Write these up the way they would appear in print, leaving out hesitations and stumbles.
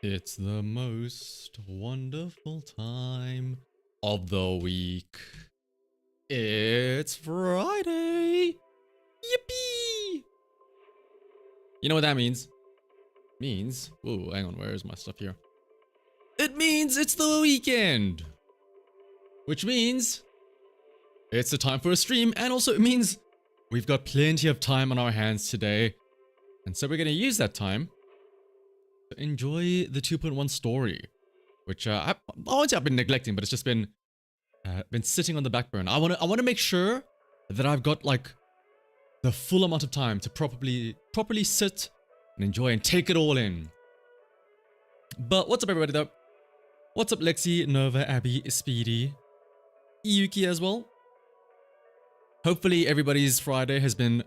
It's the most wonderful time of the week. It's Friday! Yippee! You know what that means? Means... Whoa, hang on, where is my stuff here? It means it's the weekend! Which means... it's the time for a stream, and also it means we've got plenty of time on our hands today. And so we're gonna use that time to enjoy the 2.1 story. Which, I won't say I've been neglecting, but it's just been sitting on the back burner. I wanna make sure that I've got, like, the full amount of time to properly sit and enjoy and take it all in. But what's up, everybody, though? What's up, Lexi, Nova, Abby, Speedy, Yuki as well? Hopefully everybody's Friday has been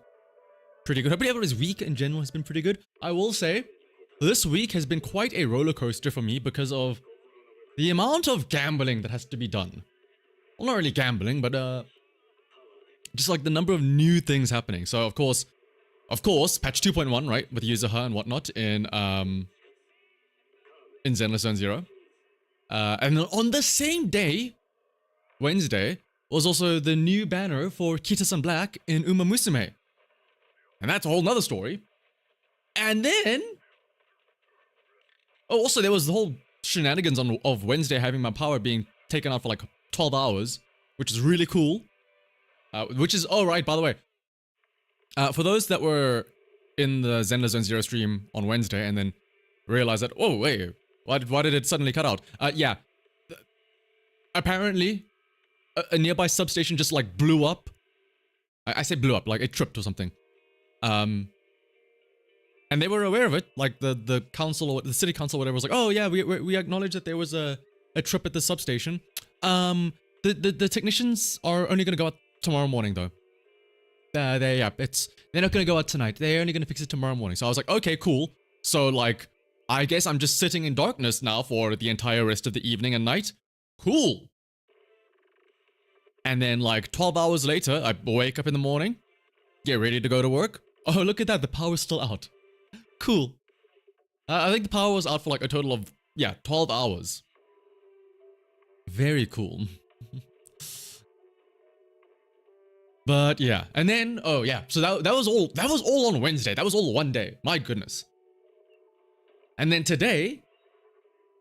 pretty good. Hopefully everybody's week in general has been pretty good. I will say, this week has been quite a roller coaster for me because of the amount of gambling that has to be done. Well, not really gambling, but just like the number of new things happening. So of course, patch 2.1, right, with user and whatnot in Zenless Zone 0. And then on the same day, Wednesday, was also the new banner for Kita-san Black in Uma Musume. And that's a whole nother story. And then... oh, also there was the whole shenanigans of Wednesday having my power being taken out for like 12 hours, which is really cool. Which is, oh right, by the way, for those that were in the Zenless Zone 0 stream on Wednesday and then realized that, oh wait, why did it suddenly cut out? Yeah, apparently a nearby substation just like blew up. I say blew up, like it tripped or something. And they were aware of it, like the council or the city council or whatever was like, oh yeah, we acknowledge that there was a trip at the substation. The technicians are only gonna go out tomorrow morning though. They're not gonna go out tonight. They're only gonna fix it tomorrow morning. So I was like, okay, cool. So like, I guess I'm just sitting in darkness now for the entire rest of the evening and night. Cool. And then like 12 hours later, I wake up in the morning, get ready to go to work. Oh, look at that, the power's still out. Cool. I think the power was out for like a total of, yeah, 12 hours. Very cool. But yeah, and then, oh yeah, so that was all on Wednesday. That was all one day. My goodness. And then today,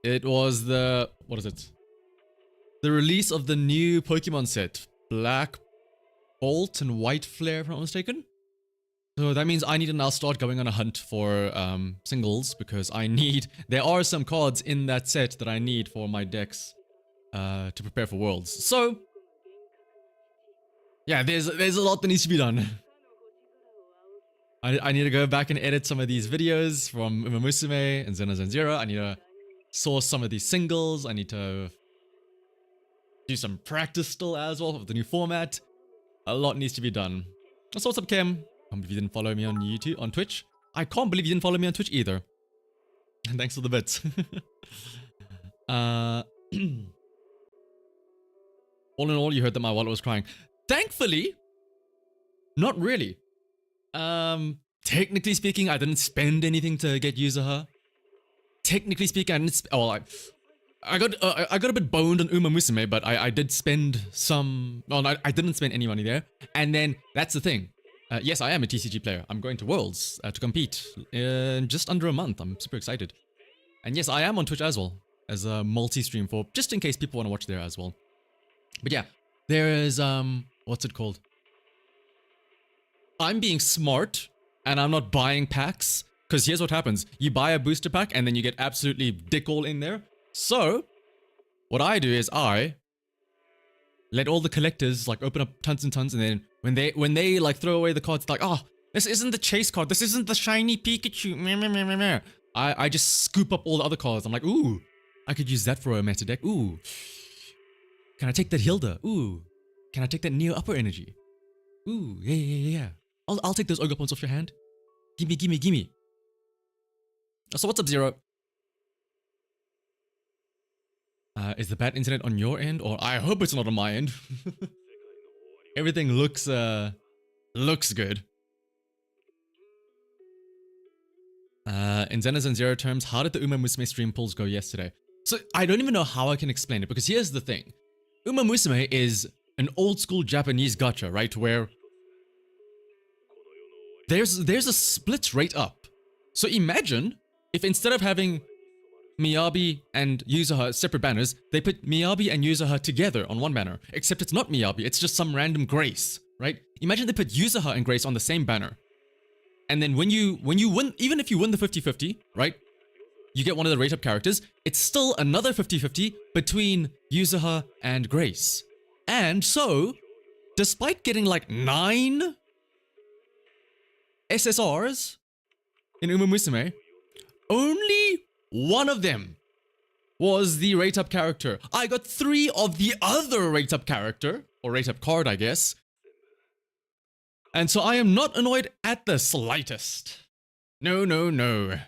it was the, what is it? The release of the new Pokemon set, Black Bolt and White Flare, if I'm not mistaken. So that means I need to now start going on a hunt for singles, because there are some cards in that set that I need for my decks to prepare for Worlds. So, yeah, there's a lot that needs to be done. I need to go back and edit some of these videos from Uma Musume and Zenless Zone 0. I need to source some of these singles. I need to do some practice still as well with the new format. A lot needs to be done. So what's up, Kim? Can't believe you didn't follow me on YouTube, on Twitch. I can't believe you didn't follow me on Twitch either. Thanks for the bits. All in all, you heard that my wallet was crying. Thankfully, not really. Technically speaking, I didn't spend anything to get Yuzuha. Technically speaking, I didn't. I got a bit boned on Uma Musume, but I did spend some. Well, I didn't spend any money there. And then that's the thing. Yes, I am a TCG player. I'm going to Worlds to compete in just under a month. I'm super excited. And yes, I am on Twitch as well as a multi-stream for just in case people want to watch there as well. But yeah, there is what's it called? I'm being smart and I'm not buying packs, because here's what happens. You buy a booster pack and then you get absolutely dick all in there. So what I do is I let all the collectors like open up tons and tons, and then when they like throw away the cards, like, oh, this isn't the chase card, this isn't the shiny Pikachu, meh, meh, meh, meh, meh. I just scoop up all the other cards. I'm like, ooh, I could use that for a meta deck. Ooh, can I take that Hilda? Ooh, can I take that Neo Upper Energy? Ooh, yeah. I'll take those Ogre points off your hand. Gimme. So what's up, Zero? Is the bad internet on your end, or I hope it's not on my end. Everything looks good. In Zenless and Zero terms, how did the Uma Musume stream pulls go yesterday? So I don't even know how I can explain it, because here's the thing. Uma Musume is an old school Japanese gacha, right? Where there's a split rate up. So imagine if instead of having Miyabi and Yuzuha separate banners, they put Miyabi and Yuzuha together on one banner. Except it's not Miyabi, it's just some random Grace, right? Imagine they put Yuzuha and Grace on the same banner. And then when you win, even if you win the 50-50, right? You get one of the rate up characters, it's still another 50-50 between Yuzuha and Grace. And so, despite getting like 9 SSRs in Uma Musume, only one of them was the rate up character. I got 3 of the other rate up character, or rate up card, I guess. And so I am not annoyed at the slightest. No, no, no.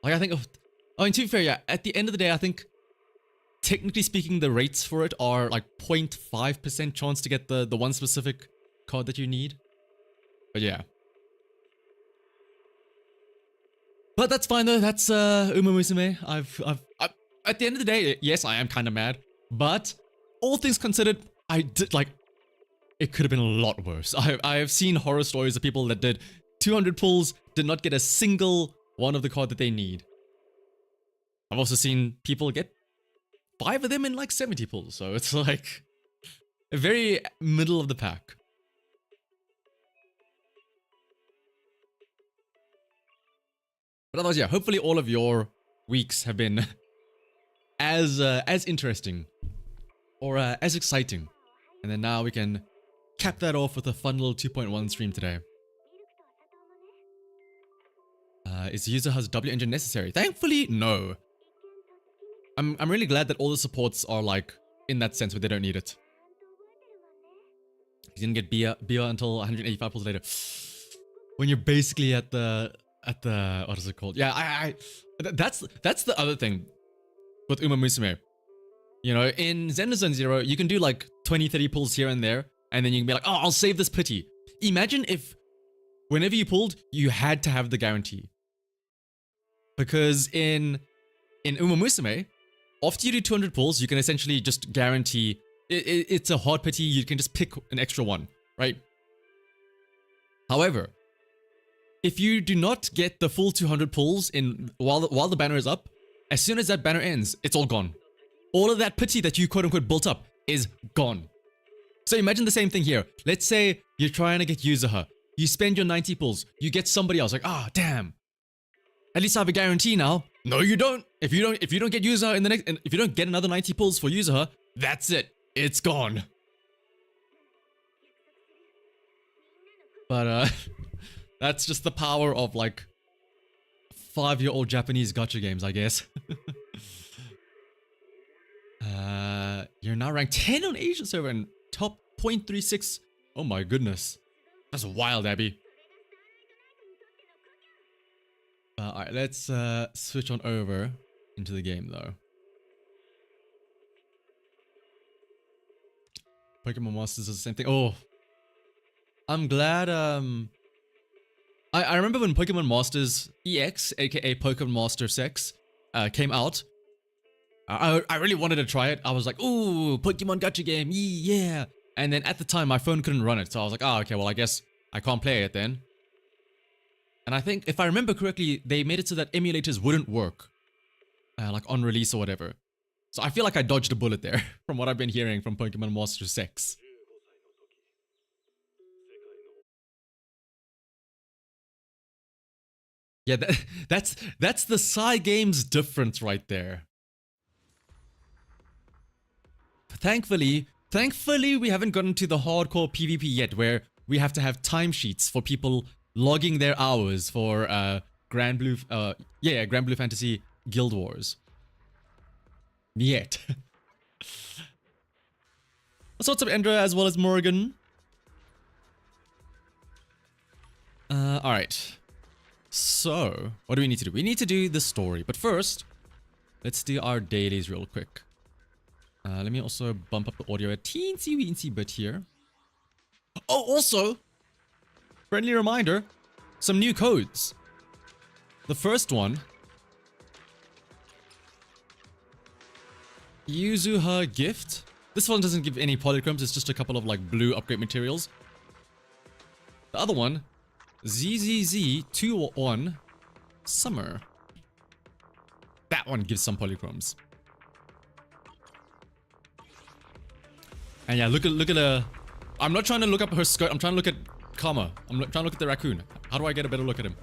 Like, I think, oh, and to be fair, yeah, at the end of the day, I think, technically speaking, the rates for it are like 0.5% chance to get the one specific card that you need. But yeah. But that's fine though, that's Uma Musume. I've at the end of the day, yes, I am kind of mad. But, all things considered, I did, like, it could have been a lot worse. I have seen horror stories of people that did 200 pulls, did not get a single one of the card that they need. I've also seen people get 5 of them in like 70 pulls, so it's like a very middle of the pack. But otherwise, yeah, hopefully all of your weeks have been as interesting or as exciting. And then now we can cap that off with a fun little 2.1 stream today. Is Yuzuha's W engine necessary? Thankfully, no. I'm really glad that all the supports are like in that sense where they don't need it. You didn't get Bia until 185 pulls later. When you're basically at the what is it called? Yeah, that's the other thing with Uma Musume. You know, in Zenless and Zero, you can do like 20-30 pulls here and there, and then you can be like, oh, I'll save this pity. Imagine if whenever you pulled, you had to have the guarantee. Because in Uma Musume, after you do 200 pulls, you can essentially just guarantee, it's a hard pity, you can just pick an extra one, right? However, if you do not get the full 200 pulls in while the banner is up, as soon as that banner ends, it's all gone. All of that pity that you quote-unquote built up is gone. So imagine the same thing here. Let's say you're trying to get Yuzuha. You spend your 90 pulls. You get somebody else. Like, ah, damn. At least I have a guarantee now. No, you don't. If you don't get Yuzuha in the next, and if you don't get another 90 pulls for Yuzuha, that's it. It's gone. But that's just the power of like 5-year-old Japanese gacha games, I guess. You're now ranked 10 on Asian server and top 0.36. Oh my goodness. That's wild, Abby. Alright, let's switch on over into the game though. Pokemon Masters is the same thing. Oh, I'm glad. I remember when Pokemon Masters EX, aka Pokemon Master Sex, came out. I really wanted to try it. I was like, ooh, Pokemon gacha game, yeah. And then at the time, my phone couldn't run it. So I was like, oh, okay, well, I guess I can't play it then. And I think, if I remember correctly, they made it so that emulators wouldn't work. Like on release or whatever. So I feel like I dodged a bullet there, from what I've been hearing from Pokemon Master 6. Yeah, that's the Cygames difference right there. Thankfully, we haven't gotten to the hardcore PvP yet, where we have to have timesheets for people logging their hours for Grand Blue Fantasy Guild Wars. Yet. So what's up, Endra, as well as Morgan? Alright. So, what do we need to do? We need to do the story. But first, let's do our dailies real quick. Let me also bump up the audio a teensy-weensy bit here. Oh, also, friendly reminder, some new codes. The first one, Yuzuha gift. This one doesn't give any polychromes, it's just a couple of like blue upgrade materials. The other one, ZZZ21 Summer. That one gives some polychromes. And yeah, look at the... I'm not trying to look up her skirt, I'm trying to look at Karma. I'm trying to look at the raccoon. How do I get a better look at him?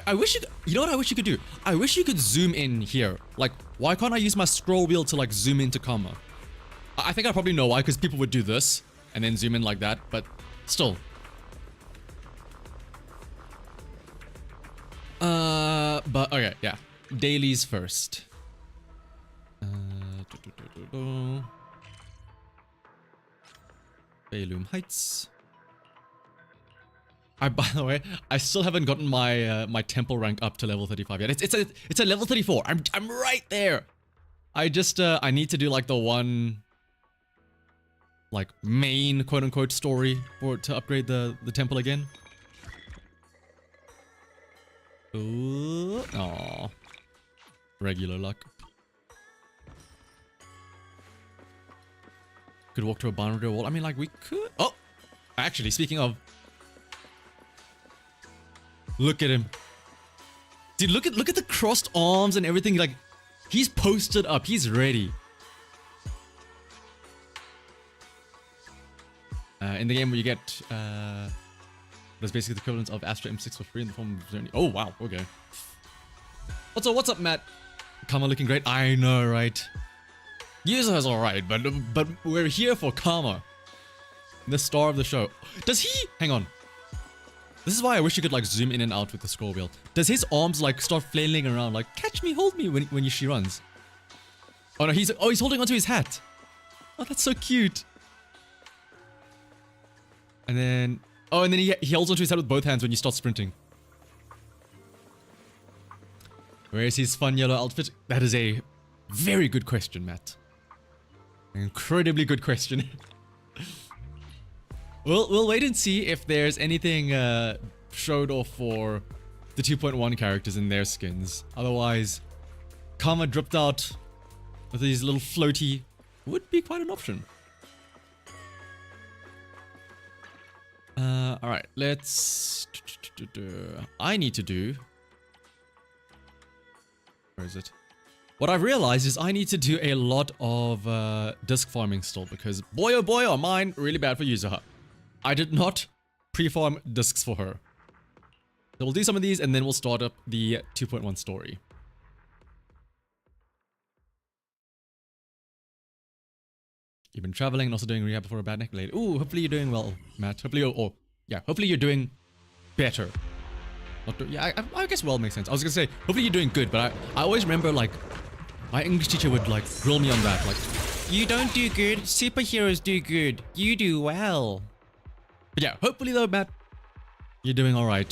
I wish you know what I wish you could do? I wish you could zoom in here. Like, why can't I use my scroll wheel to like zoom into Karma? I think I probably know why, because people would do this and then zoom in like that, but still. But okay, yeah. Dailies first. Bayloom Heights. By the way, I still haven't gotten my my temple rank up to level 35 yet. It's a level 34. I'm right there. I just I need to do like the one like main quote unquote story to upgrade the temple again. Ooh, aw. Regular luck. Could walk to a boundary wall. I mean, like we could. Oh, actually, speaking of. Look at him. Dude, look at the crossed arms and everything. Like, he's posted up. He's ready. In the game where you get that's basically the equivalent of Astra M6 for free in the form of Journey. Oh wow, okay. What's up, Matt? Karma looking great. I know, right? Yuzuha's alright, but we're here for Karma. The star of the show. Does he? Hang on. This is why I wish you could like zoom in and out with the scroll wheel. Does his arms like start flailing around like catch me, hold me when she runs? Oh no, he's holding onto his hat. Oh, that's so cute. And then he holds onto his head with both hands when you start sprinting. Where is his fun yellow outfit? That is a very good question, Matt. An incredibly good question. We'll wait and see if there's anything showed off for the 2.1 characters in their skins. Otherwise, Karma dripped out with these little floaty would be quite an option. Alright, let's... I need to do... Where is it? What I've realized is I need to do a lot of disc farming still, because boy oh boy are mine really bad for Yuzuha. I did not pre-farm discs for her. So we'll do some of these and then we'll start up the 2.1 story. You've been traveling and also doing rehab before a bad neck later. Ooh, hopefully you're doing well, Matt. Hopefully hopefully you're doing better. I guess well makes sense. I was gonna say, hopefully you're doing good, but I always remember like, my English teacher would like grill me on that. Like, you don't do good, superheroes do good. You do well. But yeah, hopefully though, Matt, you're doing alright.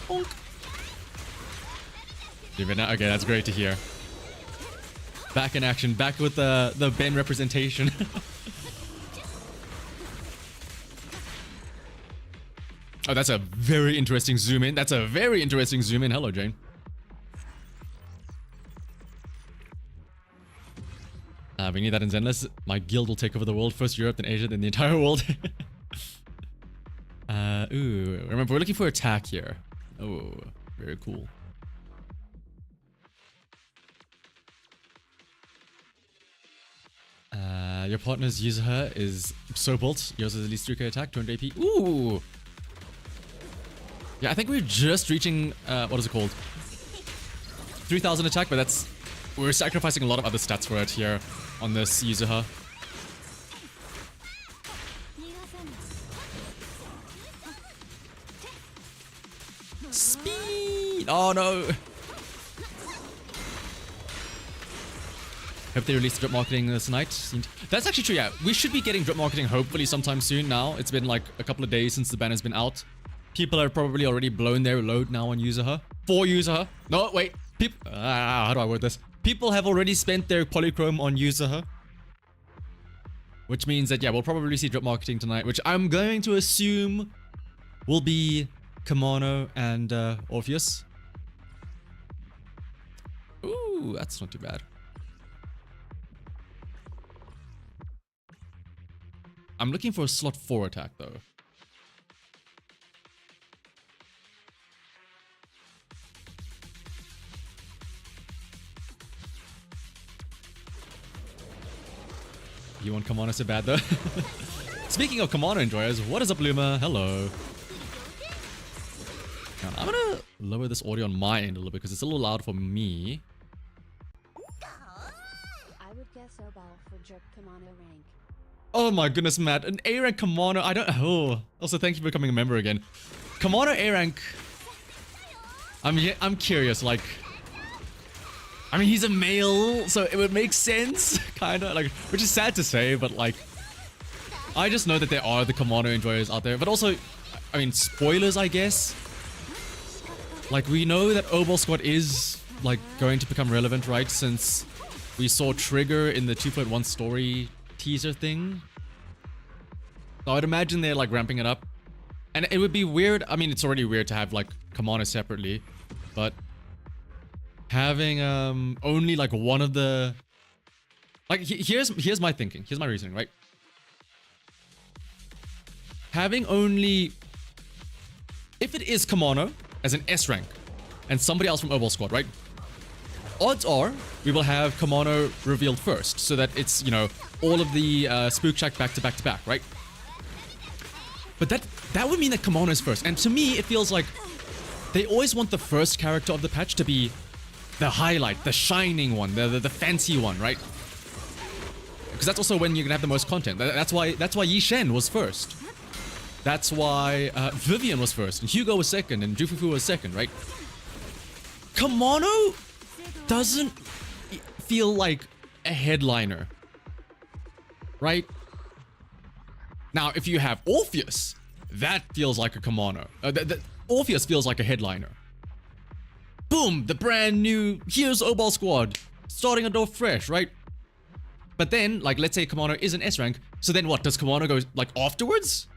Bonk. Okay, that's great to hear. Back in action, back with the Ben representation. Oh, that's a very interesting zoom in. That's a very interesting zoom in. Hello, Jane. We need that in Zenless. My guild will take over the world. First Europe, then Asia, then the entire world. Ooh. Remember, we're looking for attack here. Oh, very cool. Your partner's Yuzuha is so built. Yours is at least 3k attack, 200 AP. Ooh. Yeah, I think we're just reaching, what is it called? 3000 attack, but that's... We're sacrificing a lot of other stats for it here on this Yuzuha. Speed! Oh no! Hope they release drip marketing this night. That's actually true, yeah. We should be getting drip marketing hopefully sometime soon now. It's been like a couple of days since the banner's been out. People are probably already blown their load now on Yuzuha. For Yuzuha. No, wait. How do I word this? people have already spent their polychrome on Yuzuha. Which means that, yeah, we'll probably see drip marketing tonight, which I'm going to assume will be Kimono and Orpheus. Ooh, that's not too bad. I'm looking for a slot 4 attack, though. You want Kimono so bad, though? Speaking of Kimono enjoyers, what is up, Luma? Hello. Now, I'm gonna lower this audio on my end a little bit because it's a little loud for me. I would guess Obal for drip Kimono rank. Oh my goodness, Matt. An A rank Kimono. I don't. Oh. Also, thank you for becoming a member again. Kimono A rank. I'm curious. Like, I mean, he's a male, so it would make sense, kind of. Like, which is sad to say, but like, I just know that there are the Kimono enjoyers out there. But also, I mean, spoilers, I guess. Like, we know that Obal Squad is like going to become relevant, right? Since we saw Trigger in the 2.1 story teaser thing. So I'd imagine they're like ramping it up. And it would be weird. I mean, it's already weird to have like Kimono separately, but having only like one of the like here's my thinking. Here's my reasoning, right? Having only if it is Kimono as an S rank and somebody else from Obal Squad, right? Odds are we will have Kimono revealed first, so that it's, you know, all of the Spook Shack back to back to back, right? But that would mean that Kimono is first, and to me it feels like they always want the first character of the patch to be the highlight, the shining one, the fancy one, right? Because that's also when you're gonna have the most content. That's why Yi Shen was first. That's why Vivian was first, and Hugo was second, and Jufufu was second, right? Kimono doesn't feel like a headliner, right? Now, if you have Orpheus, that feels like a Kimono. Orpheus feels like a headliner. Boom, the brand new, here's Obal Squad, starting it off fresh, right? But then, like, let's say Kimono is an S rank, so then what, does Kimono go, like, afterwards?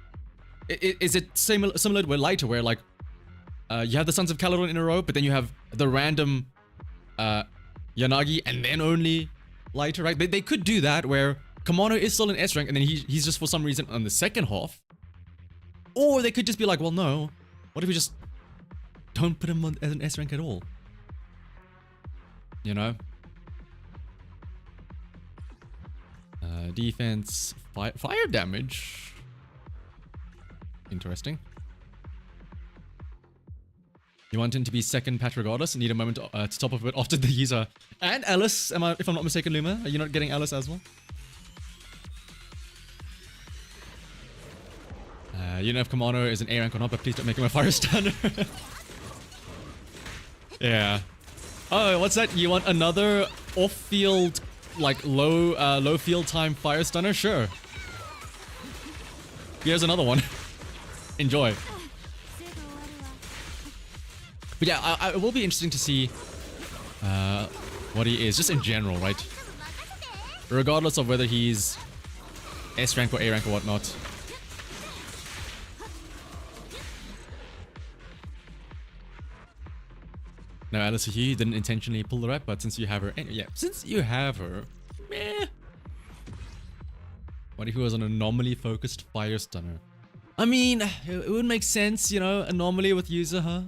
Is it similar to Lighter, where, like, you have the Sons of Caledon in a row, but then you have the random Yanagi, and then only Lighter, right? They could do that, where Kimono is still an S rank, and then he's just for some reason on the second half. Or they could just be like, well, no, what if we just don't put him on as an S rank at all? You know? Defense, fire damage. Interesting. You want him to be second patch regardless and need a moment to top up a bit after the user. And Alice, if I'm not mistaken, Luma, are you not getting Alice as well? You know if Kimono is an A rank or not, but please don't make him a fire stunner. Yeah. Oh, what's that? You want another off-field, like low field time fire stunner? Sure. Here's another one. Enjoy. But yeah, it will be interesting to see what he is, just in general, right? Regardless of whether he's S rank or A rank or whatnot. No, Alice, you didn't intentionally pull the rep, but since you have her, yeah, since you have her, meh. What if he was an anomaly-focused fire stunner? I mean, it would make sense, you know, anomaly with user, huh?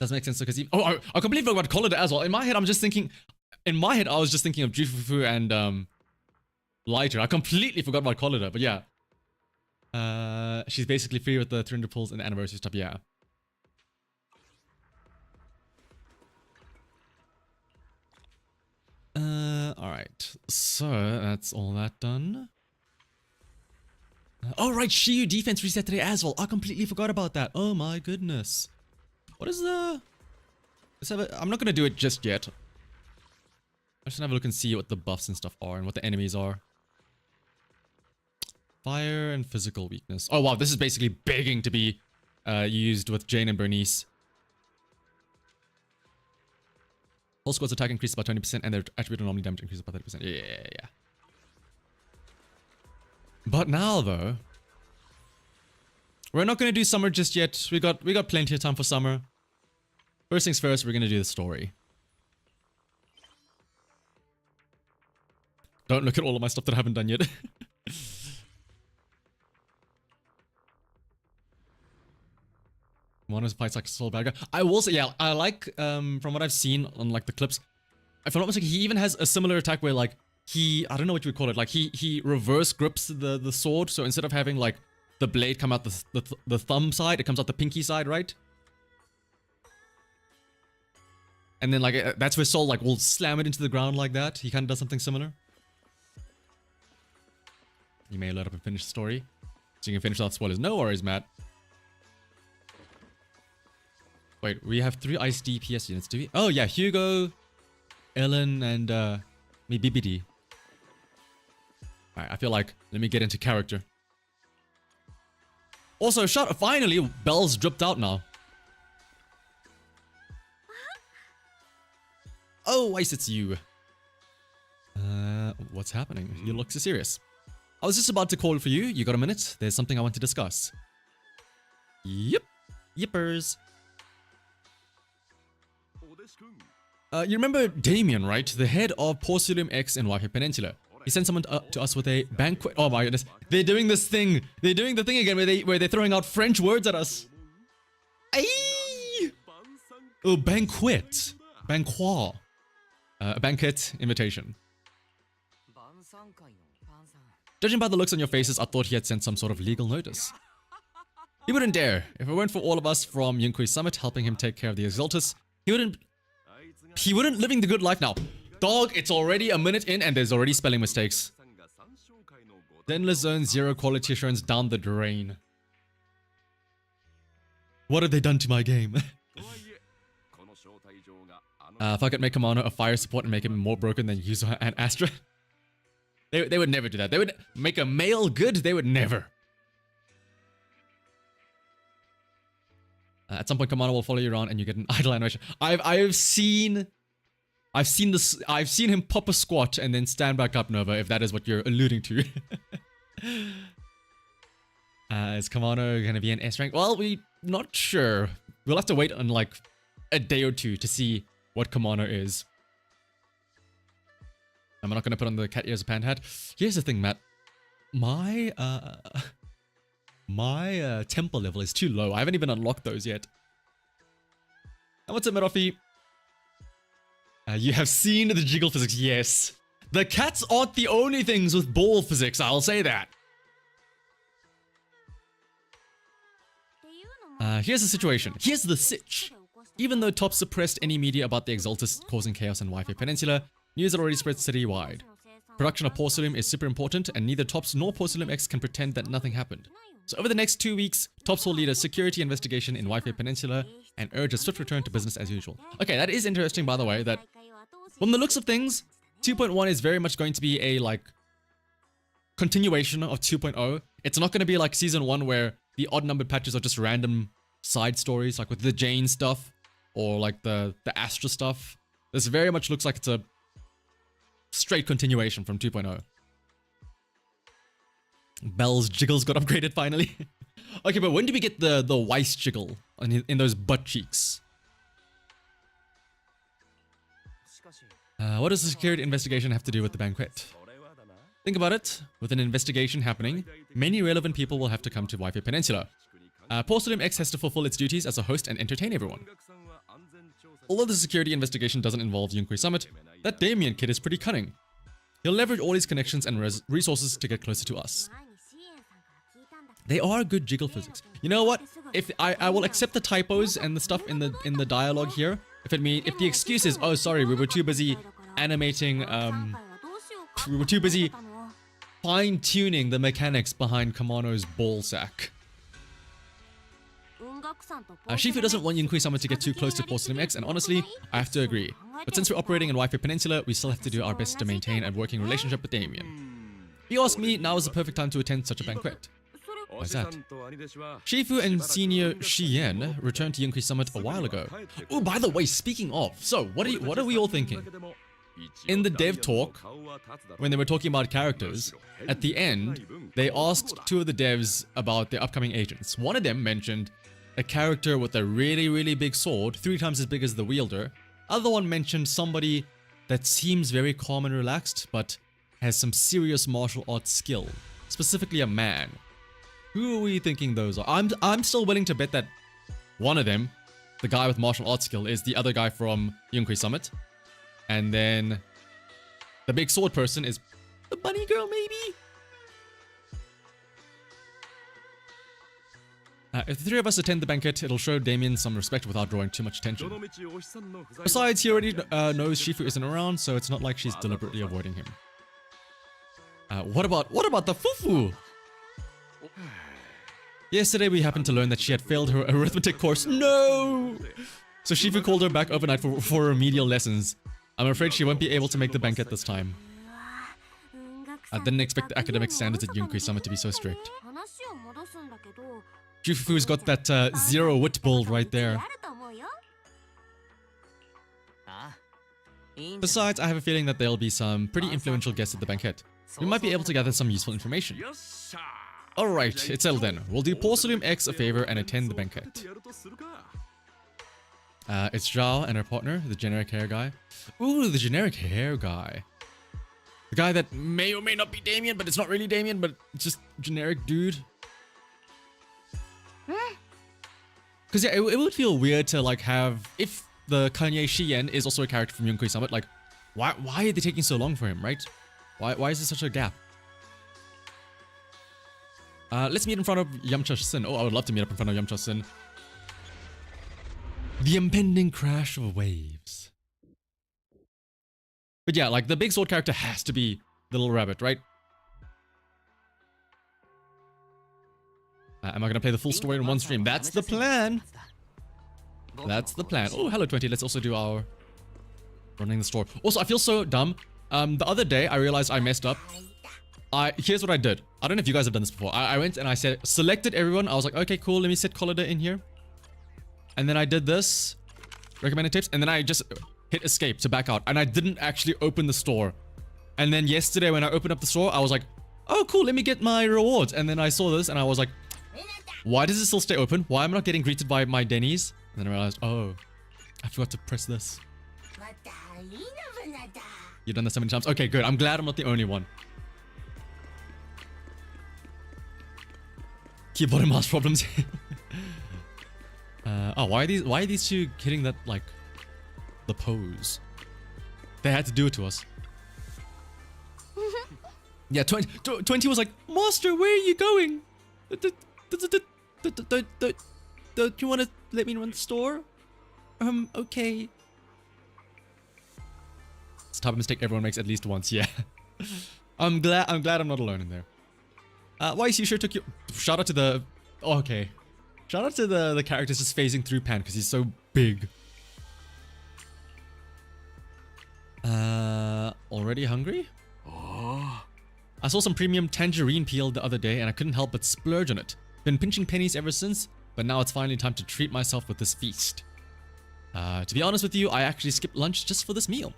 Does make sense because he. Oh, I completely forgot to call it as well. In my head, I was just thinking of Jufufu and Lighter. I completely forgot about Collida, but yeah. She's basically free with the 300 pulls and the anniversary stuff, yeah. Alright. So, that's all that done. Oh, right, Shiyu defense reset today as well. I completely forgot about that. Oh my goodness. What is the... I'm not gonna do it just yet. I'm just gonna have a look and see what the buffs and stuff are and what the enemies are. Fire and physical weakness. Oh wow, this is basically begging to be used with Jane and Bernice. Whole squad's attack increases by 20% and their attribute anomaly damage increases by 30%. Yeah. But now, though, we're not going to do summer just yet. We got plenty of time for summer. First things first, we're going to do the story. Don't look at all of my stuff that I haven't done yet. One of fights like a soul bad guy. I will say, yeah, I like, from what I've seen on like the clips, if I'm not mistaken, he even has a similar attack where like I don't know what you would call it, like he reverse grips the sword, so instead of having like the blade come out the thumb side, it comes out the pinky side, right? And then like that's where Soul like will slam it into the ground like that. He kind of does something similar. You may load up and finish the story, so you can finish without spoilers. No worries, Matt. Wait, we have 3 ice DPS units, do we? Oh yeah, Hugo, Ellen, and me BBD. Alright, I feel like, let me get into character. Also, finally, Belle's dripped out now. Oh, Ice, it's you. What's happening? You look so serious. I was just about to call for you. You got a minute? There's something I want to discuss. Yep. Yippers. You remember Damien, right? The head of Porcelain X in Wi-Fi Peninsula. He sent someone to us with a banquet. Oh my goodness. They're doing this thing. They're doing the thing again where they're throwing out French words at us. Aye! Oh, banquet. Banquet. A banquet invitation. Judging by the looks on your faces, I thought he had sent some sort of legal notice. He wouldn't dare. If it weren't for all of us from Yunkui Summit helping him take care of the Exaltus, he wouldn't living the good life now. Dog, it's already a minute in and there's already spelling mistakes. Zenless Zone 0 quality assurance down the drain. What have they done to my game? If I could make Kamano a fire support and make him more broken than Yuzo and Astra. They would never do that. They would make a male good. They would never. At some point, Kamano will follow you around and you get an idle animation. I've seen him pop a squat and then stand back up, Nova, if that is what you're alluding to. Is Kamano gonna be an S rank? Well, we're not sure. We'll have to wait on like a day or two to see what Kamano is. I'm not gonna put on the cat ears of pan hat. Here's the thing, Matt. My tempo level is too low. I haven't even unlocked those yet. And what's up, Merofi? You have seen the jiggle physics, yes. The cats aren't the only things with ball physics, I'll say that. Here's the situation. Here's the sitch. Even though Top suppressed any media about the Exaltus causing chaos in Wi-Fi Peninsula, news had already spread city-wide. Production of Porcelain is super important, and neither Tops nor Porcelain X can pretend that nothing happened. So over the next 2 weeks, Tops will lead a security investigation in Wi-Fi Peninsula and urge a swift return to business as usual. Okay, that is interesting, by the way, that from the looks of things, 2.1 is very much going to be a, like, continuation of 2.0. It's not going to be like Season 1 where the odd-numbered patches are just random side stories, like with the Jane stuff, or like the Astra stuff. This very much looks like it's a straight continuation from 2.0. Belle's jiggles got upgraded finally. Okay, but when do we get the Weiss jiggle in those butt cheeks? What does the security investigation have to do with the banquet? Think about it. With an investigation happening, many relevant people will have to come to Wi-Fi Peninsula. Porcelain X has to fulfill its duties as a host and entertain everyone. Although the security investigation doesn't involve Yunkui Summit, that Damien kid is pretty cunning. He'll leverage all his connections and resources to get closer to us. They are good jiggle physics. You know what? If I will accept the typos and the stuff in the dialogue here. If the excuse is, oh sorry, we were too busy animating, we were too busy fine-tuning the mechanics behind Kamano's ball sack. Shifu doesn't want Yunkui Summit to get too close to Porcelain X, and honestly, I have to agree. But since we're operating in Wi-Fi Peninsula, we still have to do our best to maintain a working relationship with Damien. If you ask me, now is the perfect time to attend such a banquet. Why is that? Shifu and Senior Shien returned to Yunkai Summit a while ago. Oh, by the way, speaking of, so what are we all thinking? In the dev talk, when they were talking about characters, at the end, they asked two of the devs about their upcoming agents. One of them mentioned a character with a really, really big sword, 3 times as big as the wielder. Other one mentioned somebody that seems very calm and relaxed, but has some serious martial arts skill. Specifically a man. Who are we thinking those are? I'm still willing to bet that one of them, the guy with martial arts skill, is the other guy from Yunkai Summit. And then the big sword person is the bunny girl, maybe? If the 3 of us attend the banquet, it'll show Damien some respect without drawing too much attention. Besides, he already knows Shifu isn't around, so it's not like she's deliberately avoiding him. What about the Fufu? Yesterday we happened to learn that she had failed her arithmetic course. No! So Shifu called her back overnight for remedial lessons. I'm afraid she won't be able to make the banquet this time. I didn't expect the academic standards at Yunkai Summit to be so strict. Shifu's got that zero wit build right there. Besides, I have a feeling that there'll be some pretty influential guests at the banquet. We might be able to gather some useful information. Alright, it's settled then. We'll do Porcelain X a favor and attend the banquet. It's Zhao and her partner, the generic hair guy. Ooh, the generic hair guy. The guy that may or may not be Damien, but it's not really Damien, but it's just generic dude. Because yeah, it would feel weird to like have, if the Kanye Shien is also a character from Yunkai Summit, like, why are they taking so long for him, right? Why is there such a gap? Let's meet in front of Yamcha Sin. Oh, I would love to meet up in front of Yamcha Sin. The impending crash of waves. But yeah, like the big sword character has to be the little rabbit, right? Am I gonna play the full story in one stream? That's the plan. That's the plan. Oh, hello 20. Let's also do our running the store. Also, I feel so dumb. The other day I realized I messed up. Here's what I did. I don't know if you guys have done this before. I went and I said, selected everyone. I was like, okay, cool. Let me set Collida in here. And then I did this. Recommended tips. And then I just hit escape to back out. And I didn't actually open the store. And then yesterday when I opened up the store, I was like, oh, cool. Let me get my rewards. And then I saw this and I was like, why does it still stay open? Why am I not getting greeted by my Denny's? And then I realized, oh, I forgot to press this. You've done this so many times. Okay, good. I'm glad I'm not the only one. Keyboard and mouse problems. Oh, why are these two hitting that, like, the pose? They had to do it to us. Yeah, 20 was like, Master, where are you going? Don't you want to let me run the store? Okay. It's the type of mistake everyone makes at least once, yeah. I'm glad I'm not alone in there. Why is you sure took you? Shout out to the. Oh, okay. Shout out to the characters just phasing through Pan because he's so big. Already hungry? Oh. I saw some premium tangerine peel the other day and I couldn't help but splurge on it. Been pinching pennies ever since, but now it's finally time to treat myself with this feast. To be honest with you, I actually skipped lunch just for this meal.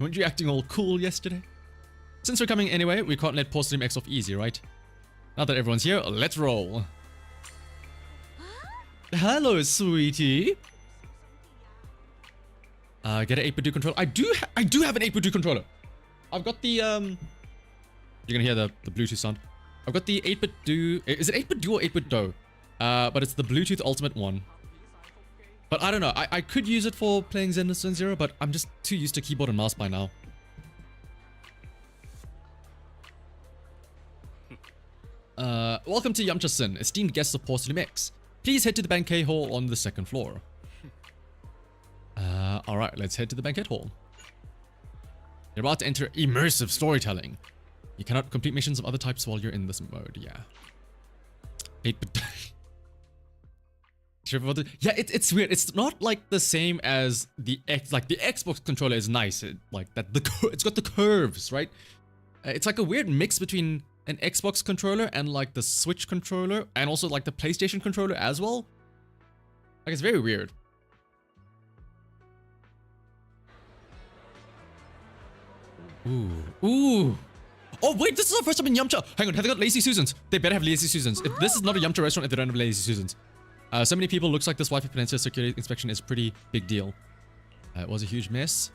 Weren't you acting all cool yesterday? Since we're coming anyway, we can't let Porcelain X off easy, right? Now that everyone's here, let's roll. Hello, sweetie. Get an 8x2 controller. I do have an 8x2 controller. I've got the you're gonna hear the Bluetooth sound. I've got the 8x2. Is it 8x2 or 8x2? But it's the Bluetooth Ultimate one. But I don't know. I could use it for playing Zenless 0, but I'm just too used to keyboard and mouse by now. Welcome to Yamcha Sin, esteemed guests of Porcelain X. Please head to the banquet hall on the 2nd floor. Alright, let's head to the banquet hall. You're about to enter immersive storytelling. You cannot complete missions of other types while you're in this mode, yeah. 8-bit. Yeah, it's weird. It's not like the same as the the Xbox controller is nice. It's got the curves, right? It's like a weird mix between an Xbox controller and like the Switch controller and also like the PlayStation controller as well. Like it's very weird. Ooh. Oh wait, this is our first time in Yamcha. Hang on, have they got Lazy Susans? They better have Lazy Susans. If this is not a Yamcha restaurant if they don't have Lazy Susans. So many people, looks like this Wi-Fi Peninsula security inspection is a pretty big deal. It was a huge mess.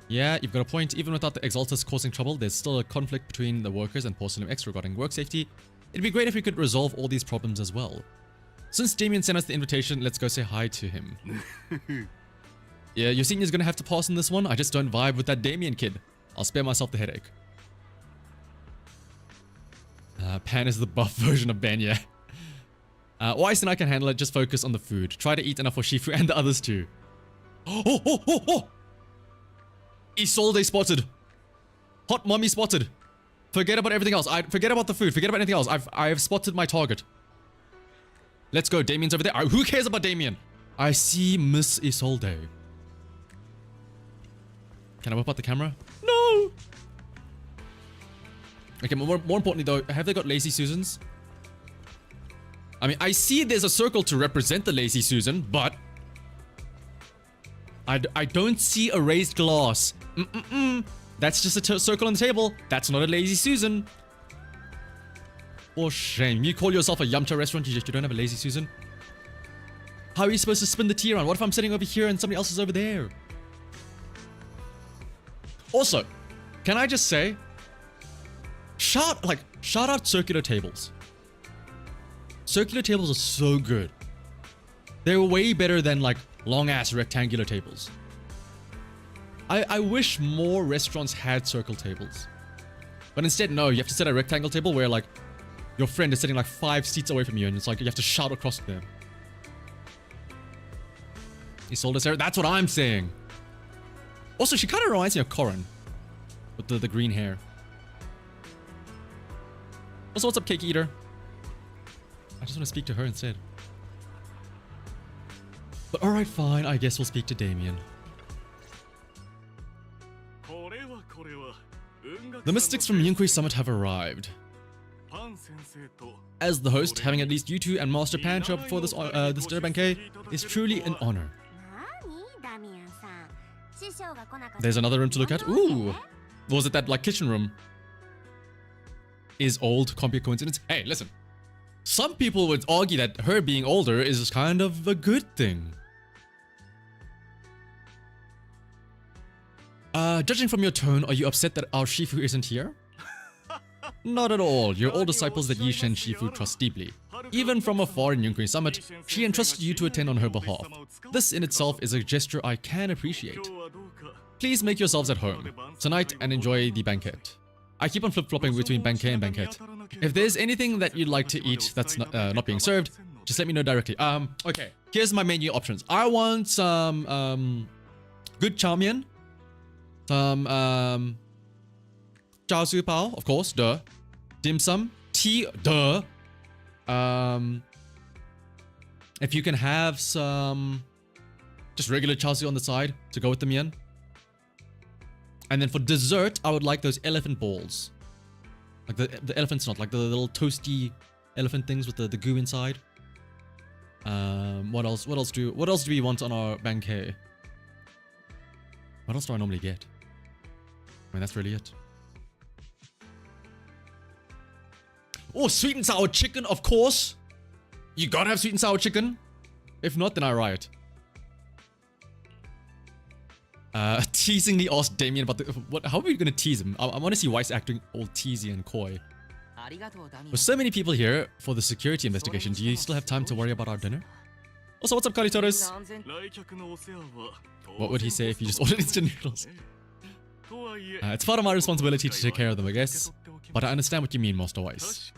Yeah, you've got a point. Even without the Exaltus causing trouble, there's still a conflict between the workers and Salem X regarding work safety. It'd be great if we could resolve all these problems as well. Since Damien sent us the invitation, let's go say hi to him. Yeah, your senior's gonna have to pass on this one. I just don't vibe with that Damien kid. I'll spare myself the headache. Pan is the buff version of Ben, yeah. Weiss and I can handle it, just focus on the food. Try to eat enough for Shifu and the others too. Oh! Isolde spotted. Hot mommy spotted. Forget about everything else. Forget about the food. Forget about anything else. I have spotted my target. Let's go. Damien's over there. Who cares about Damien? I see Miss Isolde. Can I whip out the camera? No! Okay, more importantly though, have they got Lazy Susans? I mean, I see there's a circle to represent the Lazy Susan, but I don't see a raised glass. That's just a circle on the table. That's not a Lazy Susan. For shame. You call yourself a Yamcha restaurant, you don't have a Lazy Susan? How are you supposed to spin the tea around? What if I'm sitting over here and somebody else is over there? Also, can I just say, shout out circular tables. Circular tables are so good. They're way better than like long ass rectangular tables. I wish more restaurants had circle tables. But instead, no, you have to set a rectangle table where like your friend is sitting like 5 seats away from you and it's like you have to shout across them. He sold us there. That's what I'm saying. Also, she kind of reminds me of Corin with the green hair. Also, what's up, Cake Eater? I just want to speak to her instead. But alright, fine. I guess we'll speak to Damien. The mystics from Yunkui Summit have arrived. As the host, having at least you two and Master Pan show up before this dinner banquet is truly an honor. There's another room to look at. Ooh! Or was it that like kitchen room? Is old, can't be a coincidence. Hey, listen. Some people would argue that her being older is kind of a good thing. Judging from your tone, are you upset that our Shifu isn't here? Not at all. Your old disciples that Yi Shen Shifu trust deeply. Even from afar in Yunkui Summit, she entrusted you to attend on her behalf. This in itself is a gesture I can appreciate. Please make yourselves at home tonight and enjoy the banquet. I keep on flip-flopping between banquet and banquet. If there's anything that you'd like to eat that's not being served, just let me know directly. Okay. Here's my menu options. I want some good chow mein, some chao su pao, of course, duh. Dim sum, tea, duh. If you can have some just regular chao su on the side to go with the mian. And then for dessert, I would like those elephant balls. Like the elephant's not, like the little toasty elephant things with the goo inside. What else do we want on our banquet? What else do I normally get? I mean, that's really it. Oh, sweet and sour chicken, of course. You gotta have sweet and sour chicken. If not, then I riot. Teasingly asked Damien about how are we gonna tease him? I want to see Weiss acting all teasy and coy. With so many people here for the security investigation, do you still have time to worry about our dinner? Also, what's up, Karitoris? What would he say if you just ordered instant noodles? It's part of my responsibility to take care of them, I guess. But I understand what you mean, Master Weiss.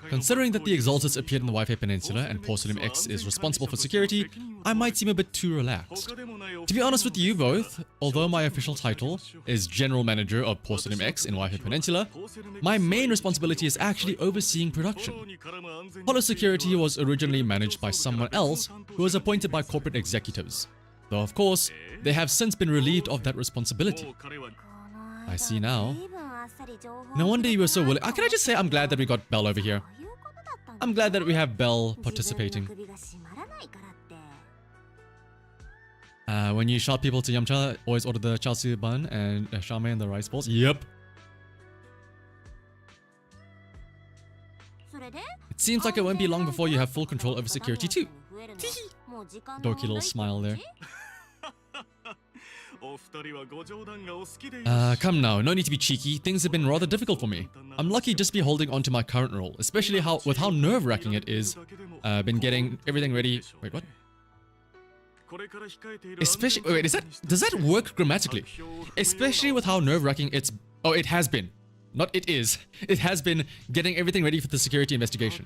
Considering that the Exaltus appeared in the Wi-Fi Peninsula and Salem X is responsible for security, I might seem a bit too relaxed. To be honest with you both, although my official title is General Manager of Salem X in Wi-Fi Peninsula, my main responsibility is actually overseeing production. Holo Security was originally managed by someone else who was appointed by corporate executives, though of course, they have since been relieved of that responsibility. I see now. No wonder you were so willing. Can I just say I'm glad that we got Belle over here. I'm glad that we have Belle participating. When you shout people to Yamcha, always order the chao siu bun and shame and the rice balls. Yep. It seems like it won't be long before you have full control over security too. Dorky little smile there. Come now, no need to be cheeky. Things have been rather difficult for me. I'm lucky just to be holding on to my current role, especially with how nerve-wracking it is. Been getting everything ready. Wait, what? Especially, wait, does that work grammatically? Especially with how nerve-wracking it has been. Not it is. It has been getting everything ready for the security investigation.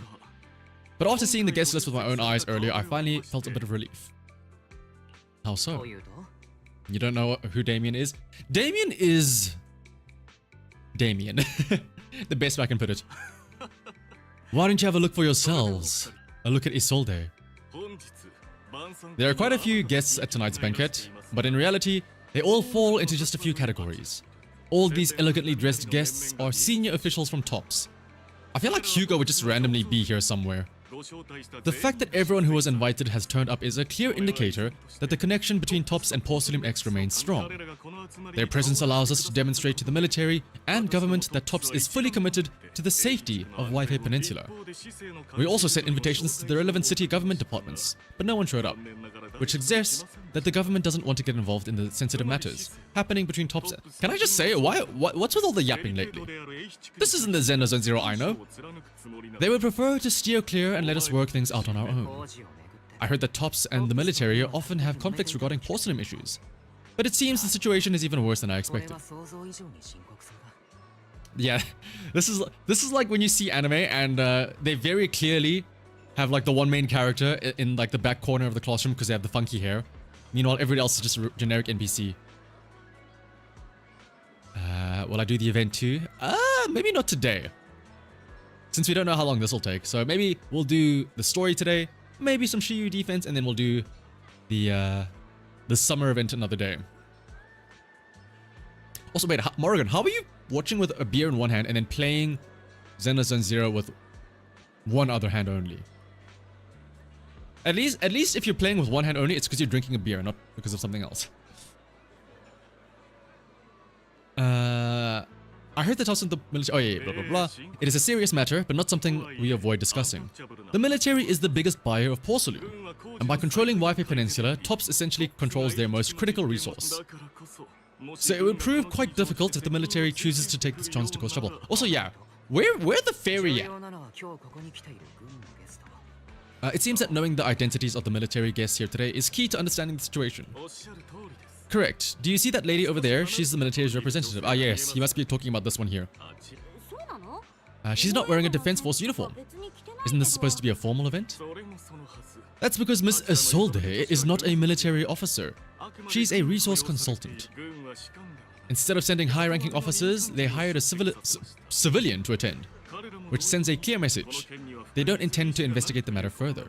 But after seeing the guest list with my own eyes earlier, I finally felt a bit of relief. How so? You don't know who Damien is? Damien is... Damien. The best way I can put it. Why don't you have a look for yourselves? A look at Isolde. There are quite a few guests at tonight's banquet, but in reality, they all fall into just a few categories. All these elegantly dressed guests are senior officials from TOPS. I feel like Hugo would just randomly be here somewhere. The fact that everyone who was invited has turned up is a clear indicator that the connection between TOPS and Porcelain X remains strong. Their presence allows us to demonstrate to the military and government that TOPS is fully committed to the safety of Waipei Peninsula. We also sent invitations to the relevant city government departments, but no one showed up, which suggests that the government doesn't want to get involved in the sensitive matters happening between TOPS. Can I just say, what's with all the yapping lately? This isn't the Zenless Zone Zero I know. They would prefer to steer clear and let us work things out on our own. I heard that TOPS and the military often have conflicts regarding porcelain issues, but it seems the situation is even worse than I expected. Yeah, this is like when you see anime and they very clearly have like the one main character in like the back corner of the classroom because they have the funky hair. Meanwhile, everybody else is just a generic NPC. Will I do the event too? Maybe not today, since we don't know how long this will take. So maybe we'll do the story today, maybe some Shiyu defense, and then we'll do the summer event another day. Also, wait, Morgan, how are you watching with a beer in one hand and then playing Zenless Zone Zero with one other hand only? At least if you're playing with one hand only, it's because you're drinking a beer, not because of something else. I heard that toss in the military. Oh yeah, blah blah blah. It is a serious matter, but not something we avoid discussing. The military is the biggest buyer of porcelain, and by controlling Waipei Peninsula, TOPS essentially controls their most critical resource. So it would prove quite difficult if the military chooses to take this chance to cause trouble. Also, yeah, where the ferry at? It seems that knowing the identities of the military guests here today is key to understanding the situation. Correct. Do you see that lady over there? She's the military's representative. Ah yes, he must be talking about this one here. She's not wearing a Defense Force uniform. Isn't this supposed to be a formal event? That's because Miss Isolde is not a military officer. She's a resource consultant. Instead of sending high-ranking officers, they hired a civilian to attend, which sends a clear message. They don't intend to investigate the matter further.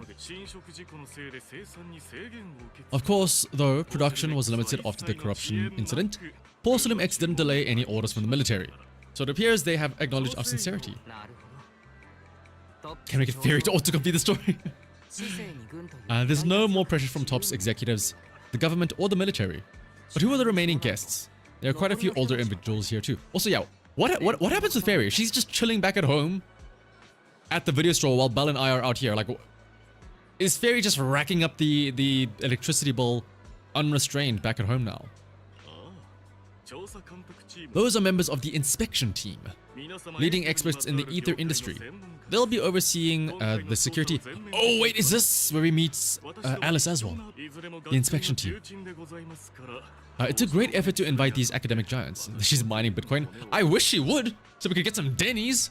Of course, though, production was limited after the corruption incident, Porcelain X didn't delay any orders from the military, so it appears they have acknowledged our sincerity. Can we get Fairy to auto-complete the story? There's no more pressure from TOPS executives, the government, or the military. But who are the remaining guests? There are quite a few older individuals here too. Also, yeah, what happens with Fairy? She's just chilling back at home at the video store while Belle and I are out here. Like, is Fairy just racking up the electricity bill unrestrained back at home now? Those are members of the inspection team, leading experts in the ether industry. They'll be overseeing the security. Oh wait, is this where we meet Alice as well? The inspection team. It's a great effort to invite these academic giants. She's mining Bitcoin. I wish she would, so we could get some Denny's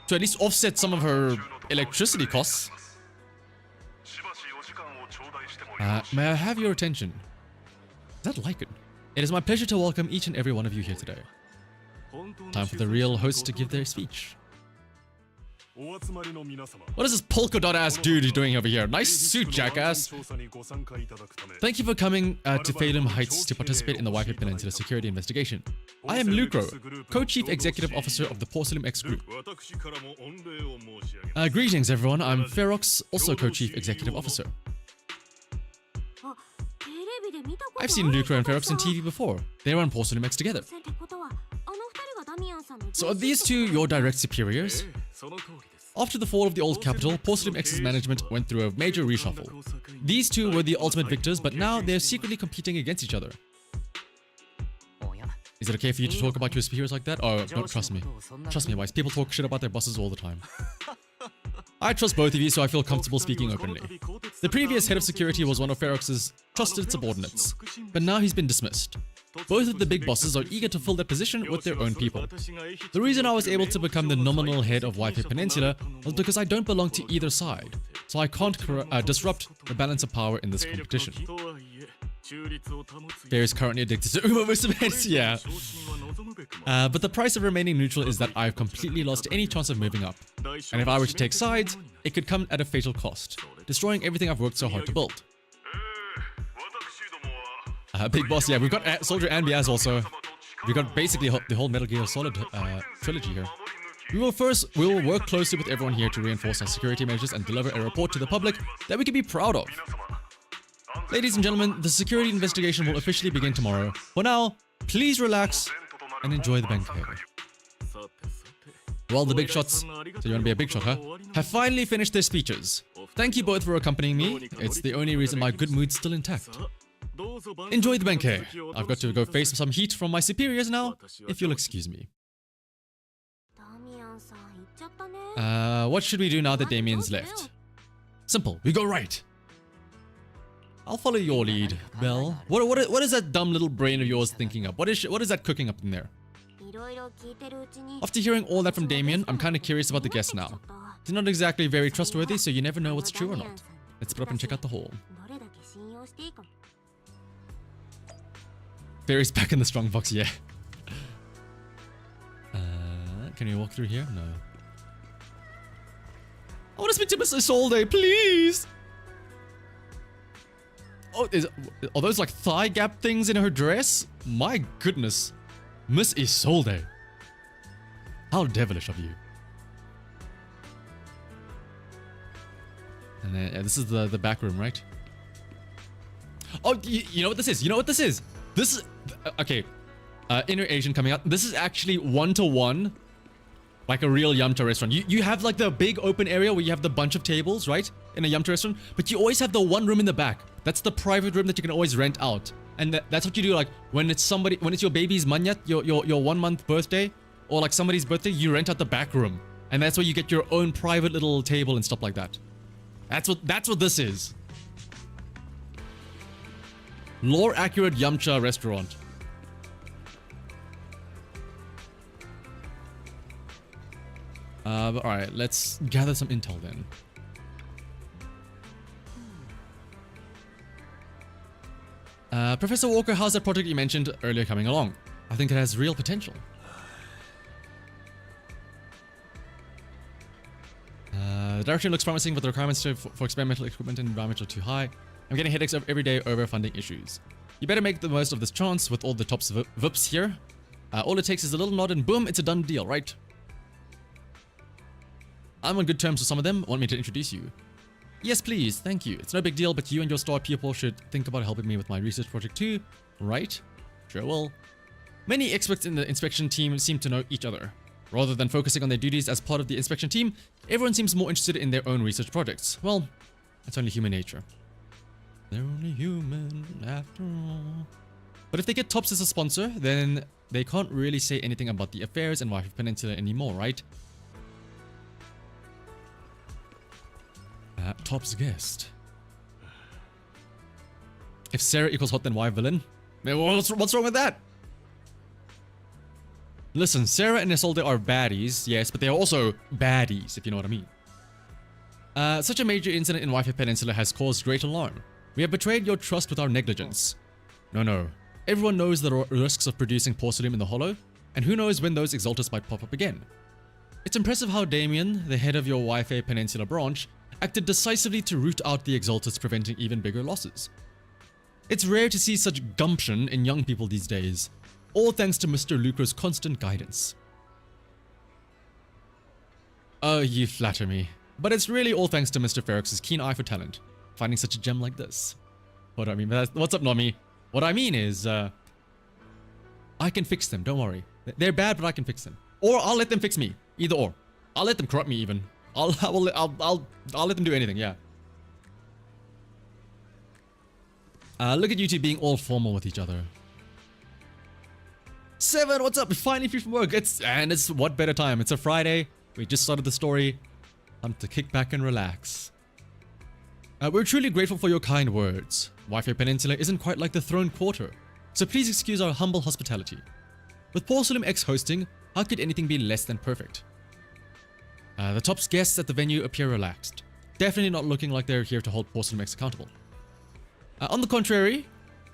to at least offset some of her electricity costs. May I have your attention? Is that Lycan? It is my pleasure to welcome each and every one of you here today. Time for the real hosts to give their speech. What is this polka dot ass dude doing over here? Nice suit, jackass. Thank you for coming to Salem Heights to participate in the Wi-Fi Peninsula security investigation. I am Lucro, co-chief executive officer of the Porcelain X Group. Greetings everyone, I'm Ferox, also co-chief executive officer. I've seen Lucro and Ferox on TV before. They were on Porcelain X together. So are these two your direct superiors? After the fall of the old capital, Porcelain X's management went through a major reshuffle. These two were the ultimate victors, but now they're secretly competing against each other. Is it okay for you to talk about your superiors like that? Oh, no, trust me. Trust me, Wise. People talk shit about their bosses all the time. I trust both of you, so I feel comfortable speaking openly. The previous head of security was one of Ferox's trusted subordinates, but now he's been dismissed. Both of the big bosses are eager to fill that position with their own people. The reason I was able to become the nominal head of Wi-Fi Peninsula was because I don't belong to either side, so I can't disrupt the balance of power in this competition. Bear is currently addicted to Uma Musume, yeah. But the price of remaining neutral is that I've completely lost any chance of moving up. And if I were to take sides, it could come at a fatal cost, destroying everything I've worked so hard to build. Big boss, yeah, we've got Soldier and Biaz also. We've got basically the whole Metal Gear Solid trilogy here. We will work closely with everyone here to reinforce our security measures and deliver a report to the public that we can be proud of. Ladies and gentlemen, the security investigation will officially begin tomorrow. For now, please relax and enjoy the banquet. Well, the big shots, so you want to be a big shot, huh? Have finally finished their speeches. Thank you both for accompanying me. It's the only reason my good mood's still intact. Enjoy the banquet. I've got to go face some heat from my superiors now, if you'll excuse me. What should we do now that Damien's left? Simple, we go right. I'll follow your lead, Belle. What is that dumb little brain of yours thinking up? What is that cooking up in there? After hearing all that from Damien, I'm kind of curious about the guests now. They're not exactly very trustworthy, so you never know what's true or not. Let's put up and check out the hall. Barry's back in the strong box, yeah. Can we walk through here? No. I want to speak to Miss Isolde, please! Oh, are those like thigh gap things in her dress? My goodness. Miss Isolde. How devilish of you. And then, this is the back room, right? Oh, you know what this is? You know what this is? This is... Okay. Interrogation coming out. This is actually one-to-one. Like a real Yamcha restaurant. You have like the big open area where you have the bunch of tables, right? In a Yamcha restaurant. But you always have the one room in the back. That's the private room that you can always rent out. And that's what you do, like when it's your baby's manyat, your 1 month birthday, or like somebody's birthday, you rent out the back room. And that's where you get your own private little table and stuff like that. That's what this is. Lore accurate Yamcha restaurant. But alright, let's gather some intel then. Professor Walker, how's that project you mentioned earlier coming along? I think it has real potential. The direction looks promising, but the requirements for experimental equipment and environment are too high. I'm getting headaches every day over funding issues. You better make the most of this chance with all the top VIPs here. All it takes is a little nod and boom, it's a done deal, right? I'm on good terms with some of them. Want me to introduce you? Yes, please. Thank you. It's no big deal, but you and your star pupil should think about helping me with my research project too, right? Sure will. Many experts in the inspection team seem to know each other. Rather than focusing on their duties as part of the inspection team, everyone seems more interested in their own research projects. Well, that's only human nature. They're only human after all. But if they get Tops as a sponsor, then they can't really say anything about the affairs and Wi-Fi Peninsula anymore, right? Top's guest. If Sarah equals hot, then why villain? What's wrong with that? Listen, Sarah and Isolde are baddies, yes, but they are also baddies, if you know what I mean. Such a major incident in Wi-Fi Peninsula has caused great alarm. We have betrayed your trust with our negligence. No. Everyone knows the risks of producing porcelain in the hollow, and who knows when those exalters might pop up again. It's impressive how Damien, the head of your Wi-Fi Peninsula branch, acted decisively to root out the Exaltus, preventing even bigger losses. It's rare to see such gumption in young people these days, all thanks to Mr. Lucro's constant guidance. Oh, you flatter me. But it's really all thanks to Mr. Ferrex's keen eye for talent, finding such a gem like this. What do I mean? What's up, Nomi? What I mean is, I can fix them, don't worry. They're bad, but I can fix them. Or I'll let them fix me. Either or. I'll let them corrupt me even. I'll let them do anything, yeah. Look at you two being all formal with each other. Seven, what's up? Finally free from work. It's what better time? It's a Friday. We just started the story. Time to kick back and relax. We're truly grateful for your kind words. Wi-Fi Peninsula isn't quite like the Throne Quarter, so please excuse our humble hospitality. With Porcelain X hosting, how could anything be less than perfect? The top's guests at the venue appear relaxed, definitely not looking like they're here to hold Porcelain X accountable. On the contrary,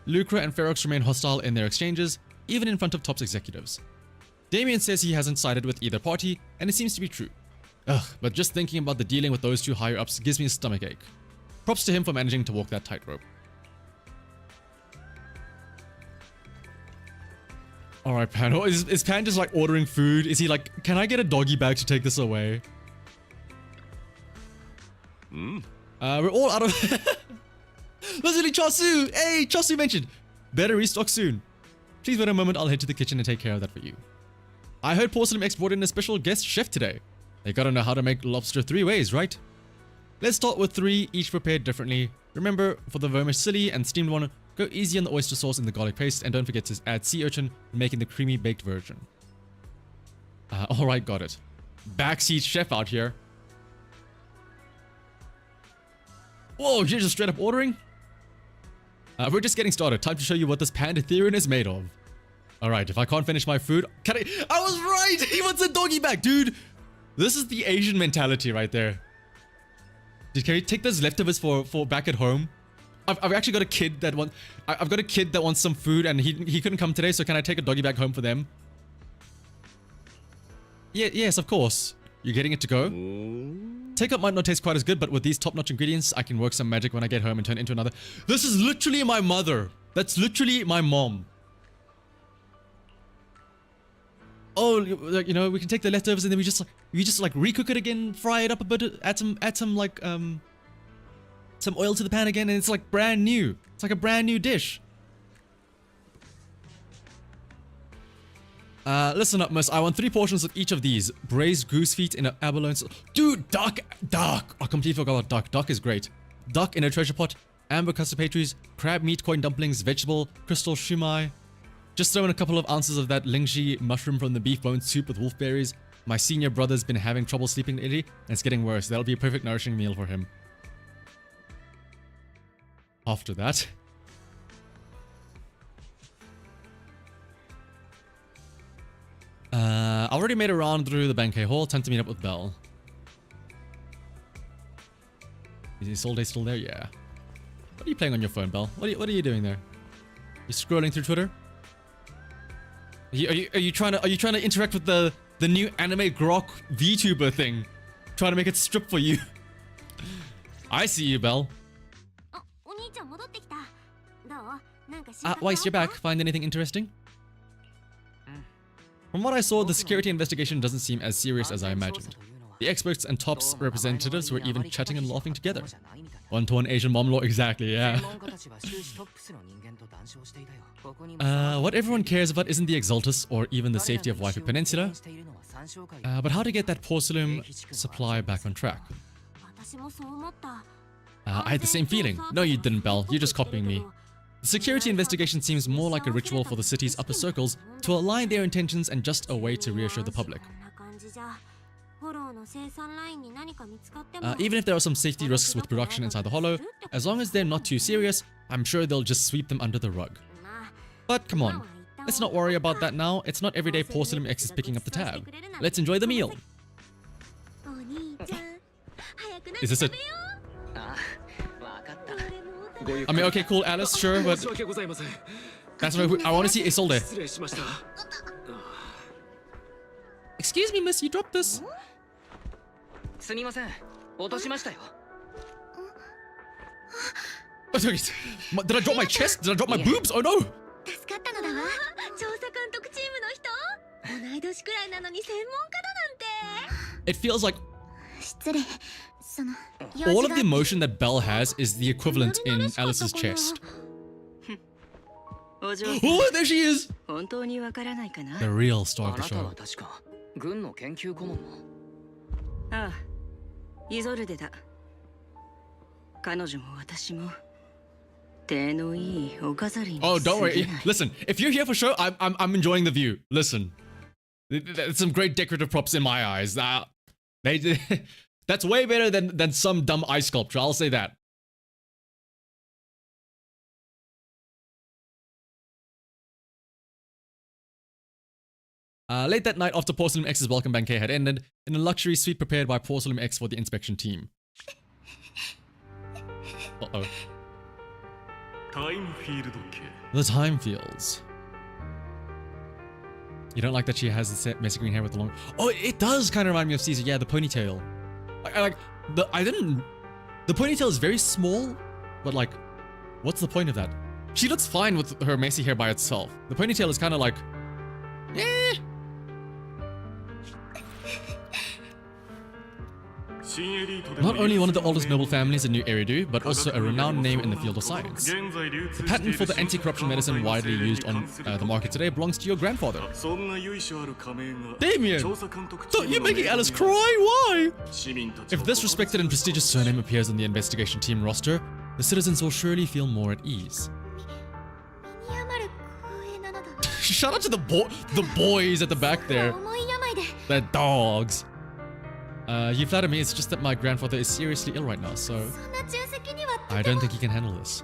Lucra and Ferox remain hostile in their exchanges, even in front of Top's executives. Damien says he hasn't sided with either party, and it seems to be true. Ugh, but just thinking about the dealing with those two higher-ups gives me a stomachache. Props to him for managing to walk that tightrope. Alright, Pan. Is Pan just like ordering food? Is he like, can I get a doggy bag to take this away? We're all out of... Leslie Chasu! Hey, Chasu mentioned! Better restock soon. Please wait a moment, I'll head to the kitchen and take care of that for you. I heard Porcelain X brought in a special guest chef today. They gotta know how to make lobster 3 ways, right? Let's start with 3, each prepared differently. Remember, for the vermicelli and steamed one, go easy on the oyster sauce and the garlic paste, and don't forget to add sea urchin when making the creamy baked version. Alright, got it. Backseat chef out here. Whoa, you're just straight up ordering? We're just getting started. Time to show you what this Pandatherian is made of. Alright, if I can't finish my food... I was right! He wants a doggy bag, dude! This is the Asian mentality right there. Dude, can we take those leftovers for back at home? I've actually got a kid that wants... I've got a kid that wants some food and he couldn't come today, so can I take a doggy bag home for them? Yeah, yes, of course. You're getting it to go? Takeout might not taste quite as good, but with these top-notch ingredients, I can work some magic when I get home and turn it into another. This is literally my mother. That's literally my mom. Oh, you know, we can take the leftovers and then we just like recook it again, fry it up a bit, add some like some oil to the pan again, and it's like brand new. It's like a brand new dish. Listen up, miss. I want 3 portions of each of these. Braised goose feet in an abalone sauce. Dude, duck. I completely forgot about duck. Duck is great. Duck in a treasure pot, amber custard patries, crab meat coin dumplings, vegetable, crystal shumai. Just throw in a couple of ounces of that lingxi mushroom from the beef bone soup with wolfberries. My senior brother's been having trouble sleeping lately, and it's getting worse. That'll be a perfect nourishing meal for him. After that... I already made a round through the Banquet hall. Time to meet up with Belle. Is Solday still there? Yeah. What are you playing on your phone, Belle? What are you doing there? You scrolling through Twitter? Are you trying to interact with the new anime grok VTuber thing? Trying to make it strip for you. I see you, Belle. Weiss, you're back. Find anything interesting? From what I saw, the security investigation doesn't seem as serious as I imagined. The experts and TOPS representatives were even chatting and laughing together. One-to-one Asian mom law, exactly, yeah. What everyone cares about isn't the Exaltus or even the safety of Wi-Fi Peninsula, but how to get that porcelain supply back on track. I had the same feeling. No, you didn't, Belle. You're just copying me. The security investigation seems more like a ritual for the city's upper circles to align their intentions and just a way to reassure the public. Even if there are some safety risks with production inside the Hollow, as long as they're not too serious, I'm sure they'll just sweep them under the rug. But come on, let's not worry about that now. It's not every day Porcelain X is picking up the tab. Let's enjoy the meal. Is this it? I mean, okay, cool, Alice, sure, but that's not. I want to see Isolde. Excuse me, miss, you dropped this. すみません、落としましたよ。 Did I drop my chest? Did I drop my boobs? Oh no! 助かったのだわ。調査監督チームの人。同い年くらいなのに専門家だなんて。 It feels like 失礼。その all of the emotion that Belle has is the equivalent in Alice's chest. お嬢さん、 Oh, there she is! 本当にわからないかな。 The real star あ of な the たは show. 確か軍の研究顧問の。ああ、イゾルデだ。彼女も私も手のいいお飾りに Oh, don't 過 worry. ぎない。 Listen, if you're here for show, I'm enjoying the view. Listen, there's some great decorative props in my eyes. That's way better than some dumb ice sculpture. I'll say that. Late that night, after Porcelain X's welcome banquet had ended, in a luxury suite prepared by Porcelain X for the inspection team. Uh-oh. The time fields. You don't like that she has the set messy green hair with the long... Oh, it does kind of remind me of Caesar. Yeah, the ponytail. The ponytail is very small, but like, what's the point of that? She looks fine with her messy hair by itself. The ponytail is kind of like, eh. Not only one of the oldest noble families in New Eridu, but also a renowned name in the field of science. The patent for the anti-corruption medicine widely used on the market today belongs to your grandfather. Damien! You're making Alice cry? Why? If this respected and prestigious surname appears on the investigation team roster, the citizens will surely feel more at ease. Shout out to the boys at the back there. They're dogs. You flatter me, it's just that my grandfather is seriously ill right now, so I don't think he can handle this.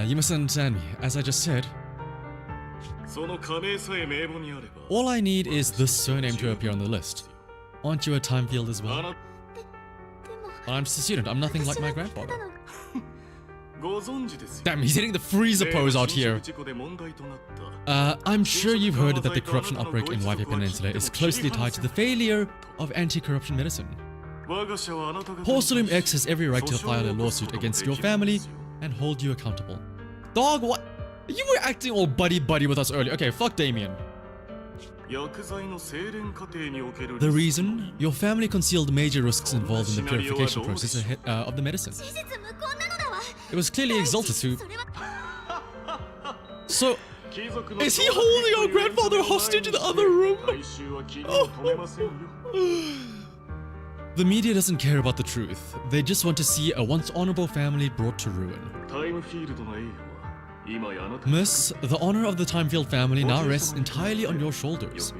You must understand me. As I just said, all I need is this surname to appear on the list. Aren't you a time field as well? I'm just a student. I'm nothing like my grandfather. Damn, he's hitting the freezer pose out here. I'm sure you've heard that the corruption outbreak in Waipia Peninsula is closely tied to the failure of anti-corruption medicine. Porcelain X has every right to file a lawsuit against your family and hold you accountable. Dog, what? You were acting all buddy-buddy with us earlier. Okay, fuck Damien. The reason? Your family concealed major risks involved in the purification process of the medicine. It was clearly exalted to... So, is he holding our grandfather hostage in the other room? Oh. The media doesn't care about the truth. They just want to see a once honorable family brought to ruin. Miss, the honor of the Timefield family now rests entirely on your shoulders.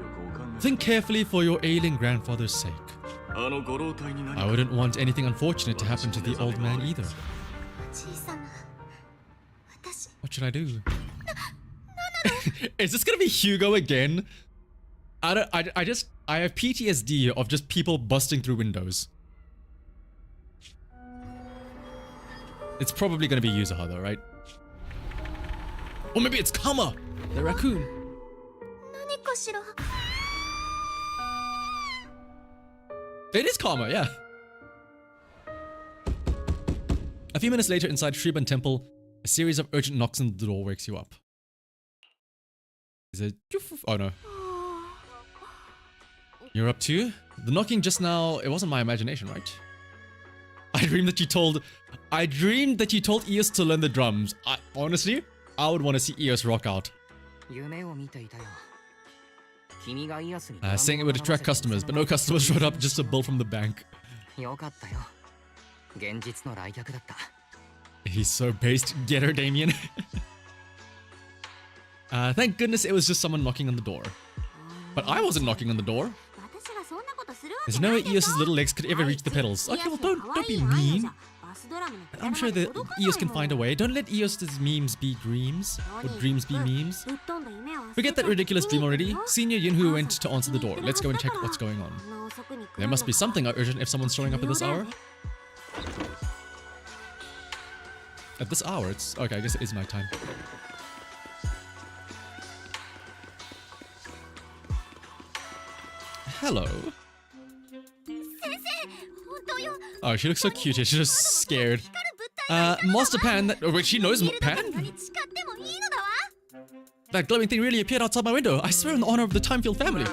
Think carefully for your ailing grandfather's sake. I wouldn't want anything unfortunate to happen to the old man either. What should I do? Is this gonna be Hugo again? I have PTSD of just people busting through windows. It's probably gonna be Yuzuha though, right? Or maybe it's Kama, the raccoon. It is Kama, yeah. A few minutes later, inside Shriban Temple, a series of urgent knocks on the door wakes you up. Is it... Oh no. You're up too? The knocking just now, it wasn't my imagination, right? I dreamed that you told Eos to learn the drums. Honestly, I would want to see Eos rock out. Saying it would attract customers, but no customers showed up, just a bill from the bank. He's so based. Get her, Damien. Thank goodness it was just someone knocking on the door. But I wasn't knocking on the door. There's no way Eos's little legs could ever reach the pedals. Okay, well don't be mean. I'm sure that Eos can find a way. Don't let Eos's memes be dreams. Or dreams be memes. Forget that ridiculous dream already. Senior Yinhu went to answer the door. Let's go and check what's going on. There must be something urgent if someone's showing up at this hour. At this hour? It's... Okay, I guess it is nighttime. hello. Oh, she looks so cute here. She's just scared. Master Pan, wait, she knows Pan? That glowing thing really appeared outside my window. I swear in the honor of the Timefield family.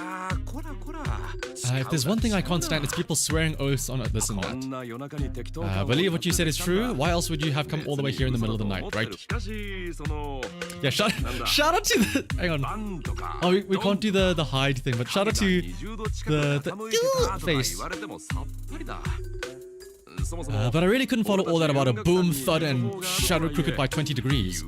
If there's one thing I can't stand, it's people swearing oaths on this and that. Believe what you said is true. Why else would you have come all the way here in the middle of the night, right? Yeah, shout out to the... Hang on. Oh, we can't do the hide thing, but shout out to the face. But I really couldn't follow all that about a boom, thud, and shadow crooked by 20 degrees.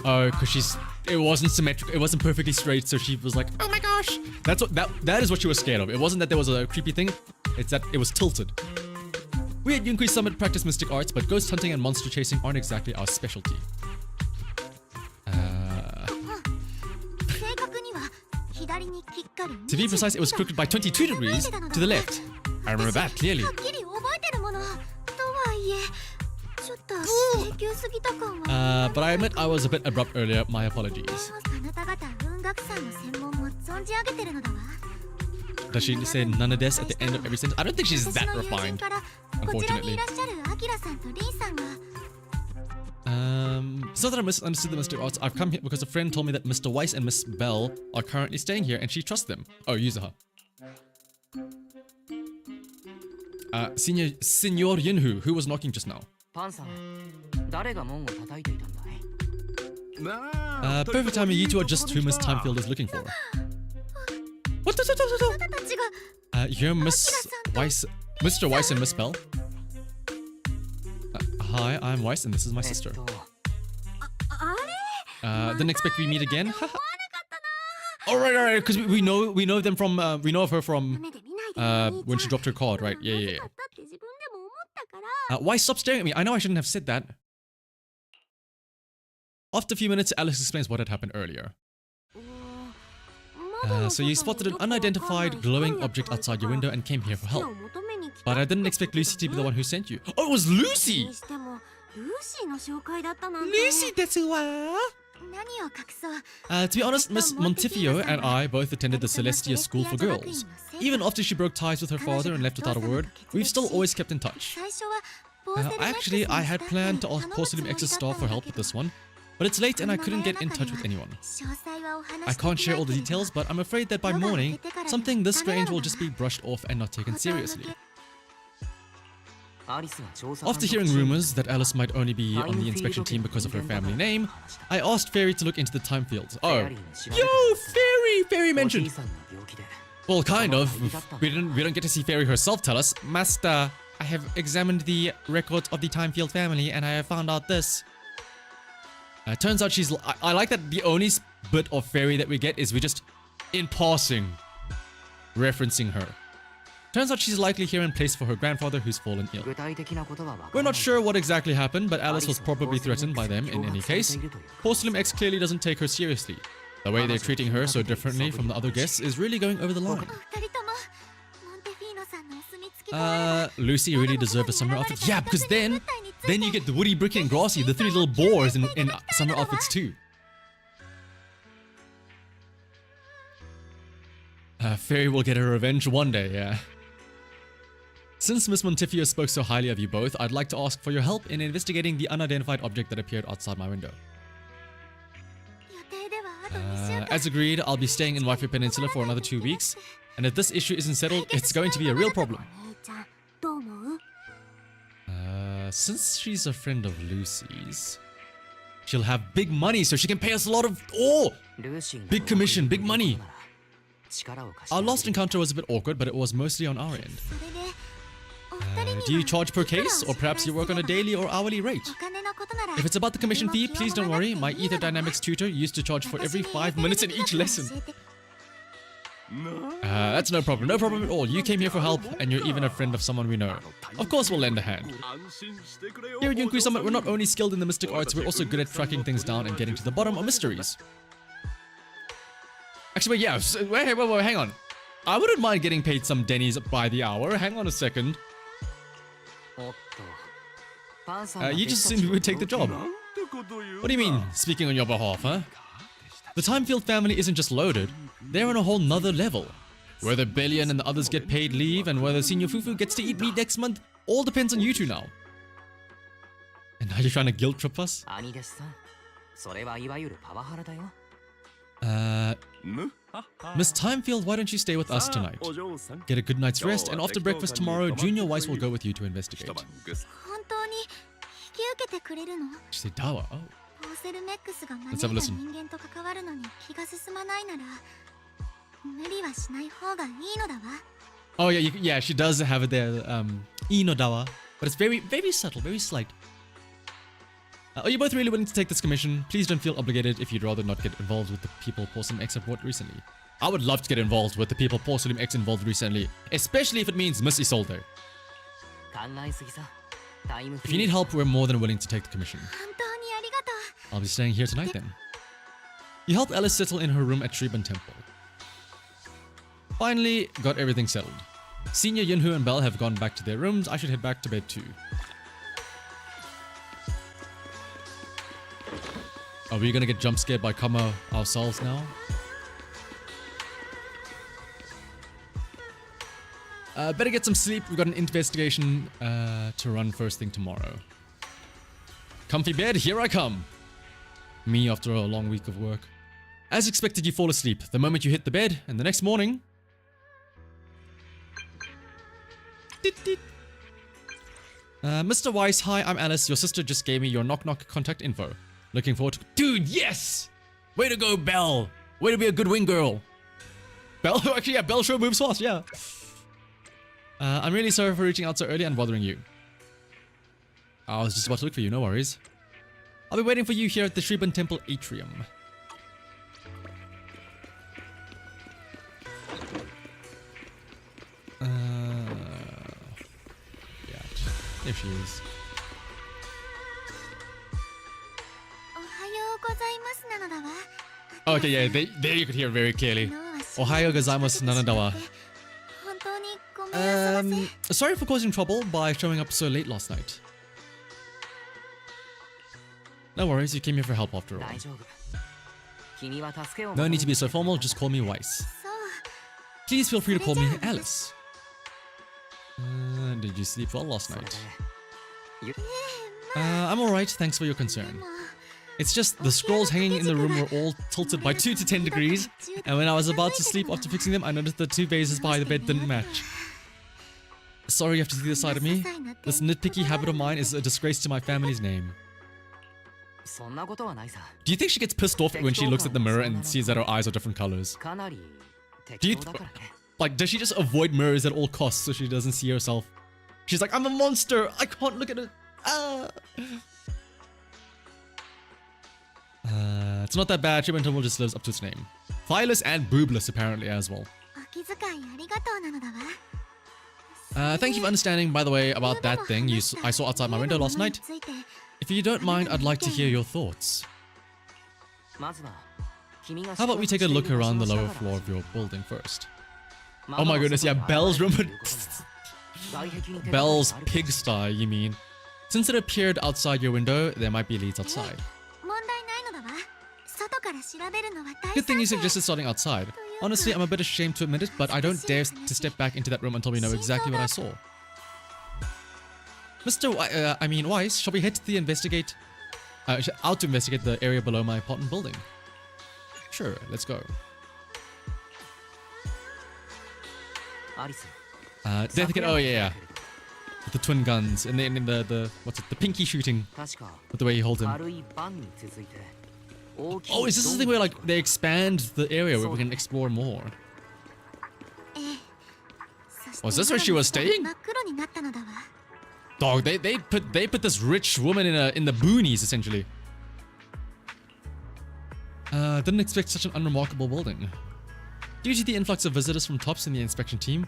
Oh, because it wasn't symmetrical, it wasn't perfectly straight, so she was like, oh my gosh! That is what she was scared of. It wasn't that there was a creepy thing, it's that it was tilted. We at Yunkui Summit practice mystic arts, but ghost hunting and monster chasing aren't exactly our specialty. To be precise, it was crooked by 22 degrees to the left. I remember that clearly. But I admit I was a bit abrupt earlier, my apologies. Does she say none of this at the end of every sentence? I don't think she's that refined, unfortunately. It's not that I misunderstood the mystic arts. I've come here because a friend told me that Mr. Weiss and Miss Bell are currently staying here and she trusts them. Oh, Yuzuha. Senor Yinhu, who was knocking just now? Perfect timing, you two are just who Miss Timefield is looking for. What? You're Miss Weiss, Mr. Weiss and Miss Bell? Hi, I'm Weiss and this is my sister. Didn't expect we meet again. Alright, because we know them from we know of her from when she dropped her card, right? Yeah. Why stop staring at me? I know I shouldn't have said that. After a few minutes, Alice explains what had happened earlier. So you spotted an unidentified glowing object outside your window and came here for help. But I didn't expect Lucy to be the one who sent you. Oh, it was Lucy! Lucy, that's who to be honest, Miss Montifio and I both attended the Celestia School for Girls. Even after she broke ties with her father and left without a word, we've still always kept in touch. Actually, I had planned to ask Porcelain X's staff for help with this one, but it's late and I couldn't get in touch with anyone. I can't share all the details, but I'm afraid that by morning, something this strange will just be brushed off and not taken seriously. After hearing rumors that Alice might only be on the inspection team because of her family name, I asked Fairy to look into the Timefields. Oh, yo, Fairy mentioned. Well, kind of. We don't get to see Fairy herself tell us. Master, I have examined the records of the Timefield family and I have found out this. Turns out she's... I like that the only bit of Fairy that we get is we just, in passing, referencing her. Turns out she's likely here in place for her grandfather who's fallen ill. We're not sure what exactly happened, but Alice was probably threatened by them in any case. Porcelain X clearly doesn't take her seriously. The way they're treating her so differently from the other guests is really going over the line. Lucy really deserved a summer outfit. Yeah, because then you get the Woody, Bricky, and Grassy, the three little boars in summer outfits too. Fairy will get her revenge one day, yeah. Since Miss Montifio spoke so highly of you both, I'd like to ask for your help in investigating the unidentified object that appeared outside my window. As agreed, I'll be staying in Waifu Peninsula for another 2 weeks, and if this issue isn't settled, it's going to be a real problem. Since she's a friend of Lucy's, she'll have big money so she can pay us a lot of... Oh! Big commission, big money! Our last encounter was a bit awkward, but it was mostly on our end. Do you charge per case, or perhaps you work on a daily or hourly rate? If it's about the commission fee, please don't worry, my Ether Dynamics tutor used to charge for every 5 minutes in each lesson. That's no problem at all. You came here for help, and you're even a friend of someone we know. Of course we'll lend a hand. Here at Yunkui Summit, we're not only skilled in the mystic arts, we're also good at tracking things down and getting to the bottom of mysteries. Actually, wait, yeah, wait, hang on. I wouldn't mind getting paid some dennies by the hour. Hang on a second. You just assumed we would take the job. What do you mean, speaking on your behalf, huh? The Timefield family isn't just loaded, they're on a whole nother level. Whether Bellion and the others get paid leave and whether Senior Fufu gets to eat meat next month all depends on you two now. And now you're trying to guilt trip us? Miss Timefield, why don't you stay with us tonight? Get a good night's rest, and after breakfast tomorrow, Junior Weiss will go with you to investigate. 本当に引き受けてくれるの？ She said, Dawa, oh. ポーセルメックスが招 Let's have a いた listen. 人間と関わるのに気が進まないなら無理はしない方がいいのだわ。 Oh yeah, yeah, she does have it there, Ino Dawa, but it's very, very subtle, very slight. Are you both really willing to take this commission? Please don't feel obligated if you'd rather not get involved with the people Porcelain X have brought recently. I would love to get involved with the people Porcelain X involved recently, especially if it means Miss Isolde. If you need help, we're more than willing to take the commission. 本当にありがとう。 I'll be staying here tonight then. You help Alice settle in her room at Shriban Temple. Finally, got everything settled. Senior Yunhu and Belle have gone back to their rooms. I should head back to bed too. Are we gonna get jump scared by Kama ourselves now? Better get some sleep. We've got an investigation to run first thing tomorrow. Comfy bed, here I come. Me after a long week of work. As expected, you fall asleep the moment you hit the bed, and the next morning... Mr. Weiss, hi, I'm Alice. Your sister just gave me your knock-knock contact info. Looking forward to... Dude, yes! Way to go, Belle! Way to be a good wing girl! Belle? Actually, yeah, Belle sure moves fast, yeah. I'm really sorry for reaching out so early and bothering you. I was just about to look for you, no worries. I'll be waiting for you here at the Shriban Temple Atrium. Yeah, there she is. おはようございますなのだわ。 Okay, yeah, there you could hear it very clearly. Ohayo gozaimasu nanadawa. 本当にごめんなさい。 Sorry for causing trouble by showing up so late last night. No worries, you came here for help after all. No need to be so formal, just call me Weiss. そう。 Please feel free to call me Alice. Did you sleep well last night? I'm alright, thanks for your concern. It's just the scrolls hanging in the room were all tilted by 2 to 10 degrees, and when I was about to sleep after fixing them, I noticed the 2 vases by the bed didn't match. Sorry you have to see this side of me. This nitpicky habit of mine is a disgrace to my family's name. Do you think she gets pissed off when she looks at the mirror and sees that her eyes are different colors? Do you like, does she just avoid mirrors at all costs so she doesn't see herself? She's like, I'm a monster! I can't look at it! Ah! It's not that bad. Shriban Temple just lives up to its name. Phyllis and boobless apparently as well. お気遣いありがとうなのだわ。 Thank you for understanding, by the way, about that thing I saw outside my window last night. If you don't mind, I'd like to hear your thoughts. How about we take a look around the lower floor of your building first? Oh my goodness, yeah, Belle's room. Belle's pigsty, you mean? Since it appeared outside your window, there might be leads outside. 問題ないのだわ。外から調べるのは大 Good thing you 賛成。 suggested starting outside. Honestly, I'm a bit ashamed to admit it, but I don't dare to step back into that room until we know exactly what I saw. Weiss, shall we head to the out to investigate the area below my apartment building? Sure, let's go. Death Kid, oh yeah. With the twin guns and then the what's it, the pinky shooting with the way he holds him. Oh, is this the thing where like they expand the area where we can explore more? Was this where she was staying? 真っ黒になったのだわ。 Dog, they put this rich woman in the boonies essentially. Didn't expect such an unremarkable building. Due to the influx of visitors from TOPS and the inspection team,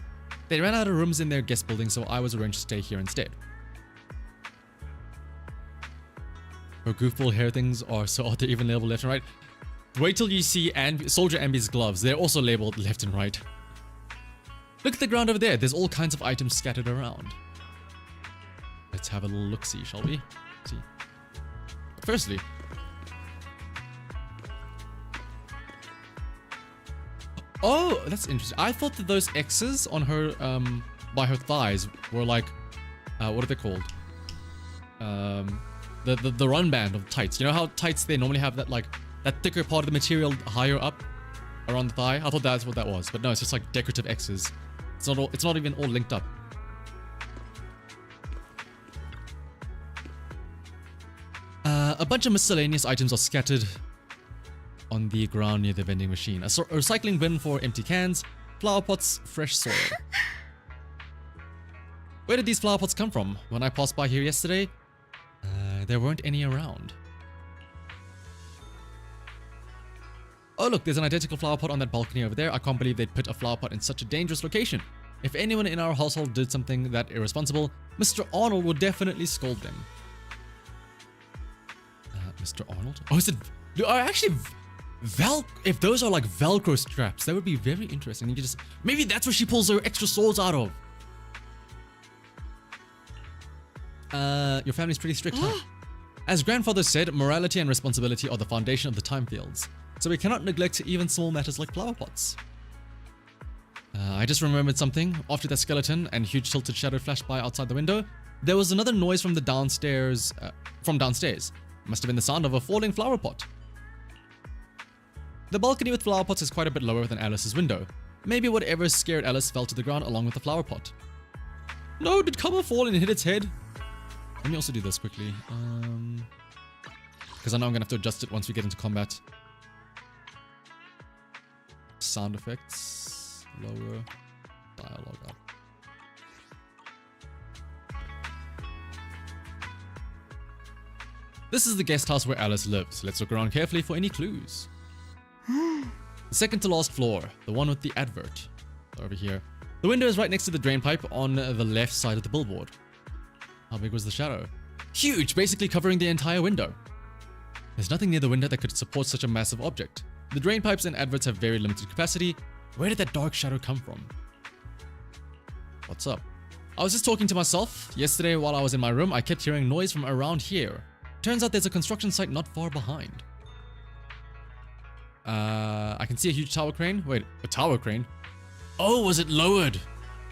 they ran out of rooms in their guest building, so I was arranged to stay here instead. Her goofball hair things are so odd they're even labeled left and right. Wait till you see Soldier Ambi's gloves. They're also labeled left and right. Look at the ground over there. There's all kinds of items scattered around. Let's have a little look-see, shall we? See. Firstly, Oh, that's interesting. I thought that those X's on her, by her thighs were like, what are they called? The run band of tights. You know how tights, they normally have that, like, that thicker part of the material higher up around the thigh? I thought that's what that was, but no, it's just like decorative X's. It's not even all linked up. A bunch of miscellaneous items are scattered on the ground near the vending machine. A recycling bin for empty cans, flower pots, fresh soil. Where did these flower pots come from? When I passed by here yesterday, there weren't any around. Oh look, there's an identical flower pot on that balcony over there. I can't believe they'd put a flower pot in such a dangerous location. If anyone in our household did something that irresponsible, Mr. Arnold would definitely scold them. Mr. Arnold? Oh, is it... actually... if those are like Velcro straps, that would be very interesting. You just... Maybe that's where she pulls her extra swords out of. Your family's pretty strict, huh? As grandfather said, morality and responsibility are the foundation of the time fields. So we cannot neglect even small matters like flower pots. I just remembered something. After that skeleton and huge tilted shadow flashed by outside the window, there was another noise from the downstairs. Must have been the sound of a falling flower pot. The balcony with flower pots is quite a bit lower than Alice's window. Maybe whatever scared Alice fell to the ground along with the flower pot. No, did cover fall and hit its head? Let me also do this quickly. Because I know I'm going to have to adjust it once we get into combat. Sound effects. Lower. Dialogue up. This is the guest house where Alice lives. Let's look around carefully for any clues. The second to last floor. The one with the advert. Over here. The window is right next to the drain pipe on the left side of the billboard. How big was the shadow? Huge, basically covering the entire window. There's nothing near the window that could support such a massive object. The drain pipes and adverts have very limited capacity. Where did that dark shadow come from? What's up? I was just talking to myself. Yesterday while I was in my room, I kept hearing noise from around here. Turns out there's a construction site not far behind. I can see a huge tower crane. Wait, a tower crane? Oh, was it lowered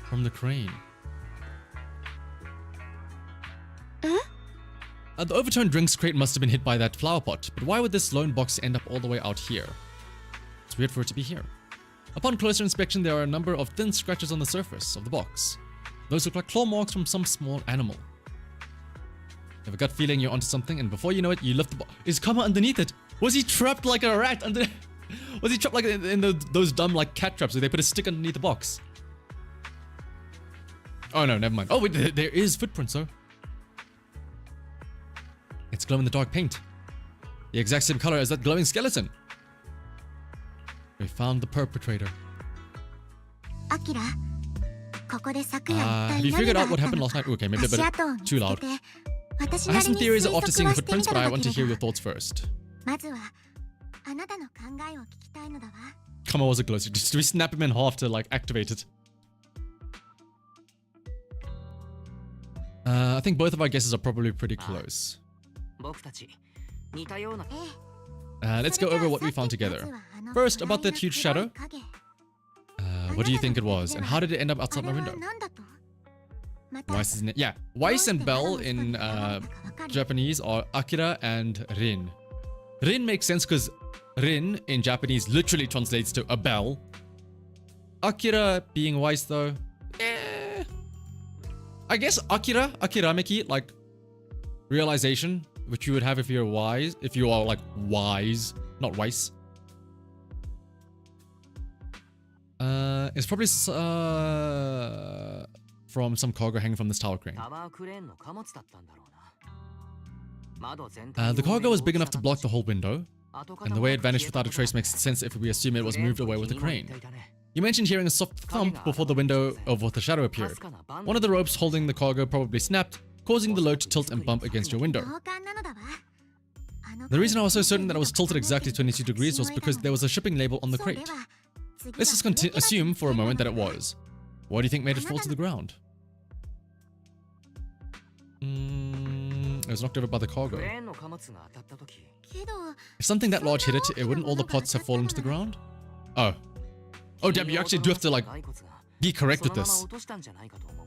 from the crane? The overturned drinks crate must have been hit by that flower pot, but why would this lone box end up all the way out here? It's weird for it to be here. Upon closer inspection, there are a number of thin scratches on the surface of the box. Those look like claw marks from some small animal. You have a gut feeling you're onto something, and before you know it, you lift the box. Is Kama underneath it? Was he trapped like a rat under? Was he trapped like in those dumb like cat traps where they put a stick underneath the box? Oh no, never mind. Oh wait, there is footprints though. It's glow in the dark paint. The exact same color as that glowing skeleton. We found the perpetrator. Have you figured out what happened last night? Okay, maybe a bit too loud. I have some theories after seeing the footprints, but I want to hear your thoughts first. Come on, was it close? Do we snap him in half to like activate it? I think both of our guesses are probably pretty close. Let's go over what we found together. First, about that huge shadow. What do you think it was, and how did it end up outside my window? Weiss is yeah, Weiss and Bell in Japanese are Akira and Rin. Rin makes sense because Rin in Japanese literally translates to a bell. Akira being Weiss though, I guess Akirameki, like realization, which you would have if you're wise, if you are like wise, not Weiss. It's probably from some cargo hanging from this tower crane. The cargo was big enough to block the whole window, and the way it vanished without a trace makes sense if we assume it was moved away with the crane. You mentioned hearing a soft thump before the window over the shadow appeared. One of the ropes holding the cargo probably snapped, causing the load to tilt and bump against your window. The reason I was so certain that it was tilted exactly 22 degrees was because there was a shipping label on the crate. Let's just assume for a moment that it was. What do you think made it fall to the ground? It was knocked over by the cargo. If something that large hit it, wouldn't all the pots have fallen to the ground? Oh. Oh damn, you actually do have to like be correct with this.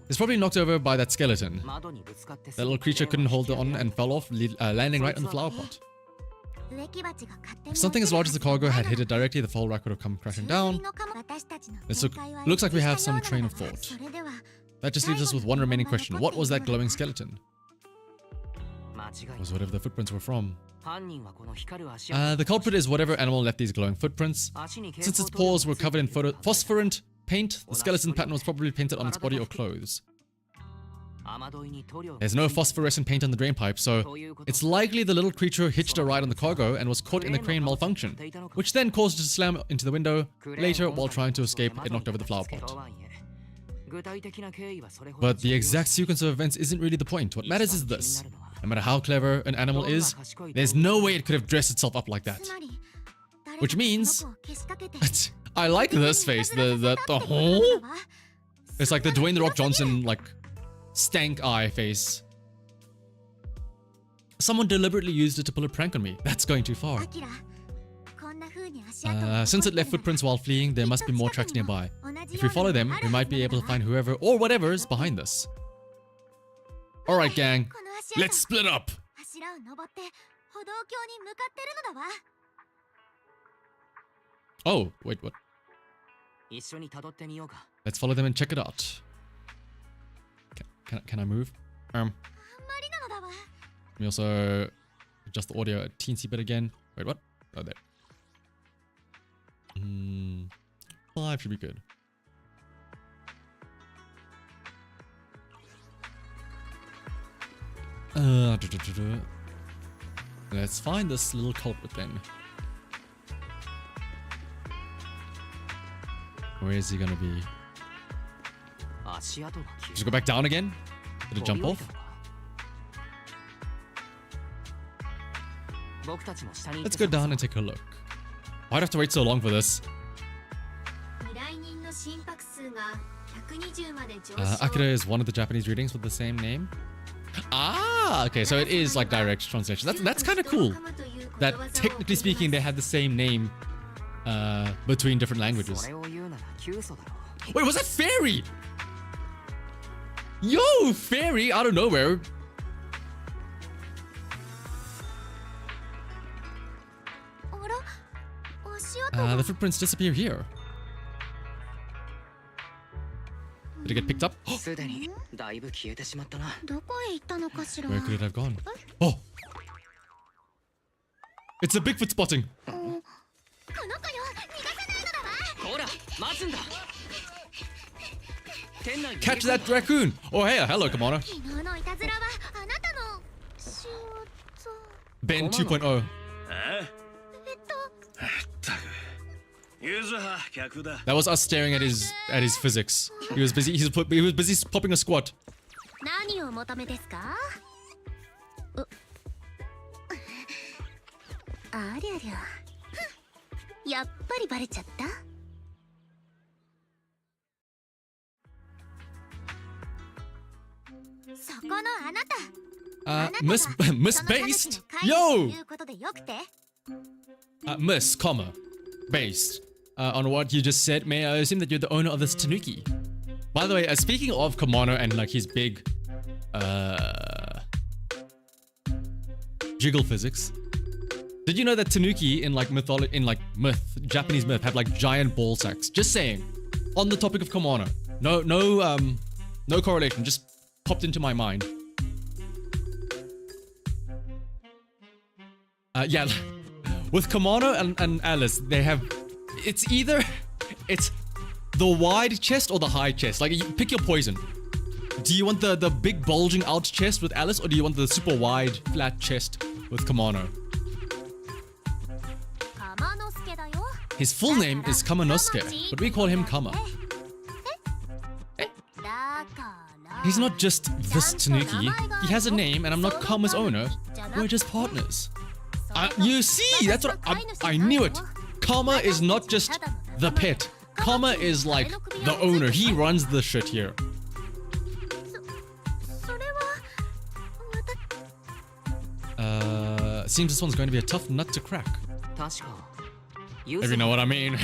It's probably knocked over by that skeleton. That little creature couldn't hold on and fell off, landing right on the flower pot. If something as large as the cargo had hit it directly, the fall rack would have come crashing down. This looks like we have some train of thought. That just leaves us with one remaining question. What was that glowing skeleton? It was whatever the footprints were from. The culprit is whatever animal left these glowing footprints. Since its paws were covered in phosphorant paint, the skeleton pattern was probably painted on its body or clothes. There's no phosphorescent paint on the drain pipe, so it's likely the little creature hitched a ride on the cargo and was caught in the crane malfunction, which then caused it to slam into the window. Later, while trying to escape, it knocked over the flower pot. But the exact sequence of events isn't really the point. What matters is this. No matter how clever an animal is, there's no way it could have dressed itself up like that. Which means... I like this face. The whole... It's like the Dwayne "The Rock" Johnson, like, stank eye face. Someone deliberately used it to pull a prank on me. That's going too far. Since it left footprints while fleeing, there must be more tracks nearby. If we follow them, we might be able to find whoever or whatever is behind this. Alright gang, let's split up! Oh, wait, what? Let's follow them and check it out. Can I move? Let me also adjust the audio a teensy bit again. Wait, what? Oh, there. 5 should be good. Let's find this little culprit then. Where is he gonna be? Just go back down again? Did it jump off? Let's go down and take a look. Why'd I have to wait so long for this? Akira is one of the Japanese readings with the same name. Ah, okay, so it is like direct translation. That's kind of cool. That technically speaking, they had the same name between different languages. Wait, was that fairy? Yo, fairy out of nowhere. The footprints disappear here. Did it get picked up? Where could it have gone? Oh! It's a Bigfoot spotting! Catch that raccoon! Oh hey, hello Kimono. Ben 2.0. That was us staring at his physics. He was busy. He was busy popping a squat. Miss Based? Yo! Miss, comma, based. On what you just said, may I assume that you're the owner of this tanuki? By the way, speaking of Kimono and like his big jiggle physics, did you know that tanuki in like Japanese myth have like giant ball sacks? Just saying. On the topic of Kimono. No correlation, just popped into my mind. Yeah, with Kimono and Alice, they have... It's either... It's the wide chest or the high chest. Like, you pick your poison. Do you want the big bulging out chest with Alice, or do you want the super wide, flat chest with Kimono? His full name is Kamanosuke, but we call him Kama. He's not just this tanuki. He has a name, and I'm not Kama's owner. We're just partners. You see, that's what I knew it. Kama is not just the pet. Kama is like the owner. He runs the shit here. Seems this one's going to be a tough nut to crack. If you know what I mean.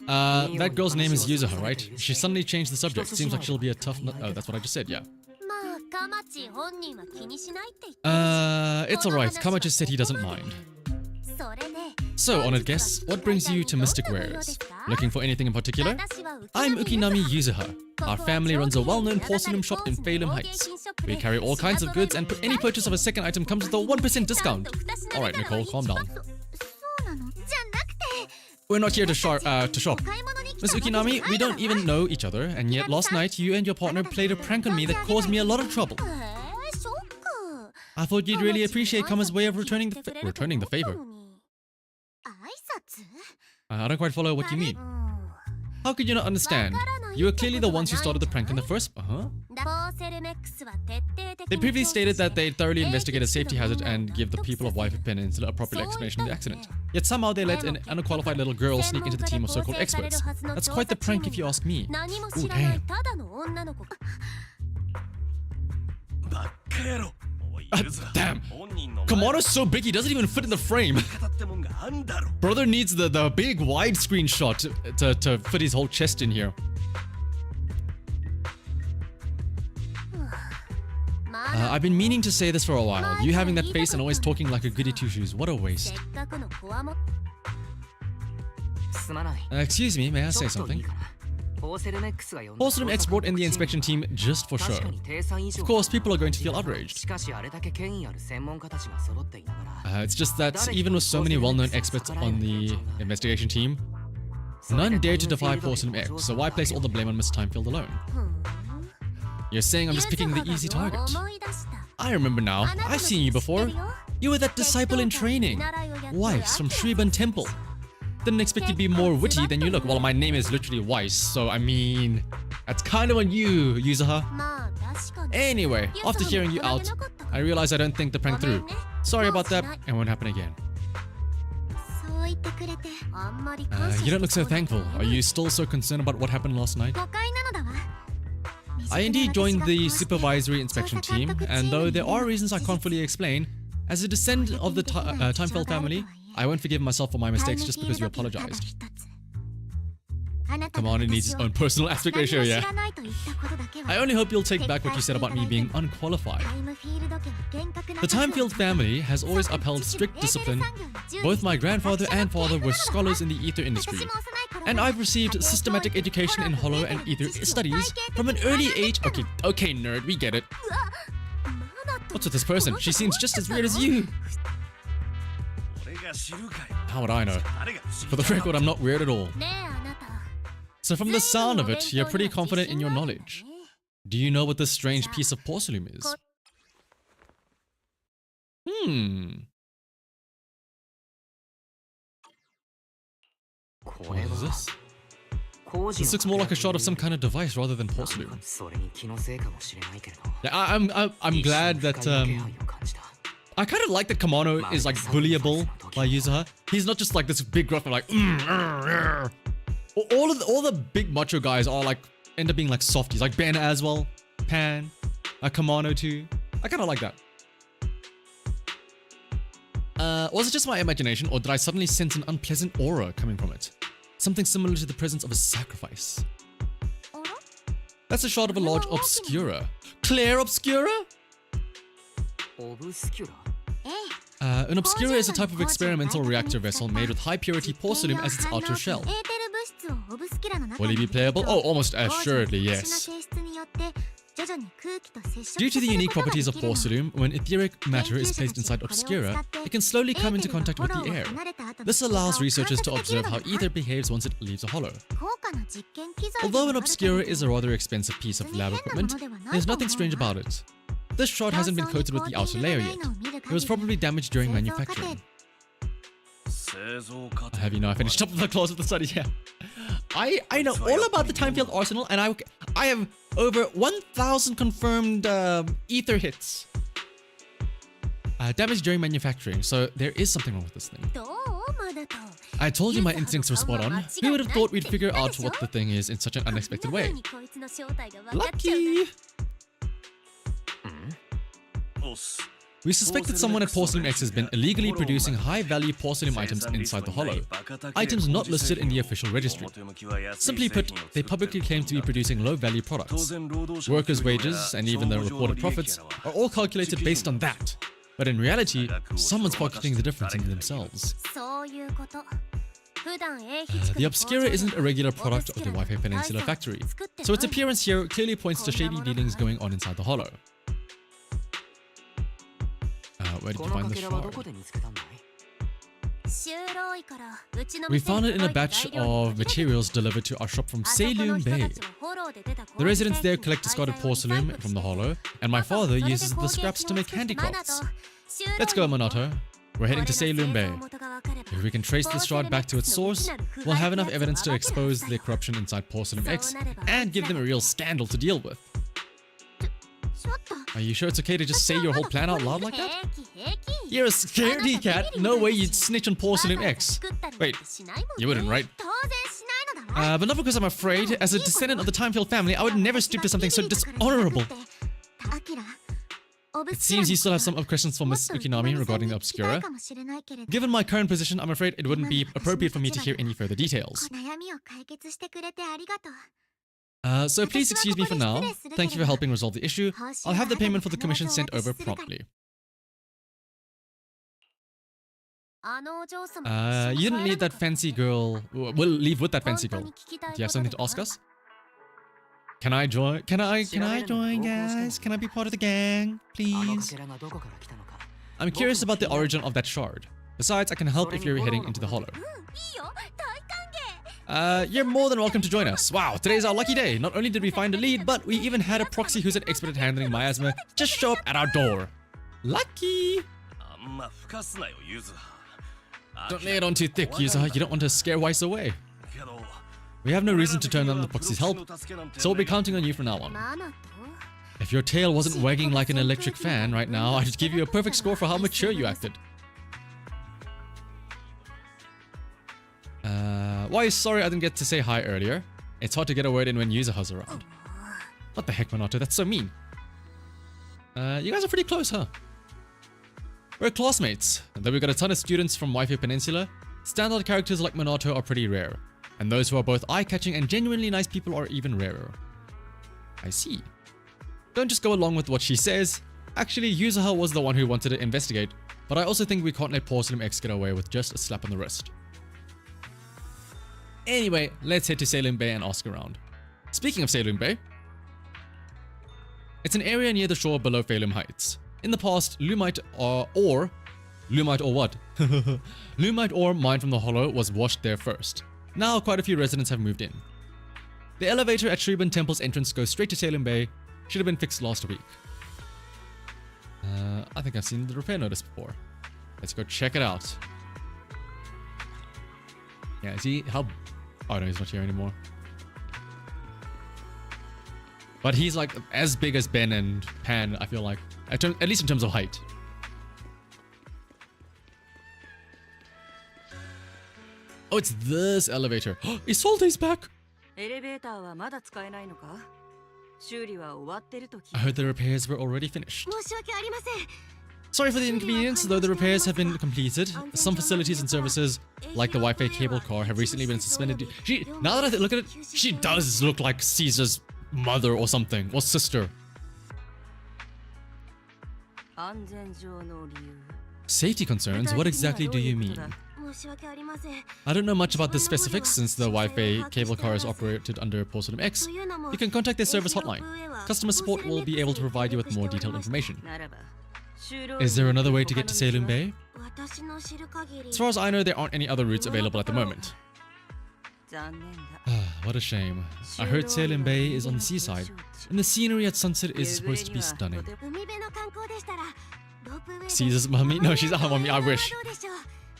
That girl's name is Yuzuha, right? She suddenly changed the subject. Seems like she'll be a tough nut. Oh, that's what I just said, yeah. It's alright. Kama just said he doesn't mind. So, honored guests, what brings you to Mystic Wares? Looking for anything in particular? I'm Ukinami Yuzuha. Our family runs a well-known porcelain shop in Salem Heights. We carry all kinds of goods and any purchase of a second item comes with a 1% discount. Alright, Nicole, calm down. We're not here to shop. Miss Ukinami, we don't even know each other, and yet last night you and your partner played a prank on me that caused me a lot of trouble. I thought you'd really appreciate Kama's way of returning the favor. I don't quite follow what you mean. How could you not understand? You were clearly the ones who started the prank in the first... They previously stated that they'd thoroughly investigate a safety hazard and give the people of Waifu Peninsula a proper explanation of the accident. Yet somehow they let an unqualified little girl sneak into the team of so-called experts. That's quite the prank if you ask me. Ooh, damn. Damn. Kamano's so big he doesn't even fit in the frame. Brother needs the big widescreen shot to fit his whole chest in here. I've been meaning to say this for a while. You having that face and always talking like a goody two-shoes. What a waste. Excuse me, may I say something? Porcelain X brought in the inspection team just for show. Of course, people are going to feel outraged. It's just that even with so many well-known experts on the investigation team, none dare to defy Porcelain X, so why place all the blame on Miss Timefield alone? You're saying I'm just picking the easy target. I remember now. I've seen you before. You were that disciple in training. Weiss from Shriban Temple. Didn't expect you to be more witty than you look. Well, my name is literally Weiss, so I mean... That's kind of on you, Yuzuha. Anyway, after hearing you out, I realized I don't think the prank through. Sorry about that, it won't happen again. You don't look so thankful. Are you still so concerned about what happened last night? I indeed joined the supervisory inspection team, and though there are reasons I can't fully explain, as a descendant of the Timefeld family, I won't forgive myself for my mistakes just because you apologized. Come on, it needs its own personal aspect ratio, yeah. I only hope you'll take back what you said about me being unqualified. The Timefield family has always upheld strict discipline. Both my grandfather and father were scholars in the ether industry, and I've received systematic education in hollow and ether studies from an early age. Okay, nerd, we get it. What's with this person? She seems just as weird as you. How would I know? For the record, I'm not weird at all. So from the sound of it, you're pretty confident in your knowledge. Do you know what this strange piece of porcelain is? What is this? This looks more like a shot of some kind of device rather than porcelain. Yeah, I'm glad that I kind of like that Kamano is like bullyable by Yuzuha. He's not just like this big gruff like all the big macho guys are like end up being like softies, like Ben as well, Pan, Kamano too. I kind of like that. Was it just my imagination, or did I suddenly sense an unpleasant aura coming from it? Something similar to the presence of a sacrifice. That's a shot of a large obscura. Claire Obscura? An obscura is a type of experimental reactor vessel made with high purity porcelain as its outer shell. Will he be playable? Oh, almost assuredly, yes. Due to the unique properties of porcelain, when etheric matter is placed inside obscura, it can slowly come into contact with the air. This allows researchers to observe how ether behaves once it leaves a hollow. Although an obscura is a rather expensive piece of lab equipment, there's nothing strange about it. This shot hasn't been coated with the outer layer yet. It was probably damaged during manufacturing. Have you now finished up with the close of the study? Yeah. I know all about the Timefield arsenal, and I have over 1,000 confirmed ether hits. Damaged during manufacturing, so there is something wrong with this thing. I told you my instincts were spot on. Who would have thought we'd figure out what the thing is in such an unexpected way? Lucky! We suspect that someone at Porcelain X has been illegally producing high-value porcelain items inside the hollow, items not listed in the official registry. Simply put, they publicly claim to be producing low-value products. Workers' wages, and even the reported profits, are all calculated based on that. But in reality, someone's pocketing the difference in themselves. The Obscura isn't a regular product of the Wi-Fi Peninsula factory, so its appearance here clearly points to shady dealings going on inside the hollow. Where did you find the shard? We found it in a batch of materials delivered to our shop from Salem Bay. The residents there collect discarded porcelain from the hollow, and my father uses the scraps to make handicrafts. Let's go, Minato. We're heading to Salem Bay. If we can trace this shard back to its source, we'll have enough evidence to expose the corruption inside Porcelain X and give them a real scandal to deal with. Are you sure it's okay to just say your whole plan out loud like that? You're a scaredy cat. No way you'd snitch on Porcelain X. Wait, you wouldn't, right? But not because I'm afraid. As a descendant of the Timefield family, I would never stoop to something so dishonorable. It seems you still have some questions for Miss Ukinami regarding the Obscura. Given my current position, I'm afraid it wouldn't be appropriate for me to hear any further details. So please excuse me for now. Thank you for helping resolve the issue. I'll have the payment for the commission sent over promptly. You didn't need that fancy girl. We'll leave with that fancy girl. Do you have something to ask us? Can I join? Can I join, guys? Can I be part of the gang, please? I'm curious about the origin of that shard. Besides, I can help if you're heading into the hollow. You're more than welcome to join us. Wow, today's our lucky day. Not only did we find a lead, but we even had a proxy who's an expert at handling miasma just show up at our door. Lucky! Don't lay it on too thick, Yuza. You don't want to scare Weiss away. We have no reason to turn down the proxy's help, so we'll be counting on you from now on. If your tail wasn't wagging like an electric fan right now, I'd give you a perfect score for how mature you acted. Why, sorry I didn't get to say hi earlier. It's hard to get a word in when Yuzaha's around. What the heck, Minato? That's so mean. You guys are pretty close, huh? We're classmates, and though we got a ton of students from Wi-Fi Peninsula, standout characters like Minato are pretty rare, and those who are both eye-catching and genuinely nice people are even rarer. I see. Don't just go along with what she says. Actually, Yuzaha was the one who wanted to investigate, but I also think we can't let Porcelain X get away with just a slap on the wrist. Anyway, let's head to Salem Bay and ask around. Speaking of Salem Bay, it's an area near the shore below Phalum Heights. In the past, Lumite or what? Lumite ore mined from the hollow was washed there first. Now quite a few residents have moved in. The elevator at Shriban Temple's entrance goes straight to Salem Bay. Should have been fixed last week. I think I've seen the repair notice before. Let's go check it out. Yeah, is he how? Oh no, he's not here anymore. But he's like as big as Ben and Pan, I feel like. At least in terms of height. Oh, it's this elevator. Isolde's back! I heard the repairs were already finished. Sorry for the inconvenience, though the repairs have been completed. Some facilities and services, like the Wi-Fi cable car, have recently been suspended. Now that I look at it, she does look like Caesar's mother or something, or sister. Safety concerns? What exactly do you mean? I don't know much about the specifics since the Wi-Fi cable car is operated under Porcelain X. You can contact their service hotline. Customer support will be able to provide you with more detailed information. Is there another way to get to Salem Bay? As far as I know, there aren't any other routes available at the moment. What a shame. I heard Salem Bay is on the seaside, and the scenery at sunset is supposed to be stunning. Caesar's mummy? No, she's our mummy, I wish.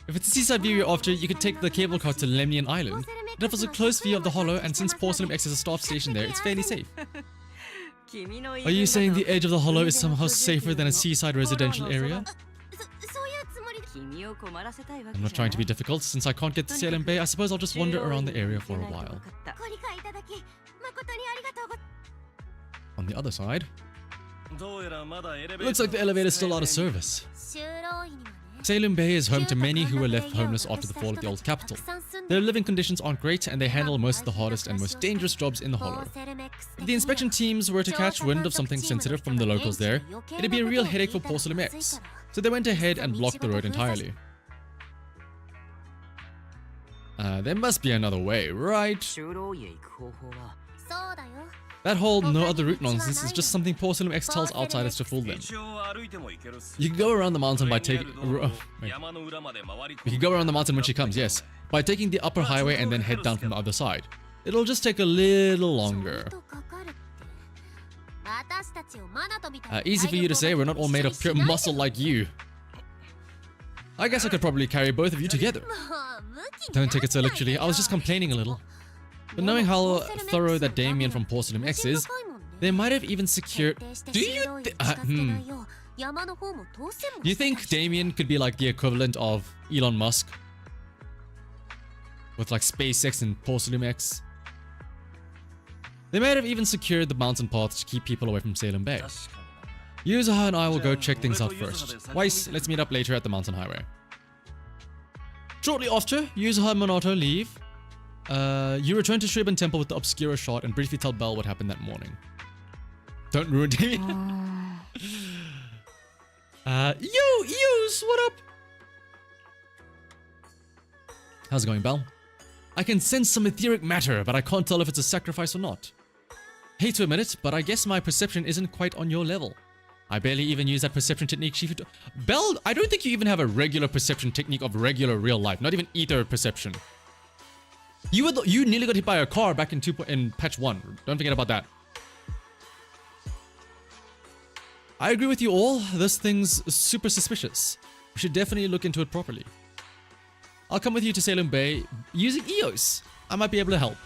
If it's a seaside view you're after, you could take the cable car to Lemnian Island. It offers a close view of the hollow, and since Porcelain X has a staff station there, it's fairly safe. Are you saying the edge of the hollow is somehow safer than a seaside residential area? I'm not trying to be difficult. Since I can't get to Salem Bay, I suppose I'll just wander around the area for a while. On the other side, Looks like the elevator's still out of service. 就労費にはね Salem Bay is home to many who were left homeless after the fall of the old capital. Their living conditions aren't great and they handle most of the hardest and most dangerous jobs in the hollow. If the inspection teams were to catch wind of something sensitive from the locals there, it'd be a real headache for poor Salem X. So they went ahead and blocked the road entirely. There must be another way, right? そうだよ That whole no other route nonsense is just something poor Salem X tells outsiders to fool them. You can go around the mountain by taking... You can go around the mountain when she comes, yes. By taking the upper highway and then head down from the other side. It'll just take a little longer. かかるって私たちをマナトみたいな Easy for you to say, we're not all made of pure muscle like you. I guess I could probably carry both of you together. もう無気に Don't take it so literally, I was just complaining a little. But knowing how thorough that Damien from Poor Salem X is, they might have even secured... Do you think Damien could be like the equivalent of Elon Musk? With like SpaceX and Poor Salem X? They might have even secured the mountain paths to keep people away from Salem Bay. Yuzaha and I will go check things out first. Weiss, let's meet up later at the mountain highway. Shortly after, Yuzaha and Minato leave. You return to Shriban Temple with the Obscura shot and briefly tell Belle what happened that morning. Don't ruin Damien. Eos, what up? How's it going, Belle? I can sense some etheric matter, but I can't tell if it's a sacrifice or not. Hate to admit it, but I guess my perception isn't quite on your level. I barely even use that perception technique Shifu... Belle, I don't think you even have a regular perception technique of regular real life, not even ether perception. You nearly got hit by a car back in patch 1. Don't forget about that. I agree with you all. This thing's super suspicious. We should definitely look into it properly. I'll come with you to Salem Bay using Eos. I might be able to help.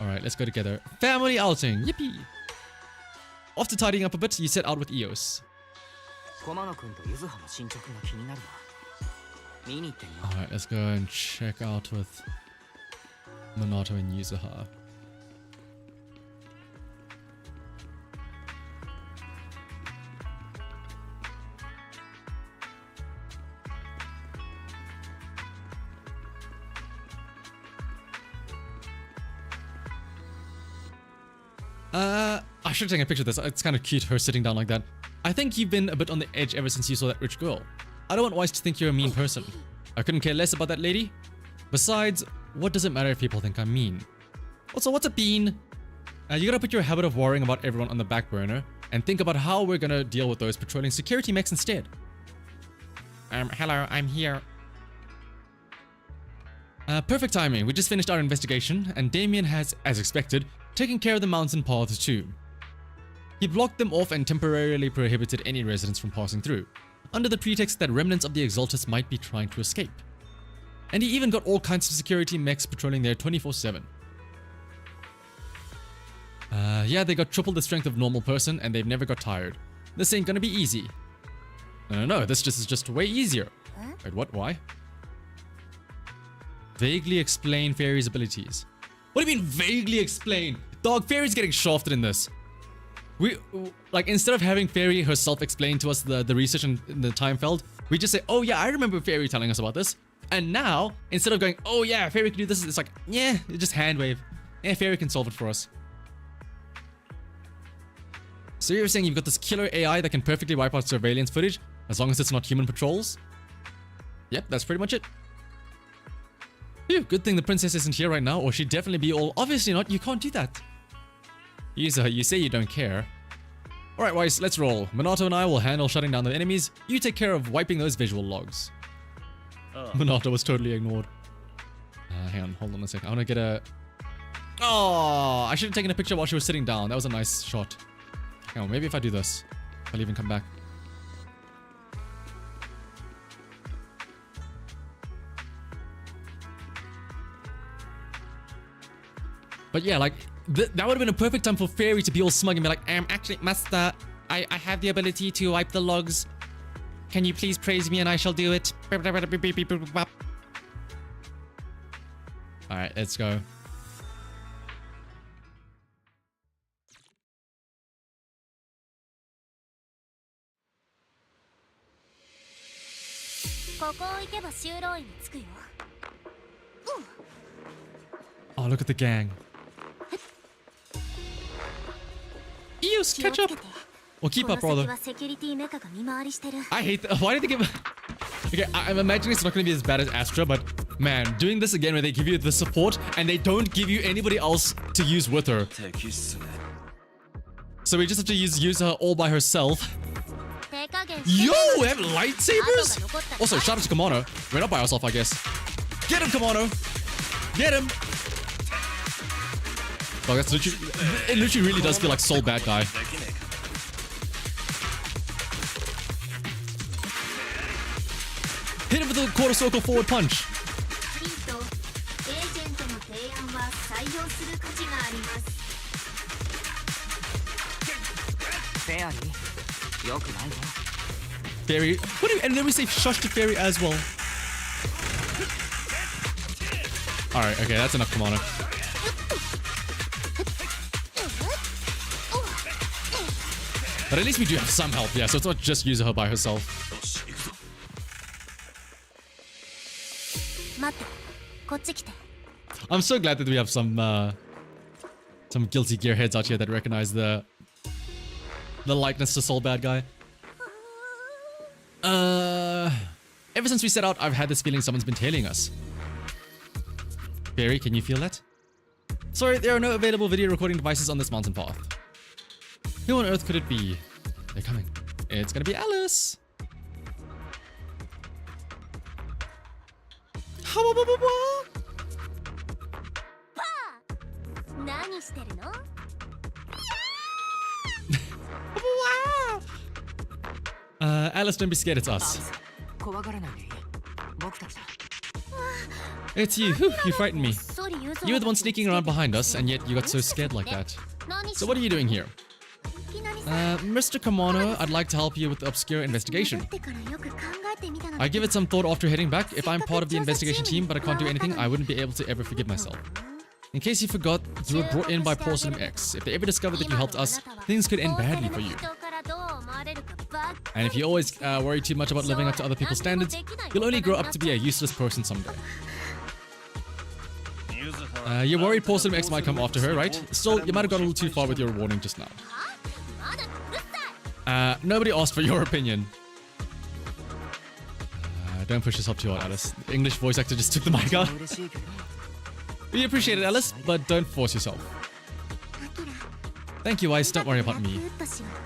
Alright, let's go together. Family outing. Yippee. After tidying up a bit, you set out with Eos. Alright, let's go and check out with Minato and Yuzaha. I should take a picture of this. It's kind of cute, her sitting down like that. I think you've been a bit on the edge ever since you saw that rich girl. I don't want Weiss to think you're a mean person. I couldn't care less about that lady. Besides, what does it matter if people think I'm mean? Also, what's a bean? You gotta put your habit of worrying about everyone on the back burner and think about how we're gonna deal with those patrolling security mechs instead. Hello, I'm here. Perfect timing. We just finished our investigation and Damien has, as expected, taken care of the mountain paths too. He blocked them off and temporarily prohibited any residents from passing through, under the pretext that remnants of the Exaltus might be trying to escape. And he even got all kinds of security mechs patrolling there 24/7. Yeah, they got triple the strength of a normal person and they've never got tired. This ain't gonna be easy. No, this is just way easier. Wait, what? Why? Vaguely explain Fairy's abilities. What do you mean vaguely explain? Dog, Fairy's getting shafted in this. Like, instead of having Fairy herself explain to us the research in the Timefeld, we just say, oh yeah, I remember Fairy telling us about this. And now, instead of going, oh yeah, Fairy can do this, it's like, yeah, just hand wave. Yeah, Fairy can solve it for us. So you're saying you've got this killer AI that can perfectly wipe out surveillance footage as long as it's not human patrols? Yep, that's pretty much it. Phew, good thing the princess isn't here right now, or she'd definitely be all, obviously not, you can't do that. Yuza, you say you don't care. Alright, Weiss, let's roll. Minato and I will handle shutting down the enemies. You take care of wiping those visual logs. Minato was totally ignored. Hang on, hold on a second. I want to get a... Oh, I should have taken a picture while she was sitting down. That was a nice shot. Hang on, maybe if I do this, I'll even come back. But yeah, like, that would have been a perfect time for Fairy to be all smug and be like, actually, Master, I have the ability to wipe the logs. Can you please praise me and I shall do it? Alright, let's go. Oh, look at the gang. Eos, catch up! Or keep up, rather. I hate that. Why did they give... Okay, I'm imagining it's not going to be as bad as Astra, but man, doing this again where they give you the support and they don't give you anybody else to use with her. So we just have to use her all by herself. Yo, we have lightsabers? Also, shout out to Kimono. We're not by ourselves, I guess. Get him, Kimono! Get him! Oh, that's literally... It literally really does feel like Soul Bad Guy. Hit him with a quarter circle forward punch. Fairy. What do you, and then we say shush to Fairy as well. Alright, okay, that's enough Kimono. But at least we do have some help, yeah, so it's not just using her by herself. I'm so glad that we have some guilty gearheads out here that recognize the likeness to Soul Bad Guy. Ever since we set out, I've had this feeling someone's been tailing us. Barry, can you feel that? Sorry, there are no available video recording devices on this mountain path. Who on earth could it be? They're coming. It's gonna be Alice. Alice, don't be scared, it's us. It's you. Whew, you frightened me. You were the one sneaking around behind us, and yet you got so scared like that. So what are you doing here? Mr. Kimono, I'd like to help you with the obscure investigation. I give it some thought after heading back. If I'm part of the investigation team but I can't do anything, I wouldn't be able to ever forgive myself. In case you forgot, you were brought in by Porcelain X. If they ever discover that you helped us, things could end badly for you. And if you always worry too much about living up to other people's standards, you'll only grow up to be a useless person someday. You're worried Porcelain X might come after her, right? Still, you might have gone a little too far with your warning just now. Nobody asked for your opinion. Don't push yourself too hard, Alice. The English voice actor just took the mic out. We appreciate it, Alice, but don't force yourself. Thank you, Ice. Don't worry about me.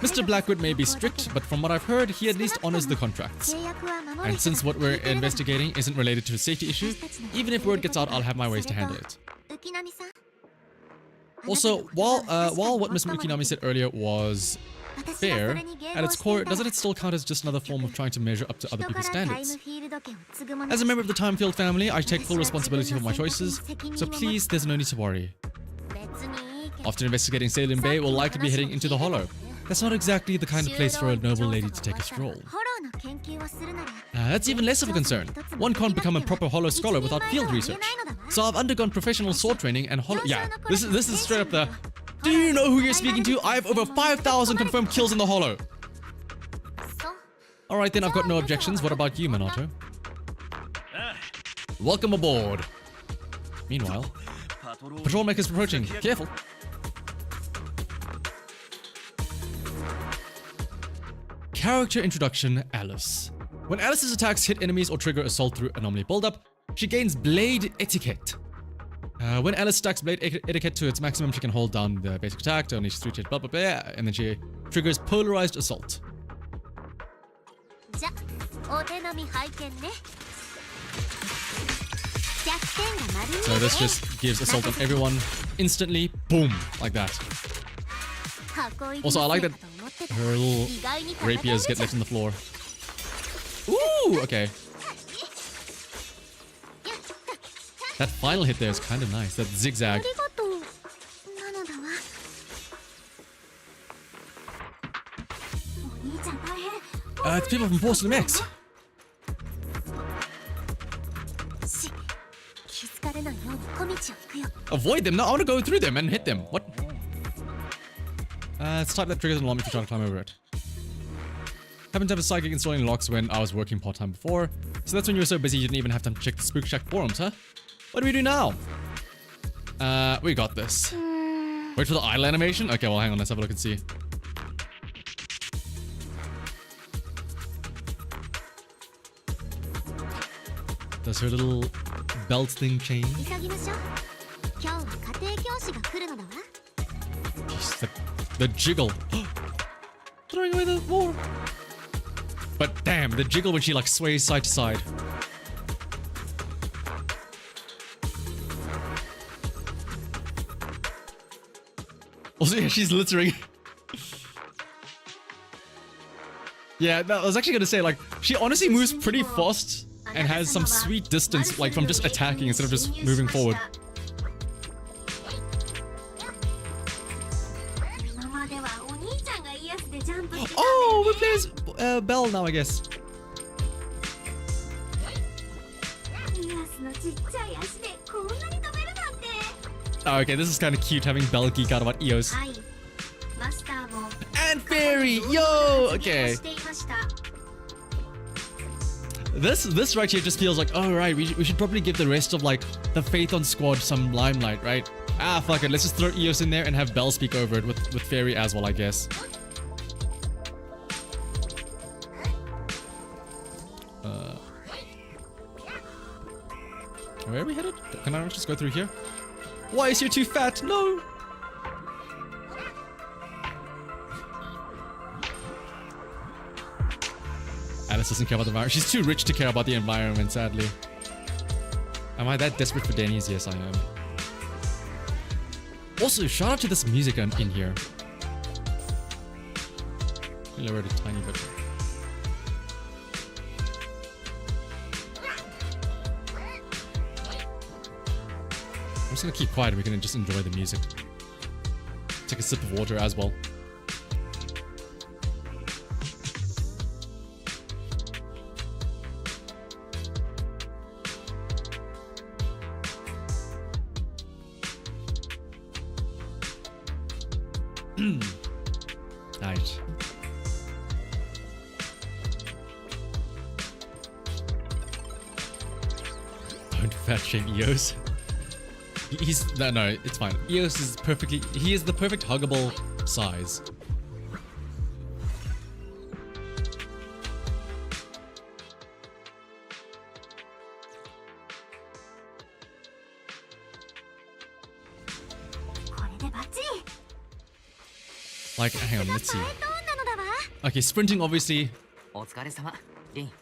Mr. Blackwood may be strict, but from what I've heard, he at least honors the contracts. And since what we're investigating isn't related to a safety issue, even if word gets out, I'll have my ways to handle it. Also, while what Miss Ukinami said earlier was fair, at its core, doesn't it still count as just another form of trying to measure up to other people's standards? As a member of the Timefield family, I take full responsibility for my choices, so please, there's no need to worry. After investigating Salem Bay, we'll likely be heading into the Hollow. That's not exactly the kind of place for a noble lady to take a stroll. That's even less of a concern. One can't become a proper Hollow scholar without field research. So I've undergone professional sword training and Hollow... Yeah, this is straight up the... Do you know who you're speaking to? I have over 5,000 confirmed kills in the Hollow. Alright then, I've got no objections. What about you, Minato? Welcome aboard. Meanwhile, patrol makers approaching. Careful. Character introduction, Alice. When Alice's attacks hit enemies or trigger assault through anomaly buildup, she gains Blade Etiquette. When Alice stacks Blade Etiquette to its maximum, she can hold down the basic attack to unleash 3 blah blah blah, and then she triggers Polarized Assault. So this just gives assault on everyone instantly, boom, like that. Also, I like that her little rapiers get left on the floor. Ooh, okay. That final hit there is kind of nice, that zigzag. It's people from Porcelain X. Avoid them? No, I want to go through them and hit them. What? Let's type that triggers an alarm if you try to climb over it. Happened to have a psychic installing locks when I was working part-time before. So that's when you were so busy you didn't even have time to check the Spook Shack forums, huh? What do we do now? We got this. Wait for the idle animation? Okay, well hang on, let's have a look and see. Does her little belt thing change? 急ぎましょう。今日は家庭教師が来るのだわ。 Jeez, the jiggle. Throwing away the war. But damn, the jiggle when she like sways side to side. Also, yeah, she's littering. Yeah, I was actually gonna say, like, she honestly moves pretty fast and has some sweet distance, like, from just attacking instead of just moving forward. Oh, we play as Belle now, I guess. Oh, okay, this is kind of cute having Belle geek out about Eos. And Fairy! Yo! Okay. This right here just feels like, oh right, we should probably give the rest of like the Phaethon squad some limelight, right? Ah, fuck it, let's just throw Eos in there and have Belle speak over it with Fairy as well, I guess. Where are we headed? Can I just go through here? Why is you too fat? No! Alice doesn't care about the environment. She's too rich to care about the environment, sadly. Am I that desperate for Dailies? Yes, I am. Also, shout out to this music in here. Let me lower it a tiny bit. I'm just gonna keep quiet and we can just enjoy the music. Take a sip of water as well. Nice. Don't fat shame Eos. He's no, it's fine. Eos is perfectly. He is the perfect huggable size. Like, hang on, let's see. Okay, sprinting obviously.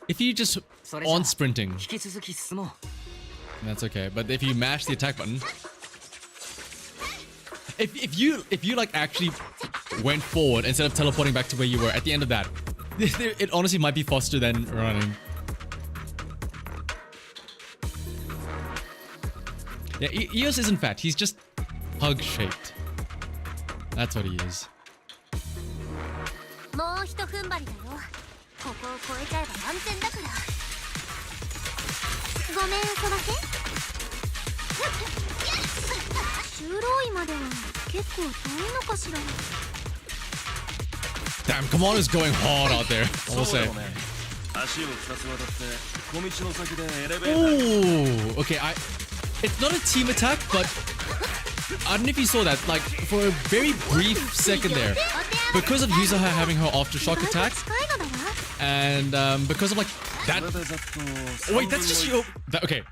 If you just aren't sprinting, that's okay. But if you mash the attack button, if you like actually went forward instead of teleporting back to where you were at the end of that, it honestly might be faster than running. Yeah, Eos isn't fat. He's just hug shaped. That's what he is. Damn, Kamana's going hard out there, I will say. Ooh, okay, it's not a team attack, but I don't know if you saw that, like, for a very brief second there, because of Yuzuha having her aftershock attack, and because of, like, that... Wait, that's just your... Okay.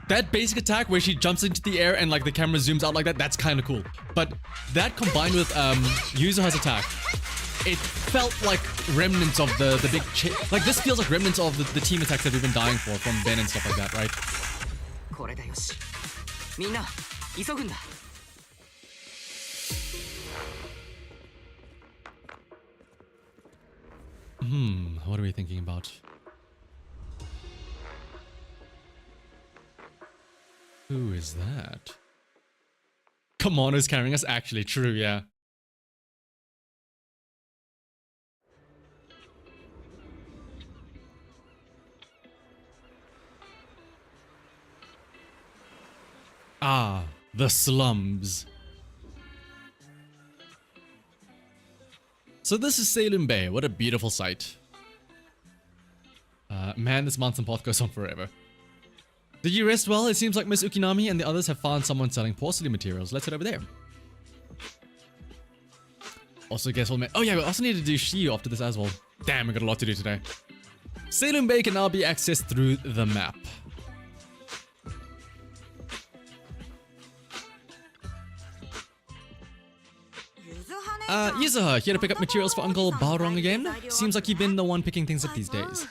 That basic attack where she jumps into the air and, like, the camera zooms out like that, that's kind of cool. But that combined with Yuzuha's attack, it felt like remnants of the big... Like, this feels like remnants of the team attacks that we've been dying for from Ben and stuff like that, right? What are we thinking about? Who is that? Kamana's carrying us? Actually, true, yeah. Ah, the slums. So this is Salem Bay. What a beautiful sight. Man, this Monson Path goes on forever. Did you rest well? It seems like Miss Ukinami and the others have found someone selling porcelain materials. Let's head over there. Also, guess what? Oh yeah, we also need to do Shiyu after this as well. Damn, we got a lot to do today. Salem Bay can now be accessed through the map. Yuzuha, here to pick up materials for Uncle Balrog again. Seems like you've been the one picking things up these days.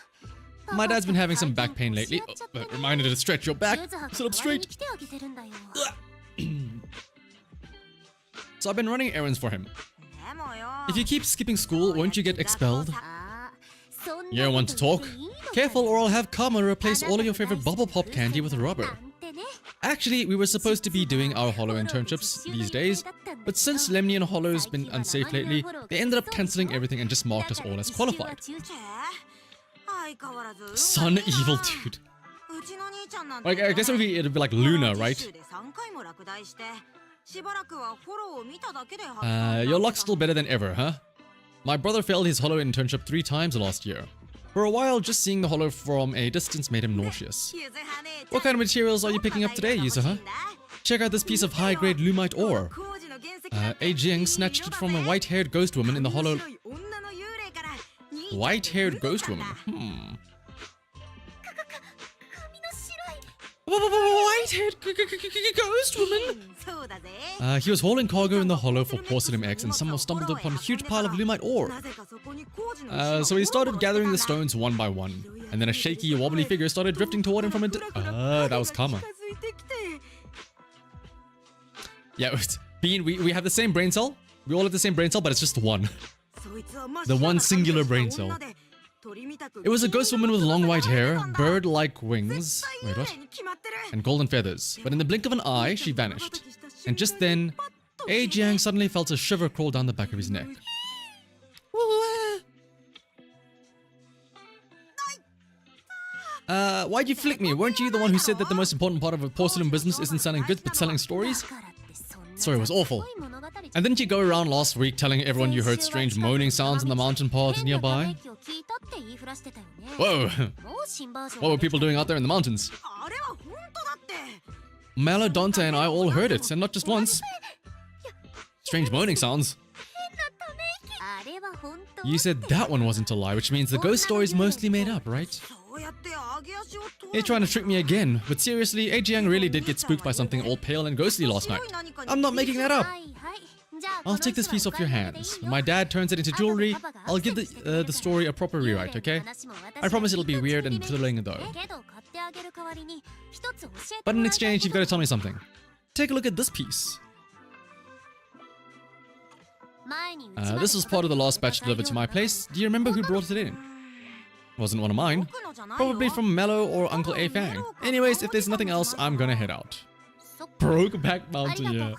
My dad's been having some back pain lately. Oh, but reminder to stretch your back. Sit up straight. So I've been running errands for him. If you keep skipping school, won't you get expelled? You don't want to talk? Careful or I'll have Karma replace all of your favorite bubble pop candy with rubber. Actually, we were supposed to be doing our Hollow internships these days, but since Lemnian Hollow's been unsafe lately, they ended up cancelling everything and just marked us all as qualified. Son evil dude. Like, I guess it'd be like Luna, right? Your luck's still better than ever, huh? My brother failed his Hollow internship 3 times last year. For a while, just seeing the Hollow from a distance made him nauseous. What kind of materials are you picking up today, Yuzuha? Check out this piece of high-grade lumite ore. Jing snatched it from a white-haired ghost woman in the Hollow... White-haired ghost woman? White-haired ghost woman? He was hauling cargo in the Hollow for Porcelain X and somehow stumbled upon a huge pile of lumite ore. So he started gathering the stones one by one, and then a shaky, wobbly figure started drifting toward him from a that was Karma. Yeah, Bean, we have the same brain cell. We all have the same brain cell, but it's just one. The one singular brain cell. It was a ghost woman with long white hair, bird-like wings, wait, what? And golden feathers. But in the blink of an eye, she vanished. And just then, Jiang suddenly felt a shiver crawl down the back of his neck. Why'd you flick me? Weren't you the one who said that the most important part of a porcelain business isn't selling goods but selling stories? Story was awful. And didn't you go around last week telling everyone you heard strange moaning sounds in the mountain paths nearby? Whoa! What were people doing out there in the mountains? Malo, Dante and I all heard it, and not just once. Strange moaning sounds. You said that one wasn't a lie, which means the ghost story's mostly made up, right? You're trying to trick me again, but seriously, Jiang really did get spooked by something all pale and ghostly last night. I'm not making that up. I'll take this piece off your hands. When my dad turns it into jewelry, I'll give the story a proper rewrite, okay? I promise it'll be weird and thrilling though. But in exchange, you've got to tell me something. Take a look at this piece. This was part of the last batch delivered to my place. Do you remember who brought it in? Wasn't one of mine. Probably from Mello or Uncle A Fang. Anyways, if there's nothing else, I'm gonna head out. Brokeback Mountain, yeah.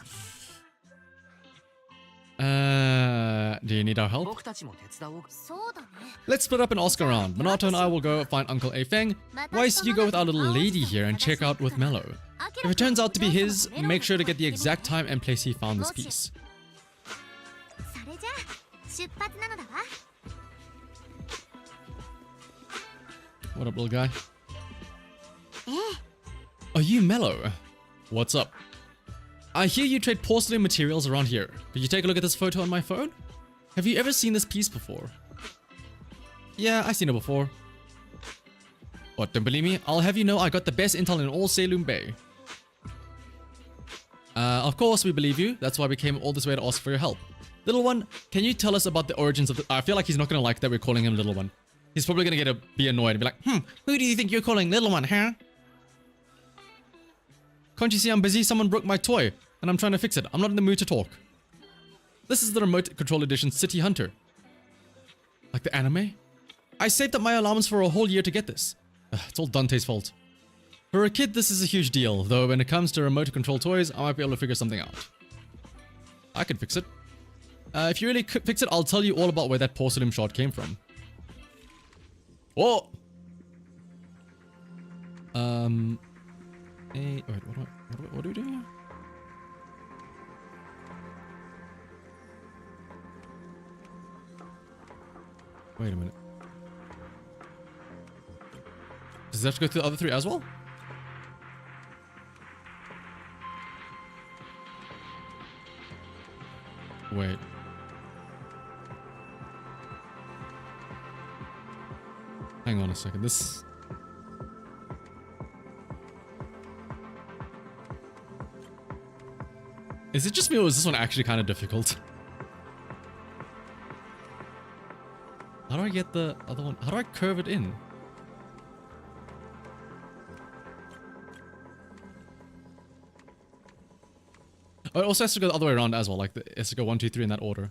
Do you need our help? Let's split up and ask around. Minato and I will go find Uncle A Feng. Weiss, you go with our little lady here and check out with Mello. If it turns out to be his, make sure to get the exact time and place he found this piece. What up, little guy? Are you Mello? What's up? I hear you trade porcelain materials around here. Could you take a look at this photo on my phone? Have you ever seen this piece before? Yeah, I've seen it before. What, don't believe me? I'll have you know I got the best intel in all Salem Bay. Of course we believe you. That's why we came all this way to ask for your help. Little one, can you tell us about the origins of the... I feel like he's not gonna like that we're calling him Little One. He's probably gonna be annoyed and be like, who do you think you're calling Little One, huh? Can't you see I'm busy? Someone broke my toy, and I'm trying to fix it. I'm not in the mood to talk. This is the Remote Control Edition City Hunter. Like the anime? I saved up my allowance for a whole year to get this. It's all Dante's fault. For a kid, this is a huge deal, though when it comes to remote control toys, I might be able to figure something out. I could fix it. If you really could fix it, I'll tell you all about where that porcelain shard came from. Whoa! Wait, what do we do here? Wait a minute. Does it have to go through the other 3 as well? Wait. Hang on a second. This... Is it just me or is this one actually kind of difficult? How do I get the other one? How do I curve it in? Oh, it also has to go the other way around as well. Like, it has to go 1, 2, 3 in that order.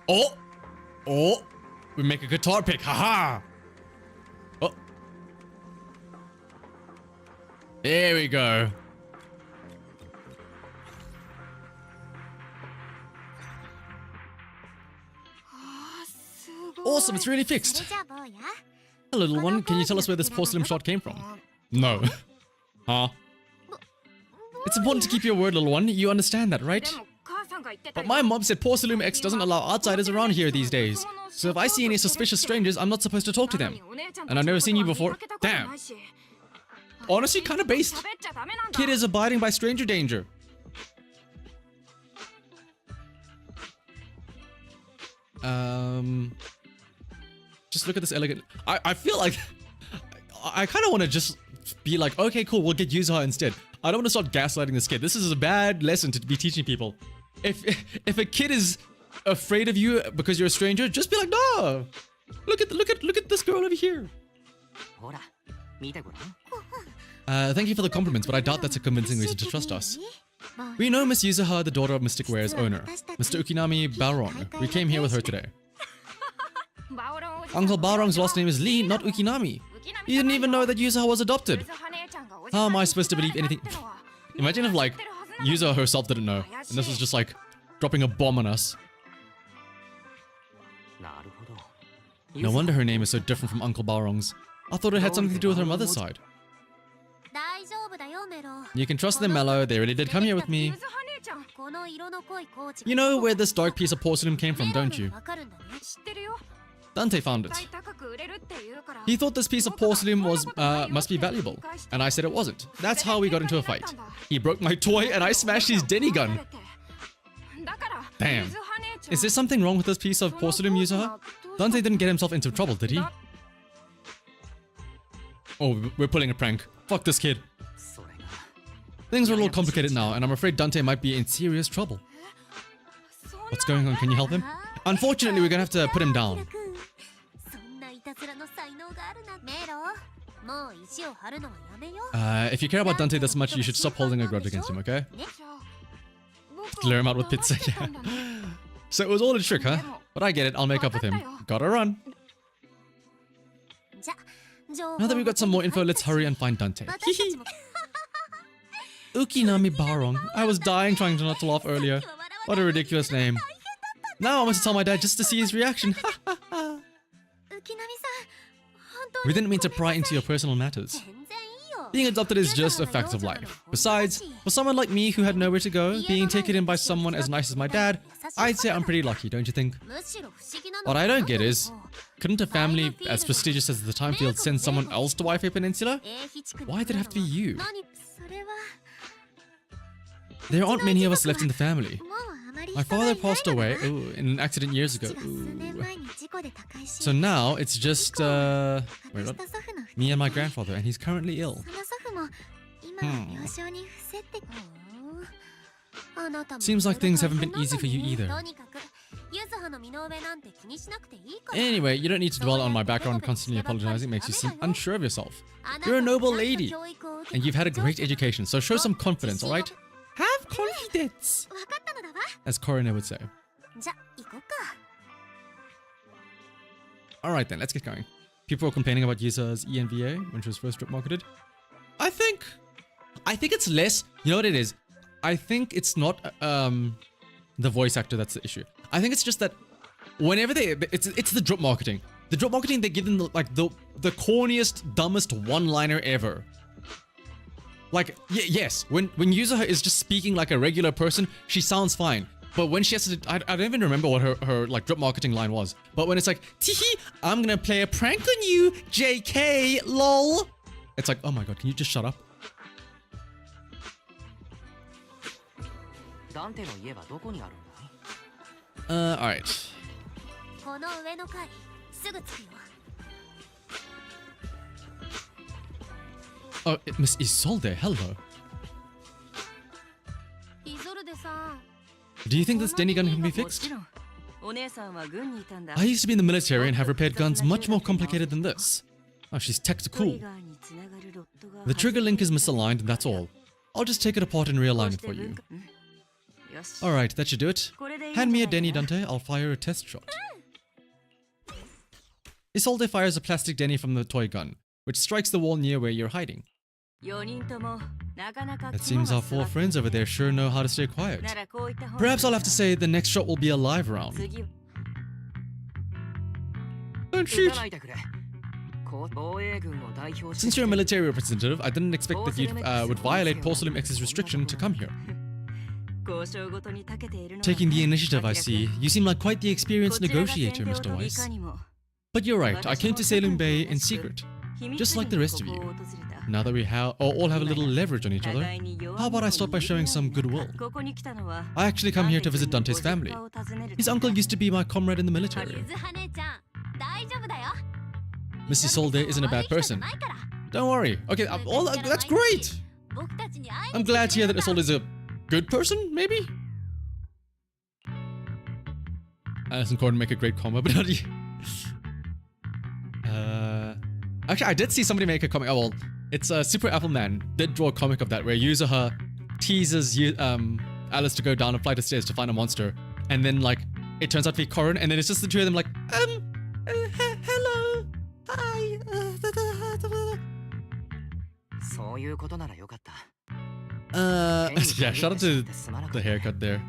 Oh! Oh! We make a guitar pick. Haha! Oh. There we go. Awesome, it's really fixed. Hello, little one. Can you tell us where this porcelain shot came from? No. Huh? It's important to keep your word, little one. You understand that, right? But my mom said Porcelain X doesn't allow outsiders around here these days. So if I see any suspicious strangers, I'm not supposed to talk to them. And I've never seen you before. Damn. Honestly, kind of based. Kid is abiding by stranger danger. Just look at this elegant... I feel like... I kind of want to just be like, okay, cool, we'll get Yuzuha instead. I don't want to start gaslighting this kid. This is a bad lesson to be teaching people. If a kid is afraid of you because you're a stranger, just be like, no! Look at this girl over here. Thank you for the compliments, but I doubt that's a convincing reason to trust us. We know Miss Yuzuha, the daughter of Mystic Ware's owner, Mr. Ukinami Balrog. We came here with her today. Uncle Balrog's last name is Lee, not Ukinami. He didn't even know that Yuzuha was adopted. How am I supposed to believe anything? Imagine if, like, Yuzuha herself didn't know, and this was just, like, dropping a bomb on us. No wonder her name is so different from Uncle Balrog's. I thought it had something to do with her mother's side. You can trust them, Mello. They really did come here with me. You know where this dark piece of porcelain came from, don't you? Dante found it. He thought this piece of porcelain was must be valuable, and I said it wasn't. That's how we got into a fight. He broke my toy, and I smashed his Denny gun. Damn. Is there something wrong with this piece of porcelain, Yuzuha? Dante didn't get himself into trouble, did he? Oh, we're pulling a prank. Fuck this kid. Things are a little complicated now, and I'm afraid Dante might be in serious trouble. What's going on? Can you help him? Unfortunately, we're gonna have to put him down. If you care about Dante this much, you should stop holding a grudge against him, okay? Clear him out with pizza, yeah. So it was all a trick, huh? But I get it, I'll make up with him. Gotta run. Now that we've got some more info, let's hurry and find Dante. Ukinami Balrog. I was dying trying not to laugh earlier. What a ridiculous name. Now I want to tell my dad just to see his reaction. We didn't mean to pry into your personal matters. Being adopted is just a fact of life. Besides, for someone like me who had nowhere to go, being taken in by someone as nice as my dad, I'd say I'm pretty lucky, don't you think? What I don't get is, couldn't a family as prestigious as the Time Field send someone else to Wi-Fi Peninsula? Why did it have to be you? There aren't many of us left in the family. My father passed away in an accident years ago. So now it's just me and my grandfather, and he's currently ill. Seems like things haven't been easy for you either. Anyway, you don't need to dwell on my background constantly apologizing. It makes you seem unsure of yourself. You're a noble lady, and you've had a great education, so show some confidence, alright? Have confidence! As Coroner would say. Alright then, let's get going. People were complaining about Yuzuha's ENVA when she was first drip marketed. I think it's less... You know what it is? I think it's not the voice actor that's the issue. I think it's just that whenever it's the drip marketing. The drip marketing, they give them the corniest, dumbest one-liner ever. Like, yes, when Yuzuha is just speaking like a regular person, she sounds fine. But when she has to, I don't even remember what her like drip marketing line was. But when it's like, teehee, I'm gonna play a prank on you, JK, lol. It's like, oh my god, can you just shut up? Alright. この上の階すぐ着くよ Oh, Miss Isolde, hello. イゾルデさん Do you think this Denny gun can be fixed? お姉さんは軍にいたんだ I used to be in the military and have repaired guns much more complicated than this. Oh, she's tactical. The trigger link is misaligned and that's all. I'll just take it apart and realign it for you. Alright, that should do it. Hand me a Denny, Dante, I'll fire a test shot. Isolde fires a plastic Denny from the toy gun, which strikes the wall near where you're hiding. It seems our four friends over there sure know how to stay quiet. Perhaps I'll have to say the next shot will be a live round. Don't shoot! Since you're a military representative, I didn't expect that you would violate Paul Salem X's restriction to come here. Taking the initiative, I see. You seem like quite the experienced negotiator, Mr. Weiss. But you're right, I came to Salem Bay in secret, just like the rest of you. Now that we all have a little leverage on each other, how about I start by showing some goodwill? I actually come here to visit Dante's family. His uncle used to be my comrade in the military. Miss Isolde isn't a bad person. Don't worry. Okay, that's great! I'm glad to hear that Isolde is a good person, maybe? Alison Gordon make a great comma, but how do you... Actually, I did see somebody make a comic. Oh, well, it's Super Appleman did draw a comic of that where Yuzuha teases Alice to go down a flight of stairs to find a monster, and then like it turns out to be Corin, and then it's just the two of them like, hello, hi. Yeah, shout out to the haircut there.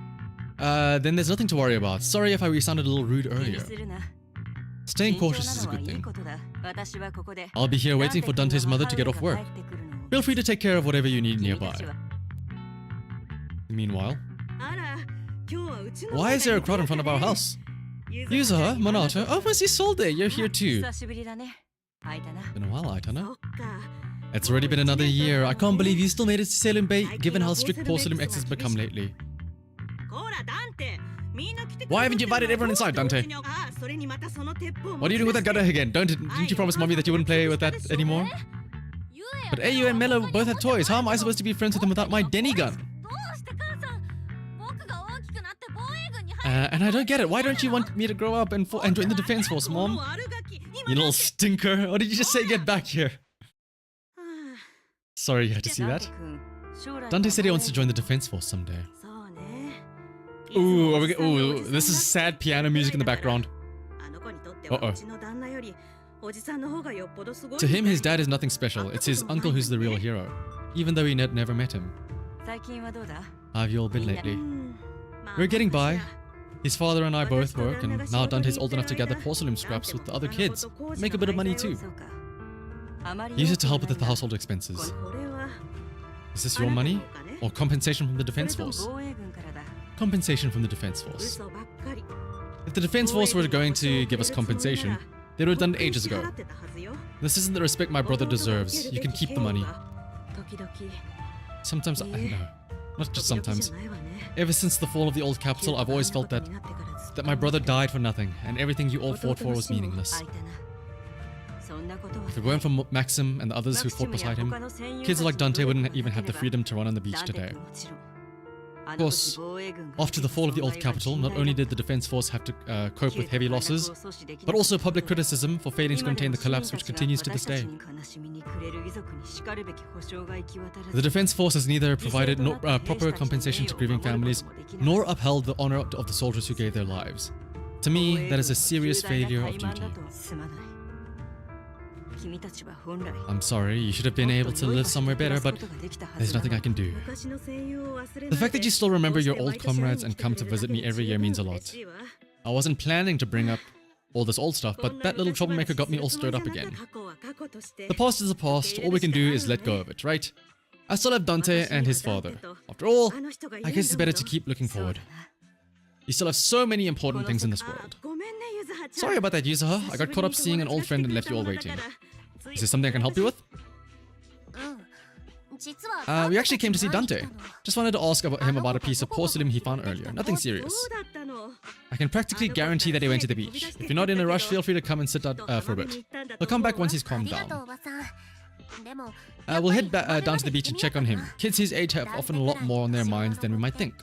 Then there's nothing to worry about. Sorry if I sounded a little rude earlier. Staying cautious is a good thing. I'll be here waiting for Dante's mother to get off work. Feel free to take care of whatever you need nearby. Meanwhile, why is there a crowd in front of our house? Yuzuha, Monato, oh, Miss Isolde, you're here too. Been a while, Aitana. It's already been another year. I can't believe you still made it to Salem Bay, given how strict Paul Salem X has become lately. Why haven't you invited everyone inside, Dante? What are you doing with that gun again? Didn't you promise mommy that you wouldn't play with that anymore? But Ayu and Mello both have toys. How am I supposed to be friends with them without my Denny gun? And I don't get it. Why don't you want me to grow up and join the defense force, Mom? You little stinker. What did you just say? Get back here. Sorry you had to see that. Dante said he wants to join the defense force someday. Ooh, this is sad piano music in the background. Uh-oh. To him, his dad is nothing special. It's his uncle who's the real hero, even though he never met him. How have you all been lately? We're getting by. His father and I both work, and now Dante's old enough to gather porcelain scraps with the other kids. Make a bit of money too. Use it to help with the household expenses. Is this your money? Or compensation from the defense force? Compensation from the defense force. If the defense force were going to give us compensation, they would have done it ages ago. This isn't the respect my brother deserves. You can keep the money. Sometimes, I know. Not just sometimes. Ever since the fall of the old capital, I've always felt that my brother died for nothing, and everything you all fought for was meaningless. If it weren't for Maxim and the others who fought beside him, kids like Dante wouldn't even have the freedom to run on the beach today. Of course, after the fall of the old capital, not only did the defense force have to cope with heavy losses, but also public criticism for failing to contain the collapse which continues to this day. The defense force has neither provided proper compensation to grieving families, nor upheld the honor of the soldiers who gave their lives. To me, that is a serious failure of duty. I'm sorry, you should have been able to live somewhere better, but there's nothing I can do. The fact that you still remember your old comrades and come to visit me every year means a lot. I wasn't planning to bring up all this old stuff, but that little troublemaker got me all stirred up again. The past is the past, all we can do is let go of it, right? I still have Dante and his father. After all, I guess it's better to keep looking forward. You still have so many important things in this world. Sorry about that, Yuzuha. I got caught up seeing an old friend and left you all waiting. Is there something I can help you with? We actually came to see Dante. Just wanted to ask him about a piece of porcelain he found earlier. Nothing serious. I can practically guarantee that he went to the beach. If you're not in a rush, feel free to come and sit out for a bit. He'll come back once he's calmed down. We'll head down to the beach and check on him. Kids his age have often a lot more on their minds than we might think.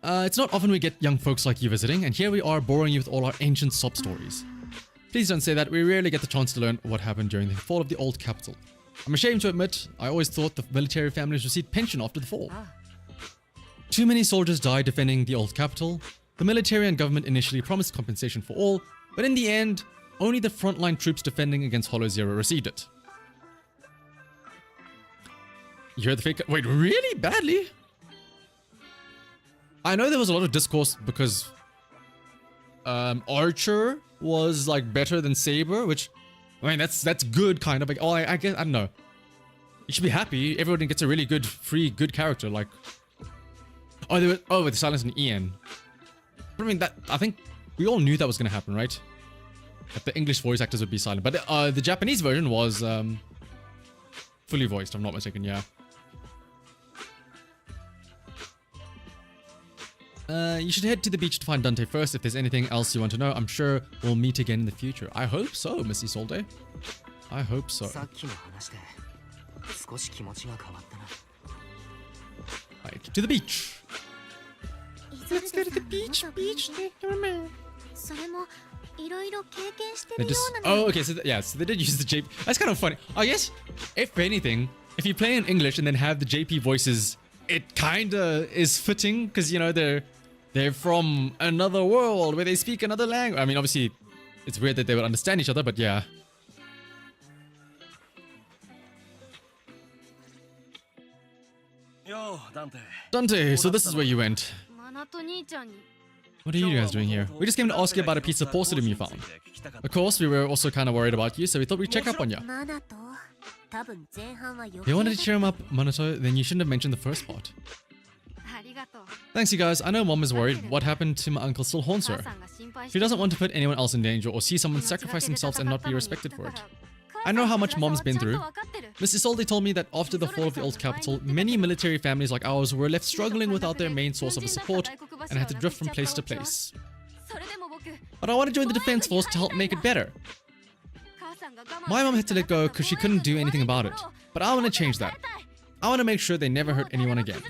It's not often we get young folks like you visiting, and here we are boring you with all our ancient sob stories. Please don't say that. We rarely get the chance to learn what happened during the fall of the old capital. I'm ashamed to admit, I always thought the military families received pension after the fall. Too many soldiers died defending the old capital. The military and government initially promised compensation for all, but in the end, only the frontline troops defending against Hollow Zero received it. You heard the fake... Wait, really? Badly? I know there was a lot of discourse because Archer was like better than Saber, which, I mean, that's good kind of. Like, oh, I guess, I don't know. You should be happy. Everyone gets a really good, free, good character. Like, with Silence and Ian. But I mean, I think we all knew that was gonna happen, right? That the English voice actors would be silent, but the Japanese version was fully voiced. I'm not mistaken. Yeah. You should head to the beach to find Dante first. If there's anything else you want to know, I'm sure we'll meet again in the future. I hope so, Missy Solde. I hope so. Right, to the beach. Let's go to the beach. They just, oh, okay, so so they did use the JP. That's kind of funny. I guess, if anything, if you play in English and then have the JP voices, it kinda is fitting, because, you know, they're from another world where they speak another language. I mean, obviously, it's weird that they would understand each other, but yeah. Yo, Dante, so this is where you went. What are you guys doing here? We just came to ask you about a piece of porcelain you found. Of course, we were also kind of worried about you, so we thought we'd check up on you. If you wanted to cheer him up, Manato, then you shouldn't have mentioned the first part. Thanks, you guys. I know Mom is worried. What happened to my uncle still haunts her. She doesn't want to put anyone else in danger or see someone sacrifice themselves and not be respected for it. I know how much Mom's been through. Mrs. Soldi told me that after the fall of the old capital, many military families like ours were left struggling without their main source of support and had to drift from place to place. But I want to join the defense force to help make it better. My mom had to let go because she couldn't do anything about it. But I want to change that. I want to make sure they never hurt anyone again.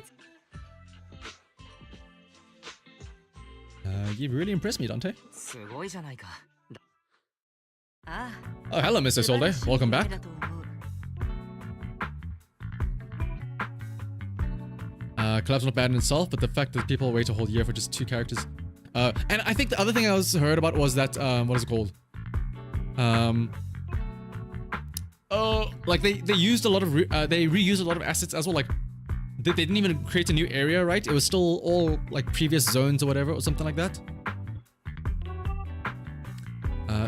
You've really impressed me, Dante. Oh, hello, Mr. Solde. Welcome back. Collab's not bad in itself, but the fact that people wait a whole year for just 2 characters. And I think the other thing I heard about was that, what is it called? Like they used a lot of, they reused a lot of assets as well. Like, they didn't even create a new area, right? It was still all like previous zones or whatever, or something like that.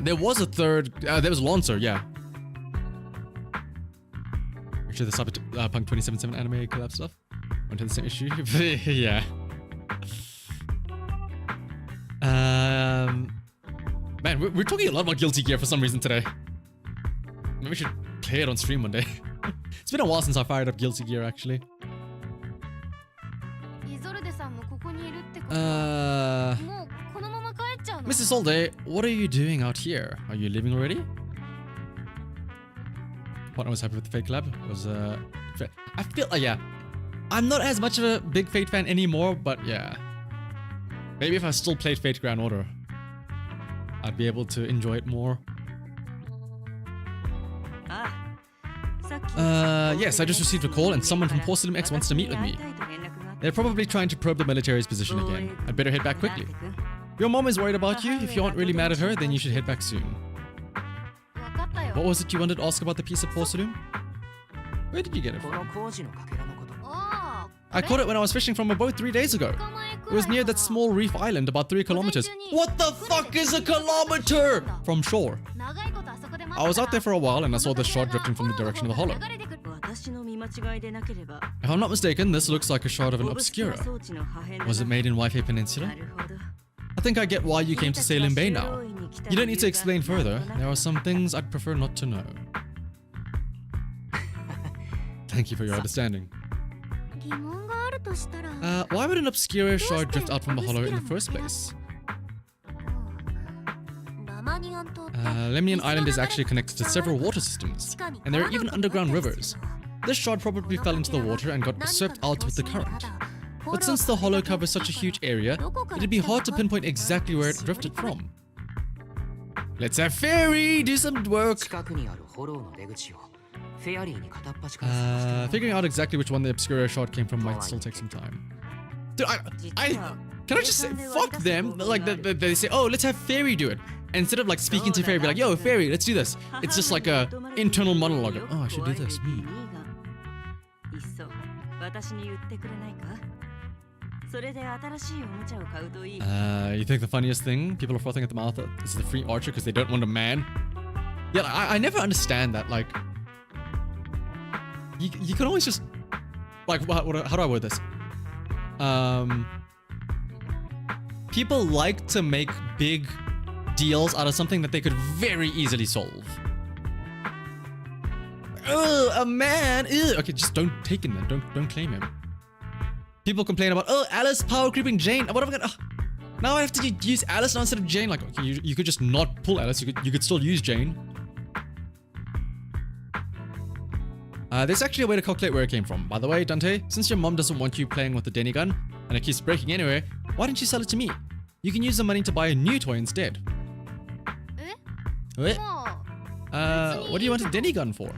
There was a third, there was Lancer, yeah. Actually, the Cyberpunk 2077 anime collab stuff. Went to the same issue. Yeah. Man, we're talking a lot about Guilty Gear for some reason today. Maybe we should play it on stream one day. It's been a while since I fired up Guilty Gear, actually. Mr. Solde, what are you doing out here? Are you leaving already? Partner was happy with the Fate collab. I feel like, yeah. I'm not as much of a big Fate fan anymore, but yeah. Maybe if I still played Fate Grand Order, I'd be able to enjoy it more. Yes, I just received a call and someone from Porcelain X wants to meet with me. They're probably trying to probe the military's position again. I'd better head back quickly. Your mom is worried about you. If you aren't really mad at her, then you should head back soon. What was it you wanted to ask about the piece of porcelain? Where did you get it from? I caught it when I was fishing from a boat 3 days ago. It was near that small reef island about 3 kilometers. What the fuck is a kilometer from shore? I was out there for a while and I saw the shot drifting from the direction of the hollow. If I'm not mistaken, this looks like a shard of an obscura. Was it made in Waifei Peninsula? I think I get why you came to Salem Bay now. You don't need to explain further. There are some things I'd prefer not to know. Thank you for your understanding. Why would an obscura shard drift out from the hollow in the first place? Lemnian Island is actually connected to several water systems, and there are even underground rivers. This shard probably fell into the water and got swept out with the current. But since the hollow covers such a huge area, it'd be hard to pinpoint exactly where it drifted from. Let's have Fairy do some work! Figuring out exactly which one the obscura shard came from might still take some time. Dude, can I just say, fuck them? Like, they say, oh, let's have Fairy do it. And instead of like speaking to Fairy, be like, yo, Fairy, let's do this. It's just like a internal monologue. Oh, I should do this. You think the funniest thing? People are frothing at the mouth is the free archer because they don't want a man? Yeah, I never understand that. Like, you can always just, like, how do I word this? People like to make big deals out of something that they could very easily solve. Ugh, a man. Ugh. Okay, just don't take him then. Don't claim him. People complain about, oh, Alice power creeping Jane. What am I gonna? Now I have to use Alice now instead of Jane. Like, okay, you could just not pull Alice. You could still use Jane. There's actually a way to calculate where it came from. By the way, Dante, since your mom doesn't want you playing with the Denny gun and it keeps breaking anyway, why don't you sell it to me? You can use the money to buy a new toy instead. What? What do you want a Denny gun for?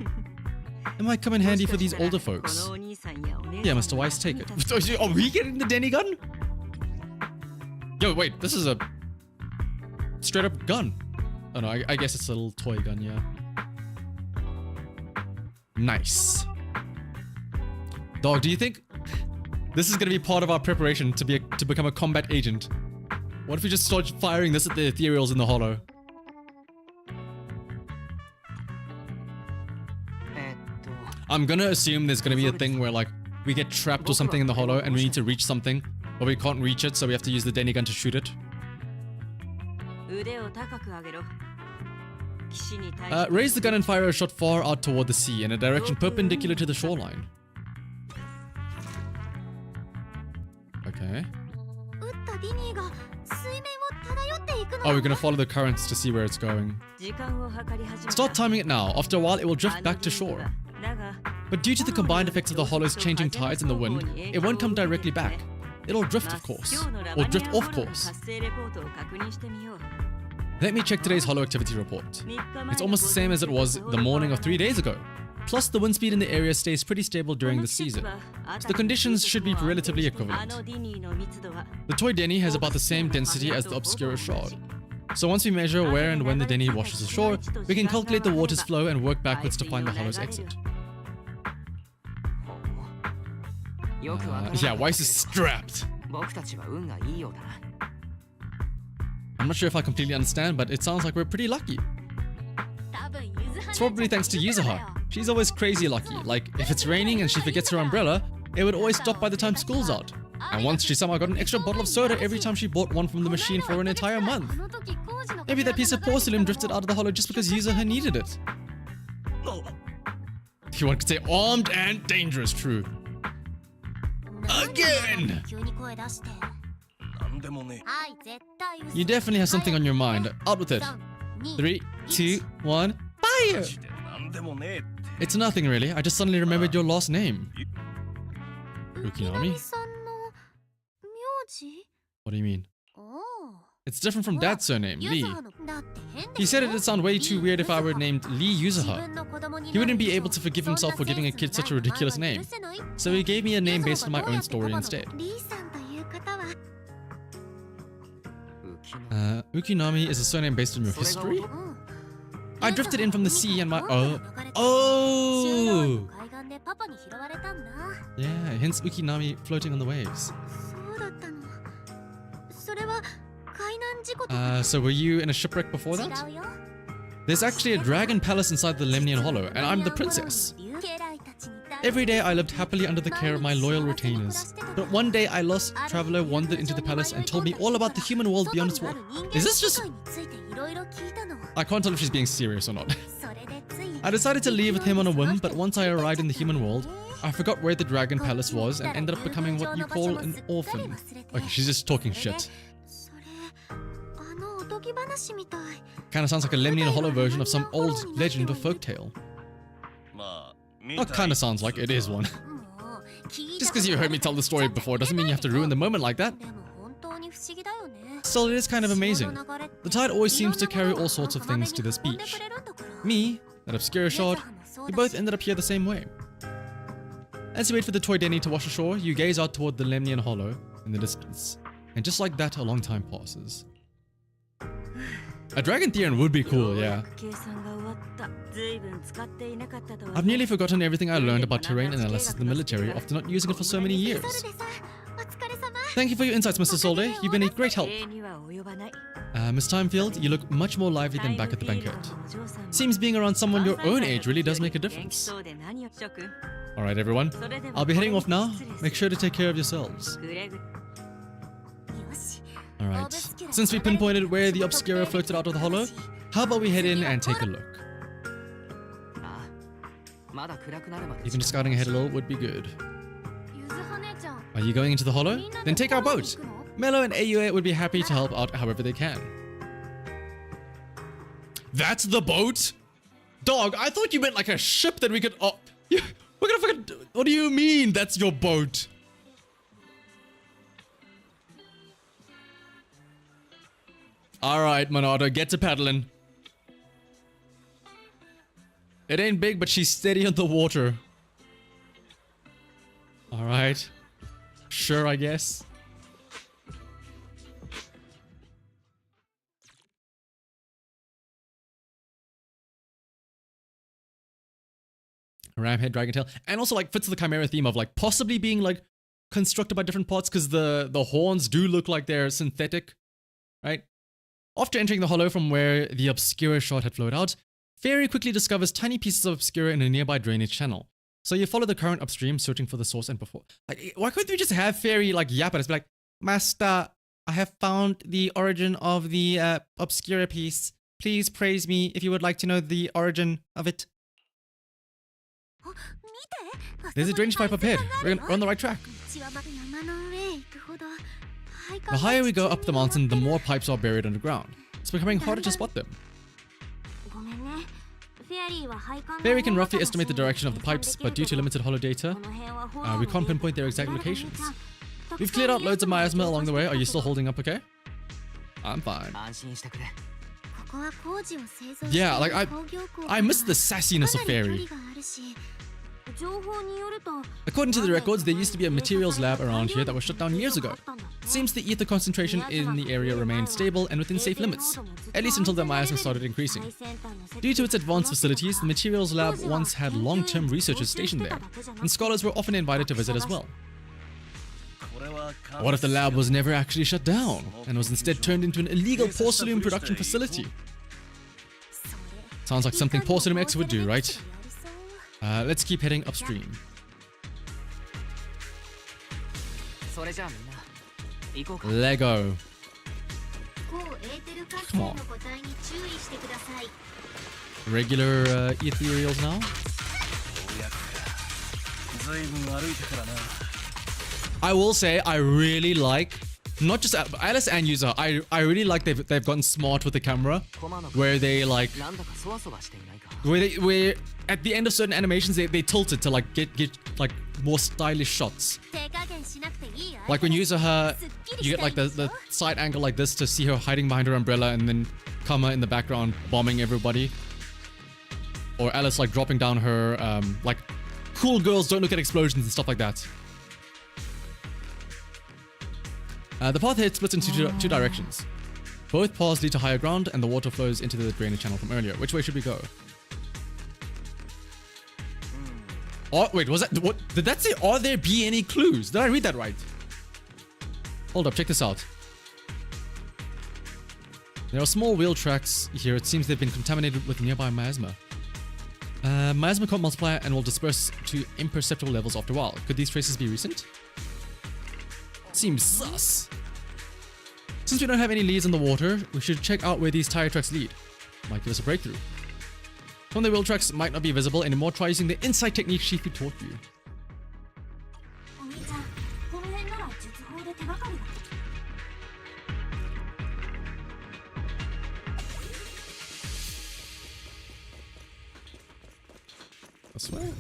It might come in handy for these older folks. Yeah, Mr. Weiss, take it. Are we getting the Denny gun? Yo, wait, this is a straight up gun. Oh no, I guess it's a little toy gun, yeah. Nice. Dog, do you think this is gonna be part of our preparation to become a combat agent? What if we just start firing this at the ethereals in the hollow? I'm gonna assume there's gonna be a thing where like we get trapped or something in the hollow and we need to reach something, but we can't reach it, so we have to use the Denny gun to shoot it. Raise the gun and fire a shot far out toward the sea in a direction perpendicular to the shoreline. Okay. Oh, we're gonna follow the currents to see where it's going. Start timing it now. After a while, it will drift back to shore. But due to the combined effects of the hollow's changing tides and the wind, it won't come directly back. It'll drift, of course. Or drift off course. Let me check today's hollow activity report. It's almost the same as it was the morning of 3 days ago. Plus, the wind speed in the area stays pretty stable during the season, so the conditions should be relatively equivalent. The toy Denny has about the same density as the obscura shard. So once we measure where and when the Denny washes ashore, we can calculate the water's flow and work backwards to find the hollow's exit. Yeah, Weiss is strapped. I'm not sure if I completely understand, but it sounds like we're pretty lucky. It's probably thanks to Yuzuha. She's always crazy lucky. Like, if it's raining and she forgets her umbrella, it would always stop by the time school's out. And once she somehow got an extra bottle of soda every time she bought one from the machine for an entire month. Maybe that piece of porcelain drifted out of the hollow just because Yuzuha needed it. You want to say armed and dangerous, true. Again! You definitely have something on your mind. Out with it. 3, 2, 1, fire! It's nothing really. I just suddenly remembered your last name. Ukinami? What do you mean? It's different from Dad's surname, Lee. He said it'd sound way too weird if I were named Lee Yuzuha. He wouldn't be able to forgive himself for giving a kid such a ridiculous name. So he gave me a name based on my own story instead. Ukinami is a surname based on your history? I drifted in from the sea and my... Oh! Yeah, hence Ukinami floating on the waves. So were you in a shipwreck before that? There's actually a dragon palace inside the Lemnian Hollow, and I'm the princess. Every day I lived happily under the care of my loyal retainers. But one day a lost traveler wandered into the palace and told me all about the human world beyond its wall. Is this just... I can't tell if she's being serious or not. I decided to leave with him on a whim, but once I arrived in the human world, I forgot where the dragon palace was and ended up becoming what you call an orphan. Okay, she's just talking shit. Kinda sounds like a Lemnian Hollow version of some old legend or folktale. Not kinda sounds like, it is one. Just because you heard me tell the story before doesn't mean you have to ruin the moment like that. Still, it is kind of amazing. The tide always seems to carry all sorts of things to this beach. Me, that obscure shard, we both ended up here the same way. As you wait for the toy Denny to wash ashore, you gaze out toward the Lemnian Hollow in the distance. And just like that, a long time passes. A Dragon Theron would be cool, yeah. I've nearly forgotten everything I learned about terrain analysis in the military after not using it for so many years. Thank you for your insights, Mr. Solde. You've been a great help. Miss Timefield, you look much more lively than back at the banquet. Seems being around someone your own age really does make a difference. Alright everyone, I'll be heading off now. Make sure to take care of yourselves. Alright, since we pinpointed where the Obscura floated out of the hollow, how about we head in and take a look? Even just scouting ahead a little would be good. Are you going into the hollow? Then take our boat! Mello and AUA would be happy to help out however they can. That's the boat? Dog, I thought you meant like a ship that we could... Oh, yeah, we're gonna fucking... What do you mean that's your boat? Alright, Monado, get to paddling. It ain't big, but she's steady on the water. Alright. Sure, I guess. Ramhead, Dragontail, and also like fits the Chimera theme of like possibly being like constructed by different parts because the horns do look like they're synthetic, right? After entering the hollow from where the Obscura shard had flowed out, Fairy quickly discovers tiny pieces of Obscura in a nearby drainage channel. So you follow the current upstream, searching for the source and before. Like, why couldn't we just have Fairy like yap at us, be like, Master, I have found the origin of the Obscura piece. Please praise me if you would like to know the origin of it. There's a drainage pipe up ahead. We're on the right track. The higher we go up the mountain, the more pipes are buried underground. It's becoming harder to spot them. Fairy can roughly estimate the direction of the pipes, but due to limited hollow data, we can't pinpoint their exact locations. We've cleared out loads of miasma along the way. Are you still holding up okay? I'm fine. Yeah, like I miss the sassiness of Fairy. According to the records, there used to be a materials lab around here that was shut down years ago. It seems the ether concentration in the area remained stable and within safe limits, at least until the miasma started increasing. Due to its advanced facilities, the materials lab once had long-term researchers stationed there, and scholars were often invited to visit as well. What if the lab was never actually shut down, and was instead turned into an illegal porcelain production facility? Sounds like something Porcelain X would do, right? Let's keep heading upstream. Lego. Come on. Regular ethereals now? I will say I really like, not just Alice and User, I really like they've gotten smart with the camera, where they like, where at the end of certain animations they tilt it to like get like more stylish shots. Like when User her, you get like the side angle like this to see her hiding behind her umbrella, and then Kama in the background bombing everybody. Or Alice like dropping down her like cool girls don't look at explosions and stuff like that. The path here splits into two directions. Both paths lead to higher ground, and the water flows into the drainage channel from earlier. Which way should we go? Oh, wait, was that... What? Did that say, are there be any clues? Did I read that right? Hold up, check this out. There are small wheel tracks here. It seems they've been contaminated with nearby miasma. Miasma can't multiply and will disperse to imperceptible levels after a while. Could these traces be recent? Seems sus. Since we don't have any leads in the water, we should check out where these tire tracks lead. Might give us a breakthrough. Some of the wheel tracks might not be visible anymore. Try using the insight technique Shifu taught you. お兄ちゃん、この辺なら術法で手がかりが。 This way?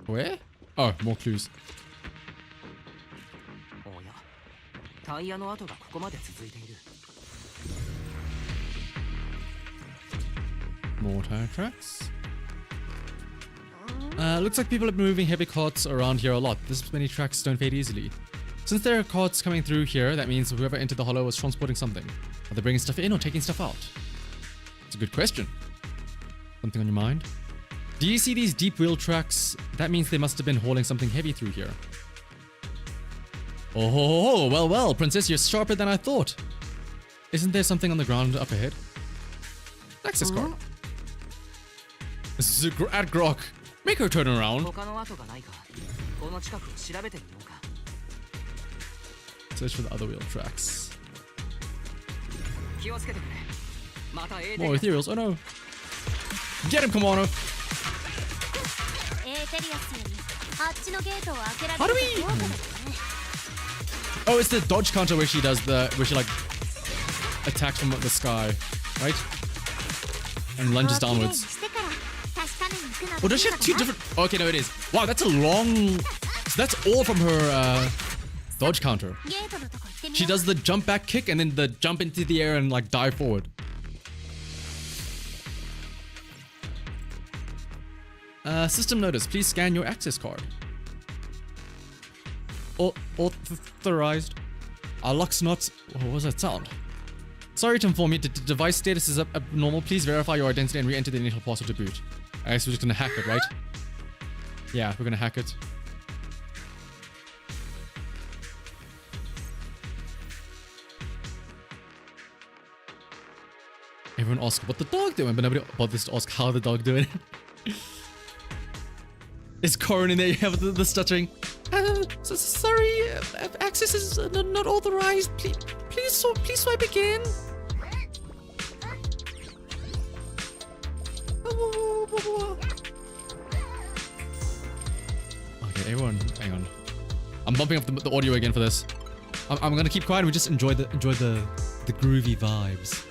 Where? Oh, more clues. おや、タイヤの跡がここまで続いている。 More tire tracks. Looks like people have been moving heavy carts around here a lot. This many tracks don't fade easily. Since there are carts coming through here, that means whoever entered the hollow was transporting something. Are they bringing stuff in or taking stuff out? It's a good question. Something on your mind? Do you see these deep wheel tracks? That means they must have been hauling something heavy through here. Oh, well, Princess, you're sharper than I thought. Isn't there something on the ground up ahead? Access card. This is at Grok. Make her turn around. 他の跡がないか、この近くを調べてみようか。 Search for the other wheel tracks. 気をつけてくれ。また A テリ More ア ethereals. Oh no. Get him, Komodo. エーテリアスよりあっちのゲートを開けられ How る do と we? 豪華だよね。 Oh, it's the dodge counter where she does where she like attacks from the sky, right? And lunges こうきれいに downwards. してから確かめに行くのが Oh, does she have two いいのかな different? Okay, no, it is. Wow, that's a long. So that's all from her dodge counter. ゲートのとこ行ってみ She よう。 does the jump back kick and then the jump into the air and like dive forward. System notice. Please scan your access card. Authorized. Our lock's not. What was that sound? Sorry to inform you, the device status is abnormal. Please verify your identity and re-enter the initial password to boot. I guess we're just gonna hack it, right? Yeah, we're gonna hack it. Everyone asks what the dog doing, but nobody bothers to ask how the dog doing. Is Corin in there? You have the stuttering. Sorry, access is not authorized. Please swipe again. Okay, everyone, hang on. I'm bumping up the audio again for this. I'm gonna keep quiet. We just enjoy the groovy vibes.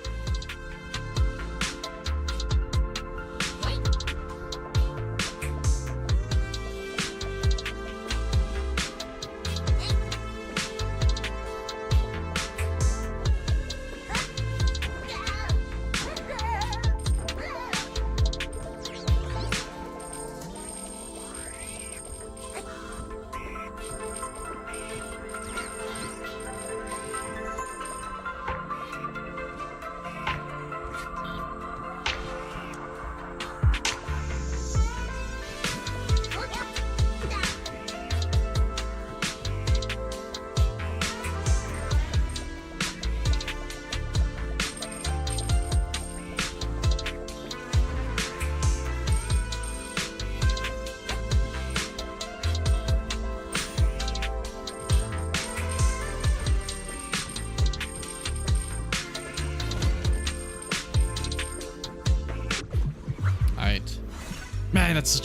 Man, that's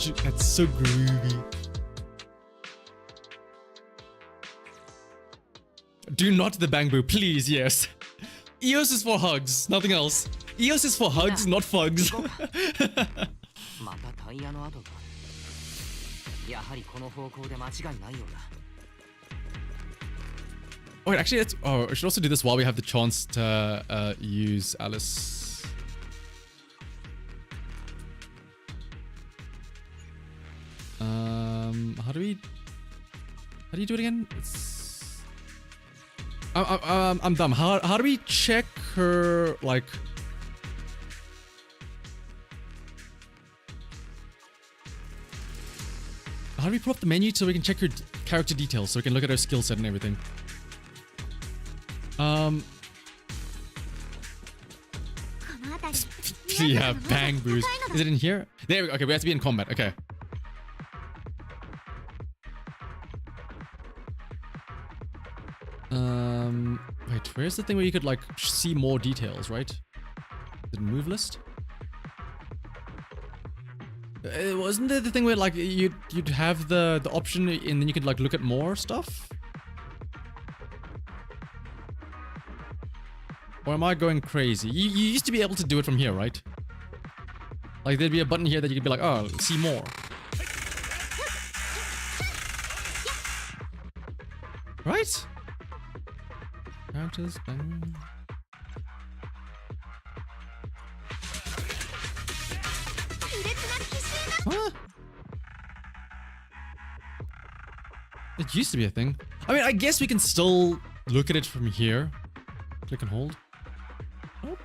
so groovy. Do not the bang boo, please, yes. EOS is for hugs, nothing else. EOS is for hugs, not fugs. またタイヤの跡がある。やはりこの方向で間違いないようだ。 Wait, actually, I should also do this while we have the chance to use Alice. How do you do it again? I'm dumb. How do we check her, like... How do we pull up the menu so we can check her character details, so we can look at her skill set and everything? のあたり Yeah, bang boost. Is it in here? There we go. Okay, we have to be in combat. Okay. Wait, where's the thing where you could like see more details, right? Is it move list? Wasn't there the thing where like you'd have the option and then you could like look at more stuff? Or am I going crazy? You used to be able to do it from here, right? Like there'd be a button here that you could be like, oh, see more. Right? Characters, bang. Huh? It used to be a thing. I mean, I guess we can still look at it from here. Click and hold. Oh.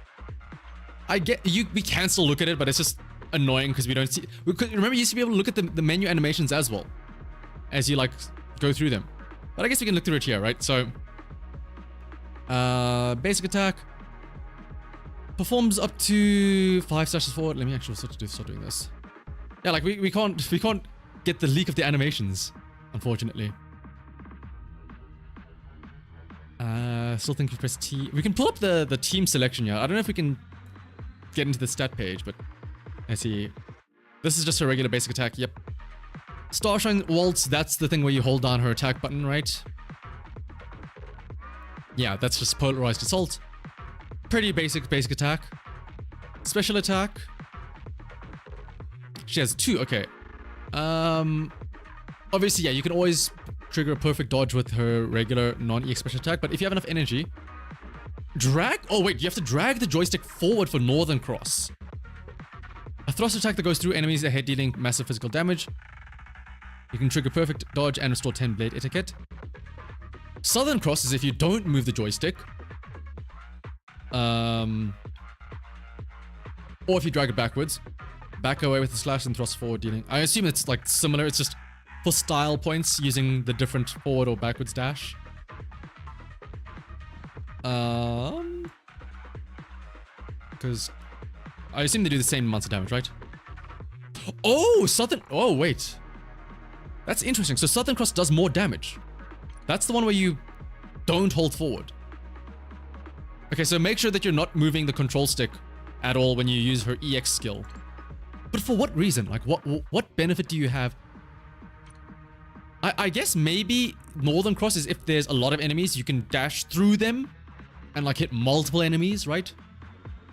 I get we can still look at it, but it's just annoying because we don't see. Remember, you used to be able to look at the menu animations as well as you like go through them. But I guess we can look through it here, right? So, basic attack performs up to 5 slashes forward. Let me actually start doing this. Yeah, like we can't get the leak of the animations, unfortunately. Still think we press T. We can pull up the team selection here. I don't know if we can get into the stat page, but I see. This is just a regular basic attack. Yep. Starshine Waltz, that's the thing where you hold down her attack button, right? Yeah, that's just polarized assault. Pretty basic attack. Special attack. She has 2, okay. Obviously, yeah, you can always trigger a perfect dodge with her regular non-EX special attack, but if you have enough energy, drag... Oh, wait, you have to drag the joystick forward for Northern Cross. A thrust attack that goes through enemies ahead, dealing massive physical damage. You can trigger perfect dodge and restore 10 blade etiquette. Southern Cross is if you don't move the joystick. Or if you drag it backwards. Back away with the slash and thrust forward dealing. I assume it's like similar, it's just for style points using the different forward or backwards dash. Because I assume they do the same amounts of damage, right? Oh, Southern... Oh, wait. That's interesting. So Southern Cross does more damage. That's the one where you don't hold forward. Okay, so make sure that you're not moving the control stick at all when you use her EX skill. But for what reason? Like, what benefit do you have? I guess maybe Northern Cross is if there's a lot of enemies, you can dash through them and like hit multiple enemies, right?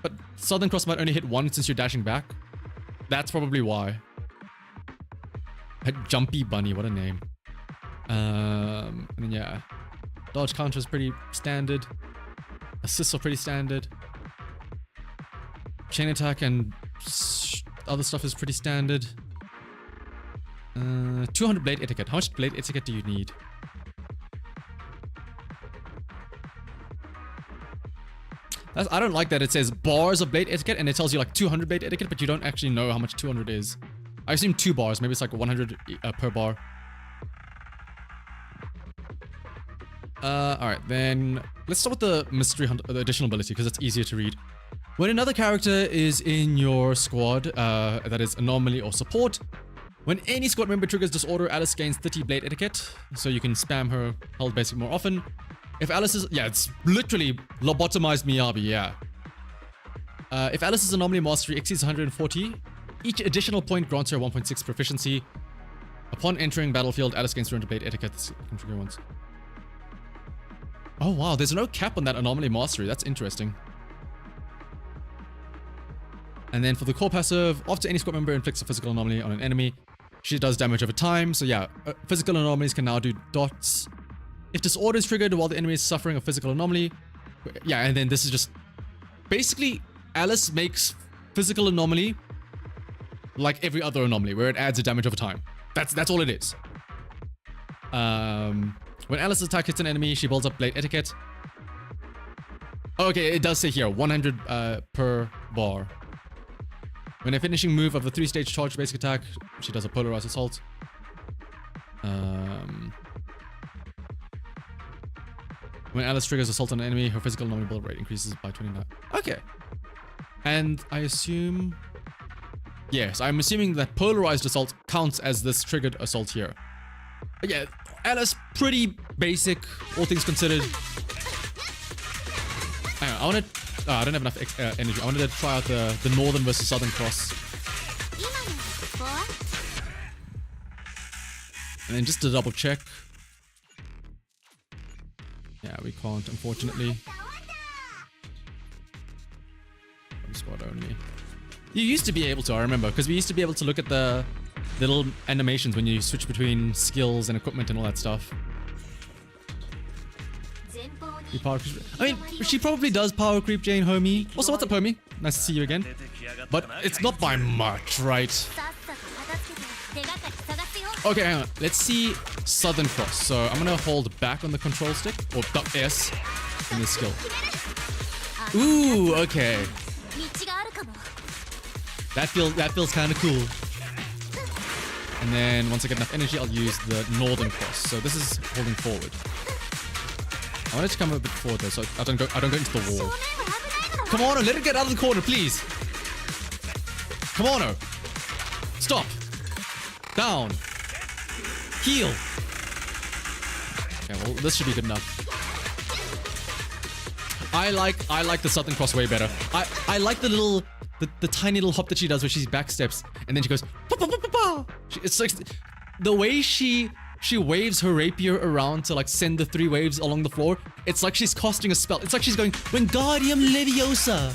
But Southern Cross might only hit one since you're dashing back. That's probably why. Jumpy Bunny, what a name. And then yeah, dodge counter is pretty standard. Assists are pretty standard. Chain attack and other stuff is pretty standard. 200 blade etiquette. How much blade etiquette do you need? I don't like that it says bars of blade etiquette and it tells you like 200 blade etiquette, but you don't actually know how much 200 is. I assume 2 bars. Maybe it's like 100 per bar. Alright, then let's start with the mystery hunt, the additional ability, because it's easier to read. When another character is in your squad, that is anomaly or support, when any squad member triggers disorder, Alice gains 30 blade etiquette, so you can spam her held basic more often. If Alice is... Yeah, it's literally lobotomized Miyabi, yeah. If Alice's anomaly mastery exceeds 140, each additional point grants her 1.6 proficiency. Upon entering battlefield, Alice gains 200 blade etiquette. This can trigger once. Oh wow, there's no cap on that anomaly mastery. That's interesting. And then for the core passive, after any squad member inflicts a physical anomaly on an enemy, she does damage over time. So yeah, physical anomalies can now do dots. If disorder is triggered while the enemy is suffering a physical anomaly, yeah, and then this is just basically Alice makes physical anomaly like every other anomaly, where it adds a damage over time. That's all it is. When Alice's attack hits an enemy, she builds up blade etiquette. Okay, it does say here 100 per bar. When a finishing move of a 3-stage charge basic attack, she does a polarized assault. When Alice triggers assault on an enemy, her physical anomaly build rate increases by 29. Okay. And I assume... Yes, I'm assuming that polarized assault counts as this triggered assault here. But yeah, Alice, pretty basic, all things considered. Hang on, I wanted... Oh, I don't have enough energy. I wanted to try out the northern versus southern cross. And then just to double check. Yeah, we can't, unfortunately. Squad only. You used to be able to, I remember, because we used to be able to look at the little animations when you switch between skills and equipment and all that stuff. I mean, she probably does power creep, Jane, homie. Also, what's up, homie? Nice to see you again. But it's not by much, right? Okay, hang on. Let's see Southern Cross. So I'm gonna hold back on the control stick, or the S in this skill. Ooh, okay. That feels kind of cool. And then once I get enough energy, I'll use the Northern Cross. So this is holding forward. I want it to come a bit forward though, so I don't go into the wall. Come on, let it get out of the corner, please. Come on, stop. Down. Heal. Okay, well, this should be good enough. I like the Southern Cross way better. I like the tiny little hop that she does where she backsteps and then she goes pa, pa, pa, pa, pa. It's like the way she waves her rapier around to like send the 3 waves along the floor. It's like she's casting a spell. It's like she's going Wingardium Leviosa.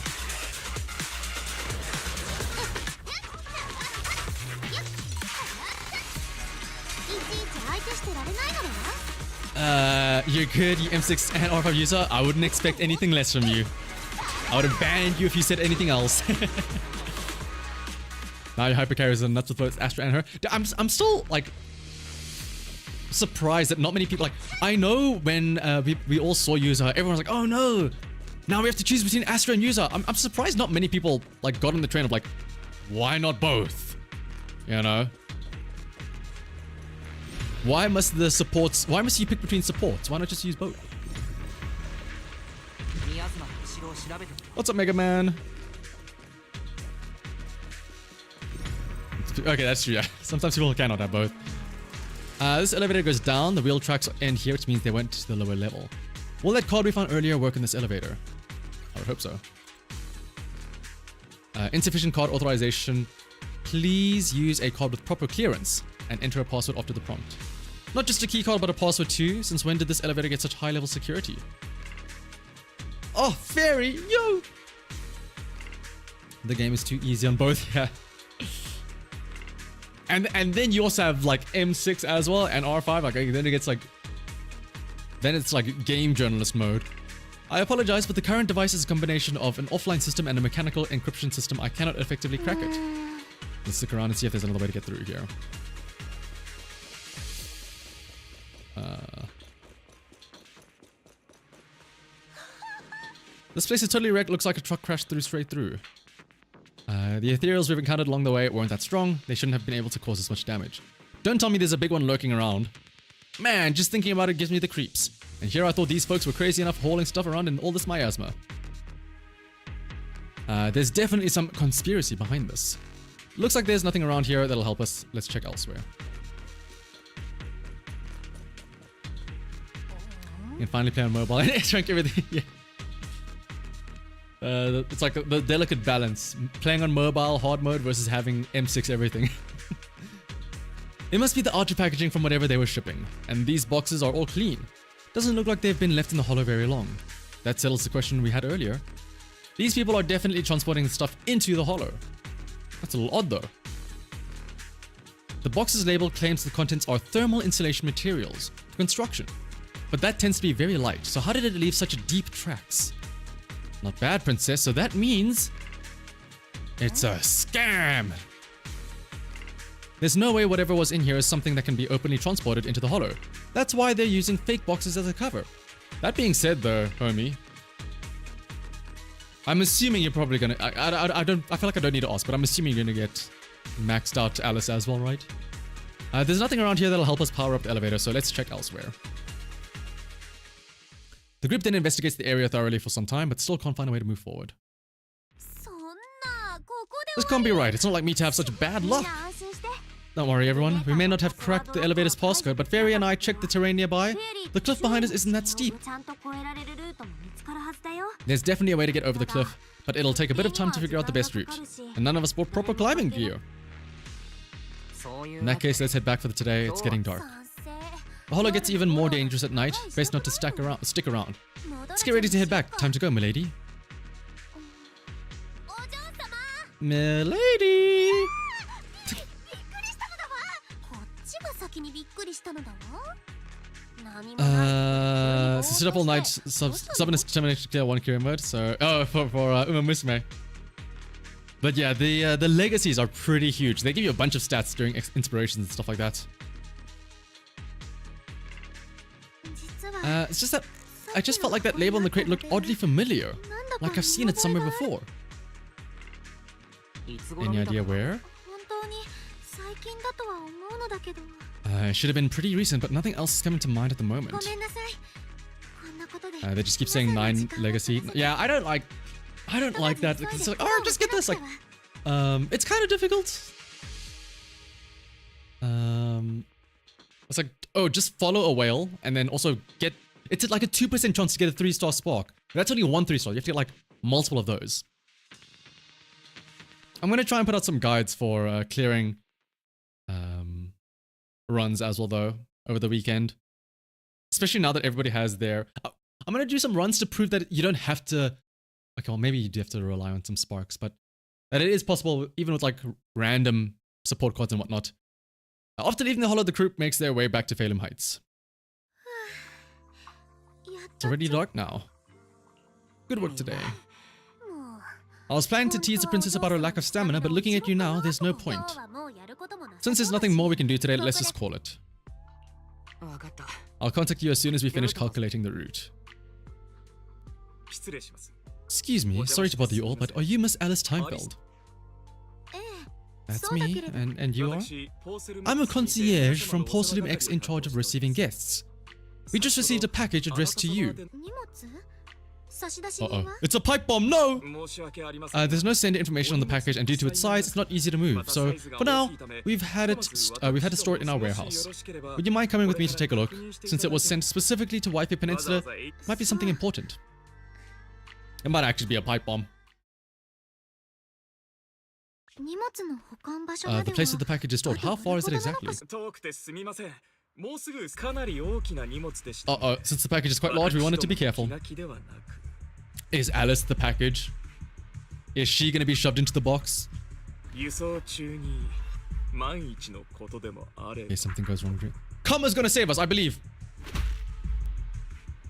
You're good, you M6 and R5 user. I wouldn't expect anything less from you. I would have banned you if you said anything else. Now your hyper carries are nuts with both Astra and her. I'm still like surprised that not many people like. I know when we all saw User, everyone was like, oh no, now we have to choose between Astra and User. I'm surprised not many people like got on the train of like, why not both? You know? Why must you pick between supports? Why not just use both? What's up, Mega Man? Okay, that's true, yeah. Sometimes people cannot have both. This elevator goes down, the wheel tracks end here, which means they went to the lower level. Will that card we found earlier work in this elevator? I would hope so. Insufficient card authorization. Please use a card with proper clearance and enter a password after the prompt. Not just a key card, but a password too. Since when did this elevator get such high level security? Oh, fairy, yo! The game is too easy on both, yeah. And then you also have like M6 as well and R5. Like then it gets like, then it's like game journalist mode. I apologize, but the current device is a combination of an offline system and a mechanical encryption system. I cannot effectively crack it. Let's stick around and see if there's another way to get through here. This place is totally wrecked. Looks like a truck crashed straight through. The ethereals we've encountered along the way weren't that strong. They shouldn't have been able to cause this much damage. Don't tell me there's a big one lurking around. Man, just thinking about it gives me the creeps. And here I thought these folks were crazy enough hauling stuff around in all this miasma. There's definitely some conspiracy behind this. Looks like there's nothing around here that'll help us. Let's check elsewhere. You can finally play on mobile and S-rank everything. Yeah. It's like the delicate balance. Playing on mobile, hard mode versus having M6 everything. It must be the Archer packaging from whatever they were shipping. And these boxes are all clean. Doesn't look like they've been left in the hollow very long. That settles the question we had earlier. These people are definitely transporting the stuff into the hollow. That's a little odd though. The box's label claims the contents are thermal insulation materials for construction. But that tends to be very light, so how did it leave such deep tracks? Not bad, princess, so that means it's a scam! There's no way whatever was in here is something that can be openly transported into the hollow. That's why they're using fake boxes as a cover. That being said though, homie, I'm assuming you're probably gonna, I feel like I don't need to ask, but I'm assuming you're gonna get maxed out Alice as well, right? There's nothing around here that'll help us power up the elevator, so let's check elsewhere. The group then investigates the area thoroughly for some time, but still can't find a way to move forward. This can't be right. It's not like me to have such bad luck. Don't worry, everyone. We may not have cracked the elevator's passcode, but Fairy and I checked the terrain nearby. The cliff behind us isn't that steep. There's definitely a way to get over the cliff, but it'll take a bit of time to figure out the best route. And none of us bought proper climbing gear. In that case, let's head back for the today. It's getting dark. The hollow gets even more dangerous at night. Best not to stick around. Let's get ready to head back. Time to go, milady. Milady! So sit up all night, summon is determination to clear one career mode, so... Oh, for Uma Musume. But yeah, the legacies are pretty huge. They give you a bunch of stats during inspirations and stuff like that. It's just that I just felt like that label on the crate looked oddly familiar. Like I've seen it somewhere before. Any idea where? It should have been pretty recent, but nothing else is coming to mind at the moment. They just keep saying 9 legacy. Yeah, I don't like that. It's like, oh, just get this. Like, it's kind of difficult. It's like, oh, just follow a whale and then also get. It's like a 2% chance to get a 3-star spark. That's only one 3-star. You have to get like multiple of those. I'm gonna try and put out some guides for clearing runs as well, though, over the weekend. Especially now that everybody has their... I'm gonna do some runs to prove that you don't have to... Okay, well, maybe you do have to rely on some sparks, but that it is possible, even with like random support cards and whatnot. After leaving the hollow, the group makes their way back to Salem Heights. It's already dark now. Good work today. I was planning to tease the princess about her lack of stamina, but looking at you now, there's no point. Since there's nothing more we can do today, let's just call it. I'll contact you as soon as we finish calculating the route. Excuse me, sorry to bother you all, but are you Miss Alice Timefeld? That's me, and you are? I'm a concierge from Porcelain X in charge of receiving guests. We just received a package addressed to you. Uh-oh. It's a pipe bomb, no! There's no sender information on the package, and due to its size, it's not easy to move. So, for now, we've had to store it in our warehouse. Would you mind coming with me to take a look? Since it was sent specifically to Waifu Peninsula, it might be something important. It might actually be a pipe bomb. The place that the package is stored, how far is it exactly? Uh-oh, since the package is quite large, we wanted to be careful. Is Alice the package? Is she gonna be shoved into the box? Yeah, something goes wrong. Kama's gonna save us, I believe.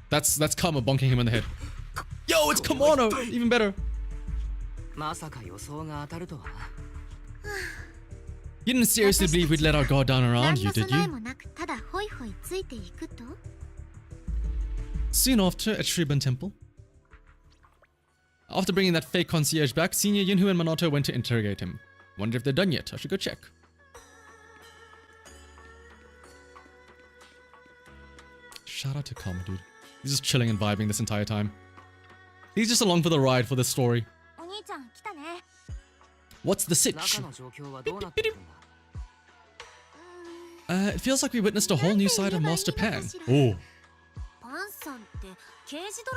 That's Kama bonking him in the head. Yo, it's Kamano! Even better. You didn't seriously believe we'd let our guard down around you, did you? Soon after, at Shriban Temple. After bringing that fake concierge back, Senior Yunhu and Minato went to interrogate him. Wonder if they're done yet. I should go check. Shout out to Kama, dude. He's just chilling and vibing this entire time. He's just along for the ride for this story. What's the sitch? It feels like we witnessed a whole new side of Master Pan. Oh.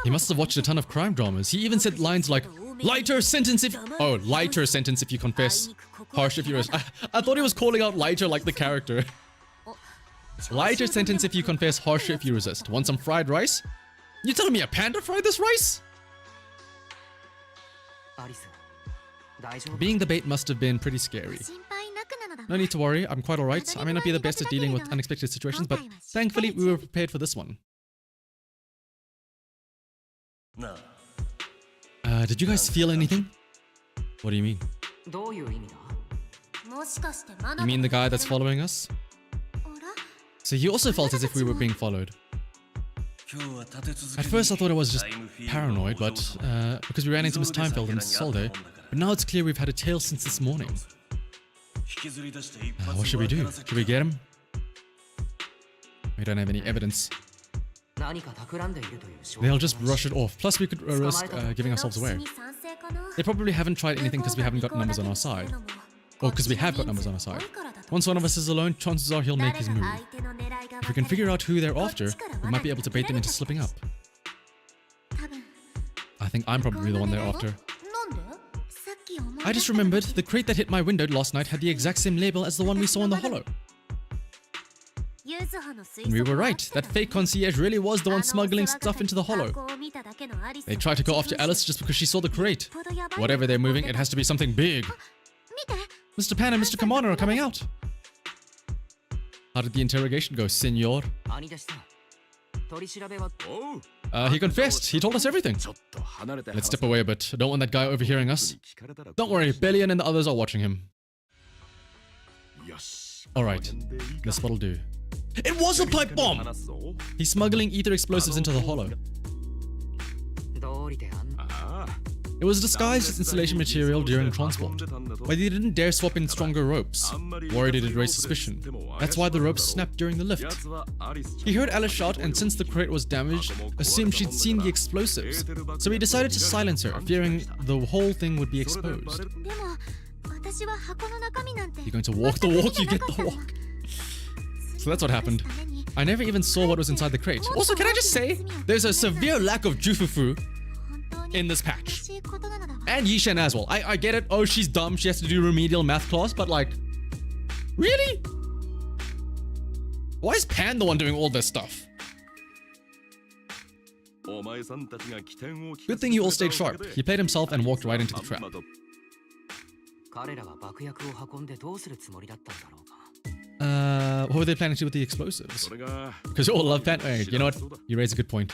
He must have watched a ton of crime dramas. He even said lines like, lighter sentence if... Oh, lighter sentence if you confess. Harsh if you... I thought he was calling out lighter like the character. Lighter sentence if you confess, harsher if you resist. Want some fried rice? You telling me a panda fried this rice? Being the bait must have been pretty scary. No need to worry, I'm quite alright. I may not be the best at dealing with unexpected situations, but thankfully we were prepared for this one. Did you guys feel anything? What do you mean? You mean the guy that's following us? So he also felt as if we were being followed. At first I thought it was just paranoid, but because we ran into Miss Timefeld and Mrs. Solday, but now it's clear we've had a tail since this morning. What should we do? Should we get him? We don't have any evidence. They'll just brush it off. Plus, we could risk giving ourselves away. They probably haven't tried anything because we haven't got numbers on our side. Or because we have got numbers on our side. Once one of us is alone, chances are he'll make his move. If we can figure out who they're after, we might be able to bait them into slipping up. I think I'm probably the one they're after. I just remembered the crate that hit my window last night had the exact same label as the one we saw in the holo. And we were right, that fake concierge really was the one smuggling stuff into the holo. They tried to go after Alice just because she saw the crate. Whatever they're moving, it has to be something big. Mr. Pan and Mr. Kamano are coming out. How did the interrogation go, senor? He confessed. He told us everything. Let's step away a bit. Don't want that guy overhearing us. Don't worry, Bellion and the others are watching him. Alright, this what'll do. It was a pipe bomb! He's smuggling ether explosives into the holo. It was disguised as insulation material during transport, but he didn't dare swap in stronger ropes, worried it'd raise suspicion. That's why the ropes snapped during the lift. He heard Alice shout, and since the crate was damaged, assumed she'd seen the explosives, so he decided to silence her, fearing the whole thing would be exposed. You're going to walk the walk, you get the walk. So that's what happened. I never even saw what was inside the crate. Also, can I just say, there's a severe lack of jufufu in this patch. And Yishen as well. I get it. Oh, she's dumb. She has to do remedial math class. But like, really? Why is Pan the one doing all this stuff? Good thing you all stayed sharp. He played himself and walked right into the trap. What were they planning to do with the explosives? Because you all love Pan. Hey, you know what? You raise a good point.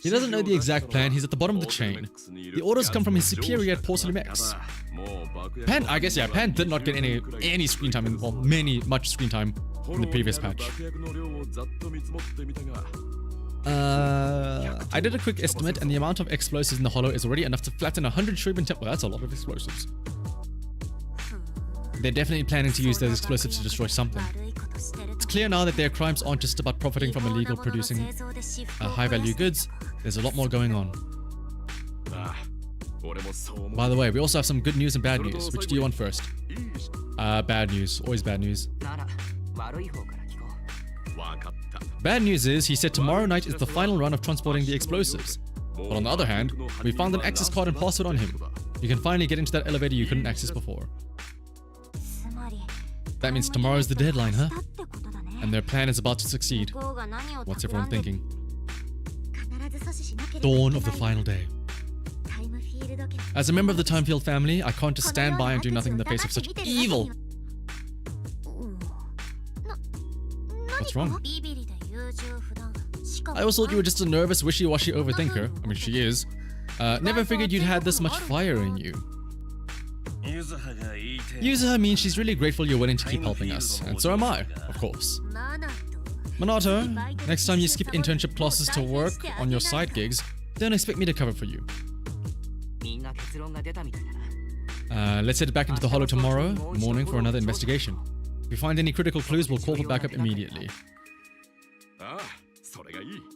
He doesn't know the exact plan. He's at the bottom of the chain. The orders come from his superior at Porcelain X. Pan, I guess, yeah, Pan did not get any screen time, well, much screen time in the previous patch. I did a quick estimate, and the amount of explosives in the holo is already enough to flatten 100 Shuriken Temple. That's a lot of explosives. They're definitely planning to use those explosives to destroy something. It's clear now that their crimes aren't just about profiting from illegal producing high-value goods. There's a lot more going on. By the way, we also have some good news and bad news. Which do you want first? Bad news. Always bad news. Bad news is, he said tomorrow night is the final run of transporting the explosives. But on the other hand, we found an access card and password on him. You can finally get into that elevator you couldn't access before. That means tomorrow's the deadline, huh? And their plan is about to succeed. What's everyone thinking? Dawn of the final day. As a member of the Timefield family, I can't just stand by and do nothing in the face of such evil. What's wrong? I always thought you were just a nervous, wishy-washy overthinker. I mean, she is. Never figured you'd had this much fire in you. Yuzuha means she's really grateful you're willing to keep helping us, and so am I, of course. Minato, next time you skip internship classes to work on your side gigs, don't expect me to cover for you. Let's head back into the holo tomorrow morning for another investigation. If we find any critical clues, we'll call for backup immediately.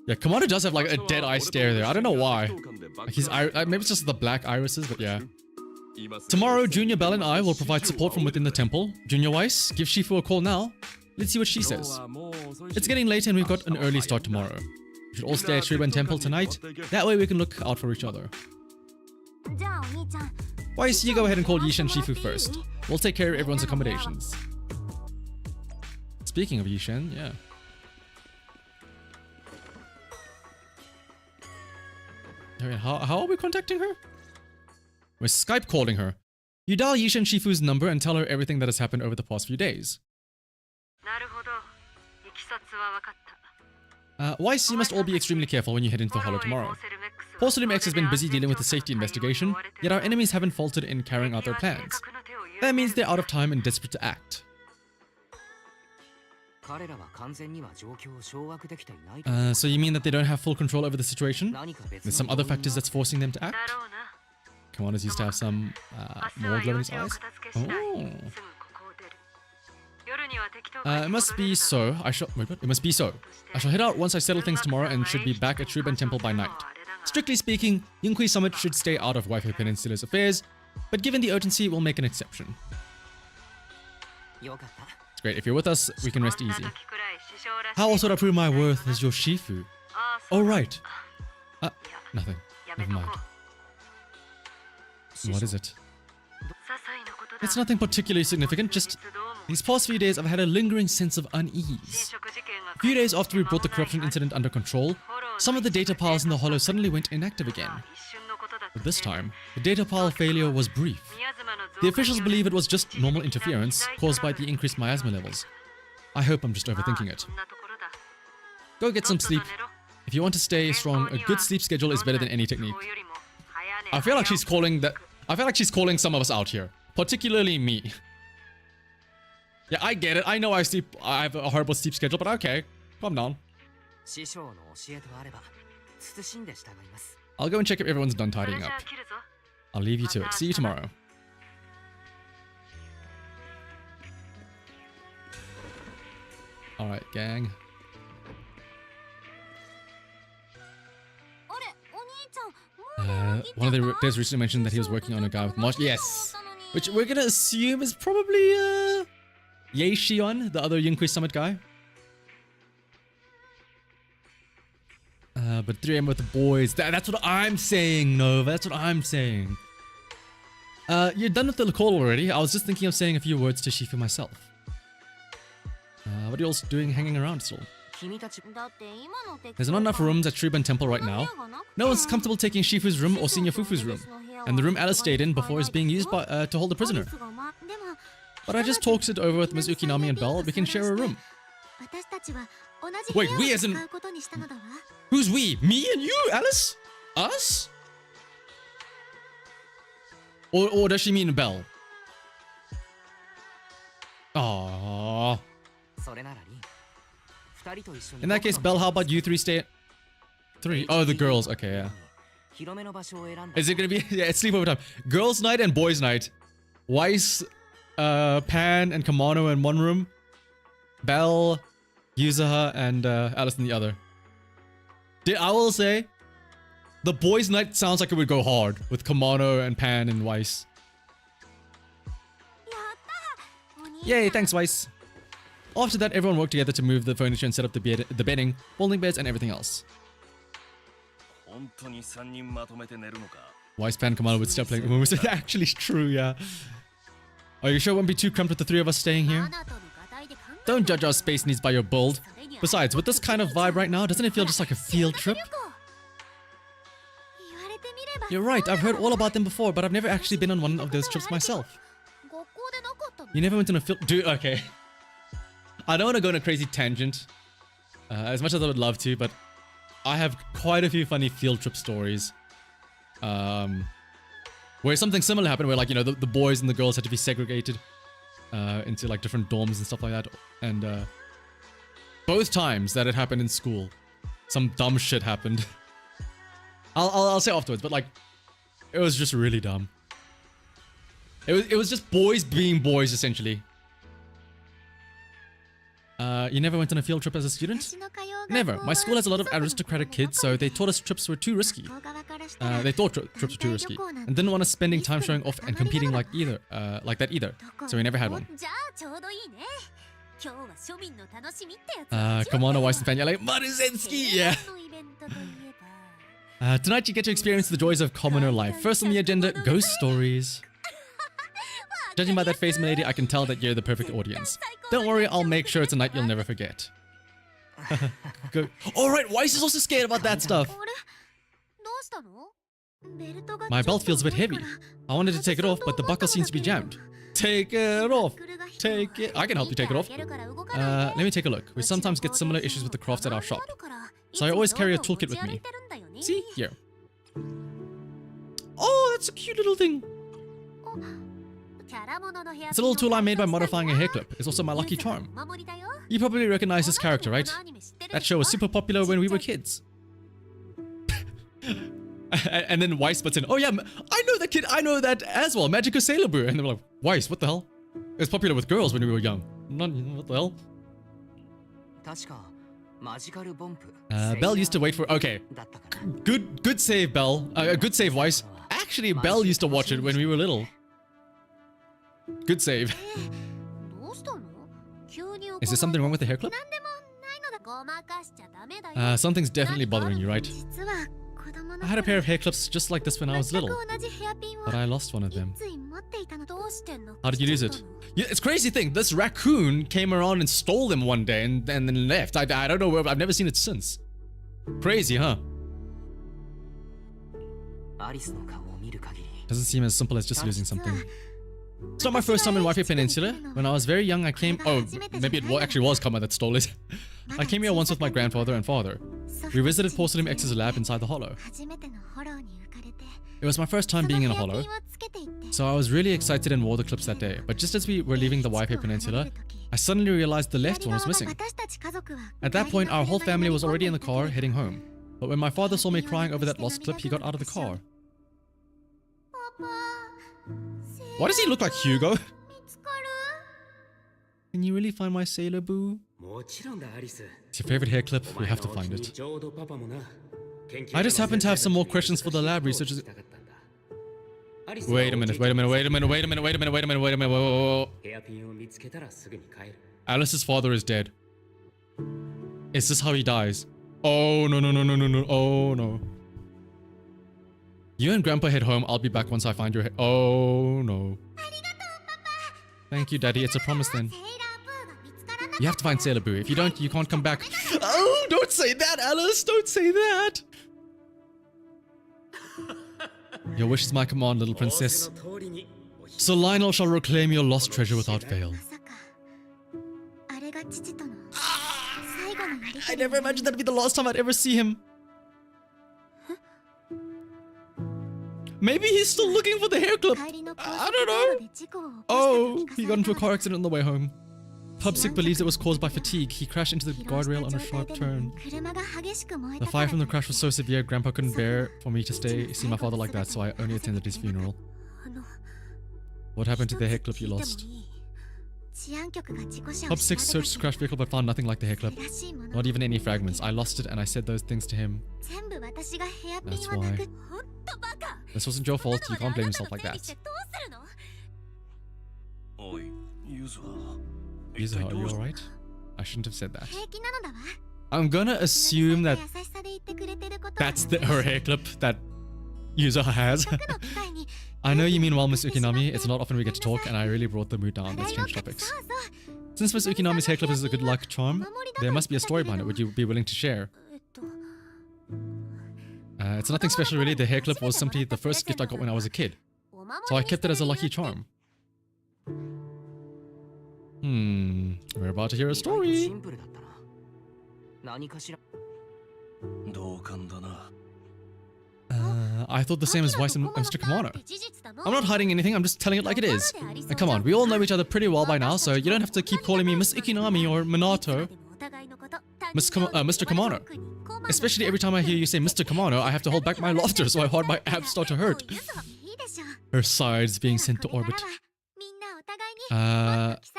Yeah, Kamado does have like a dead eye stare there. I don't know why. Like maybe it's just the black irises, but yeah. Tomorrow, Junior Bell and I will provide support from within the temple. Junior Weiss, give Shifu a call now. Let's see what she says. It's getting late and we've got an early start tomorrow. We should all stay at Shuriken Temple tonight. That way we can look out for each other. Weiss, you go ahead and call Yisha and Shifu first. We'll take care of everyone's accommodations. Speaking of Yishen, yeah. How are we contacting her? We're Skype calling her. You dial Yisha and Shifu's number and tell her everything that has happened over the past few days. Weiss, you must all be extremely careful when you head into the holo tomorrow. Porcelain X has been busy dealing with the safety investigation, yet our enemies haven't faltered in carrying out their plans. That means they're out of time and desperate to act. So you mean that they don't have full control over the situation? There's some other factors that's forcing them to act? Kamana's used to have some more glowing eyes. Oh. It must be so. Wait, what? It must be so. I shall head out once I settle things tomorrow and should be back at Shuben Temple by night. Strictly speaking, Yunkui Summit should stay out of Waifu Peninsula's affairs, but given the urgency, we'll make an exception. It's great. If you're with us, we can rest easy. How else would I prove my worth as your Shifu? Oh, right. Nothing. Never mind. What is it? It's nothing particularly significant, just these past few days I've had a lingering sense of unease. A few days after we brought the corruption incident under control, some of the data piles in the hollow suddenly went inactive again. But this time, the data pile failure was brief. The officials believe it was just normal interference caused by the increased miasma levels. I hope I'm just overthinking it. Go get some sleep. If you want to stay strong, a good sleep schedule is better than any technique. I feel like she's calling some of us out here. Particularly me. Yeah, I get it. I know I have a horrible sleep schedule, but okay. Calm down. I'll go and check if everyone's done tidying up. I'll leave you to it. See you tomorrow. Alright, gang. One of the devs recently mentioned that he was working on a guy with Mosh. Yes! Which we're gonna assume is probably, Ye Shion, the other Yunkui Summit guy. But 3M with the boys. That's what I'm saying, Nova. That's what I'm saying. You're done with the call already. I was just thinking of saying a few words to Shifu myself. What are you all doing hanging around still? There's not enough rooms at Shuben Temple right now. No one's comfortable taking Shifu's room or Senior Fufu's room. And the room Alice stayed in before is being used by, to hold the prisoner. But I just talked it over with Ms. Ukinami and Belle. We can share a room. Wait, we as in... Who's we? Me and you, Alice? Us? Or does she mean Belle? Aww. In that case, Belle, how about you three stay... Three? Oh, the girls. Okay, yeah. Is it gonna be... Yeah, it's sleepover time. Girls' night and boys' night. Weiss, Pan, and Kamano in one room. Belle, Yuzaha, and Alice in the other. I will say, the boys' night sounds like it would go hard with Kamano and Pan and Weiss. Yay, thanks, Weiss. After that, everyone worked together to move the furniture and set up the bedding, folding beds, and everything else. Weiss, Pan, Kamano would step playing. It's actually true, yeah. Are you sure it won't be too cramped with the three of us staying here? Don't judge our space needs by your build. Besides, with this kind of vibe right now, doesn't it feel just like a field trip? You're right, I've heard all about them before, but I've never actually been on one of those trips myself. You never went on a field... Dude, okay. I don't want to go on a crazy tangent, as much as I would love to, but I have quite a few funny field trip stories. Where something similar happened, where, like, you know, the boys and the girls had to be segregated into, like, different dorms and stuff like that. And both times that it happened in school, some dumb shit happened. I'll say afterwards, but, like, it was just really dumb. It was just boys being boys, essentially. You never went on a field trip as a student? Never. My school has a lot of aristocratic kids, so they taught us trips were too risky. They thought trips were too risky, and didn't want us spending time showing off and competing like that either. So we never had one. Come on, Weiss and Fan, you're like, Maruzenski! Yeah. Tonight you get to experience the joys of commoner life. First on the agenda, ghost stories. Judging by that face, milady, I can tell that you're the perfect audience. Don't worry, I'll make sure it's a night you'll never forget. Go. Alright, Weiss is also scared about that stuff. My belt feels a bit heavy. I wanted to take it off, but the buckle seems to be jammed. Take it off. Take it. I can help you take it off. Let me take a look. We sometimes get similar issues with the crafts at our shop. So I always carry a toolkit with me. See? Here. Oh, that's a cute little thing. It's a little tool I made by modifying a hair clip. It's also my lucky charm. You probably recognize this character, right? That show was super popular when we were kids. And then Weiss butts in, oh yeah, I know that kid, I know that as well, Magical Sailor Boo. And they were like, Weiss, what the hell? It was popular with girls when we were young. Not what the hell? 確かマジカルボンプ Belle used to wait for. Okay, だったかな good save, Belle. Good save, Weiss. Actually, Belle used to watch it when we were little. Good save. どうしたの？急に Is there something wrong with the hair clip? なんでもないのだ。ごまかしちゃダメだよ。 Something's definitely bothering you, right? 実は子供の I had a pair of hair clips just like this when I was 全 little, く同じヘアピンを but I lost one of い them. つい持っていたの。どうしてんの？ How did you lose it? Yeah, it's crazy thing. This raccoon came around and stole them one day and then left. I don't know where. I've never seen it since. Crazy, huh? アリスの顔を見る限り Doesn't seem as simple as just losing something. It's not my first time in Wi-Fi Peninsula. When I was very young, I came. Oh, maybe it actually was Kama that stole it. I came here once with my grandfather and father. We visited Porcelain X's lab inside the hollow. 初めてのホローに浮かれて It was my first time being in a hollow, そのヘアピンをつけていって so I was really excited and wore the clips that day. But just as we were leaving the Wi-Fi Peninsula, I suddenly realized the left one was missing. 私たち家族は At that point, our whole family was already in the car heading home. But when my father saw me crying over that lost clip, he got out of the car. パパ Why does he look like Hugo? 見つかる Can you really find my sailor boo? もちろんだアリス It's your favorite hair clip. お We 前 have to の find お気に it. ちょうどパパもな研究 I just happen to have some more questions for the lab researchers. Wait a minute, wait a minute, wait a minute, wait a minute, wait a minute, wait a minute, wait a minute, whoa. ヘアピンを見つけたらすぐに帰る Alice's father is dead. Is this how he dies? Oh, no, no, no, no, no, no. Oh, no. You and Grandpa head home. I'll be back once I find your hair. Oh, no. Thank you, Daddy. It's a promise then. セーラープーが見つからな You have to find Sailor Boo. If you don't, you can't come back. Oh, don't say that, Alice. Don't say that. Your wish is my command, little 仰せ princess. の通りにおひ So Lionel shall reclaim your lost treasure without fail. まさかあれが父との最後のやり I とり never imagined that'd be the last time I'd ever see him. Maybe he's still looking for the hair clip. 帰りの高 I 速 don't 道 know. 路で事故を起こしたと Oh, 聞かさ he れ got into a た car の accident on the way home. Pubsic believes it was caused by fatigue. He crashed into the 疲労した guardrail on 状 a 態 sharp でも turn. 車が激しく燃え The たから fire from the crash was so severe, Grandpa couldn't bear for me to see my father like that, so I only attended his funeral. あの What happened to the hair 一 clip つ you 聞いても lost? いい？治安局が事故車を Pub 6調べた searched the け crashed vehicle but found nothing like the hair ど clip. らしいもの Not even any fragments. I lost it and I said those things to him. 全部私がヘアピ That's ンをなく why. ほんとバカ This wasn't your fault. You そんな can't blame ので yourself あな like たのせいに that. してどうするの？おい、ユズは Yuzo, are you alright? I shouldn't have said that. 平気なのだわ I'm gonna assume that 優しさで言ってくれてることは that's her hair clip that Yuzo has. せっかくの機会に I know you mean well, Miss Ukinami. It's not often we get to talk, and I really brought the mood down. Let's 払いの change そう topics. そう Since Miss Ukinami's hair clip is a good luck charm, there must be a story behind it. Would you be willing to share? と It's nothing special really. The hair clip was simply the first gift I got when I was a kid. お守 So I りに kept it as a して lucky る理由って charm. We're about to hear a 意外とシ story. ンプルだったな何かしら同感だな。 I thought the same as Weiss and Mr. Kamano. って事実だの I'm not hiding anything. I'm just telling it like it is. Now, come on, we all know each other pretty well by now, so you don't have to keep calling me Miss Ikinami or Minato. Mr. Kamano. Especially every time I hear you say Mr. Kamano, I have to hold back my laughter so hard my abs start to hurt. Her sides being sent to orbit.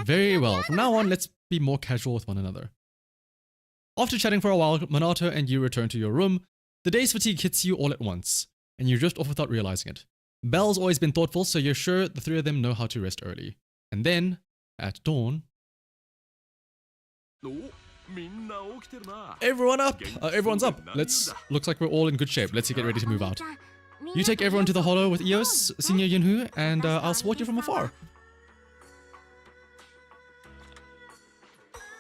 Very well. From now on, let's be more casual with one another. After chatting for a while, Minato and you return to your room. The day's fatigue hits you all at once, and you drift off without realizing it. Belle's always been thoughtful, so you're sure the three of them know how to rest early. And then, at dawn, お、みんな起きてるな。 everyone up! Everyone's up. Looks like we're all in good shape. Let's get ready to move out. You take everyone to the hollow with Eos, Senior Yunhu, and I'll support you from afar.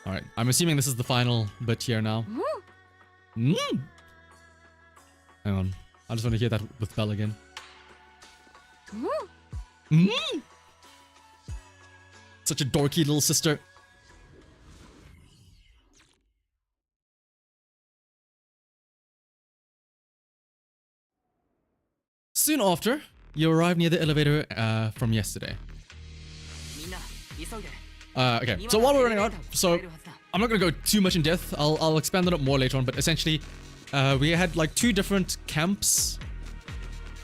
Alright, I'm assuming this is the final bit here now. Hang on. I just want to hear that with Belle again. Such a dorky little sister. Soon after, you arrive near the elevator from yesterday. みんな急いで Okay, so while we're running out, so I'm not gonna go too much in depth. I'll expand on it more later on. But essentially, we had like two different camps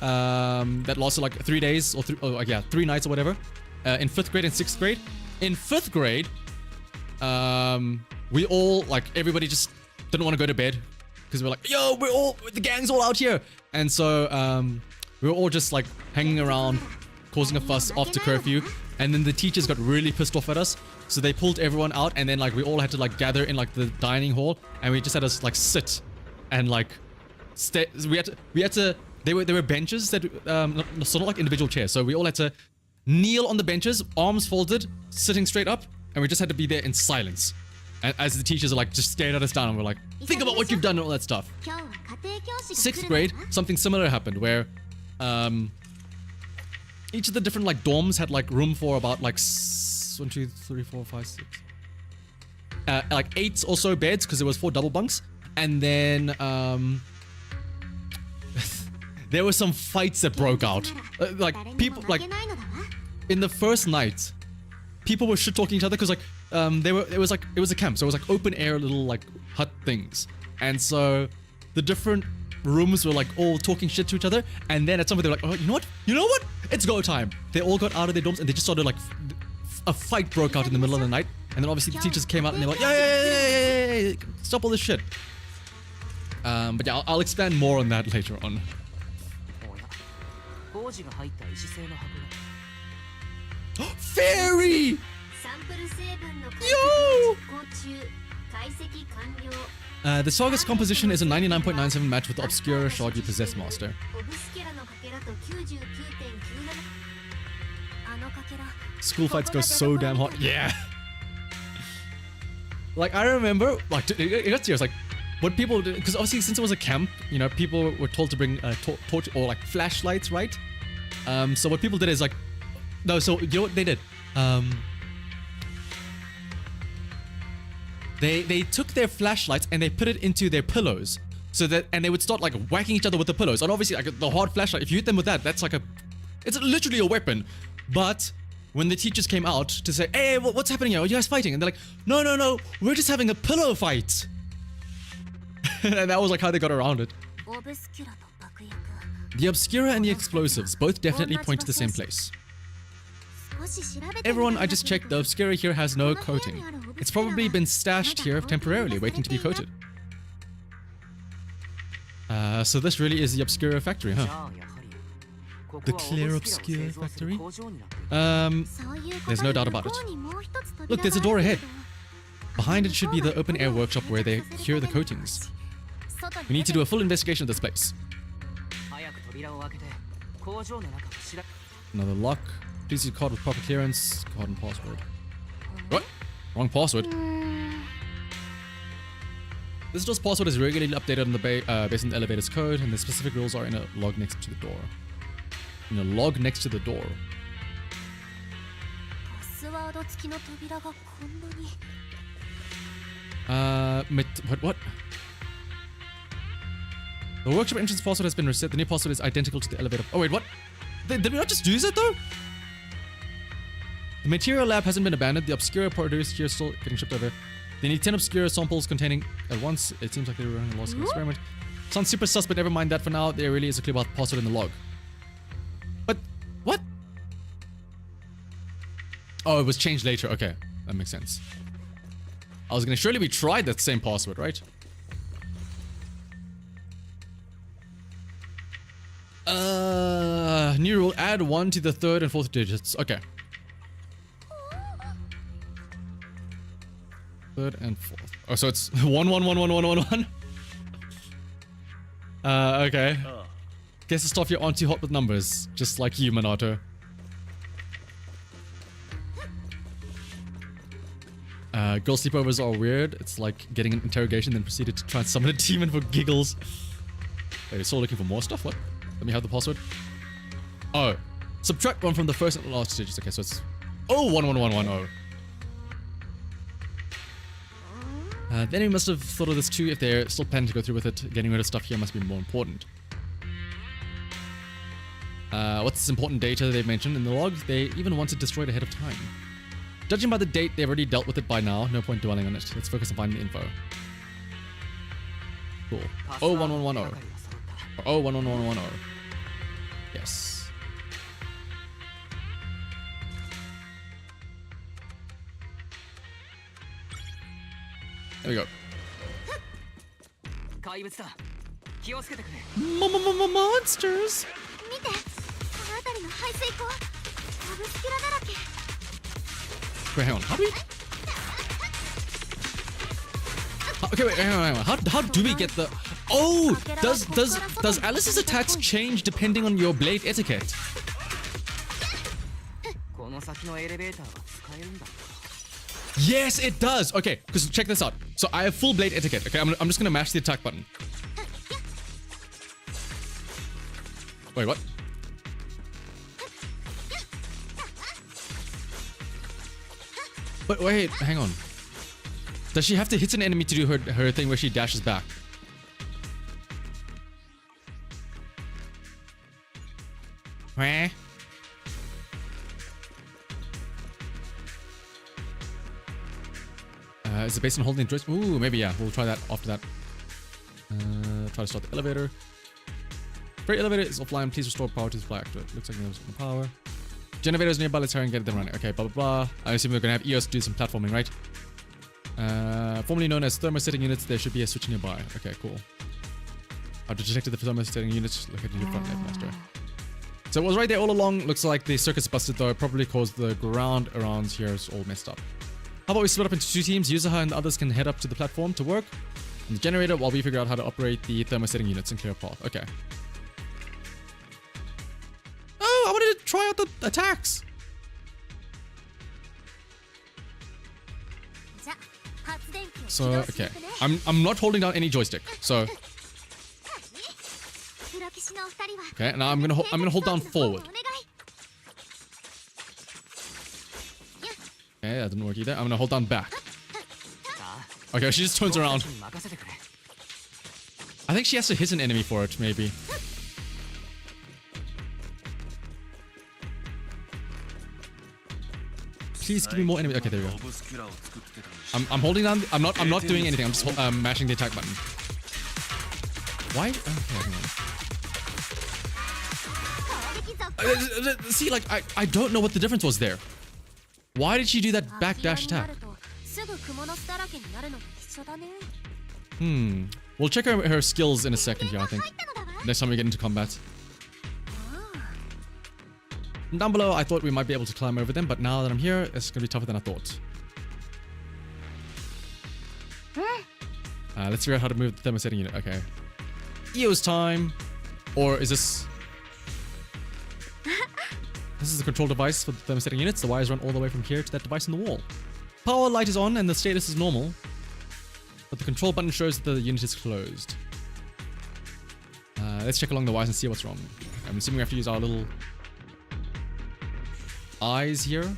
that lasted like 3 days or 3 nights or whatever. In 5th grade and 6th grade. In 5th grade, we all, like, everybody just didn't want to go to bed because we were like, yo, the gang's all out here. And so we were all just like hanging around, causing a fuss after curfew. And then the teachers got really pissed off at us. So they pulled everyone out, and then like we all had to like gather in like the dining hall, and we just had to like sit and like stay. We had to. There were benches that so not like individual chairs. So we all had to kneel on the benches, arms folded, sitting straight up, and we just had to be there in silence. And as the teachers are like just staring at us down, and we're like, think about what you've done and all that stuff. 6th grade, something similar happened where each of the different like dorms had like room for about like 1, 2, 3, 4, 5, 6 like 8 or so beds, because there was 4 double bunks. And then there were some fights that broke out. Like people, like in the first night, people were shit talking each other because like it was a camp, so it was like open air little like hut things, and so the different rooms were like all talking shit to each other. And then at some point they were like, oh, you know what, it's go time. They all got out of their dorms and they just started like a fight broke out in the middle of the night. And then obviously the teachers came out and they were like, yeah, stop all this shit. But yeah, I'll expand more on that later on. 工事が入った石製の箱だ。 Fairy! サンプル成分の Yo! 実行中解析完了 The Saga's composition is a 99.97 match with the obscure shard you possess, Master. オブスキャラのかけらと 99.97 あのかけら School fights go so damn hot. Yeah. Like, I remember, like, it got serious. Like, what people did, because obviously since it was a camp, you know, people were told to bring torch or like flashlights, right? So what people did is like, no, so you know what they did? They took their flashlights and they put it into their pillows, so that, and they would start like whacking each other with the pillows. And obviously, like the hard flashlight, if you hit them with that, that's like it's literally a weapon. But when the teachers came out to say, hey, what's happening here? Are you guys fighting? And they're like, no, we're just having a pillow fight. And that was like how they got around it. オブスキュラと爆薬 The Obscura and the explosives both definitely point to the same place. 少し調べてみたんだけど Everyone, I just checked, the Obscura here has no coating. It's probably been stashed here temporarily, waiting to be coated. So this really is the Obscura factory, じ huh? ゃあやはりここ The は Clear オブスキュラを製造する Obscura factory? 工場になっている。 そういうこと There's no doubt about it. 向こうにもう一つ扉 Look, there's a があ door るけ ahead. ど Behind it should be the open air workshop where they cure the coatings. We need to do a full investigation of this place. 早く扉を開けて工場の中を調べ Another lock. Please use card with proper clearance. Card and password. What? Wrong password. This door's password is regularly updated on the based on the elevator's code, and the specific rules are in a log next to the door. In a log next to the door. パスワード付きの扉がこんなに What? The workshop entrance password has been reset. The new password is identical to the elevator. Oh wait, what? Did we not just use it though? The material lab hasn't been abandoned. The Obscura produced here is still getting shipped over. They need 10 Obscura samples containing at once. It seems like they were running a large-scale experiment. Sounds super sus, but never mind that for now. There really is a clue about the password in the log. But what? Oh, it was changed later. Okay, that makes sense. I was gonna surely we tried that same password, right? New rule, add 1 to the 3rd and 4th digits. Okay. 3rd and 4th. Oh, so it's 1111111. Okay. Guess the stuff here aren't too hot with numbers, just like you, Minato. Girl sleepovers are weird. It's like getting an interrogation, then proceeded to try and summon a demon for giggles. Wait, you're still looking for more stuff? What? Let me have the password. Oh. Subtract 1 from the first and last digits. Okay, so it's... Oh, 11110. Then we must have thought of this too. If they're still planning to go through with it, getting rid of stuff here must be more important. What's this important data they've mentioned in the log? They even want it destroyed ahead of time. Judging by the date, they've already dealt with it by now. No point dwelling on it. Let's focus on finding the info. Cool. Oh, 1110. Oh, 11110. Yes. There we go. 怪物だ。気をつけてくれ。Monsters. 見て、この辺りの排水溝モブスキュラだらけ。 Wait, hang on. How do we? Okay, wait, hang on. How do we get the? Oh, does Alice's attacks change depending on your blade etiquette? この先のエレベーターは使えるんだ。 Yes, it does. Okay, because check this out. So I have full blade etiquette. Okay, I'm just gonna mash the attack button. Wait, what? Wait, hang on. Does she have to hit an enemy to do her thing where she dashes back? Where? Is it based on holding the joystick? Ooh, maybe yeah. We'll try that after that. Try to start the elevator. Freight elevator is offline. Please restore power to the fly actor. Looks like there's no power. Generators nearby. Let's hurry and get them running. Okay, blah blah blah. I assume we're gonna have EOS do some platforming, right? Formerly known as thermosetting units, there should be a switch nearby. Okay, cool. I've detected the thermosetting units. Look at your front left, master. So it was right there all along. Looks like the circuit's busted though. It probably caused the ground around here is all messed up. How about we split up into two teams? Yuzuha and the others can head up to the platform to work on the generator while we figure out how to operate the thermosetting units and clear a path. Okay. Oh, I wanted to try out the attacks. So okay, I'm not holding down any joystick. So okay, now I'm gonna hold down forward. Okay, that didn't work either. I'm gonna hold down back. Okay, she just turns around. I think she has to hit an enemy for it, maybe. Please give me more enemies. Okay, there we go. I'm holding down. I'm not doing anything. I'm just mashing the attack button. Why? Okay, see, like I don't know what the difference was there. Why did she do that backdash attack? We'll check her skills in a second here, I think. Next time we get into combat. Down below, I thought we might be able to climb over them, but now that I'm here, it's gonna be tougher than I thought. Let's figure out how to move the thermosetting unit. Okay. EOS time. Or is this... This is the control device for the thermosetting units. The wires run all the way from here to that device in the wall. Power light is on and the status is normal. But the control button shows that the unit is closed. Let's check along the wires and see what's wrong. I'm assuming we have to use our little eyes here.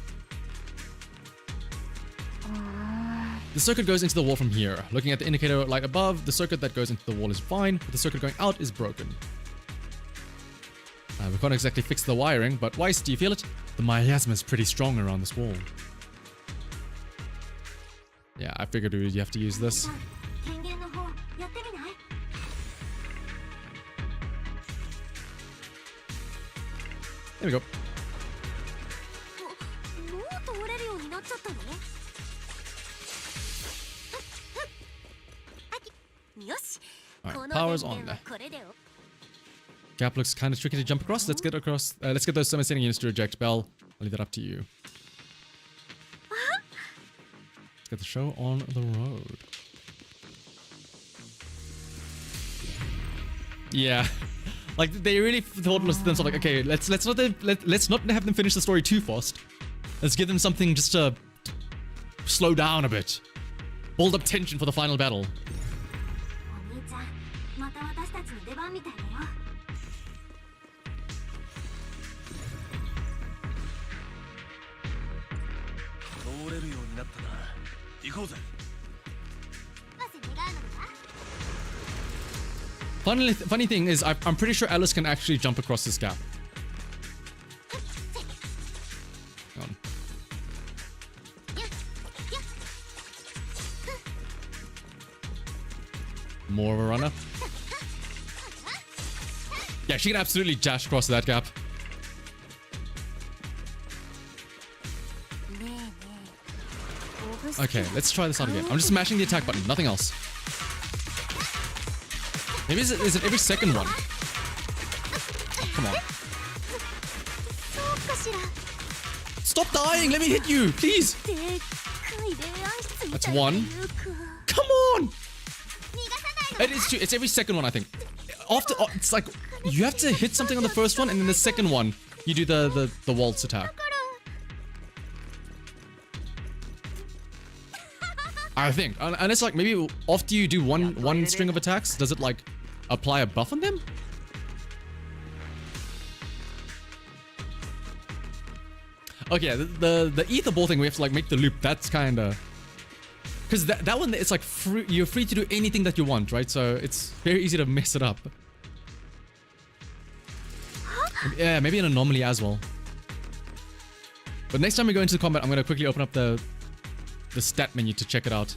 The circuit goes into the wall from here. Looking at the indicator light above, the circuit that goes into the wall is fine, but the circuit going out is broken. We can't exactly fix the wiring, but Weiss, do you feel it? The miasma is pretty strong around this wall. Yeah, I figured you have to use this. There we go. Alright, power's on. Gap looks kind of tricky to jump across. Let's get across. Let's get those thermosetting units to reject. Bell, I'll leave that up to you. Let's get the show on the road. Yeah, like they really thought to themselves like, okay, let's not have them finish the story too fast. Let's give them something just to slow down a bit, build up tension for the final battle. Funny thing is, I'm pretty sure Alice can actually jump across this gap. Hang on. More of a runner. Yeah, she can absolutely dash across that gap. Okay, let's try this out again. I'm just smashing the attack button, nothing else. Maybe is it every second one? Come on. Stop dying! Let me hit you, please! That's one. Come on! It is two. It's every second one, I think. After, it's like you have to hit something on the first one, and then the second one you do the waltz attack. I think, and it's like maybe after you do one string of attacks, does it like apply a buff on them? Okay, the ether ball thing, we have to like make the loop. That's kind of because that one, it's like free, you're free to do anything that you want, right? So it's very easy to mess it up. Yeah, maybe an anomaly as well. But next time we go into the combat, I'm gonna quickly open up the stat menu to check it out.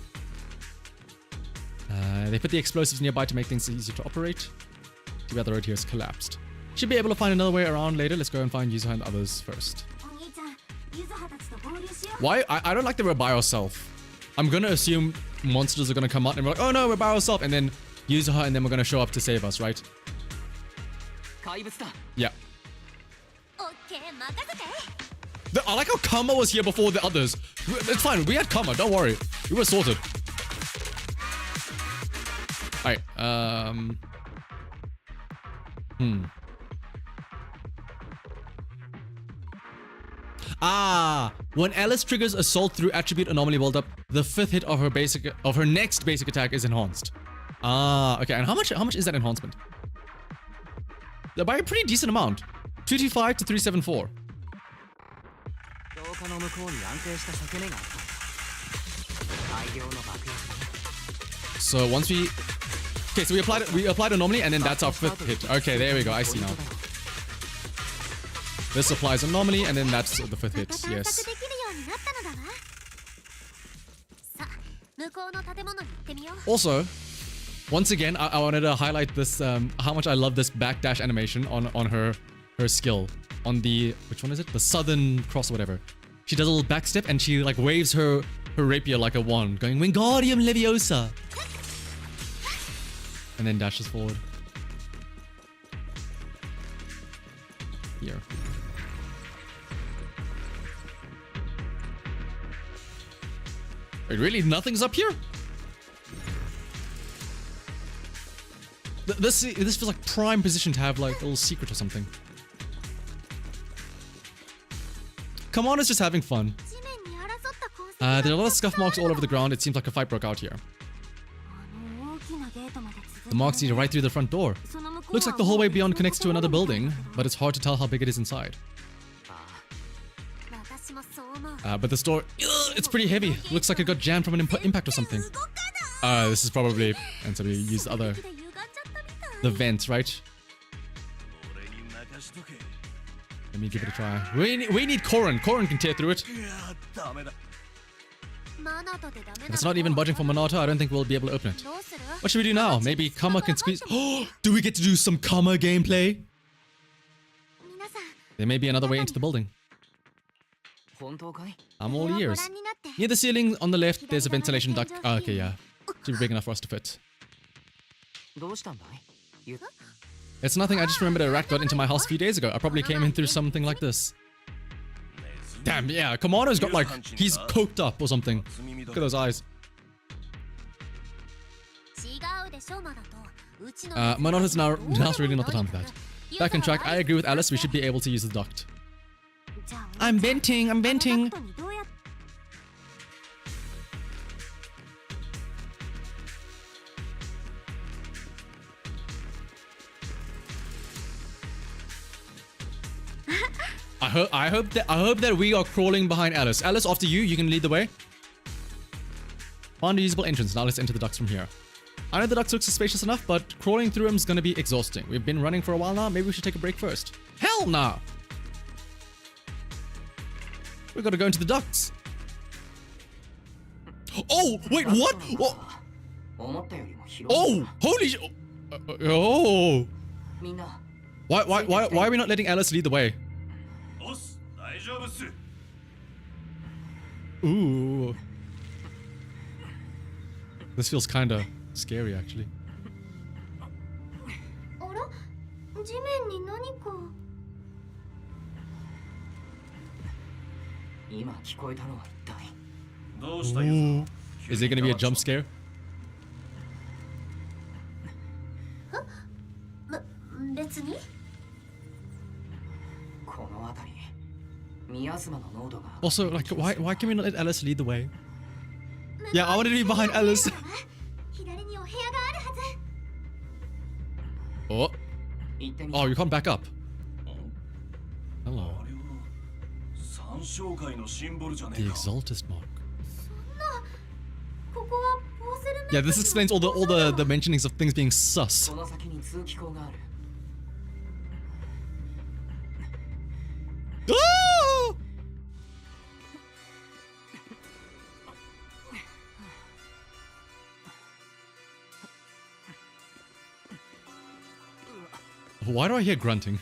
They put the explosives nearby to make things easier to operate. Too bad the road here has collapsed. Should be able to find another way around later. Let's go and find Yuzuha and the others first. Why? I don't like that we're by ourselves. I'm gonna assume monsters are gonna come out and we're like, oh no, we're by ourselves, and then Yuzuha and then we're gonna show up to save us, right? Yeah. I like how Kama was here before the others. It's fine, we had Kama, don't worry. We were sorted. Alright, when Alice triggers assault through attribute anomaly build up, the 5th hit of her next basic attack is enhanced. Okay, and how much is that enhancement? By a pretty decent amount. 225 to 374. So once we... Okay, so we applied anomaly and then that's our 5th hit. Okay, there we go, I see now. This applies anomaly and then that's the 5th hit, yes. Also, once again, I wanted to highlight this, how much I love this backdash animation on her skill. On the, which one is it? The Southern Cross or whatever. She does a little backstep and she like waves her rapier like a wand, going Wingardium Leviosa. And then dashes forward. Here. Wait, really? Nothing's up here? This feels like prime position to have like a little secret or something. Come on, it's just having fun. There are a lot of scuff marks all over the ground. It seems like a fight broke out here. The marks lead right through the front door. Looks like the hallway beyond connects to another building, but it's hard to tell how big it is inside. But the store, it's pretty heavy. Looks like it got jammed from an impact or something. This is probably, and so we use the vents, right? Let me give it a try. We need Korin. Korin can tear through it. If it's not even budging for Monata, I don't think we'll be able to open it. What should we do now? Maybe Kama can squeeze... Oh, do we get to do some Kama gameplay? There may be another way into the building. I'm all ears. Near the ceiling on the left, there's a ventilation duct. Okay, yeah. Should be big enough for us to fit. It's nothing, I just remembered a rat got into my house a few days ago. I probably came in through something like this. Damn, yeah, Kamano's got like, he's coked up or something. Look at those eyes. Monata's now's really not the time for that. Back on track, I agree with Alice, we should be able to use the duct. I'm venting. I hope that we are crawling behind Alice. Alice, after you can lead the way. Found a usable entrance. Now let's enter the ducts from here. I know the ducts look spacious enough, but crawling through them is gonna be exhausting. We've been running for a while now. Maybe we should take a break first. Hell no! We gotta go into the ducts. Oh, wait, what? Oh, holy sh... Oh. Why are we not letting Alice lead the way? Ooh. This feels kind of scary, actually. あら地面に何か今聞こえたのは一体。どうしたユズ Is it gonna be a jump scare? 別にこの辺り、ミアスマの濃度が。 Also, like, why can we not let Alice lead the way? Yeah, I wanted to be behind Alice. 左にお部屋があるはず Oh, 行ってみた。 oh, you can't back up. Hello. あれは三小会のシンボルじゃね The えか。 Exaltist mark. ここはポーセルメ Yeah, this explains all the mentionings of things being sus. その先に通気口がある。 Ah! Why do I hear grunting?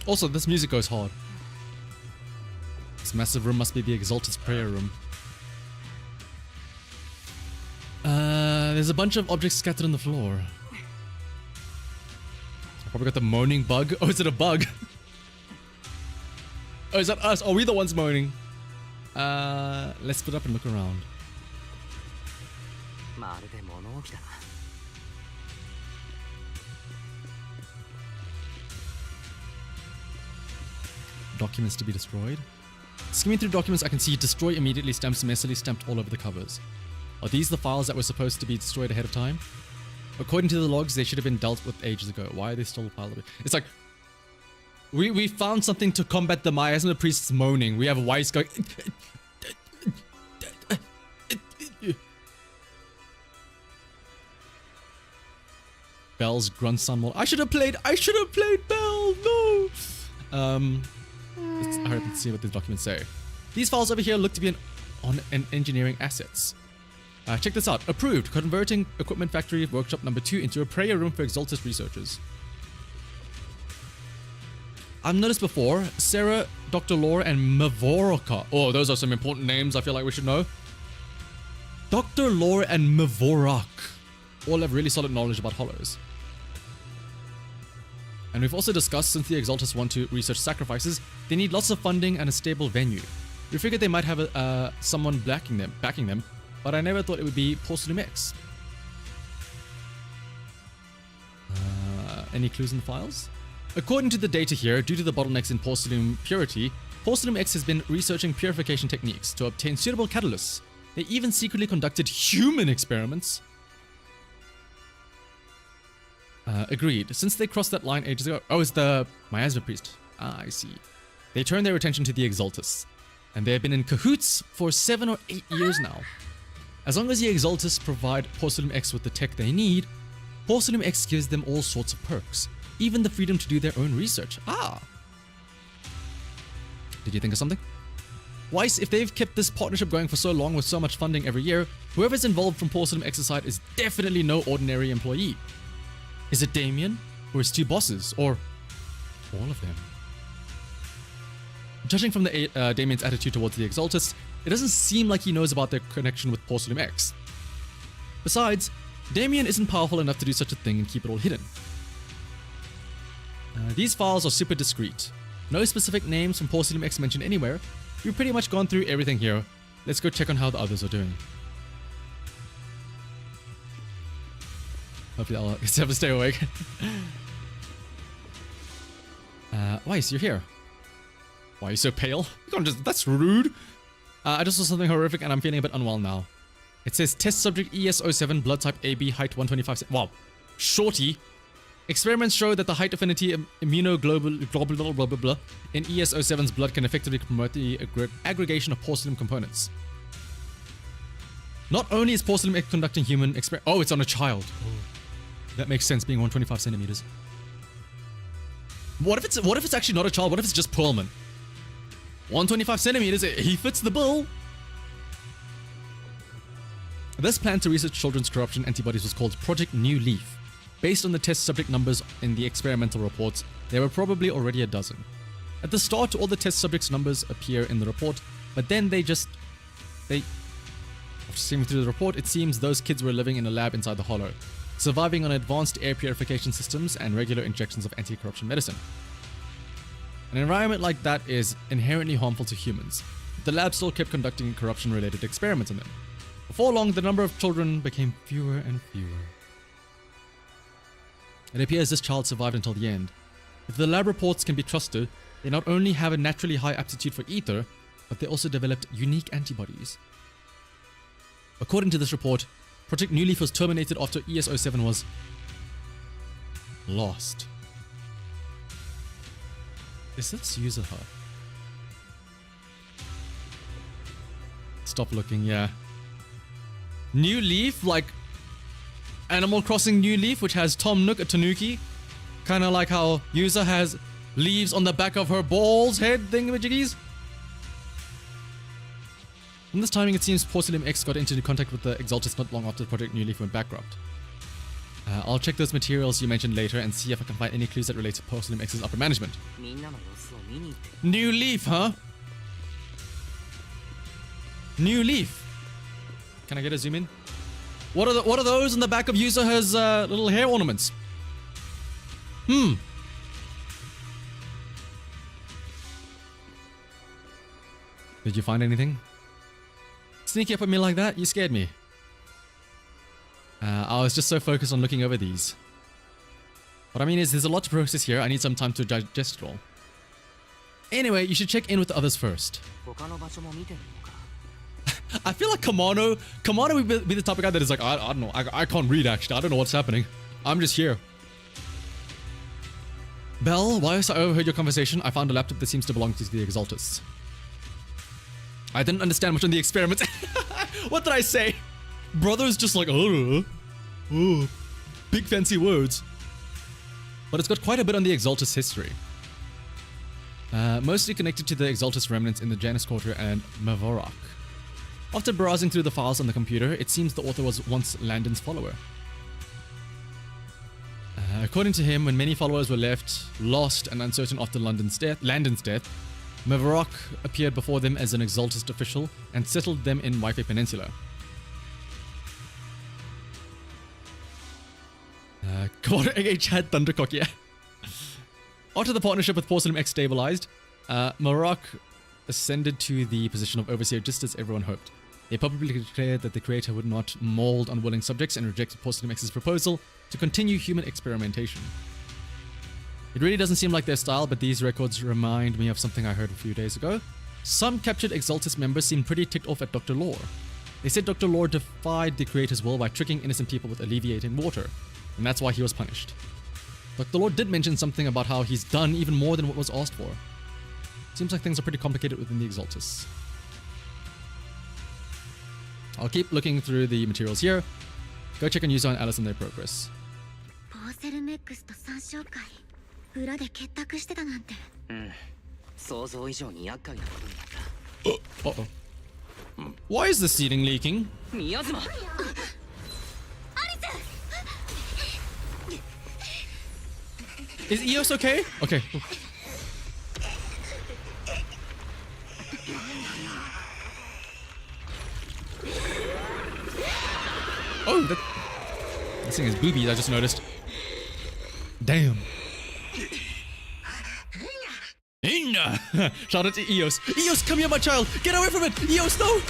Also, this music goes hard. This massive room must be the Exaltist prayer room. There's a bunch of objects scattered on the floor. Probably got the moaning bug. Oh, is it a bug? Oh, is that us? Are we the ones moaning? Let's split up and look around. まるで物置だ。 Documents to be destroyed. Skimming through documents, I can see destroy immediately stamps messily stamped all over the covers. Are these the files that were supposed to be destroyed ahead of time? According to the logs, they should have been dealt with ages ago. Why are they still piled up? It's like we found something to combat the miasma priest's moaning. We have Weiss going. Bell's grandson more. I should have played Bell. No. Let's hurry up and see what these documents say. These files over here look to be on engineering assets. Check this out. Approved. Converting equipment factory workshop number 2 into a prayer room for Exaltist researchers. I've noticed before, Sarah, Dr. Laura, and Mavoroka. Oh, those are some important names I feel like we should know. Dr. Laura and Mavorak all have really solid knowledge about hollows. And we've also discussed, since the Exaltists want to research sacrifices, they need lots of funding and a stable venue. We figured they might have someone backing them, but I never thought it would be Porcelain X. Any clues in the files? According to the data here, due to the bottlenecks in porcelain purity, Porcelain X has been researching purification techniques to obtain suitable catalysts. They even secretly conducted human experiments. Agreed. Since they crossed that line ages ago... Oh, it's the miasma priest. Ah, I see. They turned their attention to the Exaltists, and they have been in cahoots for 7 or 8 years now. As long as the Exaltists provide Porcelain X with the tech they need, Porcelain X gives them all sorts of perks, even the freedom to do their own research. Ah! Did you think of something? Weiss, if they've kept this partnership going for so long with so much funding every year, whoever's involved from Porcelain X's side is definitely no ordinary employee. Is it Damien, or his 2 bosses, or all of them? Judging from the Damien's attitude towards the Exaltists, it doesn't seem like he knows about their connection with Porcelain X. Besides, Damien isn't powerful enough to do such a thing and keep it all hidden. These files are super discreet. No specific names from Porcelain X mentioned anywhere. We've pretty much gone through everything here. Let's go check on how the others are doing. Hopefully I'll have to stay awake. Weiss, you're here. Why are you so pale? You can't just... That's rude. I just saw something horrific and I'm feeling a bit unwell now. It says test subject ES07, blood type AB, height 125. Wow. Shorty. Experiments show that the height affinity immunoglobulin blah blah blah in ES07's blood can effectively promote the aggregation of porcelain components. Not only is Porcelain X conducting human experiment... Oh, it's on a child. Oh. That makes sense, being 125 centimeters. What if it's actually not a child? What if it's just Perlman? 125 centimeters, he fits the bill. This plan to research children's corruption antibodies was called Project New Leaf. Based on the test subject numbers in the experimental reports, there were probably already a dozen. At the start, all the test subjects' numbers appear in the report, but then after seeing through the report, it seems those kids were living in a lab inside the hollow, surviving on advanced air purification systems and regular injections of anti-corruption medicine. An environment like that is inherently harmful to humans. The lab still kept conducting corruption-related experiments on them. Before long, the number of children became fewer and fewer. It appears this child survived until the end. If the lab reports can be trusted, they not only have a naturally high aptitude for ether, but they also developed unique antibodies. According to this report, Project New Leaf was terminated after ES-07 was lost. Is this shanahavt? Stop looking, yeah. New Leaf, like Animal Crossing New Leaf, which has Tom Nook, a tanuki. Kind of like how Yusa has leaves on the back of her balls head thingamajiggies. From this timing, it seems Salem X got into contact with the Exaltus not long after Project New Leaf went bankrupt. I'll check those materials you mentioned later and see if I can find any clues that relate to Salem X's upper management. New Leaf, huh? New Leaf. Can I get a zoom in? What are those on the back of Yusa's little hair ornaments? Did you find anything? Sneaky up at me like that? You scared me. I was just so focused on looking over these. What I mean is, there's a lot to process here. I need some time to digest it all. Anyway, you should check in with the others first. I feel like Kamano would be the type of guy that is like, I don't know, I can't read actually. I don't know what's happening. I'm just here. Bell, whilst I overheard your conversation, I found a laptop that seems to belong to the Exaltus. I didn't understand much on the experiment. What did I say? Brother's just like, oh, big fancy words. But it's got quite a bit on the Exaltus history. Mostly connected to the Exaltus remnants in the Janus Quarter and Mavorok. After browsing through the files on the computer, it seems the author was once Landon's follower. According to him, when many followers were left lost and uncertain after Landon's death, Mavorok appeared before them as an Exaltist official and settled them in Wi-Fi Peninsula. Commander AH had Thundercock, yeah. After the partnership with Salem X stabilized, Mavorok ascended to the position of overseer just as everyone hoped. They publicly declared that the creator would not mold unwilling subjects and rejected Salem X's proposal to continue human experimentation. It really doesn't seem like their style, but these records remind me of something I heard a few days ago. Some captured Exaltus members seemed pretty ticked off at Dr. Lore. They said Dr. Lore defied the creator's will by tricking innocent people with alleviating water, and that's why he was punished. Dr. Lore did mention something about how he's done even more than what was asked for. Seems like things are pretty complicated within the Exaltus. I'll keep looking through the materials here. Go check on Yuzo and Alice on their progress. 裏で結託してたなんて。想像以上に厄介なことになった。Uh-oh. Why is the ceiling leaking? 宮妻。Is Eos okay? Okay. Oh, this thing is boobies, I just noticed. Damn. Inna! Shout out to Eos. Eos, come here, my child! Get away from it! Eos, no!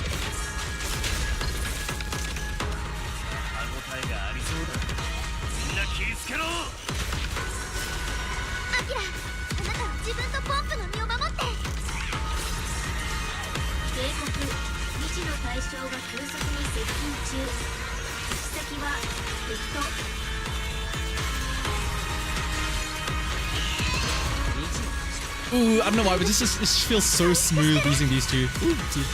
Ooh, I don't know why, but this feels so smooth using these two. Ooh, see.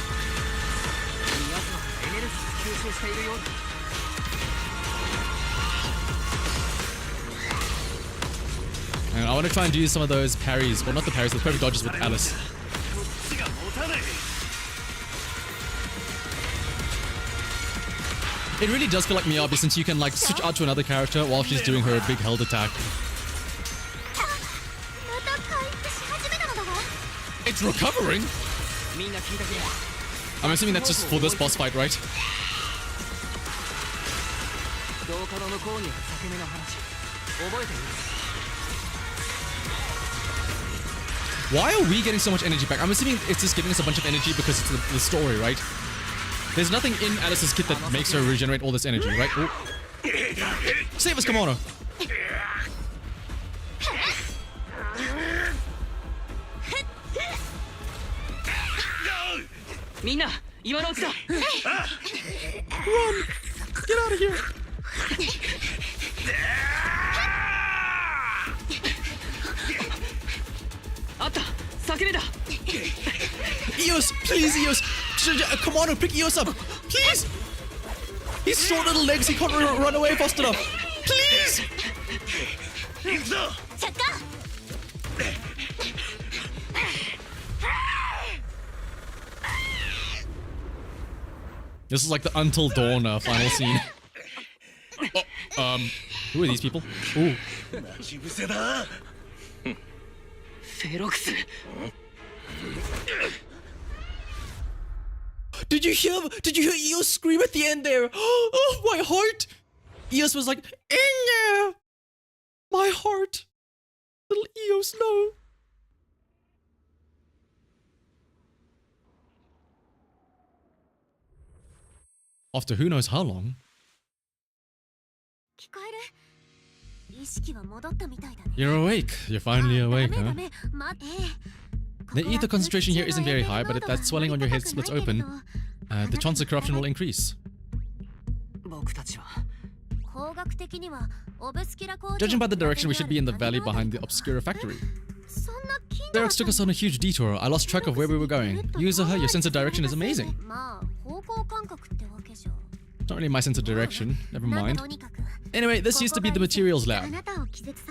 And I want to try and do some of those parries. Well, not the parries, the perfect dodges with Alice. It really does feel like Miyabi since you can like switch out to another character while she's doing her big held attack. また回復し始めたのだわ。 It's recovering? みんな聞いたけ I'm assuming that's just for this boss fight, right? 廊下の向こうにある裂け目の話覚えている Why are we getting so much energy back? I'm assuming it's just giving us a bunch of energy because it's the story, right? There's nothing in Alice's kit that makes her regenerate all this energy, right? Oh. Save us, Kimono! みんな今のうちだ Run! Get out of here! Eos, please, Eos! Kimono, pick Eos up! Please! He's short little legs, he can't run away fast enough! Please! 着火。 This is like the Until Dawn final scene. Oh, who are these people? Ooh. 待ち伏せだ。フェロクス Did you hear Eos scream at the end there? Oh, my heart! Eos was like, in there! My heart! Little Eos, no! After who knows how long? 聞こえる？意識は戻ったみたいだね。 You're awake. You're finally ダ awake, メ huh? ダメ。待て。 The ether concentration here isn't very high, but if that swelling on your head splits open, the chance of corruption will increase. 僕たちは Judging by the direction, we should be in the valley behind the Obscura factory. Ferox took us on a huge detour. I lost track of where we were going. Yuzuha, your sense of direction is amazing. Not really my sense of direction. Never mind. Anyway, this used to be the materials lab.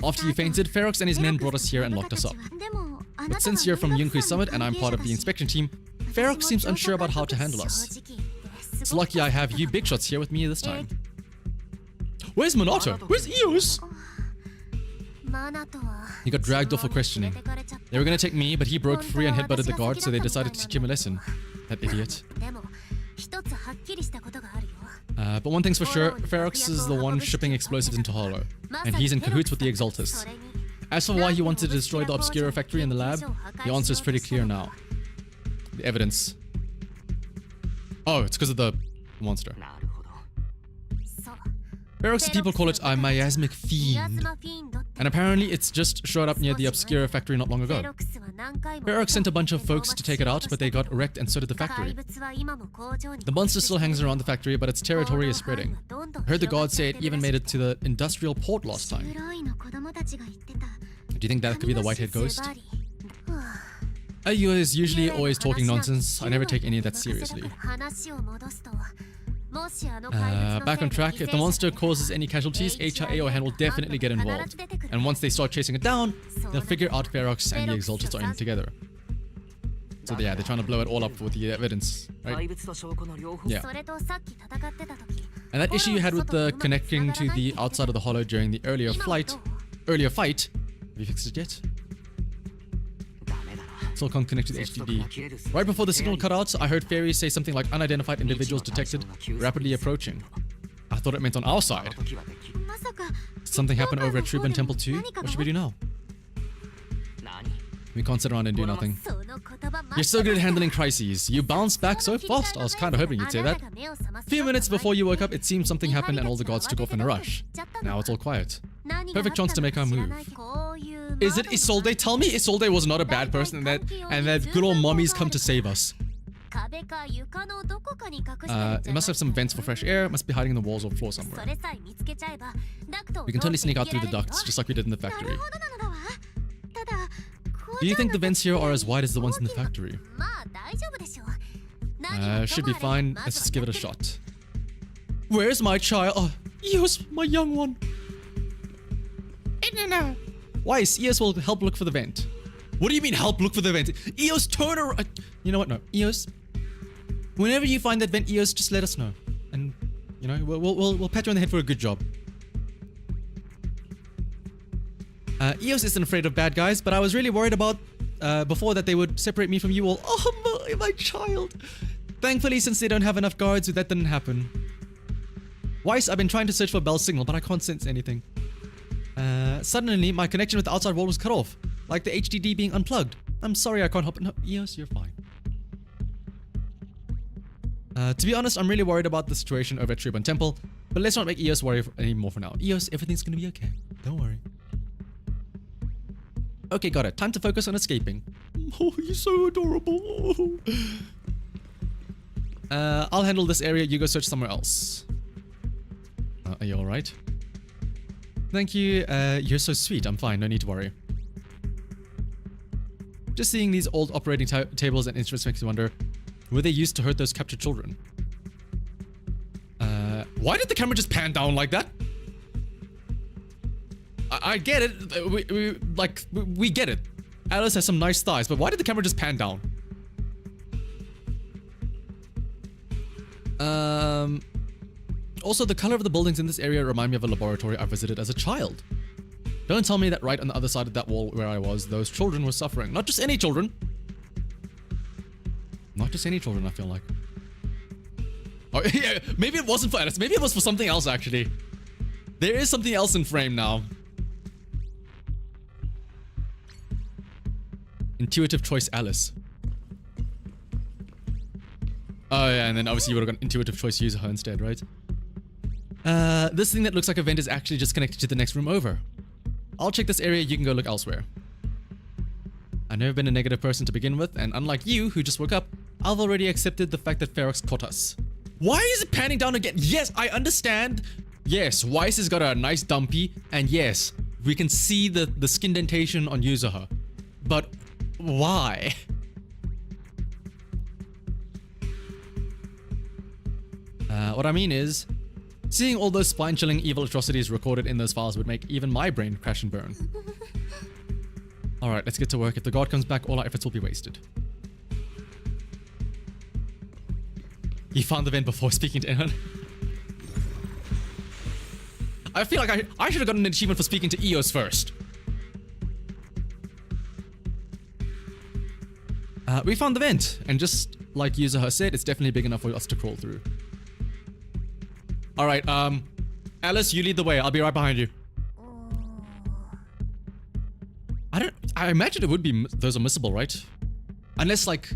After you fainted, Ferox and his men brought us here and locked us up. But since you're from Yunku's summit and I'm part of the inspection team, Ferox seems unsure about how to handle us. It's lucky I have you big shots here with me this time. Where's Minato? Where's Eos? He got dragged off for questioning. They were gonna take me, but he broke free and headbutted the guard, so they decided to teach him a lesson. That idiot. But one thing's for sure, Ferox is the one shipping explosives into Hollow, and he's in cahoots with the Exaltus. As for why he wanted to destroy the Obscura factory in the lab, the answer is pretty clear now. The evidence. Oh, it's because of the monster. なるほど Ferox's people call it a miasmic fiend, and apparently it's just showed up near the Obscura factory not long ago. Ferox sent a bunch of folks to take it out, but they got wrecked and so did the factory. The monster still hangs around the factory, but its territory is spreading. I heard the guards say it even made it to the industrial port last time. Do you think that could be the Whitehead ghost? Ayu is usually always talking nonsense. I never take any of that seriously. Back on track, if the monster causes any casualties, HIA or Han will definitely get involved. And once they start chasing it down, they'll figure out Ferox and the Exaltus are in together. So yeah, they're trying to blow it all up with the evidence, right? 怪物と証拠の両方 Yeah. And that issue you had with the connecting to the outside of the hollow during the earlier fight, have you fixed it yet? ダメだな Still can't connect to the HDD. Right before the signal cut out, I heard fairies say something like unidentified individuals detected, rapidly approaching. I thought it meant on our side. 時はできる Did something happen over at Truban Temple too? What should we do now? 何 We can't sit around and do nothing. You're so good at handling crises. You bounce back so fast. I was kind of hoping you'd say that. A few minutes before you woke up, it seemed something happened and all the guards took off in a rush. Now it's all quiet. Perfect chance to make our move. Is it Isolde? Tell me Isolde was not a bad person and that good old mommies come to save us. It must have some vents for fresh air. It must be hiding in the walls or floor somewhere. We can totally sneak out through the ducts, just like we did in the factory. Do you think the vents here are as wide as the ones in the factory? Should be fine. Let's just give it a shot. Where's my child? Oh, Eos, my young one. Weiss, Eos will help look for the vent. What do you mean help look for the vent? Eos, turn around. You know what? No. Eos, whenever you find that vent, Eos, just let us know. And You know, we'll pat you on the head for a good job. Eos isn't afraid of bad guys, but I was really worried about before that they would separate me from you all. Oh, my child. Thankfully, since they don't have enough guards, that didn't happen. Weiss, I've been trying to search for Bell's signal, but I can't sense anything. Suddenly, my connection with the outside world was cut off, like the HDD being unplugged. I'm sorry I can't help it. No, Eos, you're fine. To be honest, I'm really worried about the situation over at Tribun Temple, but let's not make Eos worry anymore for now. Eos, everything's gonna be okay. Don't worry. Okay, got it. Time to focus on escaping. Oh, you're so adorable. I'll handle this area. You go search somewhere else. Are you alright? Thank you. You're so sweet. I'm fine. No need to worry. Just seeing these old operating tables and instruments makes me wonder, were they used to hurt those captured children? Why did the camera just pan down like that? I get it. We get it. Alice has some nice thighs, but why did the camera just pan down? Also, the color of the buildings in this area remind me of a laboratory I visited as a child. Don't tell me that right on the other side of that wall where I was, those children were suffering. Not just any children. Not just any children, I feel like. Oh, yeah, maybe it wasn't for Alice. Maybe it was for something else, actually. There is something else in frame now. Intuitive choice Alice. Oh yeah, and then obviously you would have got intuitive choice user her instead, right? This thing that looks like a vent is actually just connected to the next room over. I'll check this area, you can go look elsewhere. I've never been a negative person to begin with, and unlike you, who just woke up, I've already accepted the fact that Ferox caught us. Why is it panning down again? Yes, I understand. Yes, Weiss has got a nice dumpy, and yes, we can see the skindentation on Yuzuha. But why? What I mean is, seeing all those spine-chilling evil atrocities recorded in those files would make even my brain crash and burn. Alright, let's get to work. If the guard comes back, all our efforts will be wasted. He found the vent before speaking to anyone. I feel like I should have gotten an achievement for speaking to Eos first. We found the vent, and just like Yuzuha said, it's definitely big enough for us to crawl through. Alright, Alice, you lead the way. I'll be right behind you. I imagine it would be, those are missable, right? Unless, like...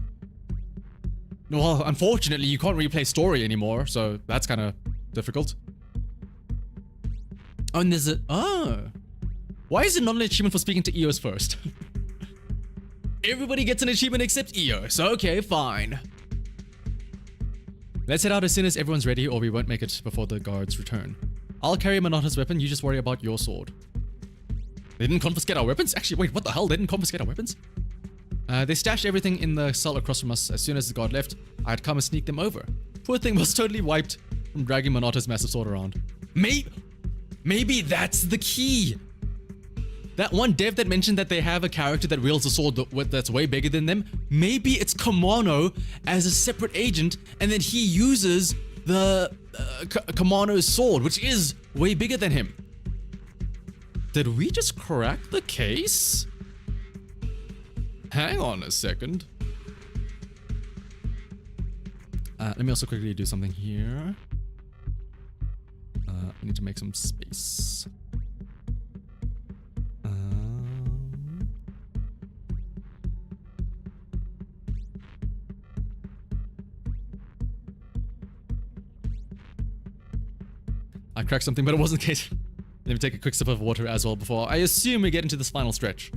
Well, unfortunately, you can't replay story anymore, so that's kind of difficult. Oh, and there's a... Oh. Why is it not an achievement for speaking to Eos first? Everybody gets an achievement except Eos. Okay, fine. Let's head out as soon as everyone's ready, or we won't make it before the guards return. I'll carry Monata's weapon, you just worry about your sword. They didn't confiscate our weapons? Actually, wait, what the hell? They didn't confiscate our weapons? They stashed everything in the cell across from us. As soon as the guard left, I had come and sneak them over. Poor thing was totally wiped from dragging Monata's massive sword around. Maybe that's the key. That one dev that mentioned that they have a character that wields a sword that's way bigger than them, maybe it's Kamano as a separate agent, and then he uses the Kamano's sword, which is way bigger than him. Did we just crack the case? Hang on a second. Let me also quickly do something here. I need to make some space. I cracked something, but it wasn't the case. Let me take a quick sip of water as well before I assume we get into this final stretch.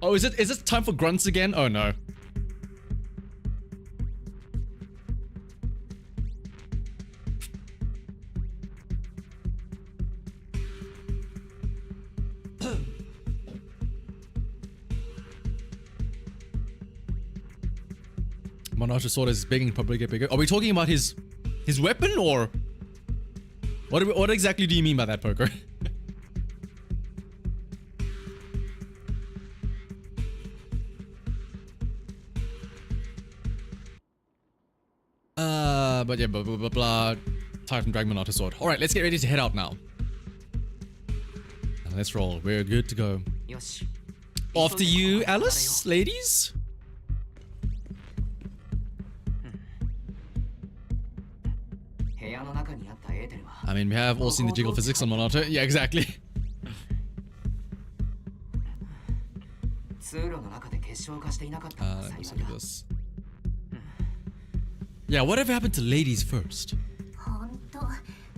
Oh, is it time for grunts again? Oh no. Monata's sword is big and probably get bigger. Are we talking about his weapon, or what exactly do you mean by that, Poker? But yeah, blah, blah, blah, blah. Tired from Dragon Monata sword. Alright, let's get ready to head out now. Now let's roll. We're good to go. よし After you, Alice, ladies. I mean, we have all seen the jiggle physics on Monata. Yeah, exactly. Let's look at this. Yeah, whatever happened to ladies first? ほんと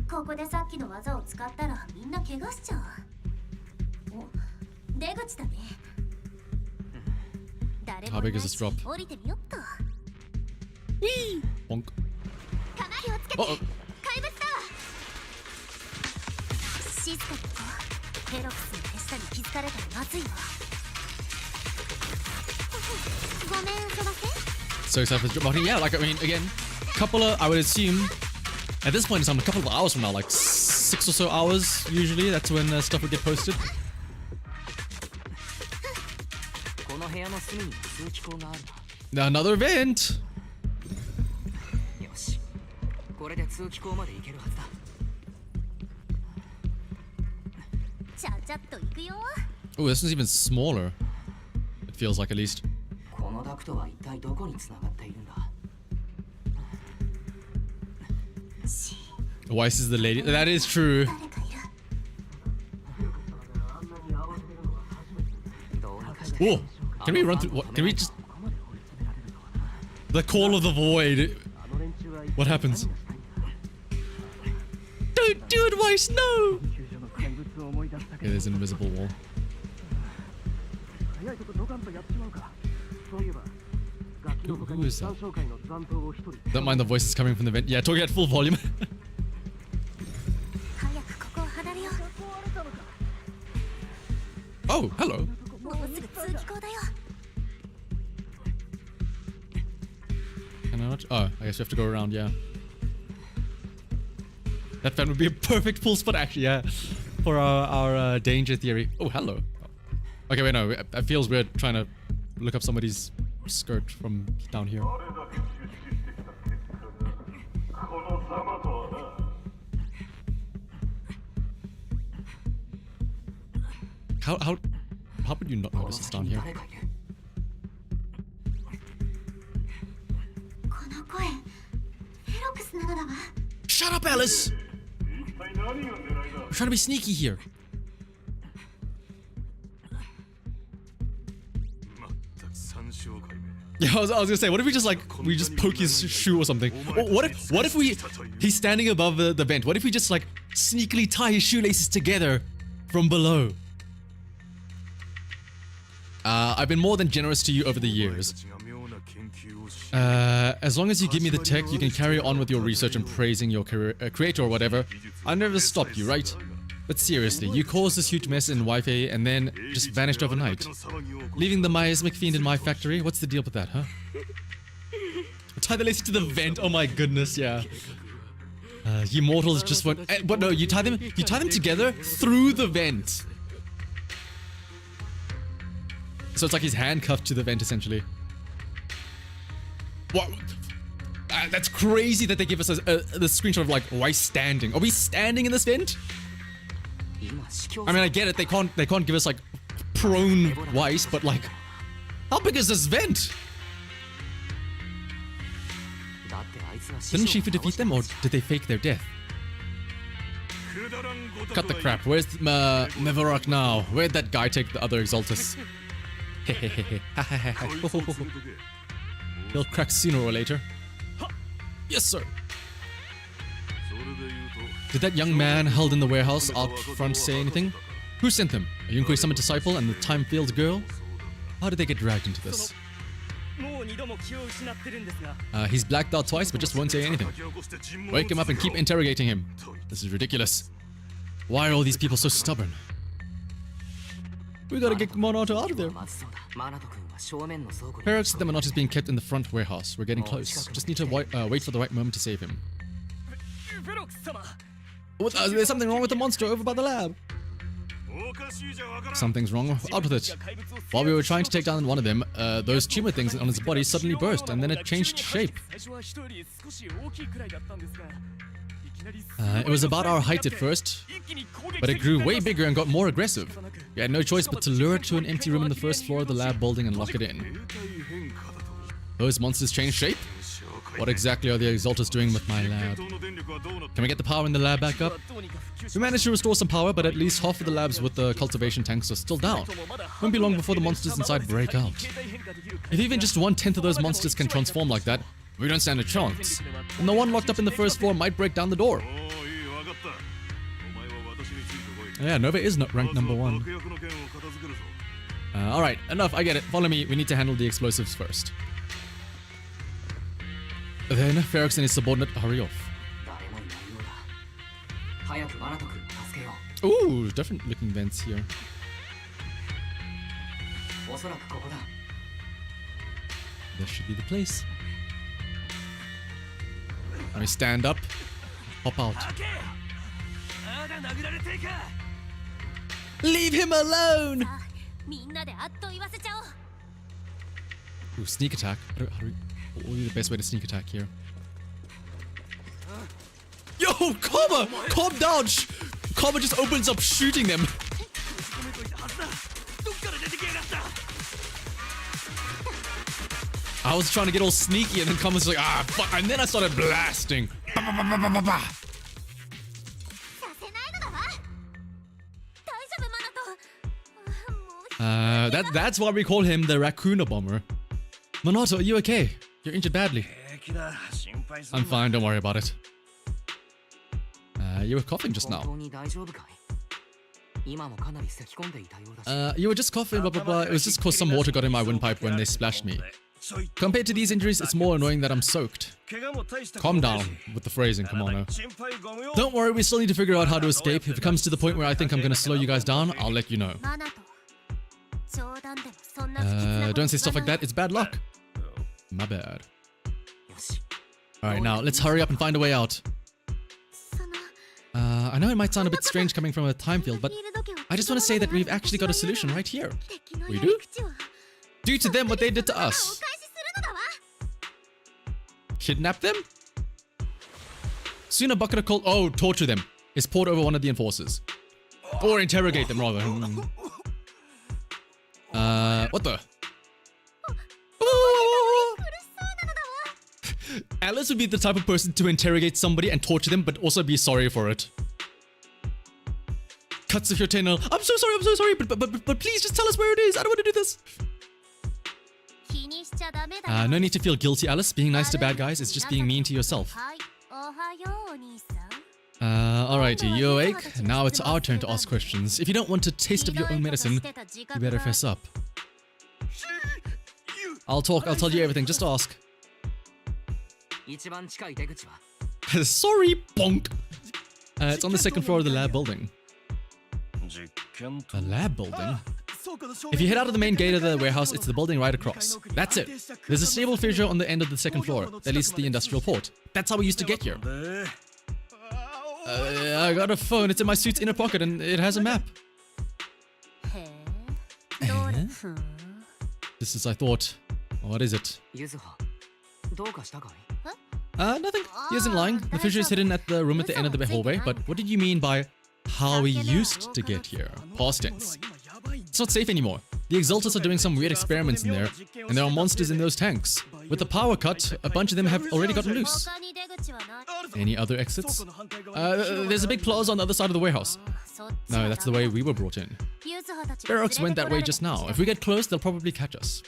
ここでさっきの技を使ったらみんな怪我しちゃう。お、出口だね。誰 How もい big ない is this し drop? 降りてみよっと。 Whee! Bonk. 気をつけて。 Uh-oh. 怪物だわ。静かに行こう。ヘロクスの手下に気づかれたらまずいわ。ごめん、そばせ。 So excited for the drop body. Yeah, like, I mean, again, couple of, I would assume, at this point in time, a couple of hours from now, like 6 or so hours, usually, that's when stuff would get posted. この部屋の隅に通気口があるな Now, another event! よしこれで通気口まで行けるはずだちゃちゃっと行くよ。 Oh, this one's even smaller. It feels like, at least. このダクトは一体どこに繋がっているんだ Weiss is the lady. That is true. 誰かいる。 どうにかして Oh, can we run through? What? Can we just? The call of the void. What happens? Don't do it, Weiss. No. Okay, there's an invisible wall. Who is that? Don't mind the voices coming from the vent. Yeah, talking at full volume. 早くここを離れよう。 Oh, hello. もうすぐ通気口だよ。 Can I not? Oh, I guess we have to go around. Yeah. That fan would be a perfect pull spot, actually. Yeah, for our danger theory. Oh, hello. Okay, wait, no. It feels weird trying to look up somebody's skirt from down here. How would you not notice this down here? 誰かいるこの声、ヘロクスなのだわ。 Shut up, Alice! I'm trying to be sneaky here. Yeah, I was gonna say, what if we just we just poke his shoe or something? Or what if he's standing above the vent? What if we just like sneakily tie his shoelaces together from below? I've been more than generous to you over the years. As long as you give me the tech, you can carry on with your research and praising your creator or whatever. I never stopped you, right? But seriously, you caused this huge mess in Wi-Fi and then just vanished overnight. Leaving the miasmic fiend in my factory? What's the deal with that, huh? Tie the laces to the vent. Oh my goodness, yeah. You mortals just went. But no, you tie them together through the vent. So it's like he's handcuffed to the vent essentially. What? That's crazy that they give us the screenshot of like Weiss standing. Are we standing in this vent? I mean, I get it. They can't give us like prone Weiss, but like, how big is this vent? Didn't Shifu defeat them, or did they fake their death? Cut the crap. Where's Mevorok now? Where'd that guy take the other Exaltus? He'll crack sooner or later. Yes, sir. Did that young man held in the warehouse out front say anything? Who sent them? A Yunkoi summoned disciple and the time-failed girl? How did they get dragged into this? He's blacked out twice but just won't say anything. Wake him up and keep interrogating him. This is ridiculous. Why are all these people so stubborn? We gotta get Monata out of there. Herrick said that Monata is being kept in the front warehouse. We're getting close. Just need to wait for the right moment to save him. There's something wrong with the monster over by the lab. Something's wrong. Out with it. While we were trying to take down one of them, those tumor things on his body suddenly burst, and then it changed shape. It was about our height at first, but it grew way bigger and got more aggressive. We had no choice but to lure it to an empty room on the first floor of the lab building and lock it in. Those monsters changed shape? What exactly are the Exalters doing with my lab? Can we get the power in the lab back up? We managed to restore some power, but at least half of the labs with the cultivation tanks are still down. Won't be long before the monsters inside break out. If even just 1/10 of those monsters can transform like that, we don't stand a chance. And the one locked up in the first floor might break down the door. Yeah, Nova is not ranked number 1. Alright, enough, I get it. Follow me, we need to handle the explosives first. Then, Ferox and his subordinate hurry off. Ooh, different looking vents here. This should be the place. Let me stand up, hop out. Leave him alone! Ooh, sneak attack. What would be the best way to sneak attack here? Yo, Kama! Calm down! Kama just opens up shooting them. I was trying to get all sneaky and then Kama's like, ah, fuck. And then I started blasting. That's why we call him the Raccoon Bomber. Minato, are you okay? You're injured badly. I'm fine, don't worry about it. You were coughing just now. You were just coughing, blah blah blah. It was just cause some water got in my windpipe when they splashed me. Compared to these injuries, it's more annoying that I'm soaked. Calm down with the phrasing, Kimono. Don't worry, we still need to figure out how to escape. If it comes to the point where I think I'm gonna slow you guys down, I'll let you know. Don't say stuff like that, it's bad luck. My bad. Alright, now let's hurry up and find a way out. I know it might sound a bit strange coming from a time field, but I just want to say that we've actually got a solution right here. We do? Do to them what they did to us. Kidnap them? Soon a bucket of cold... Oh, torture them. Is poured over one of the enforcers. Or interrogate them, rather. What the? Alice would be the type of person to interrogate somebody and torture them, but also be sorry for it. Cuts of your tail. I'm so sorry, but please just tell us where it is. I don't want to do this. No need to feel guilty, Alice. Being nice to bad guys is just being mean to yourself. Alrighty, you awake? Now it's our turn to ask questions. If you don't want a taste of your own medicine, you better fess up. I'll tell you everything, just ask. Sorry, bonk! It's on the second floor of the lab building. The lab building? If you head out of the main gate of the warehouse, it's the building right across. That's it. There's a stable fissure on the end of the second floor, at least the industrial port. That's how we used to get here. I got a phone, it's in my suit's inner pocket and it has a map. This is, I thought. What is it? Nothing. He isn't lying. The fissure is hidden at the room at the end of the hallway, but what did you mean by how we used to get here? Past tense. It's not safe anymore. The Exalters are doing some weird experiments in there, and there are monsters in those tanks. With the power cut, a bunch of them have already gotten loose. Any other exits? There's a big plaza on the other side of the warehouse. No, that's the way we were brought in. Ferox went that way just now. If we get close, they'll probably catch us.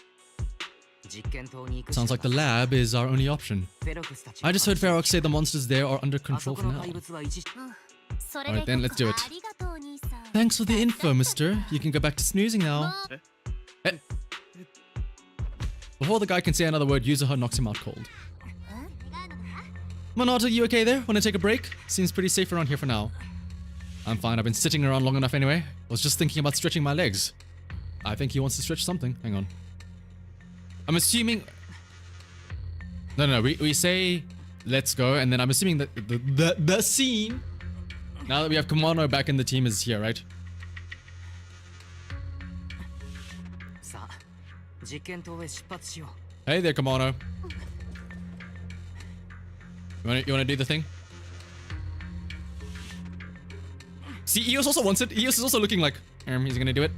Sounds like the lab is our only option. I just heard Ferox say the monsters there are under control for now. Alright then, let's do it. Thanks for the info, mister. You can go back to snoozing now. Before the guy can say another word, Yuzuha knocks him out cold. Minato, you okay there? Wanna take a break? Seems pretty safe around here for now. I'm fine, I've been sitting around long enough anyway. Was just thinking about stretching my legs. I think he wants to stretch something. Hang on. I'm assuming... No, we say let's go, and then I'm assuming that the scene, now that we have Kumano back in the team, is here, right? 実験棟へ出発しよ Hey there, Kimono. You wanna do the thing? See, Eos also wants it. Eos is also looking like he's gonna do it.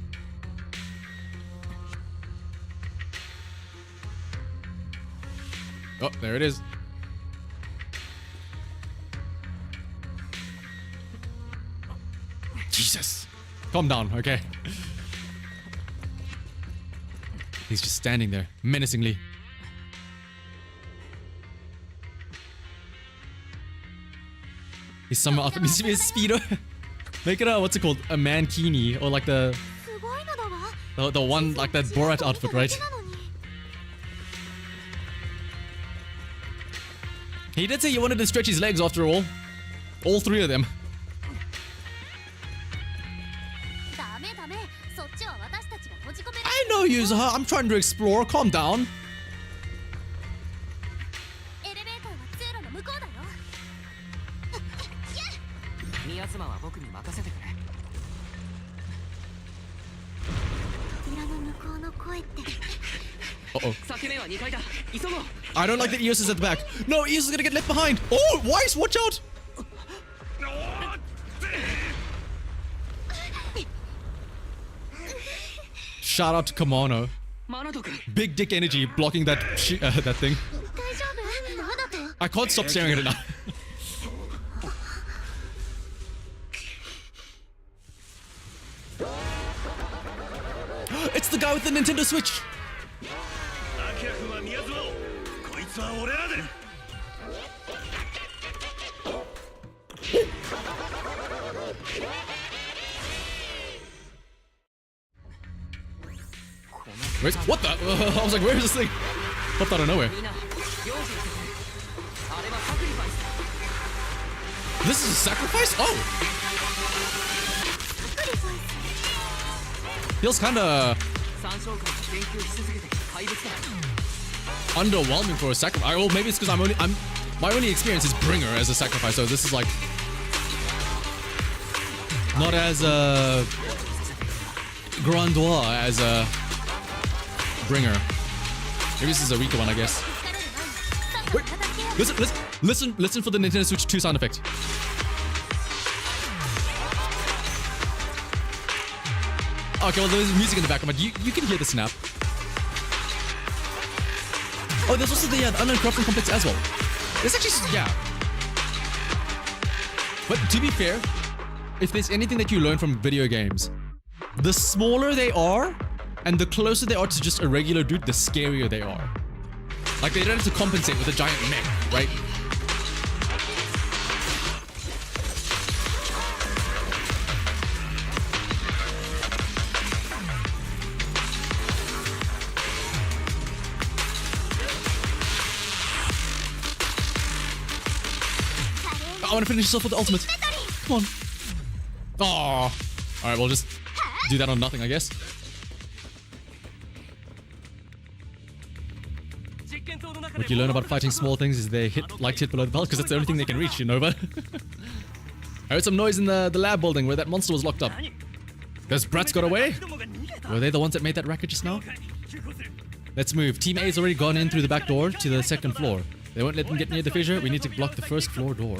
Oh, there it is. Jesus. Calm down, okay? He's just standing there, menacingly. He's somewhere off. It needs to be a speedo. Make it a, what's it called? A mankini, or like the one, like that Borat outfit, right? He did say he wanted to stretch his legs after all. All three of them. ダメダメ、そっちは私たちが閉じ込めら I know you, Zaha. I'm trying to explore. Calm down. エレベーターは通路の向こうだよ。う宮妻は僕に任せてくれ 扉の向こうの声って Uh-oh. 裂け目は2階だ急ごう I don't like that Eos is at the back. No, Eos is gonna get left behind. Oh, Weiss, watch out. Shout out to Kimono. マナト君 Big dick energy blocking that that thing. 大丈夫？まだと I can't stop staring at it now. It's the guy with the Nintendo Switch. アキラ君は宮妻をこいつは俺らで Wait, what the? I was like, where is this thing? Popped out of nowhere. みんな用心してくれあれはサクリファイス This is a sacrifice? Oh! Feels kinda 三将官が研究し続けてきた怪物だ underwhelming for a sacrifice. Well, maybe it's because my only experience is Bringer as a sacrifice, so this is like not as grandiose as Bringer. Maybe this is a weaker one, I guess. Wait, listen for the Nintendo Switch 2 sound effect. Okay, well there's music in the background, but you can hear the snap. Oh, there's also the unknown corruption complex as well. There's actually, yeah. But to be fair, if there's anything that you learn from video games, the smaller they are, and the closer they are to just a regular dude, the scarier they are. Like, they don't have to compensate with a giant mech, right? I want to finish this off with the ultimate. Come on. Oh. Alright, we'll just do that on nothing, I guess. What you learn about fighting small things is they hit below the belt, because that's the only thing they can reach, you know, but I heard some noise in the lab building where that monster was locked up. Those brats got away? Were they the ones that made that racket just now? Let's move. Team A's already gone in through the back door to the second floor. They won't let them get near the fissure. We need to block the first floor door.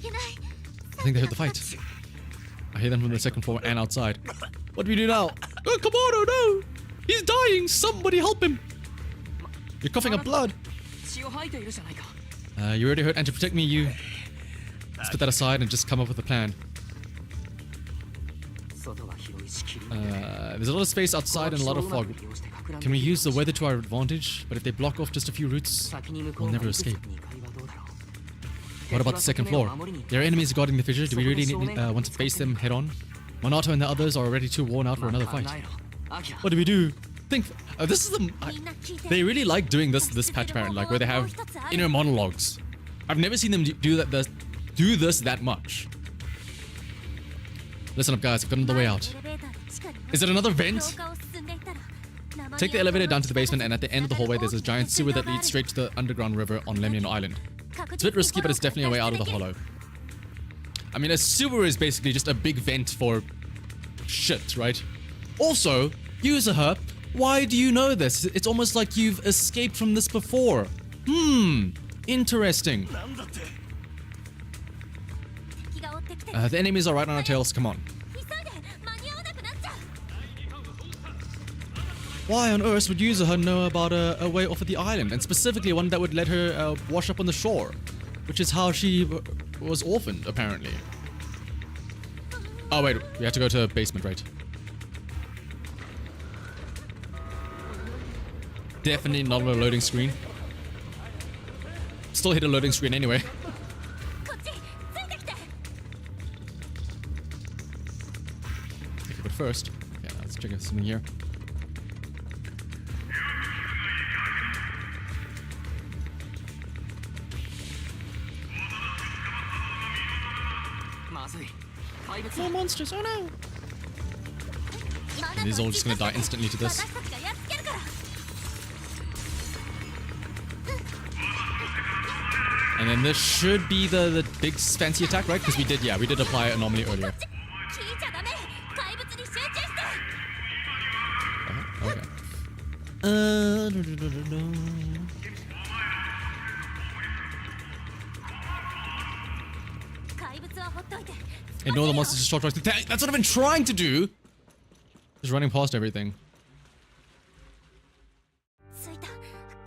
I think they heard the fight. I hear them from the second floor and outside. What do we do now? Oh, come on, oh no! He's dying! Somebody help him! You're coughing up blood! 血を吐いているじゃないか You already heard, and to protect me, let's put that aside and just come up with a plan. 外は広いし霧 There's a lot of space outside and a lot of fog. Can we use the weather to our advantage? But if they block off just a few routes, we'll never escape. What about the second floor? There are enemies guarding the fissure. Do we really want to face them head on? Monato and the others are already too worn out for another fight. What do we do? Think. This is the. They really like doing this patch apparently, like where they have inner monologues. I've never seen them do this that much. Listen up, guys. I've got another way out. Is it another vent? Take the elevator down to the basement, and at the end of the hallway, there's a giant sewer that leads straight to the underground river on Lemnian Island. It's a bit risky, but it's definitely a way out of the hollow. I mean, a sewer is basically just a big vent for shit, right? Also, Yuzuha, why do you know this? It's almost like you've escaped from this before. Interesting. なんだって 敵が追ってきて The enemies are right on our tails, come on. 急いで間に合わなくなっちゃう Why on earth would Yuzuha know about a way off of the island, and specifically one that would let her wash up on the shore? Which is how she was orphaned, apparently. Oh wait, we have to go to a basement, right? Definitely not a loading screen. Still hit a loading screen anyway. こっちついてきて Okay, but first, yeah, let's check out something here. More monsters, oh no! まだ These are all just gonna die instantly to this. 私たちがやっつけるから And then this should be the big fancy attack, right? Because we did apply anomaly earlier. 聞いちゃダメ怪物に集中して Okay. No. 怪物はほっといて Ignore the monsters just short right. That's what I've been trying to do! Just running past everything. 着いた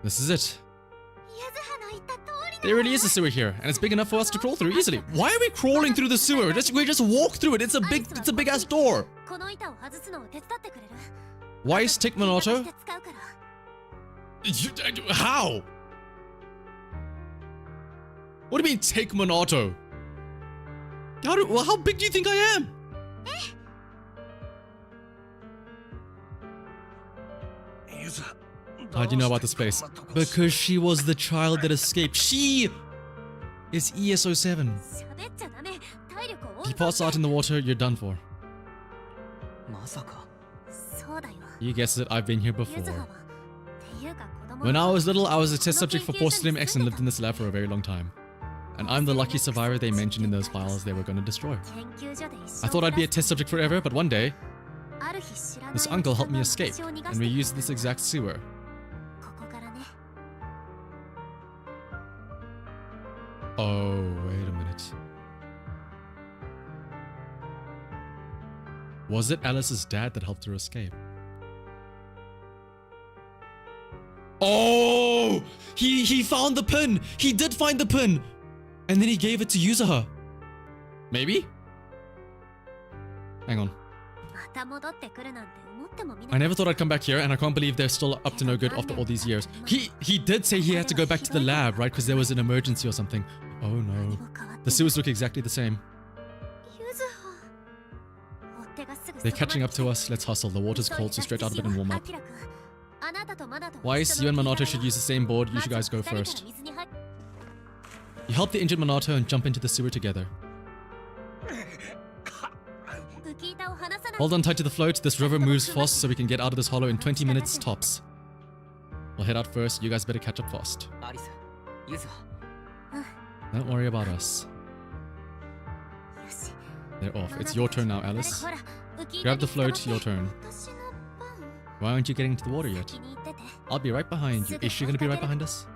This is it. ゆずはの言った通り There really is a sewer here, and it's big enough for us to crawl through easily. Why are we crawling through the sewer? We just walk through it. It's a big ass door. この板を外すのを手伝ってくれる Why is Tick と Monato? して使うから How? What do you mean take Monato? How big do you think I am? How do you know about this place? Because she was the child that escaped. She is ES07. 喋っちゃダメ体力を If you pass out in the water, you're done for. まさかそうだよ You guessed it, I've been here ゆずは before. はっていうか子供 When I was little, I was a test subject for Porcelain X and lived in this lab for a very long time. And I'm the lucky survivor they mentioned in those files they were going to destroy. 研究所で一緒 I thought I'd be a test subject forever, but one day, ある日知らない this uncle helped me おじ escape, さんの私を逃が and して we used this exact sewer. ここからね Oh, wait a minute. Was it Alice's dad that helped her escape? Oh! He found the pin! He did find the pin! And then he gave it to Yuzuha. Maybe? Hang on. また戻ってくるなんて思ってもみ I な never thought I'd come back here, and I can't believe they're still up to no good after all these years. He did say he had to go back to the lab, right? Because there was an emergency or something. Oh no. 変わって The sewers look exactly the same. ゆずは追っ手がすぐ They're catching up to us. Let's hustle. The water's cold, so straight out of it and warm up. Weiss, you and Monato should use the same board. You should guys go first. You help the injured Monato and jump into the sewer together. Hold on tight to the float. This river moves fast, so we can get out of this hollow in 20 minutes tops. We'll head out first. You guys better catch up fast. アリスユズは Don't worry about us. They're off. It's your turn now, Alice. Grab the float. Your turn. Why aren't you getting into the water yet? I'll be right behind you. Is she gonna be right behind us?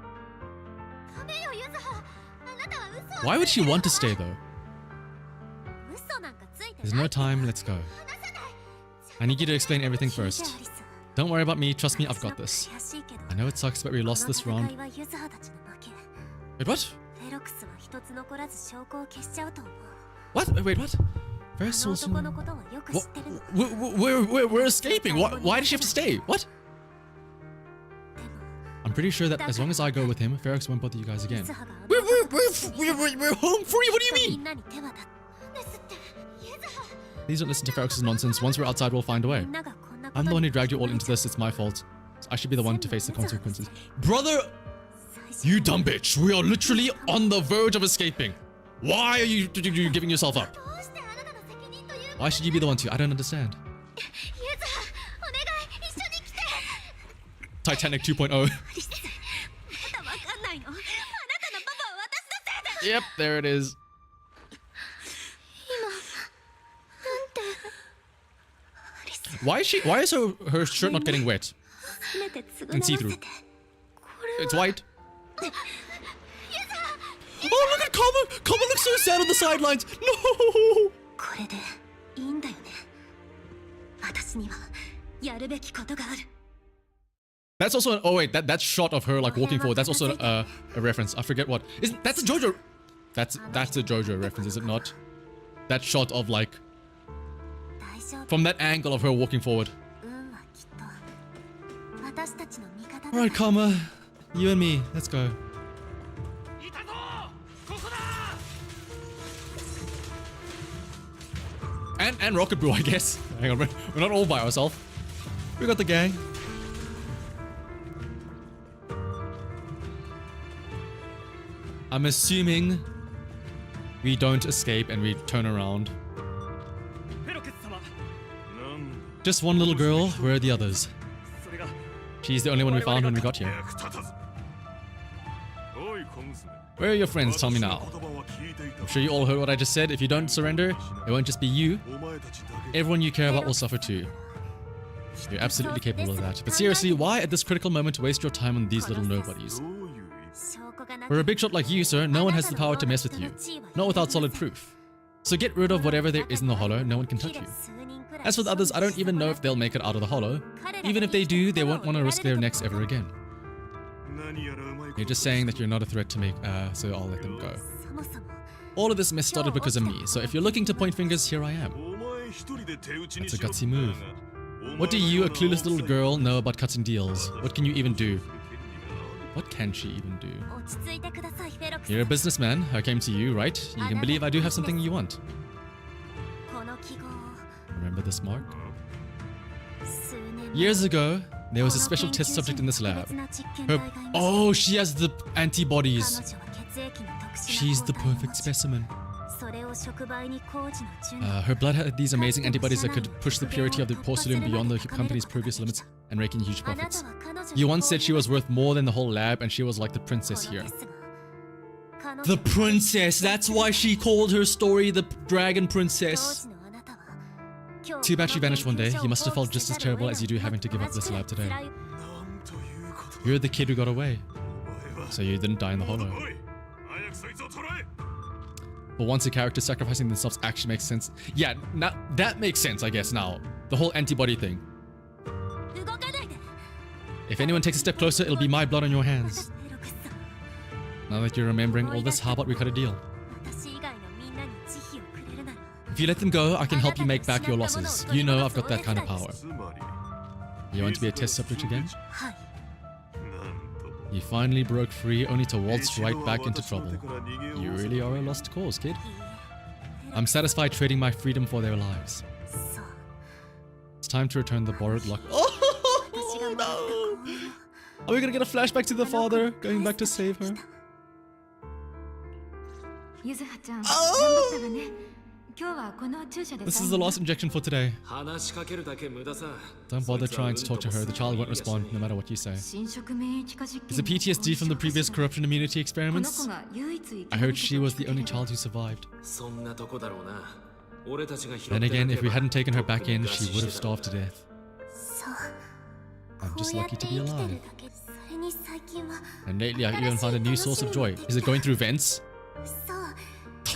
Why would she want to stay though? There's no time. Let's go. I need you to explain everything first. Don't worry about me. Trust me, I've got this. I know it sucks, but we lost this round. Wait, what? What? Wait, what? Very sourcing. We're escaping. Why does she have to stay? What? I'm pretty sure that as long as I go with him, Ferox won't bother you guys again. We're home free. What do you mean? Please don't listen to Ferox's nonsense. Once we're outside, we'll find a way. I'm the one who dragged you all into this. It's my fault. I should be the one to face the consequences. Brother! You dumb bitch. We are literally on the verge of escaping. Why are you giving yourself up? Why should you be the one to? I don't understand. Titanic 2.0. Yep, there it is. Why is her shirt not getting wet? せめて償わ And せ see て through. これ It's white. Oh, look at Kama! Kama looks so sad on the sidelines. No. これでいいんだよね私にはやるべきことがある That's also an, oh wait, that shot of her like walking forward. That's also a reference. I forget what. That's a JoJo. That's a JoJo reference, is it not? That shot of like 大丈夫 from that angle of her walking forward. 運はきっと私たちの味方だ All right, Kama, you and me, let's go. いたぞここだ And Rocket Boo, I guess. Hang on, we're not all by ourselves. We got the gang. I'm assuming we don't escape and we turn around. ペロケツ様なんだ Just one little girl, where are the others? それが She's the only one we found when we got here. 役立たずおい小娘 Where are your friends? Tell me now. 言葉は聞いていた I'm sure you all heard what I just said. If you don't surrender, it won't just be you. お前たちだけ Everyone you care about will suffer too. You're absolutely capable of that. But seriously, why at this critical moment waste your time on these little nobodies? どういう意味 証拠がな For a big shot like you, sir, no one has the power to mess with you. Not without solid proof. So get rid of whatever there is in the hollow, no one can touch you. As for the others, I don't even know if they'll make it out of the hollow. Even if they do, they won't want to risk their necks ever again. 何やらうまいこと You're just saying that you're not a threat to make, so I'll let them go. そもそも All of this mess started because of me, so if you're looking to point fingers, here I am. お前一人で手打ちに That's a しろ gutsy move. What do you, a clueless little girl, know about cutting deals? What can you even do? What can she even do? 落ち着いてくださいフェロクス You're a businessman. I came to you, right? You can believe I do have something you want. この記号を Remember this mark? 数年 Years ago, there was a special test subject in this lab. 特別な実験 Her, 体がいました oh, she has the 彼 antibodies. 女は血液の特殊な She's the 抗体を perfect 持ち specimen. それを触媒に工事の準備 Her blood had these amazing antibodies that could push the purity of the porcelain beyond the company's previous limits and raking huge あな profits. たは彼女に You once said she was worth more than the whole lab and she was like the princess この here. テスが彼女 The princess! That's why she called her story the Dragon 当 Princess. 時のあなたは今 Too bad she vanished one day. この You must have 研究 felt just as 所を terrible as you do having to give up 同じ this くらい lab today. 辛いなんということだ You're the kid who got away, お前は so you didn't die in the hollow. おい早くそいつを捕らえ But once a character sacrificing themselves actually makes sense. Yeah, now that makes sense, I guess, now. The whole antibody thing. 動かないで If anyone takes a step closer, it'll be my blood on your hands. フェロクスさん Now that you're remembering all this, how about we cut a deal? 私以外のみんなに慈悲をくれるなら If you let them go, I can help you make back your losses. You know I've got that kind of power. つまり You want to be a test subject again? はい なんと You finally broke free only to waltz 一度 right は back into 私の trouble. 手から逃げよう You と really are a lost cause, kid. いいえ I'm satisfied trading my freedom for their lives. そう It's time to return the borrowed luck. 私が Oh もらった no! 幸運を Are we gonna get a flashback to the father going back to save her? ゆずはちゃん、 Oh! 頑張ったわね。今日はこの注射で This 最 is the 後 last injection for today. 話しかけるだけ無駄さ Don't bother trying to talk to her. The child won't respond no matter what you say. 新色免疫化実 Is it 験 PTSD from the previous corruption immunity この子 experiments? が唯一生き I 残 heard る she こと was the を only 聞ければ child who survived. そんなとこだろうな俺たちが拾 Then ってな again, け if れ we ば hadn't taken her back とっく in, に she 餓死 would have してた starved to death. そう I'm こ just うやって lucky to 生 be きてる alive. だけそれに最近は And lately, I've even found a new source of joy. Is it going through vents? そう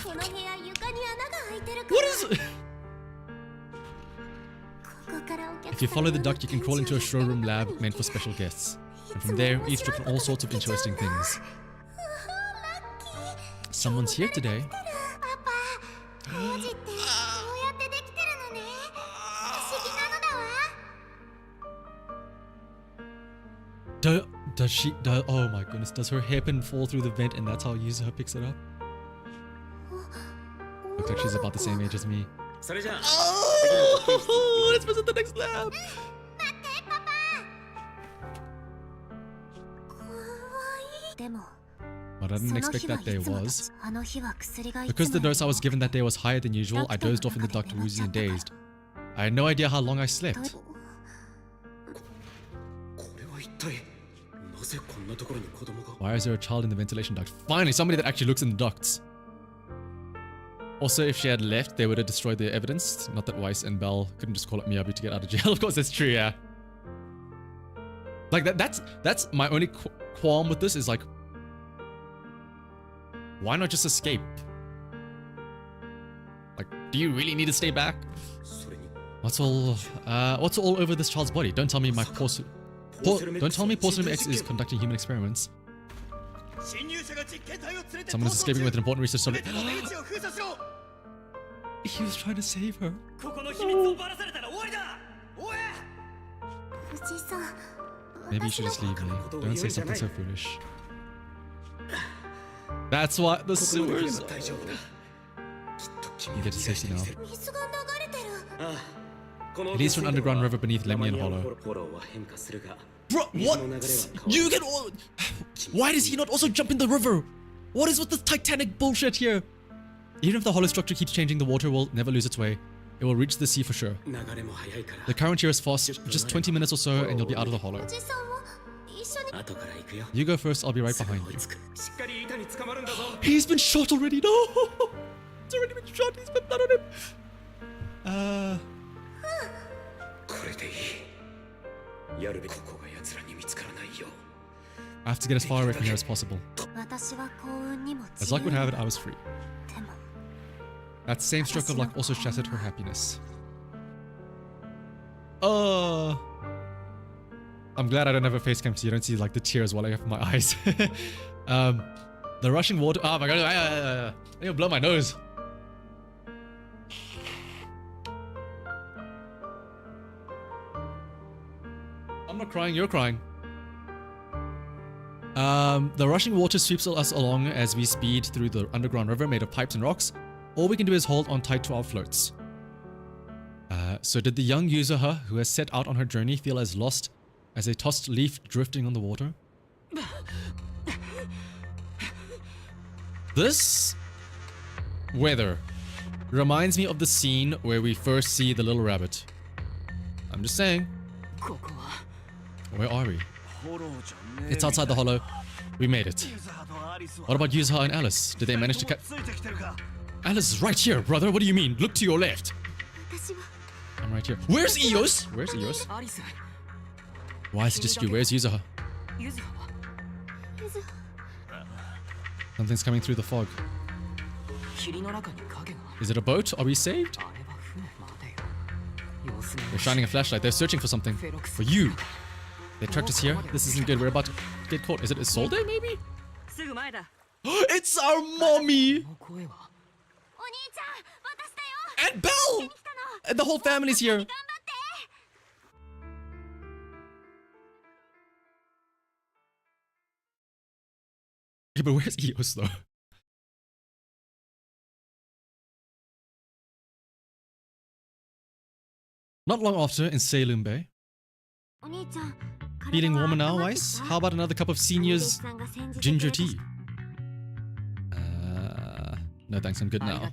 この部屋床に穴が開いてるから What is it? ここからお客 If you 様 follow the の duct, you can crawl into a 天井 showroom が lab meant for special guests. And from there, eavesdrop on all sorts of interesting things. Someone's here today. 工事ってこうやってできてるのね不思議なのだわ Does she? Oh my goodness! Does her hairpin fall through the vent, and that's how Yuzuha picks it up? Looks like she's about the same age as me. それじゃあ Oh, let's visit the next lab. でも What I そ didn't の expect 日は that day いつも was あの日は薬がいつ because the も dose I was given that day was higher than usual. I dozed off in the duct, woozy and dazed. I had no idea how long I slept. これは一体なぜこんなところに子供が Why is there a child in the ventilation duct? Finally, somebody that actually looks in the ducts. Also, if she had left, they would have destroyed the evidence. Not that Weiss and Bell couldn't just call up Miyabi to get out of jail. Of course, that's true, yeah. Like, that's my only qualm with this is like, why not just escape? Like, do you really need to stay back? What's all over this child's body? Don't tell me my don't tell me Porcelain X is conducting human experiments. Someone is escaping with an important research subject. He was trying to save her. No. Maybe you should just leave me. Don't say something so foolish. That's what the sewers are. You get to safety now. It leads to an underground river beneath Lemnian Hollow. Bro, what? You get all... Why does he not also jump in the river? What is with the Titanic bullshit here? Even if the hollow structure keeps changing, the water will never lose its way. It will reach the sea for sure. The current here is fast, just 20 minutes or so and you'll be out of the hollow. You go first, I'll be right behind you. He's been shot already, no! He's already been shot, he's been done on him. I have to get as far away from here as possible. As luck would have it, I was free. That same stroke of luck also shattered her happiness. I'm glad I don't have a face cam so you don't see like the tears welling up from my eyes. The rushing water. Oh my god, I need to blow my nose. I'm not crying, you're crying. The rushing water sweeps us along as we speed through the underground river made of pipes and rocks. All we can do is hold on tight to our floats. So did the young Yuzuha, who has set out on her journey, feel as lost as a tossed leaf drifting on the water? This weather reminds me of the scene where we first see the little rabbit. I'm just saying. Where are we? It's outside the hollow. We made it. What about Yuzuha and Alice? Did they manage to Alice is right here, brother. What do you mean? Look to your left. I'm right here. Where's Eos? Where's Eos? Why is it just you? Where's Yuzuha? Something's coming through the fog. Is it a boat? Are we saved? They're shining a flashlight. They're searching for something. For you. They tracked us here. This isn't good. We're about to get caught. Is it Isolde, maybe? It's our mommy! And Belle! And the whole family's here. Yeah, but where's Eos though? Not long after, in Salem Bay. Feeling warmer now, Weiss? How about another cup of senior's ginger tea? No thanks, I'm good now.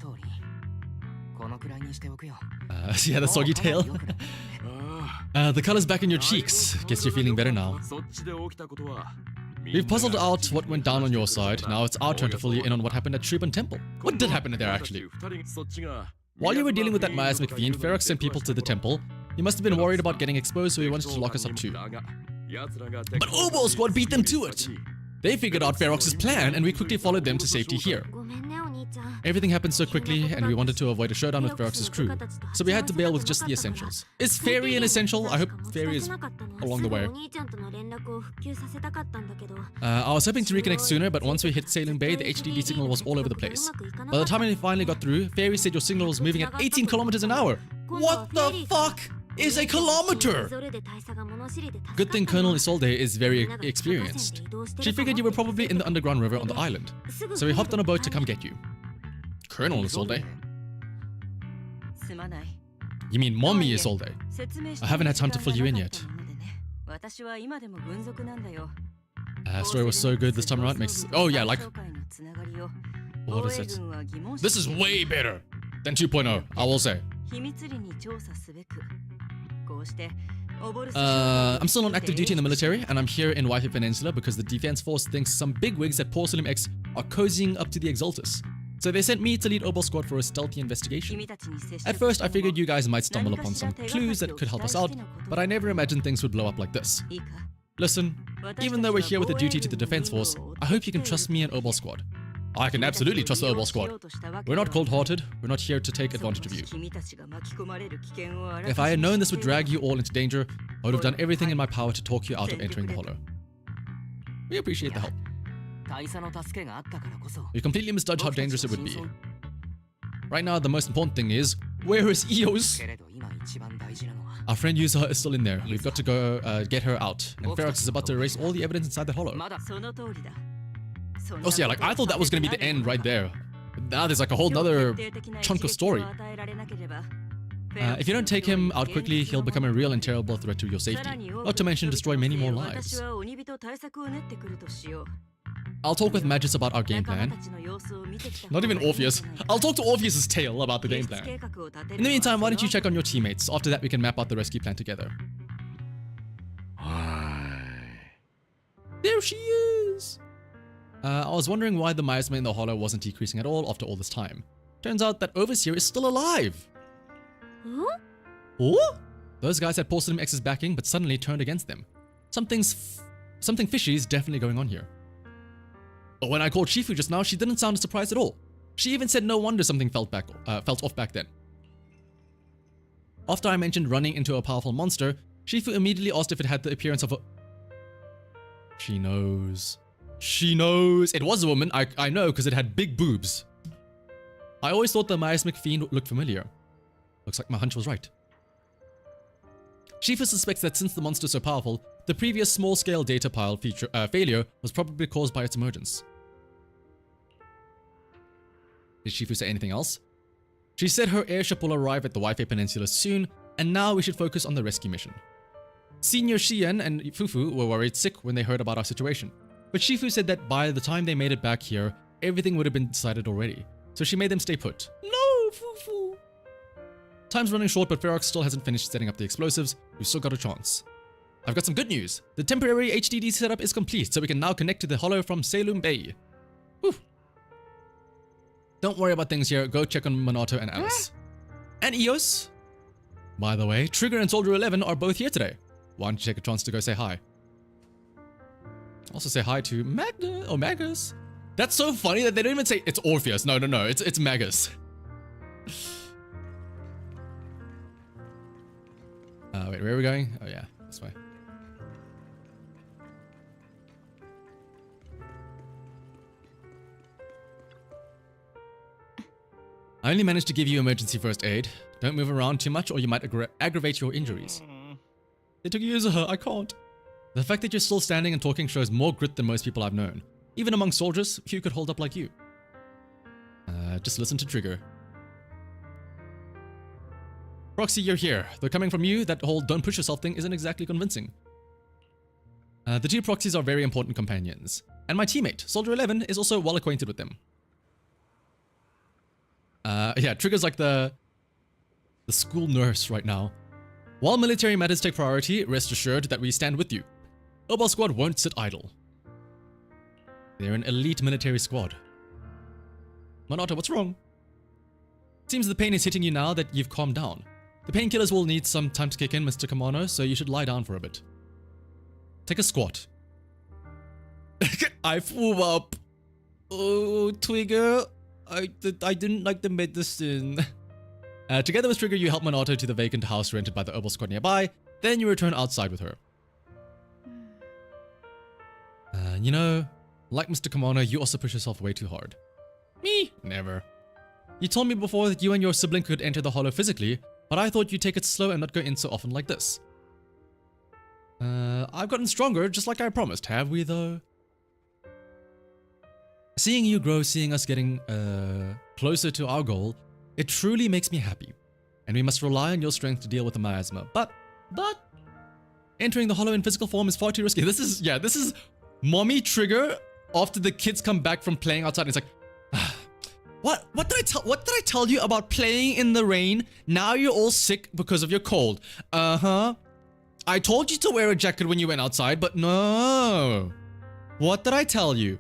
Yeah, the soggy tail. The color's back in your cheeks. Guess you're feeling better now. We've puzzled out what went down on your side. Now it's our turn to fill you in on what happened at Shuban Temple. What did happen there, actually? While you were dealing with that miasmic fiend, Ferox sent people to the temple. He must have been worried about getting exposed, so he wanted to lock us up too. But Obo Squad beat them to it! They figured out Ferox's plan, and we quickly followed them to safety here. Everything happened so quickly, and we wanted to avoid a showdown with Ferox's crew, so we had to bail with just the essentials. Is Fairy an essential? I hope Fairy is along the way. I was hoping to reconnect sooner, but once we hit Salem Bay, the HDD signal was all over the place. By the time we finally got through, Fairy said your signal was moving at 18 kilometers an hour. What the fuck is a kilometer? Good thing Colonel Isolde is very experienced. She figured you were probably in the underground river on the island, so we hopped on a boat to come get you. Colonel Isolde? You mean Mommy Isolde? I haven't had time to fill you in yet. Story was so good this time around. Makes oh yeah, like what is it? This is way better than 2.0, I will say. I'm still on active duty in the military, and I'm here in Waifu Peninsula because the Defense Force thinks some bigwigs at Porcelain X are cozying up to the Exaltus. So they sent me to lead Obel Squad for a stealthy investigation. At first, I figured you guys might stumble upon some clues that could help us out, but I never imagined things would blow up like this. Listen, even though we're here with a duty to the Defense Force, I hope you can trust me and Obel Squad. I can absolutely trust the Obel Squad. We're not cold-hearted, we're not here to take advantage of you. If I had known this would drag you all into danger, I would have done everything in my power to talk you out of entering the Hollow. We appreciate the help. We completely misjudged how dangerous it would be. Right now, the most important thing is, where is Eos? Our friend Yusa is still in there. We've got to go get her out. And Ferox is about to erase all the evidence inside that hollow. Oh, so yeah, like, I thought that was going to be the end right there. But now there's like a whole other chunk of story. If you don't take him out quickly, he'll become a real and terrible threat to your safety. Not to mention destroy many more lives. I'll talk with Magus about our game plan. Not even Orpheus. I'll talk to Orpheus's tail about the game plan. In the meantime, why don't you check on your teammates? After that, we can map out the rescue plan together. There she is! I was wondering why the miasma in the hollow wasn't decreasing at all after all this time. Turns out that Overseer is still alive. Oh? Those guys had Porcelain X's backing, but suddenly turned against them. Something fishy is definitely going on here. But when I called Shifu just now, she didn't sound surprised at all. She even said no wonder something felt off back then. After I mentioned running into a powerful monster, Shifu immediately asked if it had the appearance of a... She knows. She knows. It was a woman, I know, because it had big boobs. I always thought the miasmic fiend looked familiar. Looks like my hunch was right. Shifu suspects that since the monster is so powerful, the previous small-scale data pile failure was probably caused by its emergence. Did Shifu say anything else? She said her airship will arrive at the Wi-Fi Peninsula soon, and now we should focus on the rescue mission. Senior Xian and Fufu were worried sick when they heard about our situation, but Shifu said that by the time they made it back here, everything would have been decided already, so she made them stay put. No, Fufu! Time's running short, but Ferox still hasn't finished setting up the explosives. We've still got a chance. I've got some good news. The temporary HDD setup is complete, so we can now connect to the hollow from Salem Bay. Whew. Don't worry about things here. Go check on Minato and Alice. And Eos. By the way, Trigger and Soldier 11 are both here today. Why don't you take a chance to go say hi? Also say hi to Magus. That's so funny that they don't even say it's Orpheus. No, it's Magus. Wait, where are we going? Oh yeah, this way. I only managed to give you emergency first aid. Don't move around too much or you might aggravate your injuries. They took you as a I can't. The fact that you're still standing and talking shows more grit than most people I've known. Even among soldiers, few could hold up like you. Just listen to Trigger. Proxy, you're here. Though coming from you, that whole don't push yourself thing isn't exactly convincing. The two proxies are very important companions. And my teammate, Soldier 11, is also well acquainted with them. Yeah, Trigger's like the school nurse right now. While military matters take priority, rest assured that we stand with you. Obel Squad won't sit idle. They're an elite military squad. Minato, what's wrong? Seems the pain is hitting you now that you've calmed down. The painkillers will need some time to kick in, Mr. Kamano, so you should lie down for a bit. Take a squat. I flew up. Oh, Trigger. I didn't like the medicine. Together with Trigger, you help Minato to the vacant house rented by the Obel Squad nearby. Then you return outside with her. You know, like Mr. Kamano, you also push yourself way too hard. Me? Never. You told me before that you and your sibling could enter the hollow physically, but I thought you'd take it slow and not go in so often like this. I've gotten stronger, just like I promised, have we though? Seeing you grow, seeing us getting closer to our goal, it truly makes me happy. And we must rely on your strength to deal with the miasma. But entering the hollow in physical form is far too risky. This is mommy Trigger after the kids come back from playing outside. And it's like, what did I tell you about playing in the rain? Now you're all sick because of your cold. I told you to wear a jacket when you went outside, but no. What did I tell you?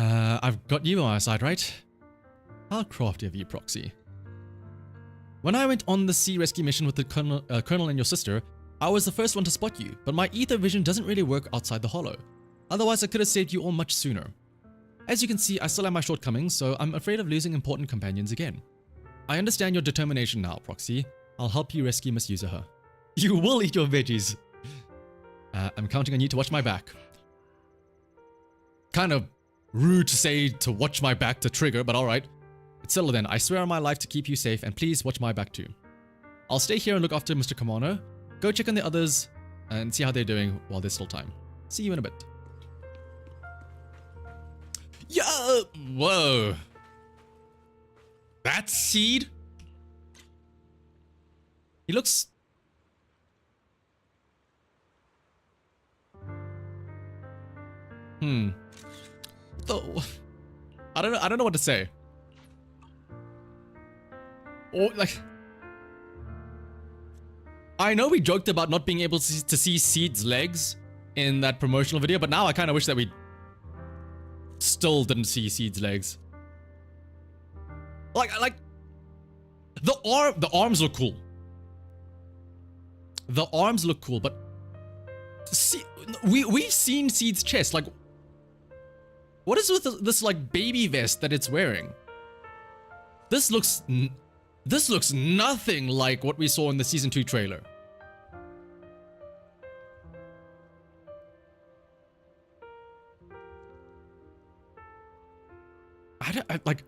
I've got you on my side, right? How crafty of you, Proxy. When I went on the sea rescue mission with the Colonel and your sister, I was the first one to spot you, but my ether vision doesn't really work outside the hollow. Otherwise, I could have saved you all much sooner. As you can see, I still have my shortcomings, so I'm afraid of losing important companions again. I understand your determination now, Proxy. I'll help you rescue Miss Yuzuha. You will eat your veggies. I'm counting on you to watch my back. Kind of rude to say to watch my back to trigger, but alright. It's settled then. I swear on my life to keep you safe, and please watch my back too. I'll stay here and look after Mr. Kamano. Go check on the others and see how they're doing while there's still time. See you in a bit. Yeah! Whoa. That's Seed? He looks... Though... I don't know what to say. Or, like... I know we joked about not being able to see Seed's legs in that promotional video, but now I kind of wish that we still didn't see Seed's legs. Like the arms look cool. The arms look cool, but see, we've seen Seed's chest. Like, what is with this like baby vest that it's wearing? This looks nothing like what we saw in the season 2 trailer. Like,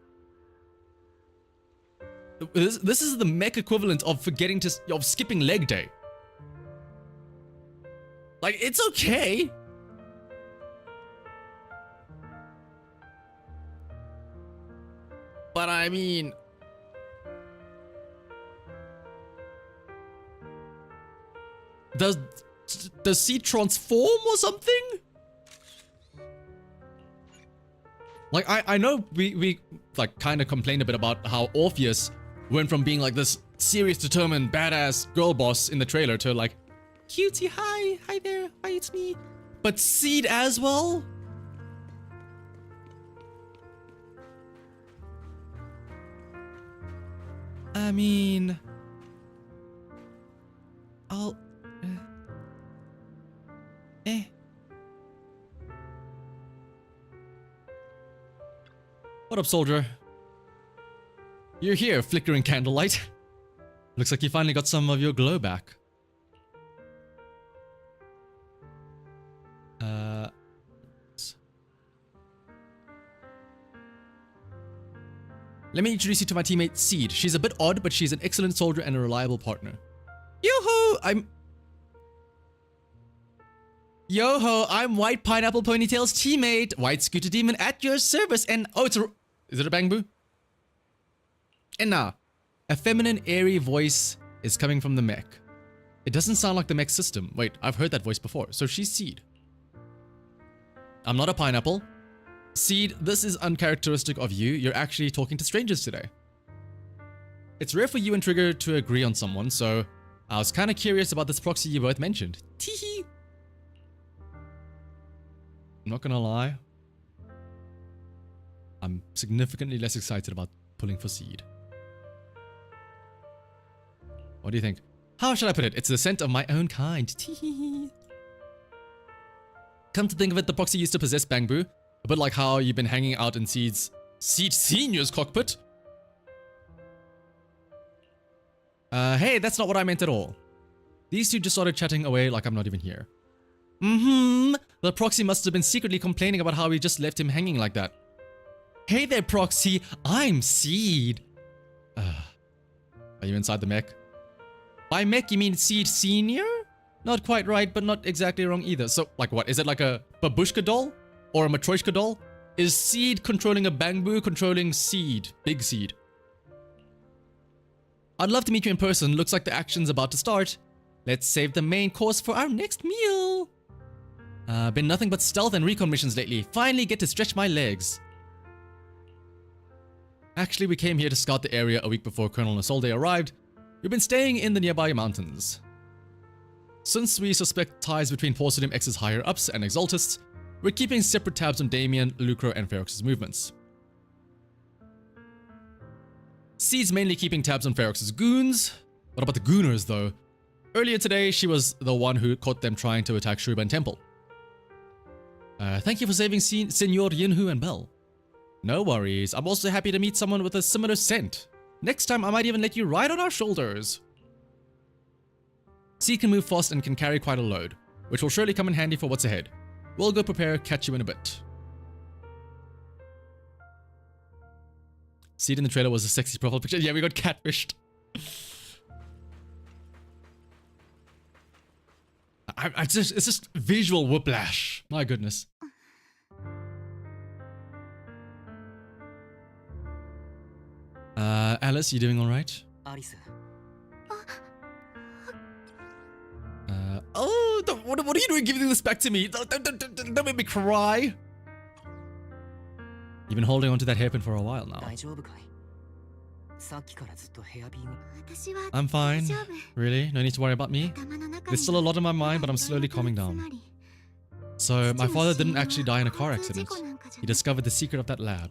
this is the mech equivalent of skipping leg day. Like, it's okay. But I mean, does Seed transform or something? Like, I know we like kind of complained a bit about how Orpheus went from being like this serious, determined, badass girl boss in the trailer to like, cutie, hi there, hi, it's me. But Seed as well? I mean, What up, soldier? You're here, flickering candlelight. Looks like you finally got some of your glow back. Let me introduce you to my teammate, Seed. She's a bit odd, but she's an excellent soldier and a reliable partner. Yo-ho! Yo-ho, I'm White Pineapple Ponytail's teammate, White Scooter Demon at your service, and... Oh, is it a bangbu? And now, a feminine, airy voice is coming from the mech. It doesn't sound like the mech system. Wait, I've heard that voice before, so she's Seed. I'm not a pineapple. Seed, this is uncharacteristic of you. You're actually talking to strangers today. It's rare for you and Trigger to agree on someone, so I was kind of curious about this proxy you both mentioned. Teehee. I'm not gonna lie. I'm significantly less excited about pulling for Seed. What do you think? How should I put it? It's the scent of my own kind. Teehee. Come to think of it, the proxy used to possess Bangbu. A bit like how you've been hanging out in Seed Senior's cockpit. Hey, that's not what I meant at all. These two just started chatting away like I'm not even here. The proxy must have been secretly complaining about how we just left him hanging like that. Hey there, proxy. I'm Seed. Are you inside the mech? By mech, you mean Seed Senior? Not quite right, but not exactly wrong either. So, like what? Is it like a babushka doll? Or a Matryoshka doll? Is Seed controlling a Bangbu controlling Seed? Big Seed. I'd love to meet you in person. Looks like the action's about to start. Let's save the main course for our next meal. Been nothing but stealth and recon missions lately. Finally get to stretch my legs. Actually, we came here to scout the area a week before Colonel Nasolde arrived. We've been staying in the nearby mountains. Since we suspect ties between Porcelain X's higher-ups and Exaltists, We're keeping separate tabs on Damien, Lucro, and Ferox's movements. C's mainly keeping tabs on Ferox's goons. What about the gooners, though? Earlier today, she was the one who caught them trying to attack Shuban Temple. Thank you for saving Senor Yinhu and Bell. No worries. I'm also happy to meet someone with a similar scent. Next time, I might even let you ride on our shoulders. C can move fast and can carry quite a load, which will surely come in handy for what's ahead. We'll go prepare, catch you in a bit. See it in the trailer was a sexy profile picture. Yeah, we got catfished. It's just visual whiplash. My goodness. Alice, you doing all right? Alice. Oh, what are you doing giving this back to me? Don't make me cry. You've been holding on to that hairpin for a while now. I'm fine. Really? No need to worry about me? There's still a lot on my mind, but I'm slowly calming down. So, my father didn't actually die in a car accident. He discovered the secret of that lab.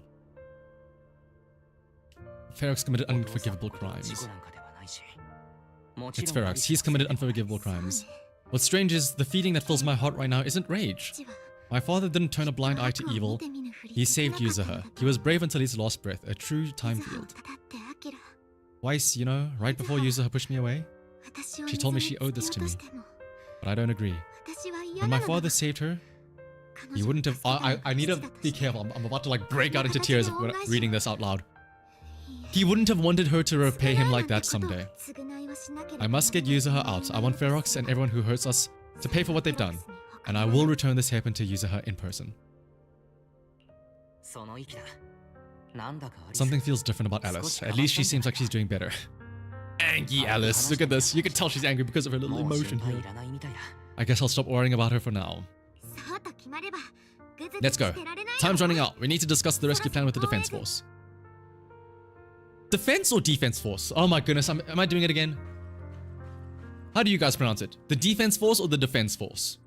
Ferox committed unforgivable crimes. It's Ferox. He's committed unforgivable crimes. What's strange is the feeling that fills my heart right now isn't rage. My father didn't turn a blind eye to evil. He saved Yuzuha. He was brave until his last breath, a true time field. Twice, you know, right before Yuzuha pushed me away, she told me she owed this to me. But I don't agree. When my father saved her, he wouldn't have... I need to be careful. I'm about to like break out into tears reading this out loud. He wouldn't have wanted her to repay him like that someday. I must get Yuzuha out. I want Ferox and everyone who hurts us to pay for what they've done. And I will return this hairpin to Yuzuha in person. Something feels different about Alice. At least she seems like she's doing better. Angry Alice. Look at this. You can tell she's angry because of her little emotion here. I guess I'll stop worrying about her for now. Let's go. Time's running out. We need to discuss the rescue plan with the Defense Force. Defense or Defense Force? Oh my goodness, am I doing it again? How do you guys pronounce it? The Defense Force or the Defense Force?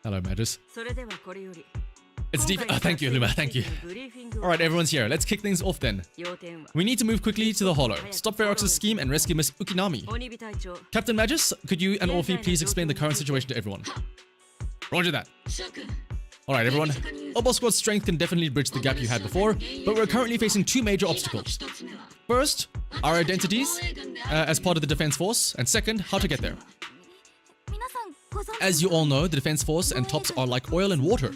Hello, Magus. It's defense. Oh, thank you, Luma. Thank you. Alright, everyone's here. Let's kick things off then. We need to move quickly to the Hollow, stop Ferox's scheme, and rescue Miss Ukinami. Captain Magus, could you and Orphe please explain the current situation to everyone? Roger that. Alright, everyone. Obo Squad's strength can definitely bridge the gap you had before, but we're currently facing two major obstacles. First, our identities as part of the Defense Force, and second, how to get there. As you all know, the Defense Force and TOPS are like oil and water.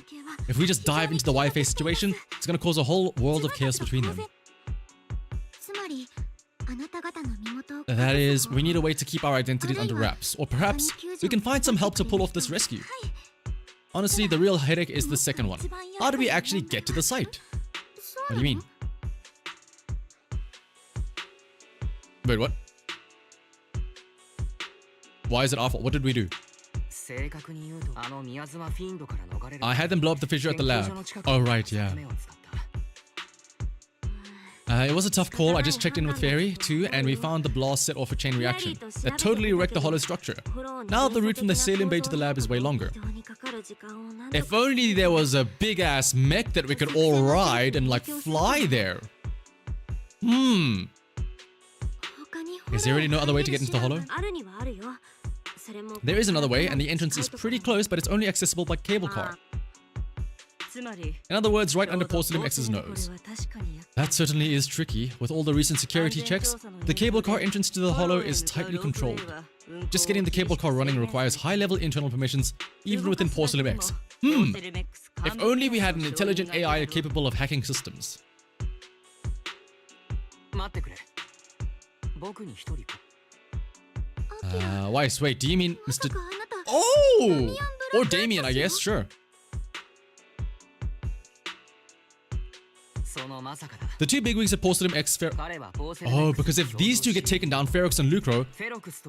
If we just dive into the YFA situation, it's going to cause a whole world of chaos between them. That is, we need a way to keep our identities under wraps, or perhaps we can find some help to pull off this rescue. Honestly, the real headache is the second one. How do we actually get to the site? What do you mean? Wait, what? Why is it our fault? What did we do? I had them blow up the fissure at the lab. Oh, right, yeah. It was a tough call. I just checked in with Fairy, too, and we found the blast set off a chain reaction that totally wrecked the hollow structure. Now the route from the Salem Bay to the lab is way longer. If only there was a big-ass mech that we could all ride and, like, fly there. Is there really no other way to get into the hollow? There is another way, and the entrance is pretty close, but it's only accessible by cable car. In other words, right under Porcelain X's nose. That certainly is tricky. With all the recent security checks, the cable car entrance to the hollow is tightly controlled. Just getting the cable car running requires high-level internal permissions, even within Porcelain X. If only we had an intelligent AI capable of hacking systems. Weiss, wait, do you mean Mr. Oh! Or Damien, I guess, sure. The two bigwigs at Porcelain X Oh, because if these two get taken down, Ferox and Lucro,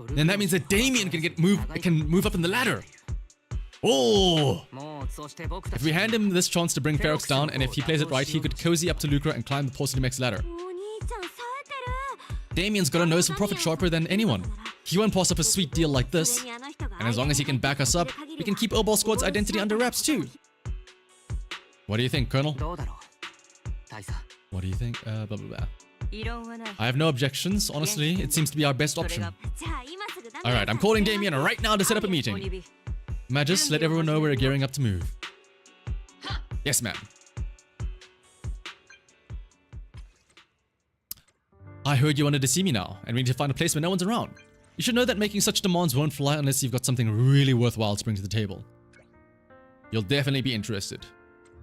then that means that Damien can move up in the ladder. Oh! If we hand him this chance to bring Ferox down, and if he plays it right, he could cozy up to Lucro and climb the Porcelain X ladder. Damien's got a nose for profit sharper than anyone. He won't pass up a sweet deal like this. And as long as he can back us up, we can keep Obol Squad's identity under wraps too. What do you think, Colonel? どうだろう大佐 What do you think? Blah, blah, blah. 異論はない I have no objections. Honestly, it seems to be our best それ option. が Alright, I'm calling Damien right now to set up a 鬼 meeting. 火 Magus, let everyone know we're gearing up to move. Yes, ma'am. I heard you wanted to see me now, and we need to find a place where no one's around. You should know that making such demands won't fly unless you've got something really worthwhile to bring to the table. You'll definitely be interested.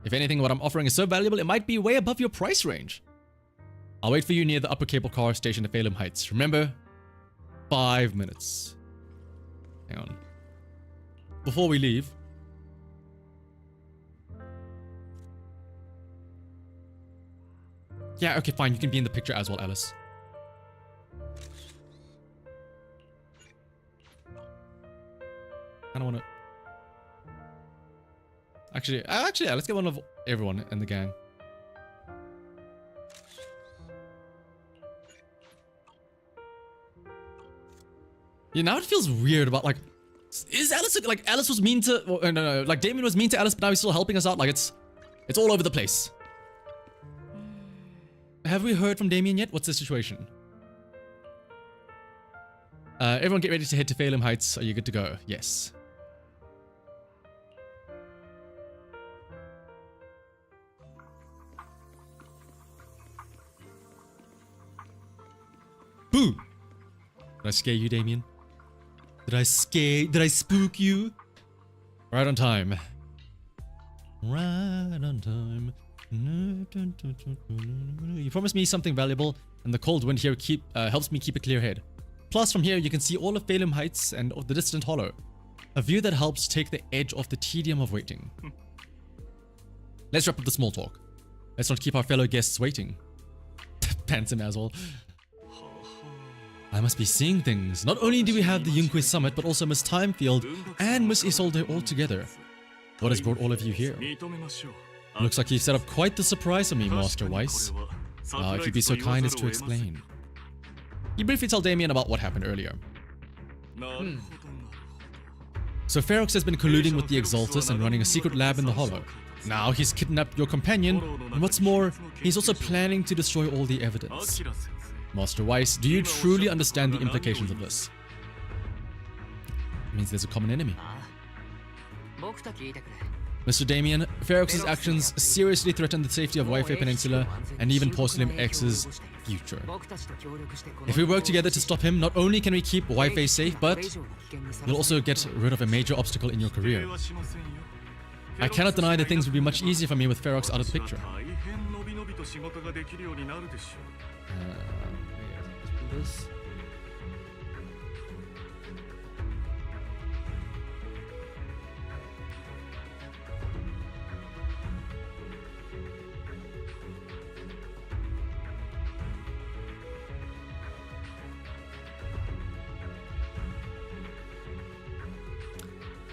If anything, what I'm offering is so valuable, it might be way above your price range. I'll wait for you near the upper cable car station at Salem Heights. Remember, 5 minutes. Hang on. Before we leave... Yeah, okay, fine. You can be in the picture as well, Alice. I don't want to... Actually, yeah, let's get one of everyone in the gang. Yeah, now it feels weird about, like... Is Alice... Like, Alice was mean to... Well, no. Like, Damien was mean to Alice, but now he's still helping us out. Like, it's all over the place. Have we heard from Damien yet? What's the situation? Everyone get ready to head to Salem Heights. Are you good to go? Yes. Boo! Did I scare you, Damien? Did I spook you? Right on time. Right on time. You promised me something valuable, and the cold wind here helps me keep a clear head. Plus, from here, you can see all of Salem Heights and of the distant hollow. A view that helps take the edge off the tedium of waiting. Let's wrap up the small talk. Let's not keep our fellow guests waiting. Pants him as well. I must be seeing things. Not only do we have the Yunque Summit, but also Miss Timefield and Miss Isolde all together. What has brought all of you here? Looks like you've set up quite the surprise for me, Master Weiss. If you'd be so kind as to explain. You briefly tell Damien about what happened earlier. So Ferox has been colluding with the Exaltus and running a secret lab in the Hollow. Now he's kidnapped your companion, and what's more, he's also planning to destroy all the evidence. Master Weiss, do you truly understand the implications of this? It means there's a common enemy. 僕と聞いてくれ Mr. Damien, Ferox's actions seriously threaten the safety of Wi-Fi Peninsula and even Porcelain X's future. If we work together to stop him, not only can we keep Wi-Fi safe, but we'll also get rid of a major obstacle in your career. I cannot deny that things would be much easier for me with Ferox out of the picture.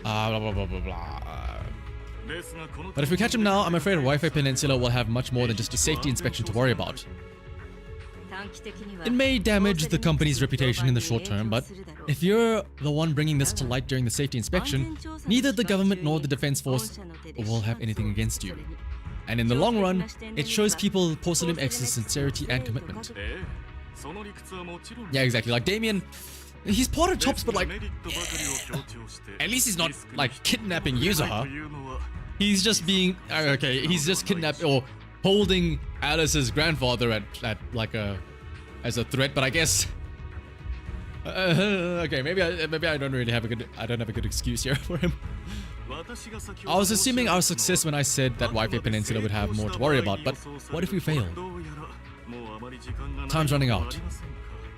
Blah, blah, blah, blah, blah. But if we catch him now, I'm afraid Wi-Fi Peninsula will have much more than just a safety inspection to worry about. It may damage the company's reputation in the short term, but if you're the one bringing this to light during the safety inspection, neither the government nor the defense force will have anything against you. And in the long run, it shows people Porcelain X's sincerity and commitment. Yeah, exactly. Like Damien, he's part of Chops, but like, at least he's not like kidnapping Yuzuha. He's just being okay. He's just kidnapped or holding Alice's grandfather at like as a threat. But I guess okay, maybe I don't really have a good excuse here for him. I was assuming our success when I said that Wi-Fi Peninsula would have more to worry about, but what if we fail? Time's running out.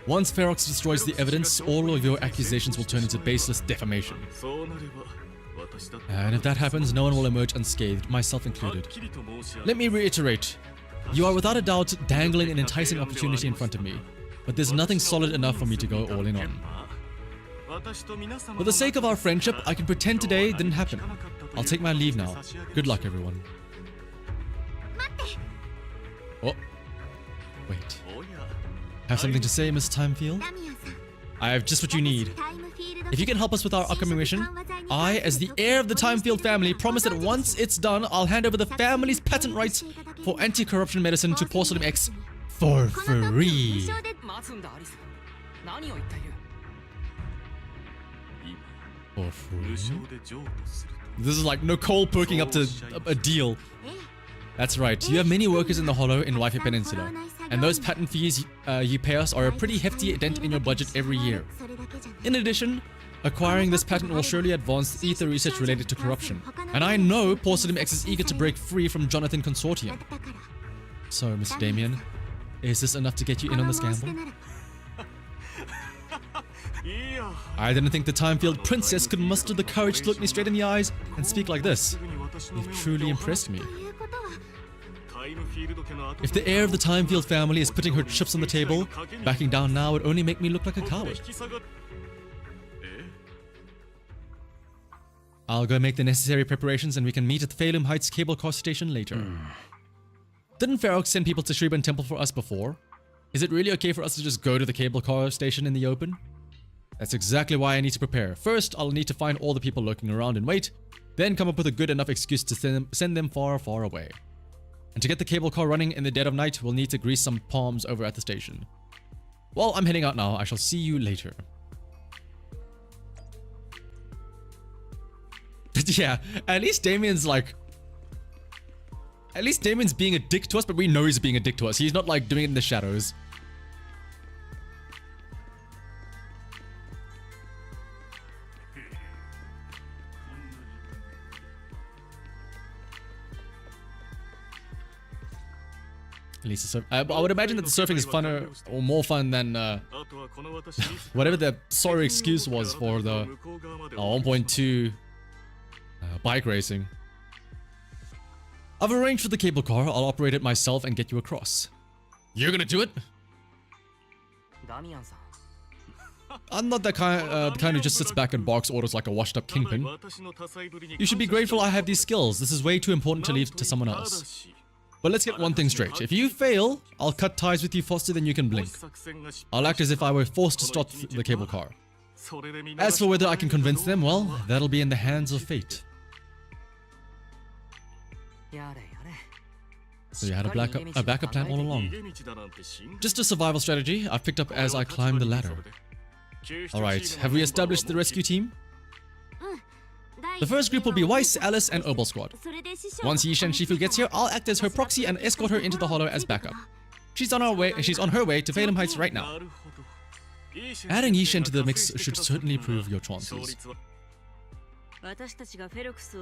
Once Ferox destroys the evidence, all of your accusations will turn into baseless defamation. And if that happens, no one will emerge unscathed, myself included. Let me reiterate, you are without a doubt dangling an enticing opportunity in front of me, but there's nothing solid enough for me to go all in on. For the sake of our friendship, I can pretend today didn't happen. I'll take my leave now. Good luck, everyone. Oh. Wait. Have something to say, Miss Timefield? I have just what you need. If you can help us with our upcoming mission, I, as the heir of the Timefield family, promise that once it's done, I'll hand over the family's patent rights for anti-corruption medicine to Porcelain X for free. 待つんだアリス。何を言っている？ For free? This is like Nicole perking up to a deal. That's right, you have many workers in the Hollow in Waifu Peninsula, and those patent fees you pay us are a pretty hefty dent in your budget every year. In addition, acquiring this patent will surely advance ether research related to corruption, and I know Porcelain X is eager to break free from Jonathan Consortium. So, Mr. Damien, is this enough to get you in on this gamble? I didn't think the Timefield princess could muster the courage to look me straight in the eyes and speak like this. You've truly impressed me. If the heir of the Timefield family is putting her chips on the table, backing down now would only make me look like a coward. I'll go make the necessary preparations and we can meet at the Salem Heights cable car station later. Didn't Ferox send people to Shriban Temple for us before? Is it really okay for us to just go to the cable car station in the open? That's exactly why I need to prepare. First, I'll need to find all the people lurking around and wait, then come up with a good enough excuse to send them far, far away. And to get the cable car running in the dead of night, we'll need to grease some palms over at the station. Well, I'm heading out now. I shall see you later. But yeah, at least Damien's like... At least Damien's being a dick to us, but we know he's being a dick to us. He's not like doing it in the shadows. At least the I would imagine that the surfing is funner or more fun than whatever the sorry excuse was for the 1.2 bike racing. I've arranged for the cable car. I'll operate it myself and get you across. You're gonna do it? I'm not the kind who just sits back and barks orders like a washed-up kingpin. You should be grateful I have these skills. This is way too important to leave to someone else. But let's get one thing straight. If you fail, I'll cut ties with you faster than you can blink. I'll act as if I were forced to stop the cable car. As for whether I can convince them, well, that'll be in the hands of fate. So you had a backup plan all along. Just a survival strategy I've picked up as I climb the ladder. Alright, have we established the rescue team? The first group will be Weiss, Alice, and Obel Squad. Once Yishen Shifu gets here, I'll act as her proxy and escort her into the Hollow as backup. She's on her way to Salem Heights right now. Adding Yishen to the mix should certainly prove your chances.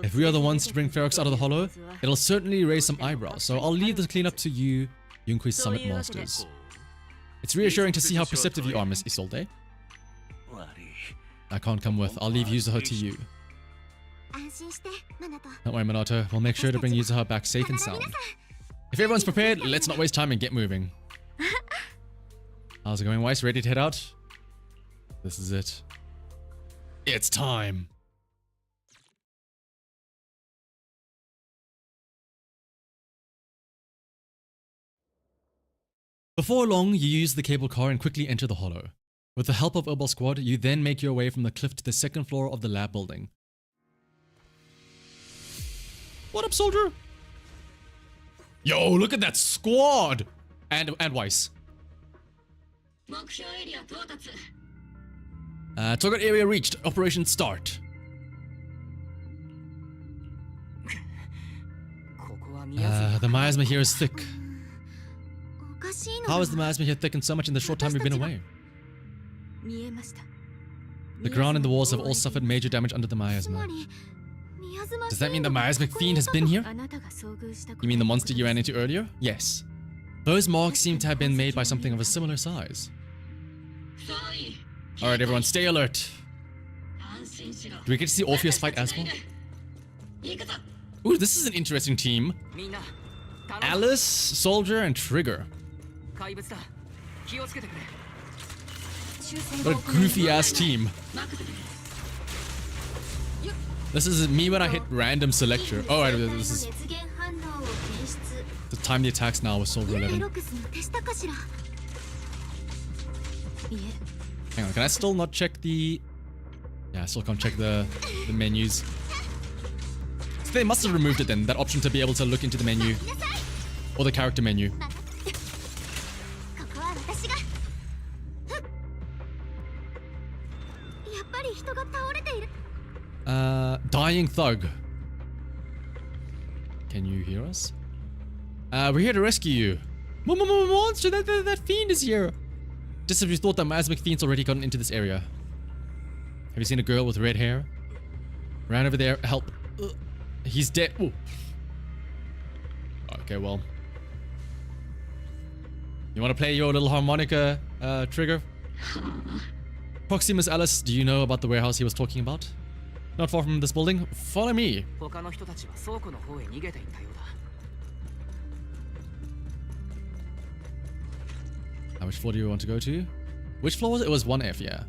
If we are the ones to bring Ferox out of the Hollow, it'll certainly raise some eyebrows, so I'll leave the cleanup to you, Yunkui's Summit Masters. It's reassuring to see how perceptive you are, Miss Isolde. I can't come with. I'll leave Yuzuha to you. Don't worry, Minato. We'll make sure to bring Yuzuha back safe and sound. If everyone's prepared, let's not waste time and get moving. How's it going, Weiss? Ready to head out? This is it. It's time. Before long, you use the cable car and quickly enter the Hollow. With the help of Obel Squad, you then make your way from the cliff to the second floor of the lab building. What up, soldier? Yo, look at that squad! And Weiss. Target area reached. Operation start. The miasma here is thick. How is the miasma here thickened so much in the short time we've been away? The ground and the walls have all suffered major damage under the miasma. Does that mean the miasmic fiend has been here? You mean the monster you ran into earlier? Yes. Those marks seem to have been made by something of a similar size. Alright everyone, stay alert. Do we get to see Orpheus fight as well? Ooh, this is an interesting team. Alice, Soldier, and Trigger. What a goofy ass team. This is me when I hit random selector. Oh, right, this is to time the attacks now with Silver 11. Hang on, can I still not check the... Yeah, I still can't check the menus. So they must have removed it then, that option to be able to look into the menu. Or the character menu. ここは私がやっぱり人が倒れている Dying thug. Can you hear us? We're here to rescue you. Monster, that fiend is here. Just as we thought, that miasmic fiend's already gotten into this area. Have you seen a girl with red hair? Ran over there, help. He's dead. Ooh. Okay, well. You want to play your little harmonica, Trigger? Proximus Alice, do you know about the warehouse he was talking about? Not far from this building. Follow me. 他の人たちは倉庫の方へ逃げていったようだ。Which floor do you want to go to? Which floor was it? It was 1F, yeah.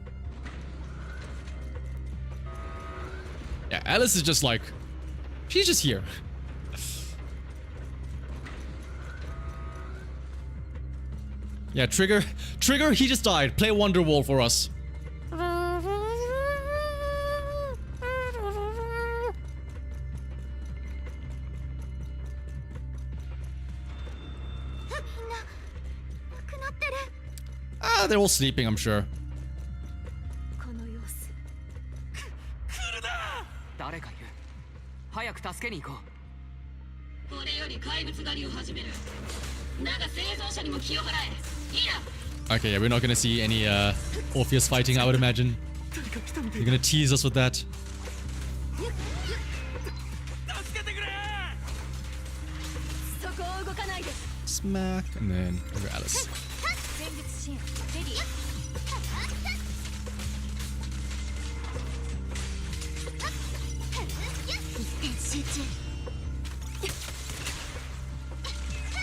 Yeah, Alice is just like... She's just here. Yeah, Trigger, he just died. Play Wonderwall for us. くなってる Ah, they're all sleeping, I'm sure. この様子誰かいる。早く助けに行こう。これより怪物狩りを始める。だが生存者にも気を払え。いいな。 Okay, yeah, we're not gonna see any Orpheus fighting, I would imagine. You're gonna tease us with that. 助けてくれ。そこを動かないで Smack, and then over Alice. 前日支援レディー一点集中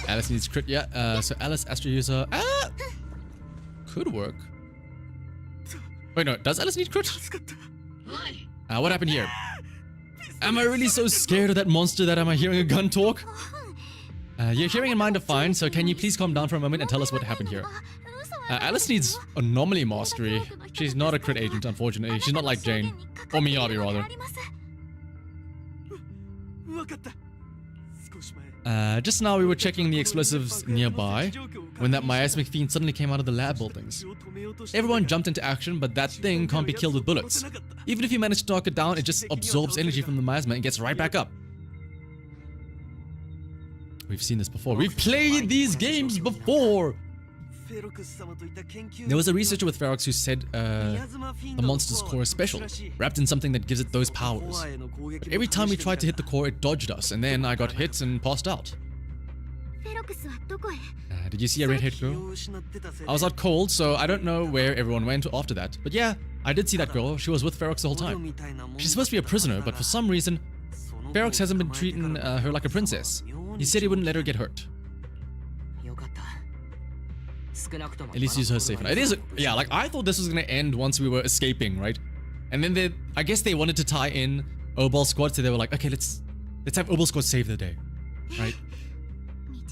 Alice needs crit, yeah. So Alice, Astro user. Ah! Could work. Wait, no, does Alice need crit? おい。 What happened here? Am I really so scared of that monster that am I hearing a gun talk? Your hearing and mind are fine, so can you please calm down for a moment and tell us what happened here? Alice needs anomaly mastery. She's not a crit agent, unfortunately. She's not like Jane. Or Miyabi, rather. わかった。 Just now we were checking the explosives nearby when that miasmic fiend suddenly came out of the lab buildings. Everyone jumped into action, but that thing can't be killed with bullets. Even if you manage to knock it down, it just absorbs energy from the miasma and gets right back up. We've seen this before. We've played these games before! There was a researcher with Ferox who said the monster's core is special, wrapped in something that gives it those powers. But every time we tried to hit the core, it dodged us, and then I got hit and passed out. フェロクスはどこへ Did you see a redhead girl? I was out cold, so I don't know where everyone went after that. But yeah, I did see that girl. She was with Ferox the whole time. She's supposed to be a prisoner, but for some reason, Ferox hasn't been treating her like a princess. He said he wouldn't let her get hurt. よかった。少なくとも At least use her safe. It is, yeah, like I thought this was gonna end once we were escaping, right? And then I guess they wanted to tie in Obal Squad, so they were like, okay, let's have Obal Squad save the day, right?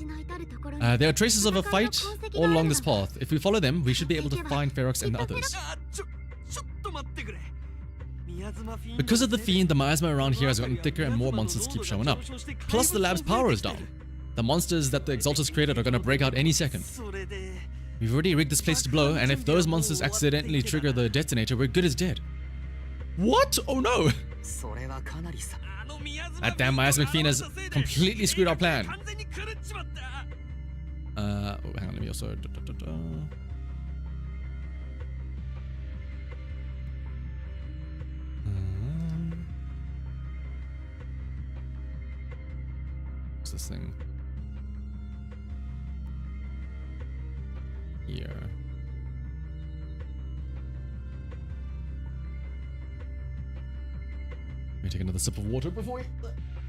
道の至るところに There are traces of a fight all along this path. If we follow them, we should be able to find Ferox and the others. ちょっと待ってくれ。 Because of the fiend, the miasma around here has gotten thicker and more monsters keep showing up. Plus, the lab's power is down. The monsters that the Exalters created are gonna break out any second. We've already rigged this place to blow, and if those monsters accidentally trigger the detonator, we're good as dead. What? Oh no! それはかなりさ。 That damn miasmic fiend has completely screwed our plan. 完全に狂っちまった。 Oh, hang on, let me also... What's this thing? Here. Let me take another sip of water before we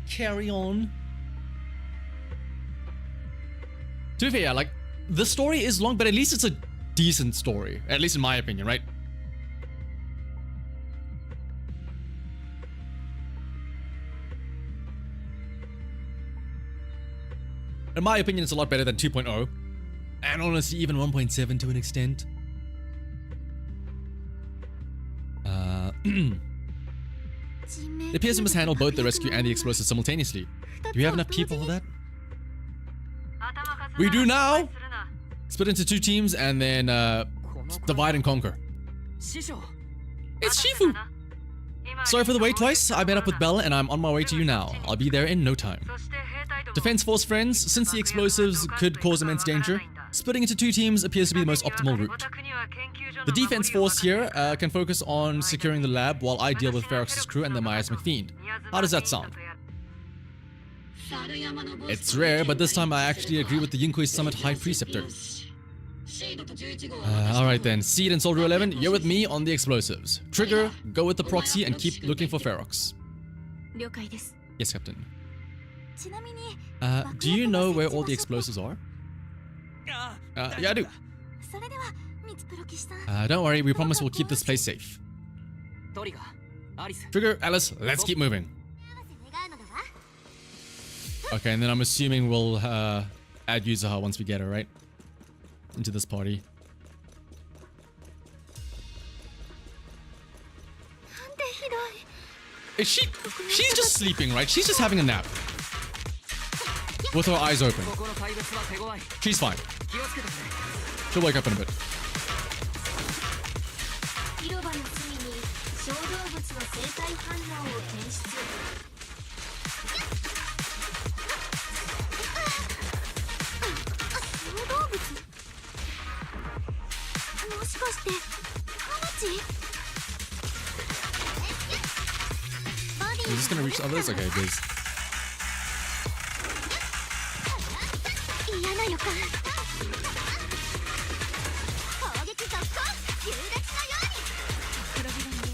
carry on. To be fair, yeah, like, the story is long, but at least it's a decent story. At least in my opinion, right? In my opinion, it's a lot better than 2.0. And honestly, even 1.7 to an extent. It appears we must handle both the rescue and the explosives simultaneously. Do we have enough people for that? We do now! Split into 2 teams and then divide and conquer. It's Shifu! Sorry for the wait twice. I met up with Bella and I'm on my way to you now. I'll be there in no time. Defense Force friends, since the explosives could cause immense danger, splitting into 2 teams appears to be the most optimal route. The Defense Force here can focus on securing the lab while I deal with Ferox's crew and the miasmic fiend. How does that sound? It's rare, but this time I actually agree with the Yinkoi Summit High Preceptor. Alright then, Seed and Soldier 11, you're with me on the explosives. Trigger, go with the proxy and keep looking for Ferox. 了解です Yes, Captain. ちなみに Do you know where all the explosives are? Yeah, I do. それではミツプロ騎士さん Don't worry, we promise we'll keep this place safe. トリガー、アリス。 Trigger, Alice, let's keep moving. 願うのだわ Okay, and then I'm assuming we'll add Yuzuha once we get her, right? Into this party. なんでひどい Is she's just sleeping, right? She's just having a nap. With her eyes open. ここの怪物は手強い。 She's fine. 気をつけてくれ。 She'll wake up in a bit. 広場の隅に小動物の生体反応を検出小動物もしかしてハマチ Is this gonna reach others? Okay, it is. 嫌な予感 攻撃続行優烈のように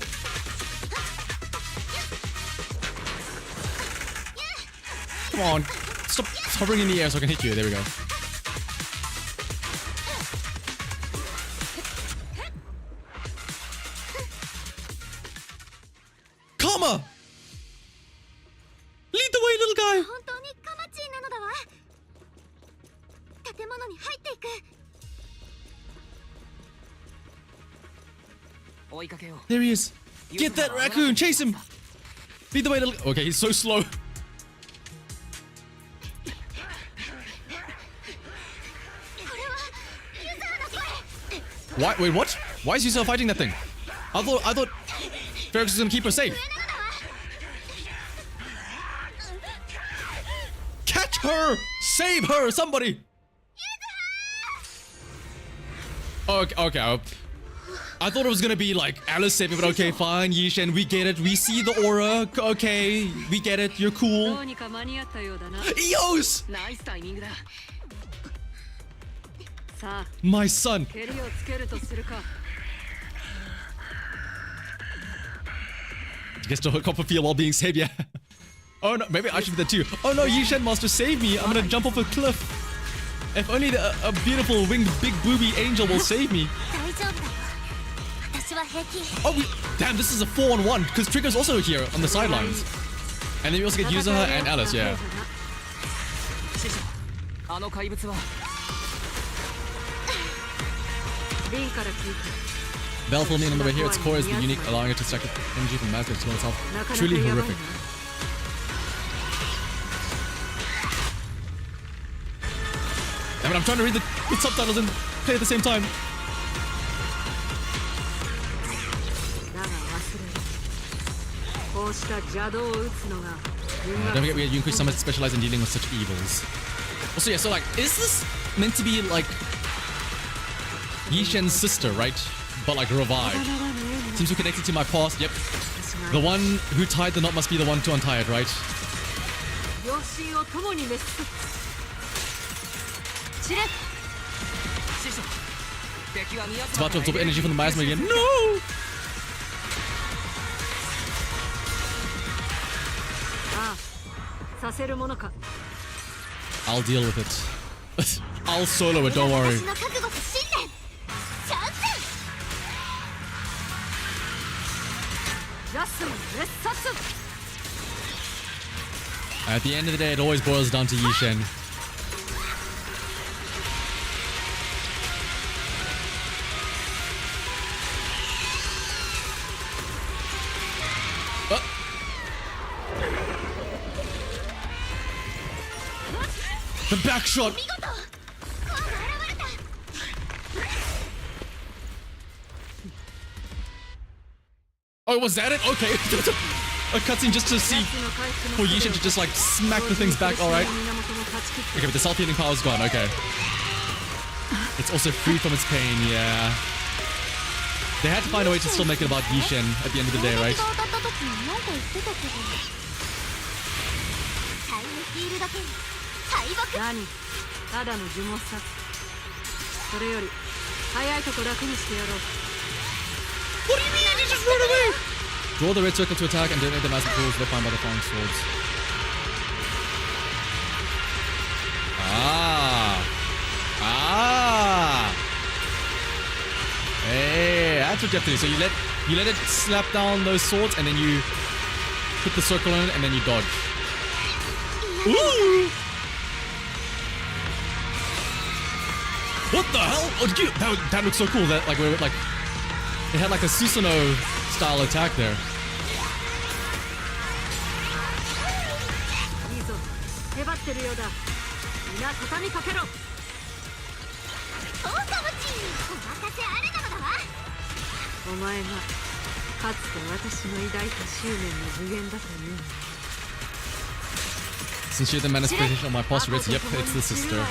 Come on. Stop hovering in the air so I can hit you. There we go. Karma! Lead the way, little guy! 本当にカマチーなのだわ建物に入っていく 追いかけよう。 There he is. Get that raccoon! Chase him! Lead the way, little... Okay, he's so slow. Why? Wait, what? Why is Yuzuha fighting that thing? I thought Ferox was gonna keep her safe. Catch her! Save her! Somebody! Okay. I thought it was gonna be like Alice saving, but okay, fine, Yishen, we get it. We see the aura. Okay, we get it. You're ど cool. うにか間に合ったようだな Eos! ナイスタイミングだ。さあ My son. 蹴りをつけるとするか Gets to hook up a feel while being saved, yeah. Oh no, maybe I should be there too. Oh no, Yishen Master, save me. I'm gonna jump off a cliff. If only a beautiful winged big booby angel will save me. 大丈夫だよ私は平気 Oh, damn, this is a 4-on-1 because Trigger's also here on the sidelines. And then we also get Yuzuha and Alice, yeah. 師匠、あの怪物は。リンから聞いた Baleful mean on the way here, its core is the unique, allowing it to extract energy from matter to itself. Truly horrific. Damn it, I'm trying to read the subtitles and play at the same time. だが忘れるこうした邪道を打つのが Don't forget we had Yunku's Summit specialize in dealing with such evils. Also, yeah, so like, is this meant to be like Yishen's sister, right? But like revived. Seems to be connected to my past. Yep. The one who tied the knot must be the one to untie it, right? 両親を共に滅すチレッ師匠、敵は宮 It's 島 about to absorb energy from the miasma again. No! ああさせるものか I'll deal with it. I'll solo it, don't worry. 私の覚悟と信念チャンス ジャスン滅殺 At the end of the day, it always boils down to Yishen. The back shot! Oh, was that it? Okay. A cutscene just to see for Yishin to just like smack the things back, alright. Okay, but the self-healing power is gone, okay. It's also free from its pain, yeah. They had to find a way to still make it about Yishin at the end of the day, right? 何ただの呪文さそれより早いとこ楽にしてやろう What do you mean? You just run away! Draw the red circle to attack and detonate the massive tools left behind by the flying swords. Hey, that's what you have to do. So you let it slap down those swords and then you hit the circle on it and then you dodge. Ooh! What the hell? Oh, dude, that looks so cool. That like where like it had like a Susanoo style attack there. いいぞ手張ってるようだみんな畳みかけろそうかもちお任せあれなのだわお前がかつて私の抱いた執念の具現だというの Since you're the manifestation of my postulates, yep, it's the sister.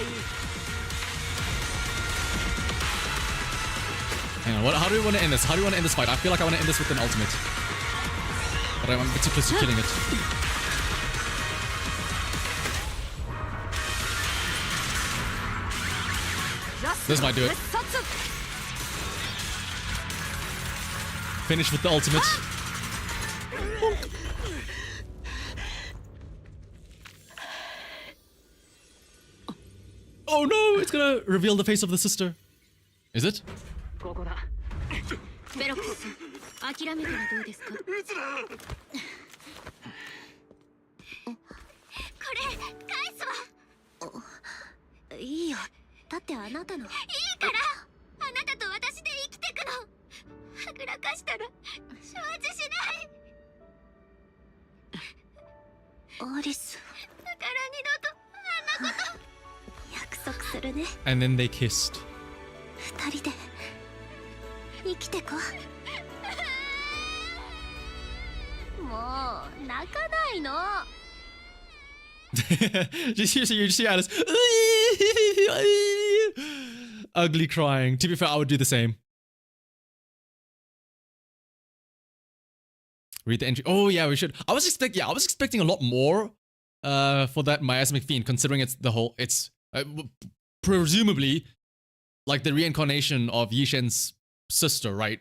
Hang on, how do we want to end this? How do we want to end this fight? I feel like I want to end this with an ultimate. But I'm a bit too close to killing it. This might do it. Finish with the ultimate. Oh no, it's gonna reveal the face of the sister. Is it? ここだベロックスさん諦めたらどうですかこれ返すわいいよだってあなたのいいからあなたと私で生きてくのはぐらかしたら承知しないアリスだから二度とあんなこと約束するね And then they kissed. 二人で生きてこもう泣かないの you see Alice. Ugly crying. To be fair, I would do the same. Read the entry. Oh yeah, we should. I was expecting a lot more for that miasmic fiend, considering it's presumably like the reincarnation of Yishen's sister, right?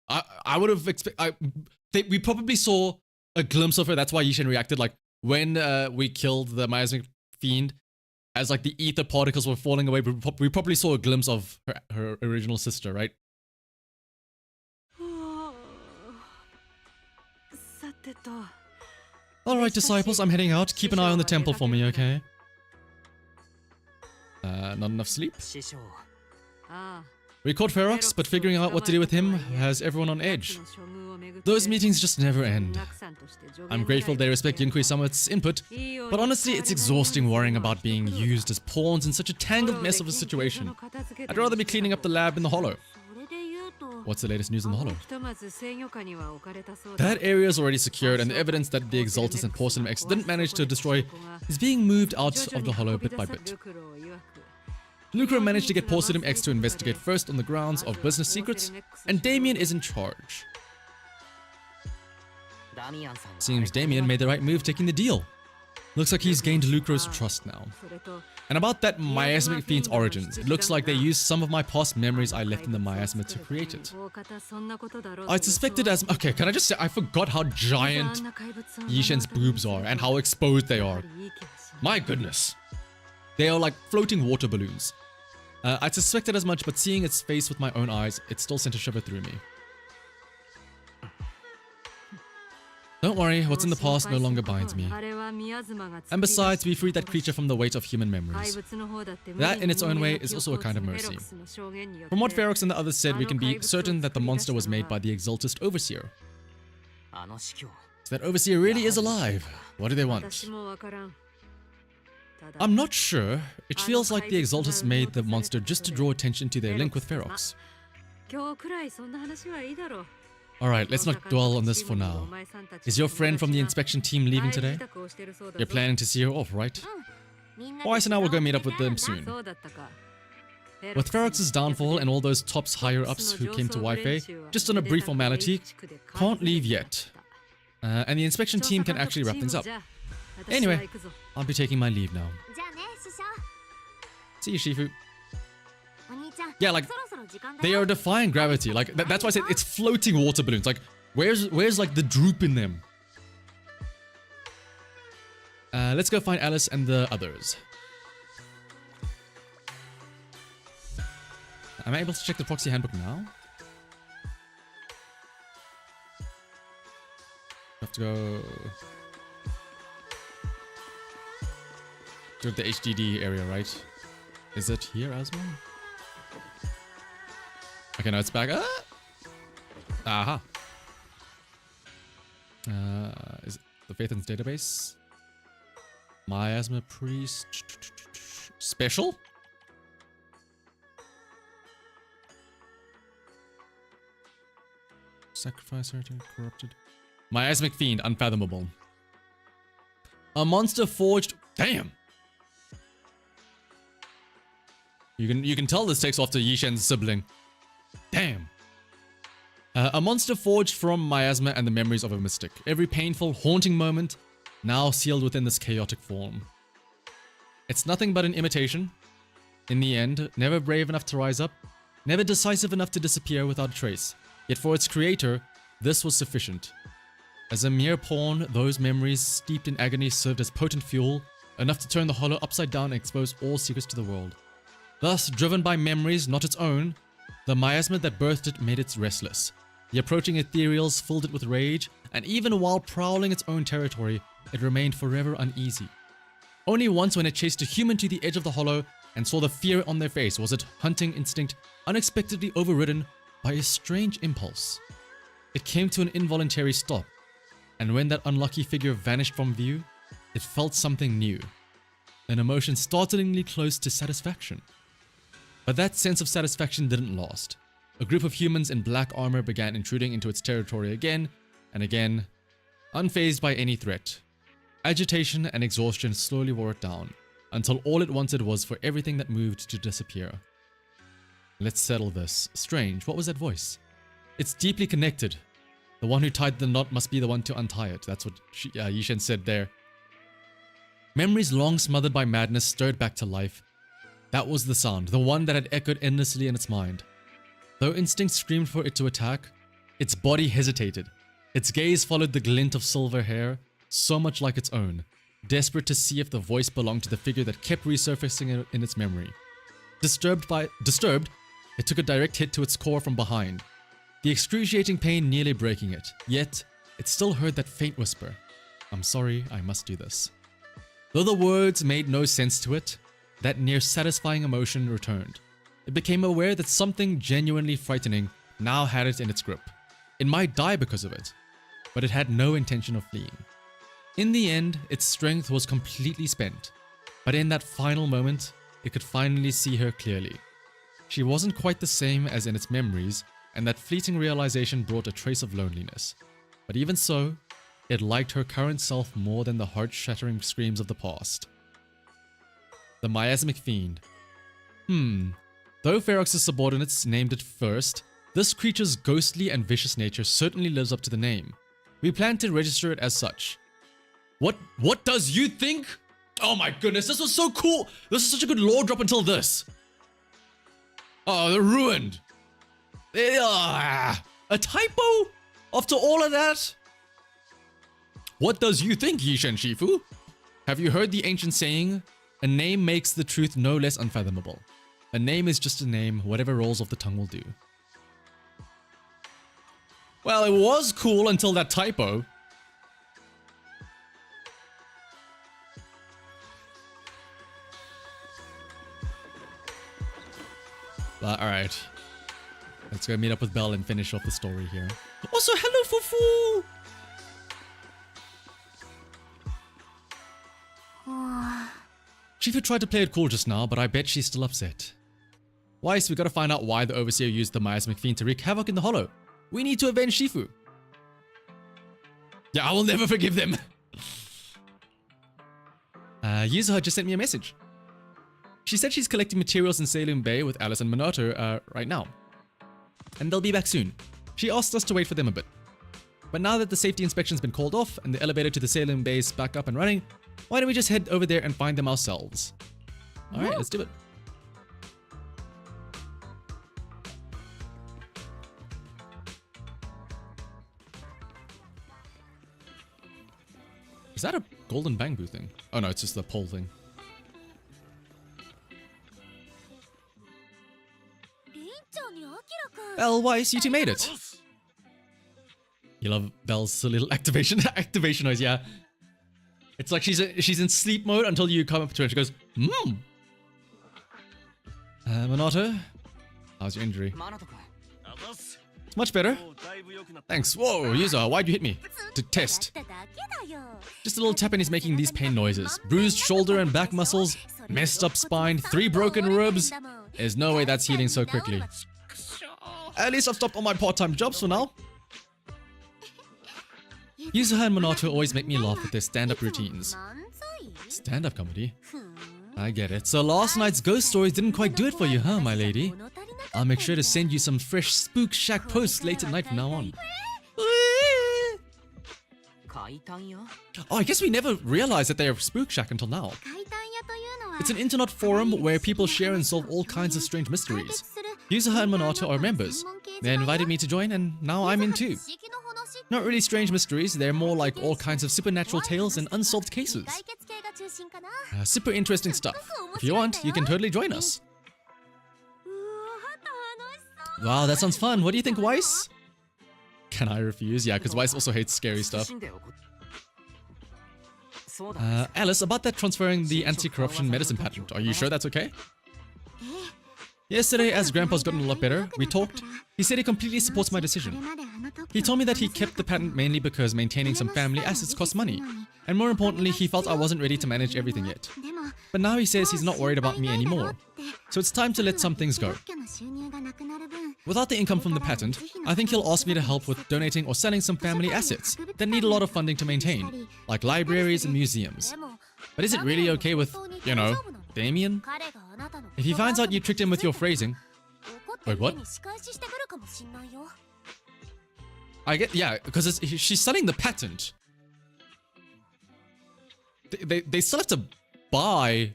I would have we probably saw a glimpse of her. That's why Yishen reacted like when we killed the miasmic fiend, as like the ether particles were falling away. We probably saw a glimpse of her original sister, right? さてと All right, disciples, I'm heading out. Keep an eye on the temple for me, okay? Not enough sleep. 師匠 ああ We caught Ferox, but figuring out what to do with him has everyone on edge. Those meetings just never end. I'm grateful they respect Yunkui Summit's input, but honestly, it's exhausting worrying about being used as pawns in such a tangled mess of a situation. I'd rather be cleaning up the lab in the Hollow. What's the latest news in the Hollow? That area is already secured, and the evidence that the Exaltus and Porcelain X didn't manage to destroy is being moved out of the Hollow bit by bit. Lucro managed to get Porcelain X to investigate first on the grounds of business secrets, and Damien is in charge. ダミアンさんは Seems Damien made the right move taking the deal. Looks like he's gained Lucro's trust now. And about that miasmic fiend's origins, it looks like they used some of my past memories I left in the miasma to create it. I suspected as... Okay, can I just say, I forgot how giant Yishen's boobs are and how exposed they are. My goodness. They are like floating water balloons. I suspected as much, but seeing its face with my own eyes, it still sent a shiver through me. Don't worry, what's in the past no longer binds me. And besides, we freed that creature from the weight of human memories. That, in its own way, is also a kind of mercy. From what Ferox and the others said, we can be certain that the monster was made by the Exaltist Overseer. あの司教 So that Overseer really is alive. What do they want? I'm not sure. It feels like the Exaltus made the monster just to draw attention to their link with Ferox. Alright, let's not dwell on this for now. Is your friend from the inspection team leaving today? You're planning to see her off, right? Weiss and I will go meet up with them soon. With Ferox's downfall and all those tops higher-ups who came to Wi-Fi, just on a brief formality, can't leave yet. And the inspection team can actually wrap things up. Anyway, I'll be taking my leave now. See you, Shifu. Yeah, like, they are defying gravity. Like, that's why I said it's floating water balloons. Like, where's like the droop in them? Let's go find Alice and the others. Am I able to check the proxy handbook now? Have to go to the HDD area, right? Is it here as well? Okay, no, it's back. Aha. Is it the Phaethon's database? Miasma priest special? Sacrifice her to corrupted. Miasmic fiend, unfathomable. A monster forged. Damn. You can tell this takes after Yishen's sibling. Damn. A monster forged from miasma and the memories of a mystic. Every painful, haunting moment now sealed within this chaotic form. It's nothing but an imitation. In the end, never brave enough to rise up, never decisive enough to disappear without a trace. Yet for its creator, this was sufficient. As a mere pawn, those memories steeped in agony served as potent fuel, enough to turn the hollow upside down and expose all secrets to the world. Thus, driven by memories not its own, the miasma that birthed it made it restless. The approaching ethereals filled it with rage, and even while prowling its own territory, it remained forever uneasy. Only once when it chased a human to the edge of the hollow and saw the fear on their face was its hunting instinct unexpectedly overridden by a strange impulse. It came to an involuntary stop, and when that unlucky figure vanished from view, it felt something new. An emotion startlingly close to satisfaction. But that sense of satisfaction didn't last. A group of humans in black armor began intruding into its territory again and again, unfazed by any threat. Agitation and exhaustion slowly wore it down, until all it wanted was for everything that moved to disappear. Let's settle this. Strange, what was that voice? It's deeply connected. The one who tied the knot must be the one to untie it. That's what Yishen said there. Memories long smothered by madness stirred back to life. That was the sound, the one that had echoed endlessly in its mind. Though instinct screamed for it to attack, its body hesitated. Its gaze followed the glint of silver hair, so much like its own, desperate to see if the voice belonged to the figure that kept resurfacing in its memory. Disturbed, it took a direct hit to its core from behind, the excruciating pain nearly breaking it. Yet, it still heard that faint whisper, "I'm sorry, I must do this." Though the words made no sense to it, that near satisfying emotion returned. It became aware that something genuinely frightening now had it in its grip. It might die because of it, but it had no intention of fleeing. In the end, its strength was completely spent, but in that final moment, it could finally see her clearly. She wasn't quite the same as in its memories, and that fleeting realization brought a trace of loneliness. But even so, it liked her current self more than the heart-shattering screams of the past. The miasmic fiend. Though Ferox's subordinates named it first, this creature's ghostly and vicious nature certainly lives up to the name. We plan to register it as such. What does you think? Oh my goodness, this was so cool! This is such a good lore drop until this! Oh, they're ruined! A typo? After all of that? What does you think, Yishen Shifu? Have you heard the ancient saying, a name makes the truth no less unfathomable. A name is just a name, whatever rolls off the tongue will do. Well, it was cool until that typo. But alright. Let's go meet up with Belle and finish off the story here. Also, hello, Fufu! Shifu tried to play it cool just now, but I bet she's still upset. Weiss, we gotta find out why the Overseer used the miasmic fiend to wreak havoc in the Hollow. We need to avenge Shifu. Yeah, I will never forgive them. Yuzuha just sent me a message. She said she's collecting materials in Salem Bay with Alice and Minato right now. And they'll be back soon. She asked us to wait for them a bit. But now that the safety inspection's been called off and the elevator to the Salem Bay is back up and running, why don't we just head over there and find them ourselves? Alright, let's do it. Is that a golden bamboo thing? Oh no, it's just the pole thing. Belle Weiss, you two made it. You love Belle's little activation noise, yeah. It's like she's in sleep mode until you come up to her and she goes, Minato, how's your injury? It's much better. Thanks. Whoa, Yuzuha, why'd you hit me? To test. Just a little tap and he's making these pain noises. Bruised shoulder and back muscles, messed up spine, 3 broken ribs. There's no way that's healing so quickly. At least I've stopped all my part-time jobs for now. Yuzuha and Minato always make me laugh with their stand-up routines. Stand-up comedy? I get it. So last night's ghost stories didn't quite do it for you, huh, my lady? I'll make sure to send you some fresh Spook Shack posts late at night from now on. Oh, I guess we never realized that they're Spook Shack until now. It's an internet forum where people share and solve all kinds of strange mysteries. Yuzuha and Minato are members. They invited me to join and now I'm in too. Not really strange mysteries, they're more like all kinds of supernatural tales and unsolved cases. Super interesting stuff. If you want, you can totally join us. Wow, that sounds fun. What do you think, Weiss? Can I refuse? Yeah, because Weiss also hates scary stuff. Alice, about that transferring the anti-corruption medicine patent, are you sure that's okay? Yesterday, as Grandpa's gotten a lot better, we talked. He said he completely supports my decision. He told me that he kept the patent mainly because maintaining some family assets costs money. And more importantly, he felt I wasn't ready to manage everything yet. But now he says he's not worried about me anymore. So it's time to let some things go. Without the income from the patent, I think he'll ask me to help with donating or selling some family assets that need a lot of funding to maintain, like libraries and museums. But is it really okay with, you know, Damien? If he finds out you tricked him with your phrasing... Wait, what? I get, yeah, because she's selling the patent. They still have to buy...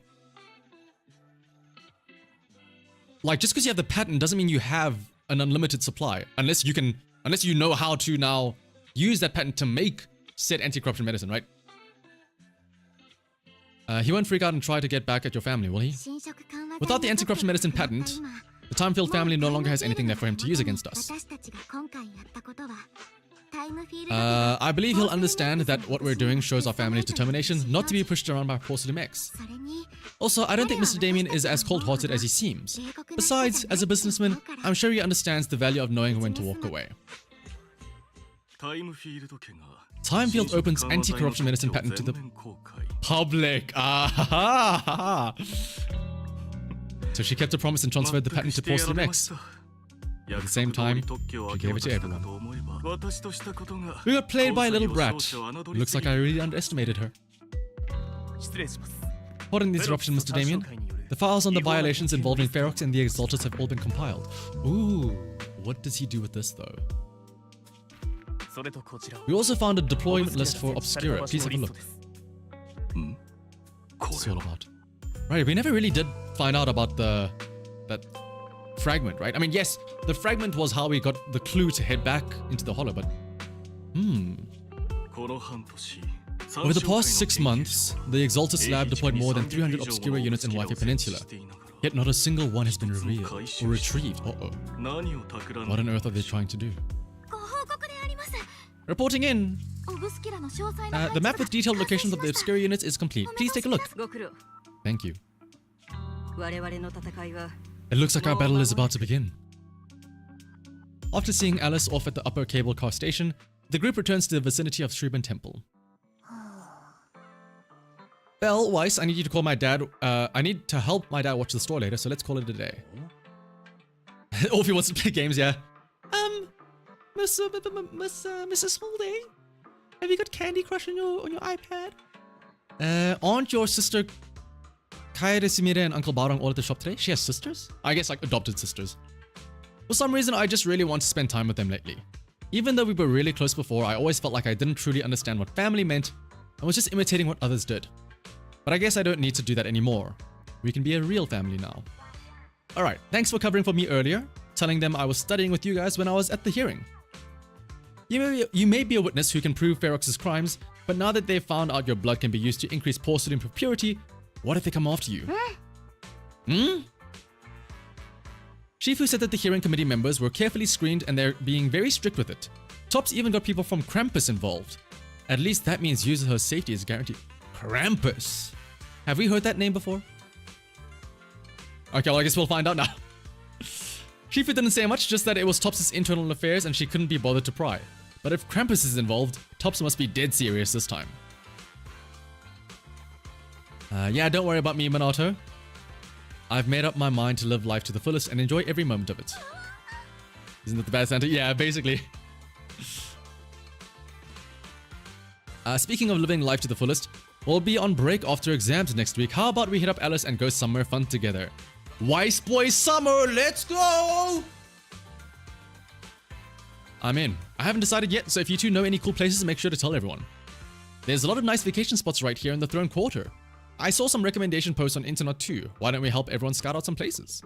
Like, just because you have the patent doesn't mean you have an unlimited supply. Unless you know how to now use that patent to make said anti-corruption medicine, right? He won't freak out and try to get back at your family, will he? Without the anti-corruption medicine patent, the Time-Field family no longer has anything left for him to use against us. I believe he'll understand that what we're doing shows our family's determination not to be pushed around by Porcelain X. Also, I don't think Mr. Damien is as cold-hearted as he seems. Besides, as a businessman, I'm sure he understands the value of knowing when to walk away. Time-Field opens anti-corruption medicine patent to the public. So she kept her promise and transferred the patent to Porcelain X. At the same time, she gave it to everyone. We got played by a little brat. Looks like I really underestimated her. Pardon the interruption, Mr. Damien. The files on the violations involving Ferox and the Exalters have all been compiled. Ooh, what does he do with this though? We also found a deployment list for Obscura. Please have a look. What's it all about? Right, we never really did find out about that fragment, right? I mean, yes, the fragment was how we got the clue to head back into the Hollow, but... Over the past 6 months, the Exaltus lab deployed more than 300 Obscura units in Waifu Peninsula. Yet not a single one has been revealed or retrieved. Uh-oh. What on earth are they trying to do? Reporting in! The map with detailed locations of the Obscura units is complete. Please take a look. Thank you. It looks like our battle is about to begin. After seeing Alice off at the upper cable car station, the group returns to the vicinity of Shriban Temple. Belle, Weiss, I need you to call my dad. I need to help my dad watch the store later, so let's call it a day. Or if he wants to play games, yeah. Mrs. Holday, have you got Candy Crush on your iPad? Aren't your sister Kaede Sumire and Uncle Barang all at the shop today? She has sisters? I guess like adopted sisters. For some reason, I just really want to spend time with them lately. Even though we were really close before, I always felt like I didn't truly understand what family meant and was just imitating what others did. But I guess I don't need to do that anymore. We can be a real family now. Alright, thanks for covering for me earlier, telling them I was studying with you guys when I was at the hearing. You may be a witness who can prove Ferox's crimes, but now that they've found out your blood can be used to increase porcelain for purity, what if they come after you? Shifu said that the hearing committee members were carefully screened and they're being very strict with it. Tops even got people from Krampus involved. At least that means Yuzuha's safety is guaranteed. Krampus? Have we heard that name before? Okay, well I guess we'll find out now. Shifu didn't say much, just that it was Tops' internal affairs and she couldn't be bothered to pry. But if Krampus is involved, Tops must be dead serious this time. Yeah, don't worry about me, Minato. I've made up my mind to live life to the fullest and enjoy every moment of it. Isn't that the bad Santa? Yeah, basically. Speaking of living life to the fullest, we'll be on break after exams next week. How about we hit up Alice and go somewhere fun together? Weiss Boy Summer, let's go! I'm in. I haven't decided yet, so if you two know any cool places, make sure to tell everyone. There's a lot of nice vacation spots right here in the Throne Quarter. I saw some recommendation posts on internet too. Why don't we help everyone scout out some places?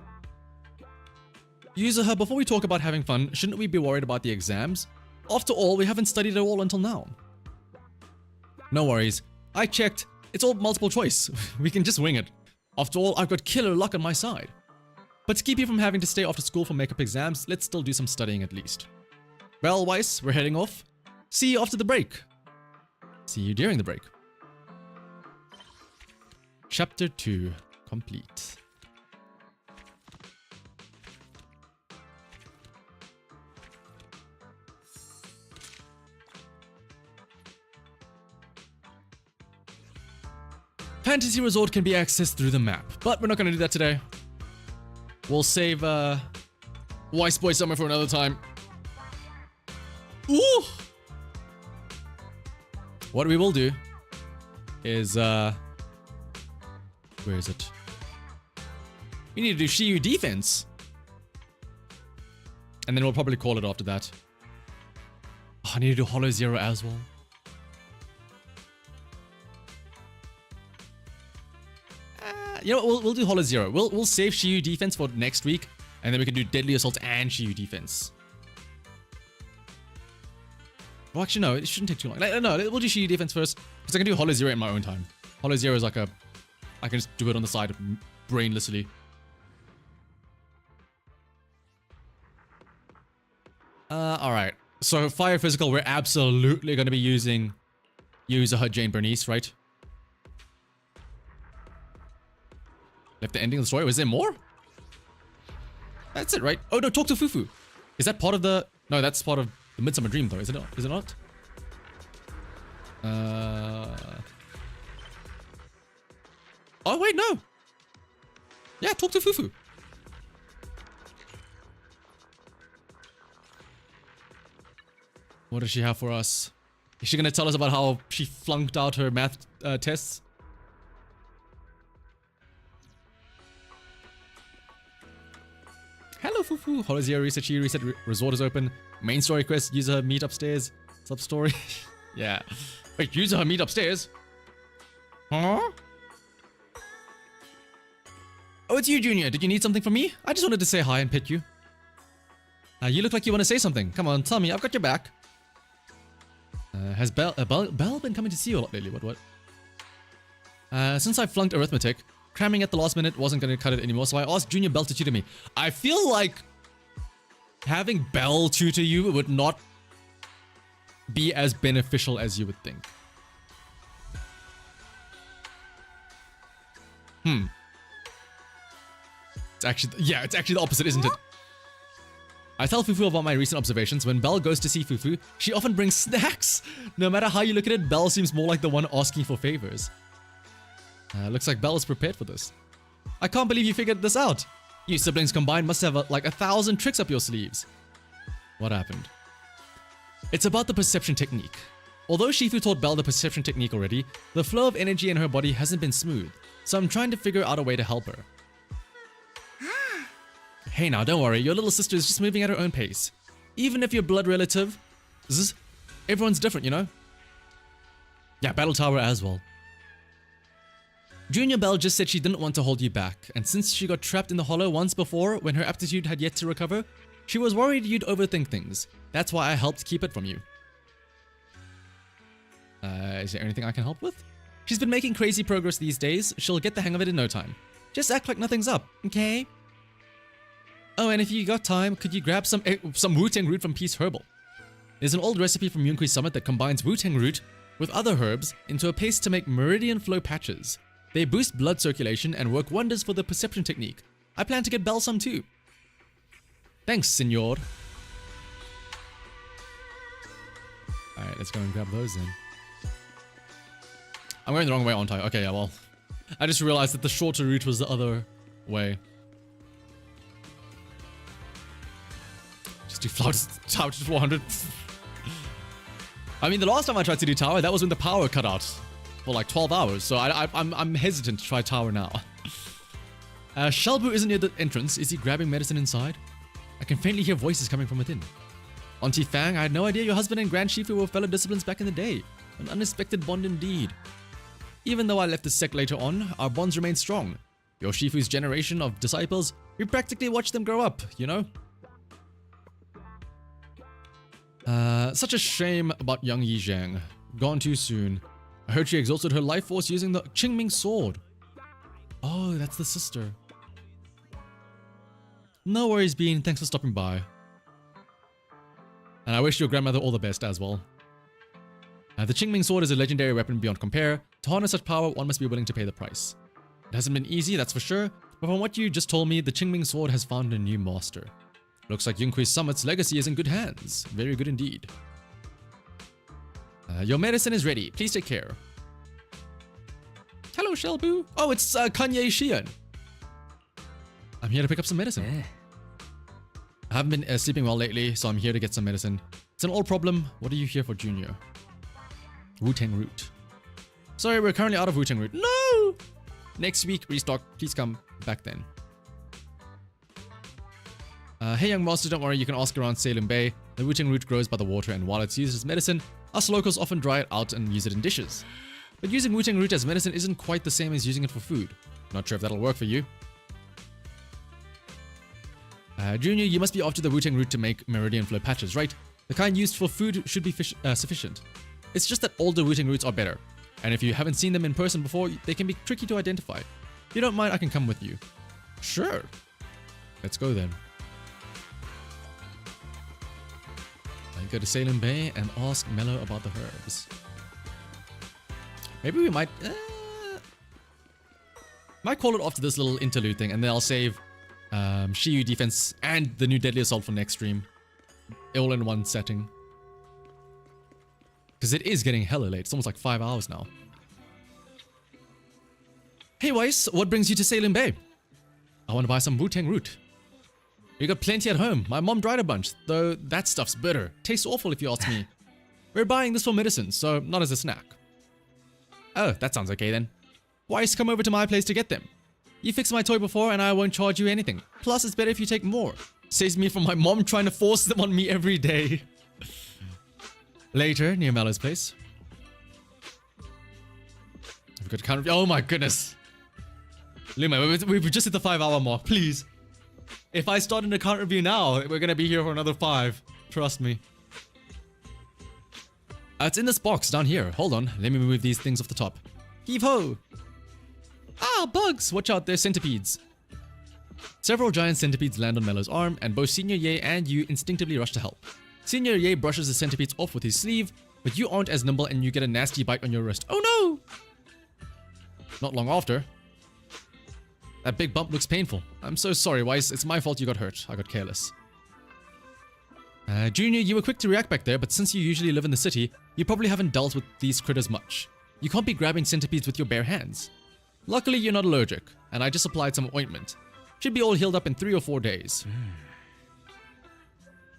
Yuzuha, before we talk about having fun, shouldn't we be worried about the exams? After all, we haven't studied at all until now. No worries. I checked. It's all multiple choice. We can just wing it. After all, I've got killer luck on my side. But to keep you from having to stay after school for makeup exams, let's still do some studying at least. Well, Weiss, we're heading off. See you after the break. See you during the break. Chapter 2 complete. Fantasy Resort can be accessed through the map, but we're not going to do that today. We'll save Weiss Boy Summer for another time. Ooh! What we will do is where is it? We need to do Shiyu defense. And then we'll probably call it after that. Oh, I need to do Hollow Zero as well. You know what, we'll do Hollow Zero. We'll save Shiyu defense for next week, and then we can do Deadly Assault and Shiyu defense. Well, actually, no, it shouldn't take too long. No, we'll do Shiyu defense first, because I can do Hollow Zero in my own time. Hollow Zero is like a... I can just do it on the side brainlessly. Alright. So, Fire Physical, we're absolutely going to be using Yuzuha Jane Bernice, right? Left the ending of the story. Was there more? That's it, right? Oh, no, talk to Fufu. Is that part of the... No, that's part of the Midsummer Dream, though, is it not? Is it not? Oh, wait, no. Yeah, talk to Fufu. What does she have for us? Is she going to tell us about how she flunked out her math tests? Hello, Fufu. Hollow Zero reset, Shiyu reset, resort is open. Main story quest, Yuzuha meet upstairs. Sub story. Yeah. Wait, Yuzuha meet upstairs? Huh? Oh, it's you, Junior. Did you need something from me? I just wanted to say hi and pet you. You look like you want to say something. Come on, tell me. I've got your back. Has Belle been coming to see you a lot lately? What? Since I flunked arithmetic, cramming at the last minute wasn't going to cut it anymore, so I asked Junior Belle to tutor me. I feel like having Belle tutor you would not be as beneficial as you would think. It's actually the opposite, isn't it? I tell Fufu about my recent observations. When Belle goes to see Fufu, she often brings snacks. No matter how you look at it, Belle seems more like the one asking for favors. Looks like Belle is prepared for this. I can't believe you figured this out. You siblings combined must have like 1,000 tricks up your sleeves. What happened? It's about the perception technique. Although Shifu taught Belle the perception technique already, the flow of energy in her body hasn't been smooth, so I'm trying to figure out a way to help her. Hey now, don't worry, your little sister is just moving at her own pace. Even if you're blood relative, everyone's different, you know? Yeah, Battle Tower as well. Junior Belle just said she didn't want to hold you back, and since she got trapped in the hollow once before when her aptitude had yet to recover, she was worried you'd overthink things. That's why I helped keep it from you. Is there anything I can help with? She's been making crazy progress these days. She'll get the hang of it in no time. Just act like nothing's up, okay? Oh, and if you got time, could you grab some Wu-Tang root from Peace Herbal? There's an old recipe from Yunqui Summit that combines Wu-Tang root with other herbs into a paste to make meridian flow patches. They boost blood circulation and work wonders for the perception technique. I plan to get Belle some too. Thanks, senor. Alright, let's go and grab those then. I'm going the wrong way, aren't I? Okay, yeah, well. I just realized that the shorter route was the other way. Just do tower to 400. I mean, the last time I tried to do tower, that was when the power cut out for like 12 hours. So I'm hesitant to try tower now. Shalbu isn't near the entrance. Is he grabbing medicine inside? I can faintly hear voices coming from within. Auntie Fang, I had no idea your husband and Grand Shifu were fellow disciplines back in the day. An unexpected bond indeed. Even though I left the sect later on, our bonds remain strong. Your Shifu's generation of disciples, we practically watched them grow up, you know? Such a shame about young Yi Zhang. Gone too soon. I heard she exhausted her life force using the Qingming sword. Oh, that's the sister. No worries, Bean. Thanks for stopping by. And I wish your grandmother all the best as well. The Qingming sword is a legendary weapon beyond compare. To harness such power, one must be willing to pay the price. It hasn't been easy, that's for sure, but from what you just told me, the Qingming sword has found a new master. Looks like Yunqui Summit's legacy is in good hands. Very good indeed. Your medicine is ready. Please take care. Hello, Shelbu. Oh, it's Kanye Shion. I'm here to pick up some medicine. I haven't been sleeping well lately, so I'm here to get some medicine. It's an old problem. What are you here for, Junior? Wu-Tang root. Sorry, we're currently out of Wu-Tang root. No! Next week, restock. Please come back then. Hey, young master, don't worry. You can ask around Salem Bay. The Wu-Tang root grows by the water, and while it's used as medicine, us locals often dry it out and use it in dishes. But using Wu-Tang root as medicine isn't quite the same as using it for food. Not sure if that'll work for you. Junior, you must be after the Wu-Tang root to make meridian flow patches, right? The kind used for food should be sufficient. It's just that older Wu-Tang roots are better. And if you haven't seen them in person before, they can be tricky to identify. If you don't mind, I can come with you. Sure. Let's go then. I go to Salem Bay and ask Mello about the herbs. Maybe we might call it after this little interlude thing, and then I'll save Shiyu defense and the new Deadly Assault for next stream. All in one setting. Because it is getting hella late. It's almost like 5 hours now. Hey Weiss, what brings you to Salem Bay? I want to buy some Wu-Tang root. We got plenty at home. My mom dried a bunch, though that stuff's bitter. Tastes awful if you ask me. We're buying this for medicine, so not as a snack. Oh, that sounds okay then. Weiss, come over to my place to get them. You fixed my toy before and I won't charge you anything. Plus, it's better if you take more. Saves me from my mom trying to force them on me every day. Later, near Mello's place. We've got to count. Oh my goodness. Luma, we've just hit the 5 hour mark. Please. If I start an account review now, we're going to be here for another 5. Trust me. It's in this box down here. Hold on. Let me move these things off the top. Heave ho. Ah, bugs. Watch out. They're centipedes. Several giant centipedes land on Mello's arm, and both Senior Ye and you instinctively rush to help. Senior Ye brushes the centipedes off with his sleeve, but you aren't as nimble and you get a nasty bite on your wrist. Oh no! Not long after. That big bump looks painful. I'm so sorry, Weiss. It's my fault you got hurt. I got careless. Junior, you were quick to react back there, but since you usually live in the city, you probably haven't dealt with these critters much. You can't be grabbing centipedes with your bare hands. Luckily, you're not allergic, and I just applied some ointment. Should be all healed up in 3 or 4 days.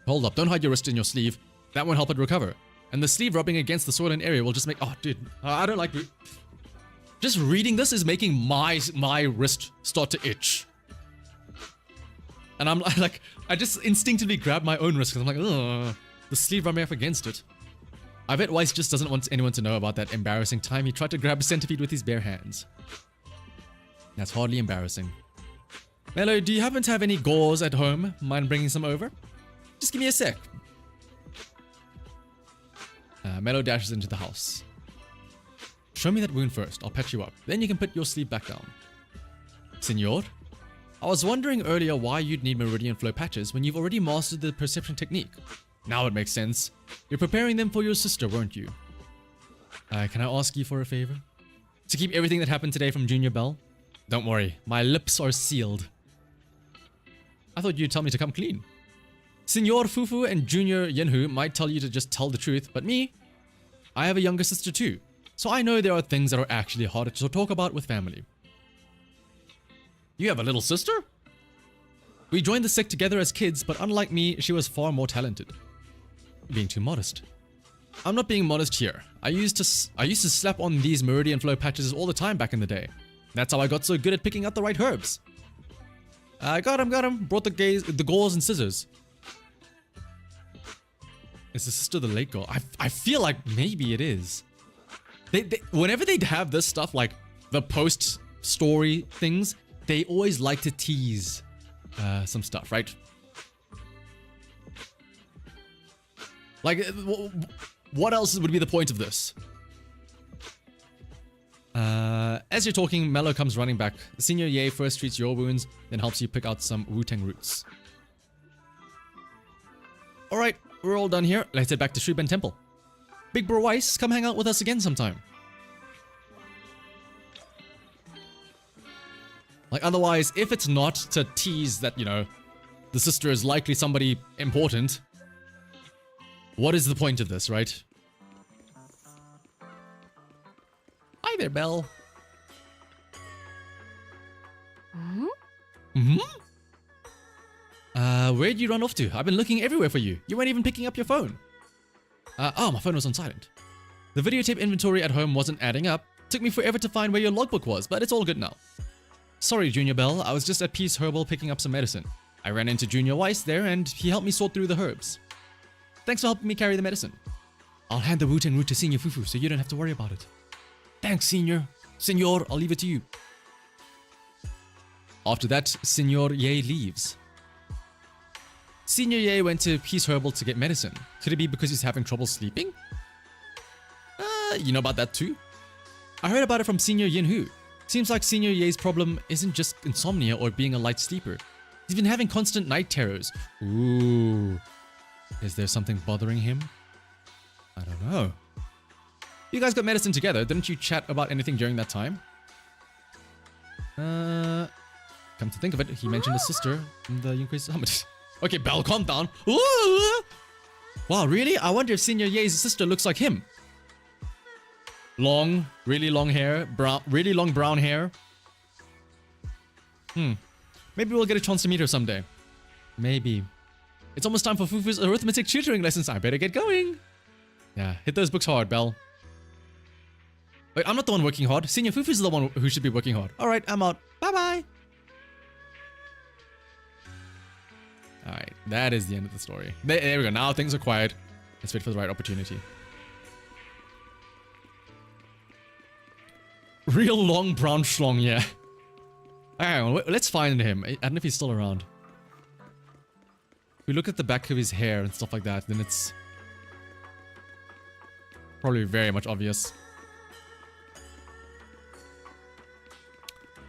Hold up, don't hide your wrist in your sleeve. That won't help it recover. And the sleeve rubbing against the swollen area will just make... Oh, dude, I don't like... Just reading this is making my wrist start to itch. And I'm like, I just instinctively grab my own wrist because I'm like, ugh, the sleeve rubbing up against it. I bet Weiss just doesn't want anyone to know about that embarrassing time he tried to grab a centipede with his bare hands. That's hardly embarrassing. Mello, do you happen to have any gauze at home? Mind bringing some over? Just give me a sec. Mello dashes into the house. Show me that wound first. I'll patch you up. Then you can put your sleeve back down. Senor? I was wondering earlier why you'd need meridian flow patches when you've already mastered the perception technique. Now it makes sense. You're preparing them for your sister, weren't you? Can I ask you for a favor? To keep everything that happened today from Junior Bell? Don't worry, my lips are sealed. I thought you'd tell me to come clean. Senor Fufu and Junior Yenhu might tell you to just tell the truth, but me? I have a younger sister too, so I know there are things that are actually harder to talk about with family. You have a little sister? We joined the sect together as kids, but unlike me, she was far more talented. Being too modest. I'm not being modest here. I used to slap on these meridian flow patches all the time back in the day. That's how I got so good at picking out the right herbs. Got him. Brought the gauze and scissors. Is the sister the late girl? I feel like maybe it is. Whenever they have this stuff, like the post-story things, they always like to tease some stuff, right? Like, what else would be the point of this? As you're talking, Mello comes running back. Senior Ye first treats your wounds, then helps you pick out some Wu-Tang roots. Alright, we're all done here. Let's head back to Shuben Temple. Big Bro Weiss, come hang out with us again sometime. Like, otherwise, if it's not to tease that, you know, the sister is likely somebody important, what is the point of this, right? Hi there, Belle. Where'd you run off to? I've been looking everywhere for you. You weren't even picking up your phone. Oh, my phone was on silent. The videotape inventory at home wasn't adding up. Took me forever to find where your logbook was, but it's all good now. Sorry, Junior Bell. I was just at Peace Herbal picking up some medicine. I ran into Junior Weiss there, and he helped me sort through the herbs. Thanks for helping me carry the medicine. I'll hand the Wu-Tang root to Senior Fufu, so you don't have to worry about it. Thanks, Senor. Senor, I'll leave it to you. After that, Senor Ye leaves. Senior Ye went to Peace Herbal to get medicine. Could it be because he's having trouble sleeping? You know about that too? I heard about it from Senior Yenhu. Seems like Senior Ye's problem isn't just insomnia or being a light sleeper. He's been having constant night terrors. Ooh. Is there something bothering him? I don't know. You guys got medicine together. Didn't you chat about anything during that time? Come to think of it, he mentioned his sister in the Yunkai Summit. Okay, Belle, calm down. Ooh! Wow, really? I wonder if Senior Ye's sister looks like him. Long, really long hair, really long brown hair. Maybe we'll get a chance to meet her someday. Maybe. It's almost time for Fufu's arithmetic tutoring lessons. I better get going. Yeah, hit those books hard, Belle. Wait, I'm not the one working hard. Senior Fufu's the one who should be working hard. Alright, I'm out. Bye-bye. Alright, that is the end of the story. There we go. Now things are quiet. Let's wait for the right opportunity. Real long brown schlong, yeah. Hang on, let's find him. I don't know if he's still around. If we look at the back of his hair and stuff like that, then it's probably very much obvious.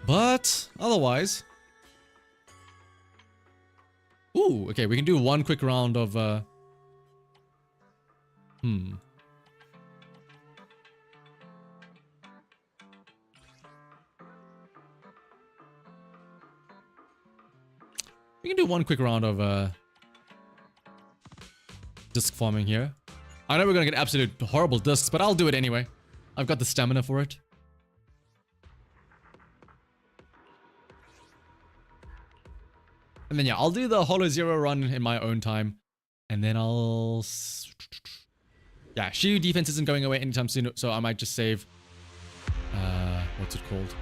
But otherwise... Ooh, okay, we can do one quick round of... We can do one quick round of disc farming here. I know we're gonna get absolute horrible discs, but I'll do it anyway. I've got the stamina for it. And then yeah, I'll do the Holo Zero run in my own time. And then I'll... Yeah, Shiyu defense isn't going away anytime soon, so I might just save... what's it called?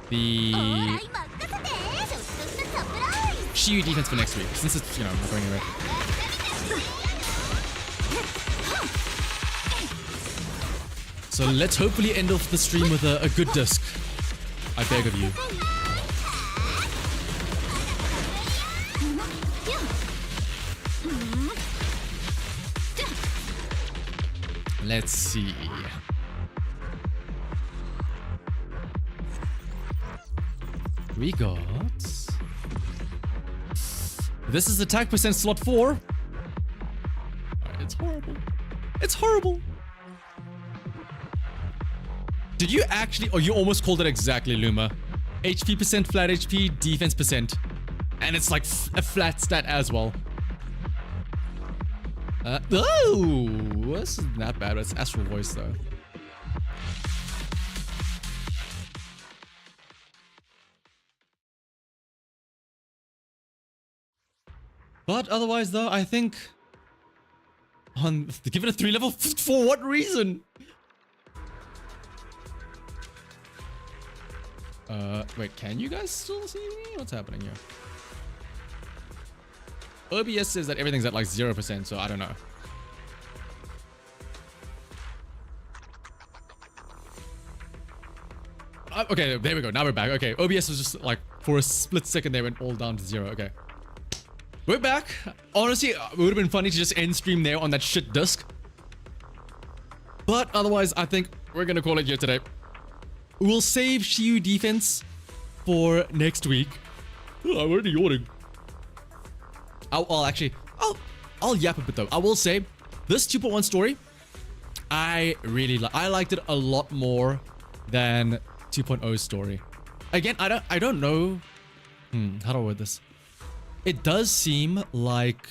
The... Shiyu defense for next week, since it's, you know, not going away. So let's hopefully end off the stream with a good disc. I beg of you. Let's see. We got... This is attack percent slot 4. Alright, it's horrible. It's horrible. Did you actually... Oh, you almost called it exactly, Luma. HP percent, flat HP, defense percent. And it's like a flat stat as well. Oh, this isn't that bad, but it's Astral Voice though. But otherwise though, I think... Give it a 3 level? For what reason? Wait, can you guys still see me? What's happening here? OBS says that everything's at like 0%, so I don't know. Okay, there we go. Now we're back. Okay, OBS was just like, for a split second, they went all down to 0. Okay. We're back. Honestly, it would have been funny to just end stream there on that shit disc. But otherwise, I think we're gonna call it here today. We'll save Shiyu defense for next week. Oh, I'm already yawning. I'll yap a bit though. I will say, this 2.1 story, I really like. I liked it a lot more than 2.0 story. Again, I don't know. How do I word this? It does seem like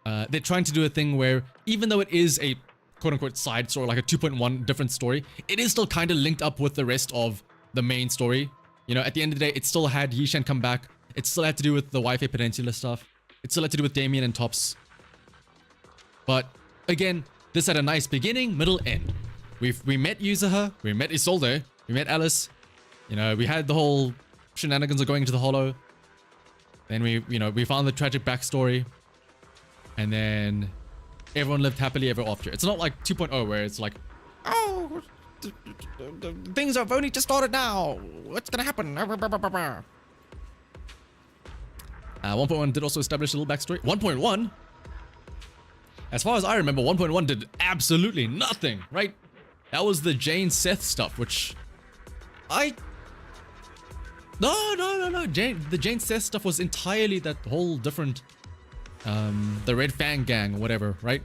they're trying to do a thing where, even though it is a quote-unquote side story, like a 2.1 different story, it is still kind of linked up with the rest of the main story. You know, at the end of the day, it still had Yishan come back. It still had to do with the Wi-Fi Peninsula stuff. It still had to do with Damien and Tops. But again, this had a nice beginning, middle, end. We met Yuzuha, we met Isolde, we met Alice. You know, we had the whole shenanigans of going into the Hollow. Then we found the tragic backstory. And then everyone lived happily ever after. It's not like 2.0 where it's like, oh, things have only just started now. What's gonna happen? 1.1 did also establish a little backstory. 1.1? As far as I remember, 1.1 did absolutely nothing, right? That was the Jane Seth stuff, which No. The Jane Seth stuff was entirely that whole different, the Red Fang gang, whatever, right?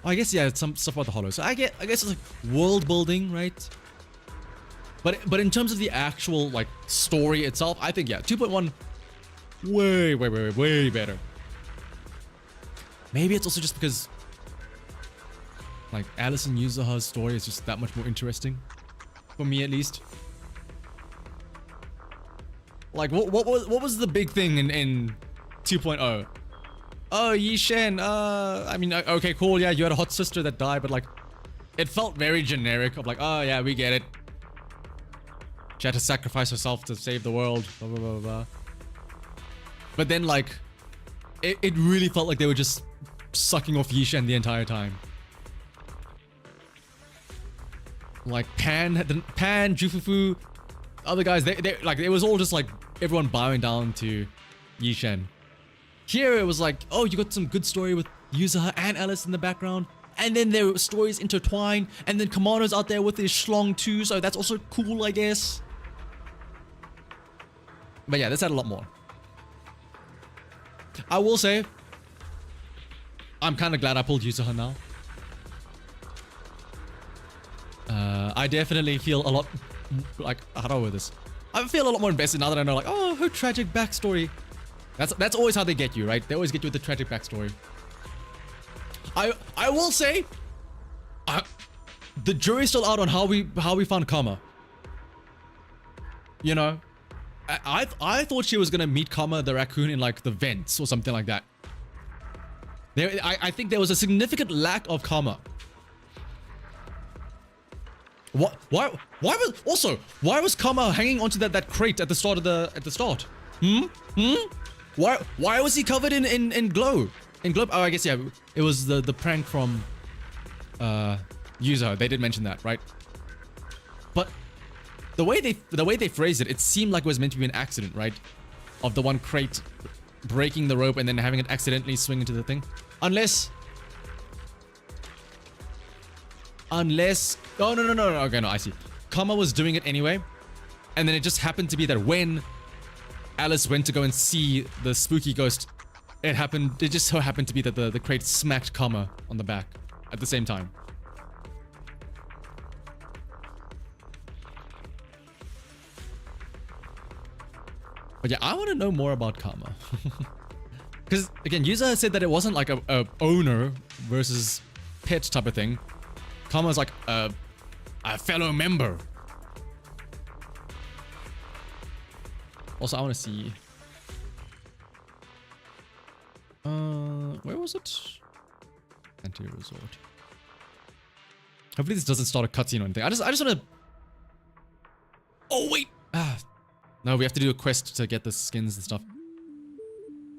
Oh, I guess, yeah, it's some stuff about the Hollow. So I guess it's like world building, right? But in terms of the actual like story itself, I think, yeah, 2.1 way better. Maybe it's also just because like Alice and Yuzuha's story is just that much more interesting. For me, at least. Like, what was the big thing in 2.0? Oh, Yishen, I mean, okay, cool, yeah, you had a hot sister that died, but like, it felt very generic of like, oh yeah, we get it. She had to sacrifice herself to save the world, blah, blah, blah, blah. But then like, it really felt like they were just sucking off Yishen the entire time. Like Pan, Jufufu, other guys, they like, it was all just like everyone bowing down to Yishen. Here it was like, oh, you got some good story with Yuzuha and Alice in the background, and then their stories intertwine, and then Kamano's out there with his schlong too, so that's also cool, I guess. But yeah, this had a lot more. I will say, I'm kind of glad I pulled Yuzuha now. I definitely feel a lot, like, how do I word this? I feel a lot more invested now that I know, like, oh, her tragic backstory. That's always how they get you, right? They always get you with the tragic backstory. I will say, the jury's still out on how we found Karma. You know, I thought she was gonna meet Karma the raccoon in like the vents or something like that. I think there was a significant lack of Karma. What? Why was Karma hanging onto that crate at the start? Why was he covered in glow? Oh, I guess yeah. It was the prank from User. They did mention that, right? But the way they phrased it, it seemed like it was meant to be an accident, right? Of the one crate breaking the rope and then having it accidentally swing into the thing. Unless oh no. Okay, no, I see. Karma was doing it anyway, and then it just happened to be that when Alice went to go and see the spooky ghost, it just so happened to be that the crate smacked Karma on the back at the same time. But yeah, I want to know more about Karma. Because again, User said that it wasn't like a owner versus pet type of thing. Karma's like a fellow member. Also, I want to see. Where was it? Anti-resort. Hopefully this doesn't start a cutscene or anything. I just want to. Oh wait. No, we have to do a quest to get the skins and stuff.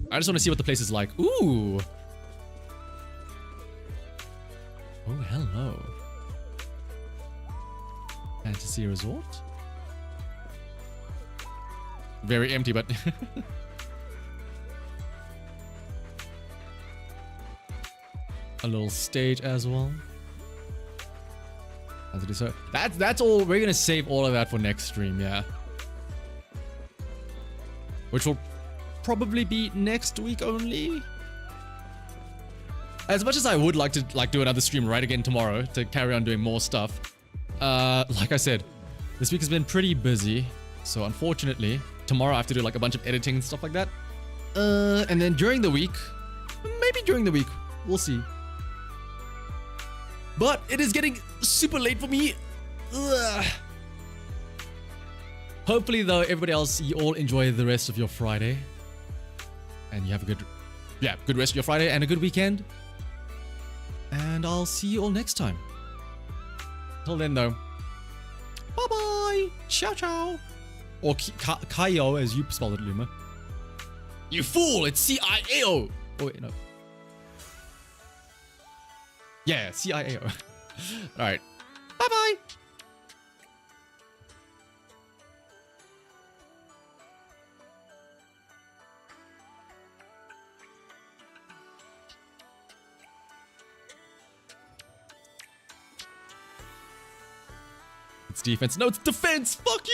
I just want to see what the place is like. Ooh. Oh, hello. Fantasy Resort? Very empty, but... a little stage as well. So that's all. We're gonna save all of that for next stream, yeah. Which will probably be next week only. As much as I would like to do another stream right again tomorrow to carry on doing more stuff. Like I said, this week has been pretty busy. So unfortunately, tomorrow I have to do like a bunch of editing and stuff like that. And then during the week, maybe during the week, we'll see. But it is getting super late for me. Ugh. Hopefully though, everybody else, you all enjoy the rest of your Friday. And you have a good rest of your Friday and a good weekend. And I'll see you all next time. Until then though, bye-bye, ciao ciao. Or Kaio as you spelled it, Luma. You fool, it's C-I-A-O. Oh wait, no. Yeah, C-I-A-O. Alright, bye-bye. It's defense. No, it's defense. Fuck you.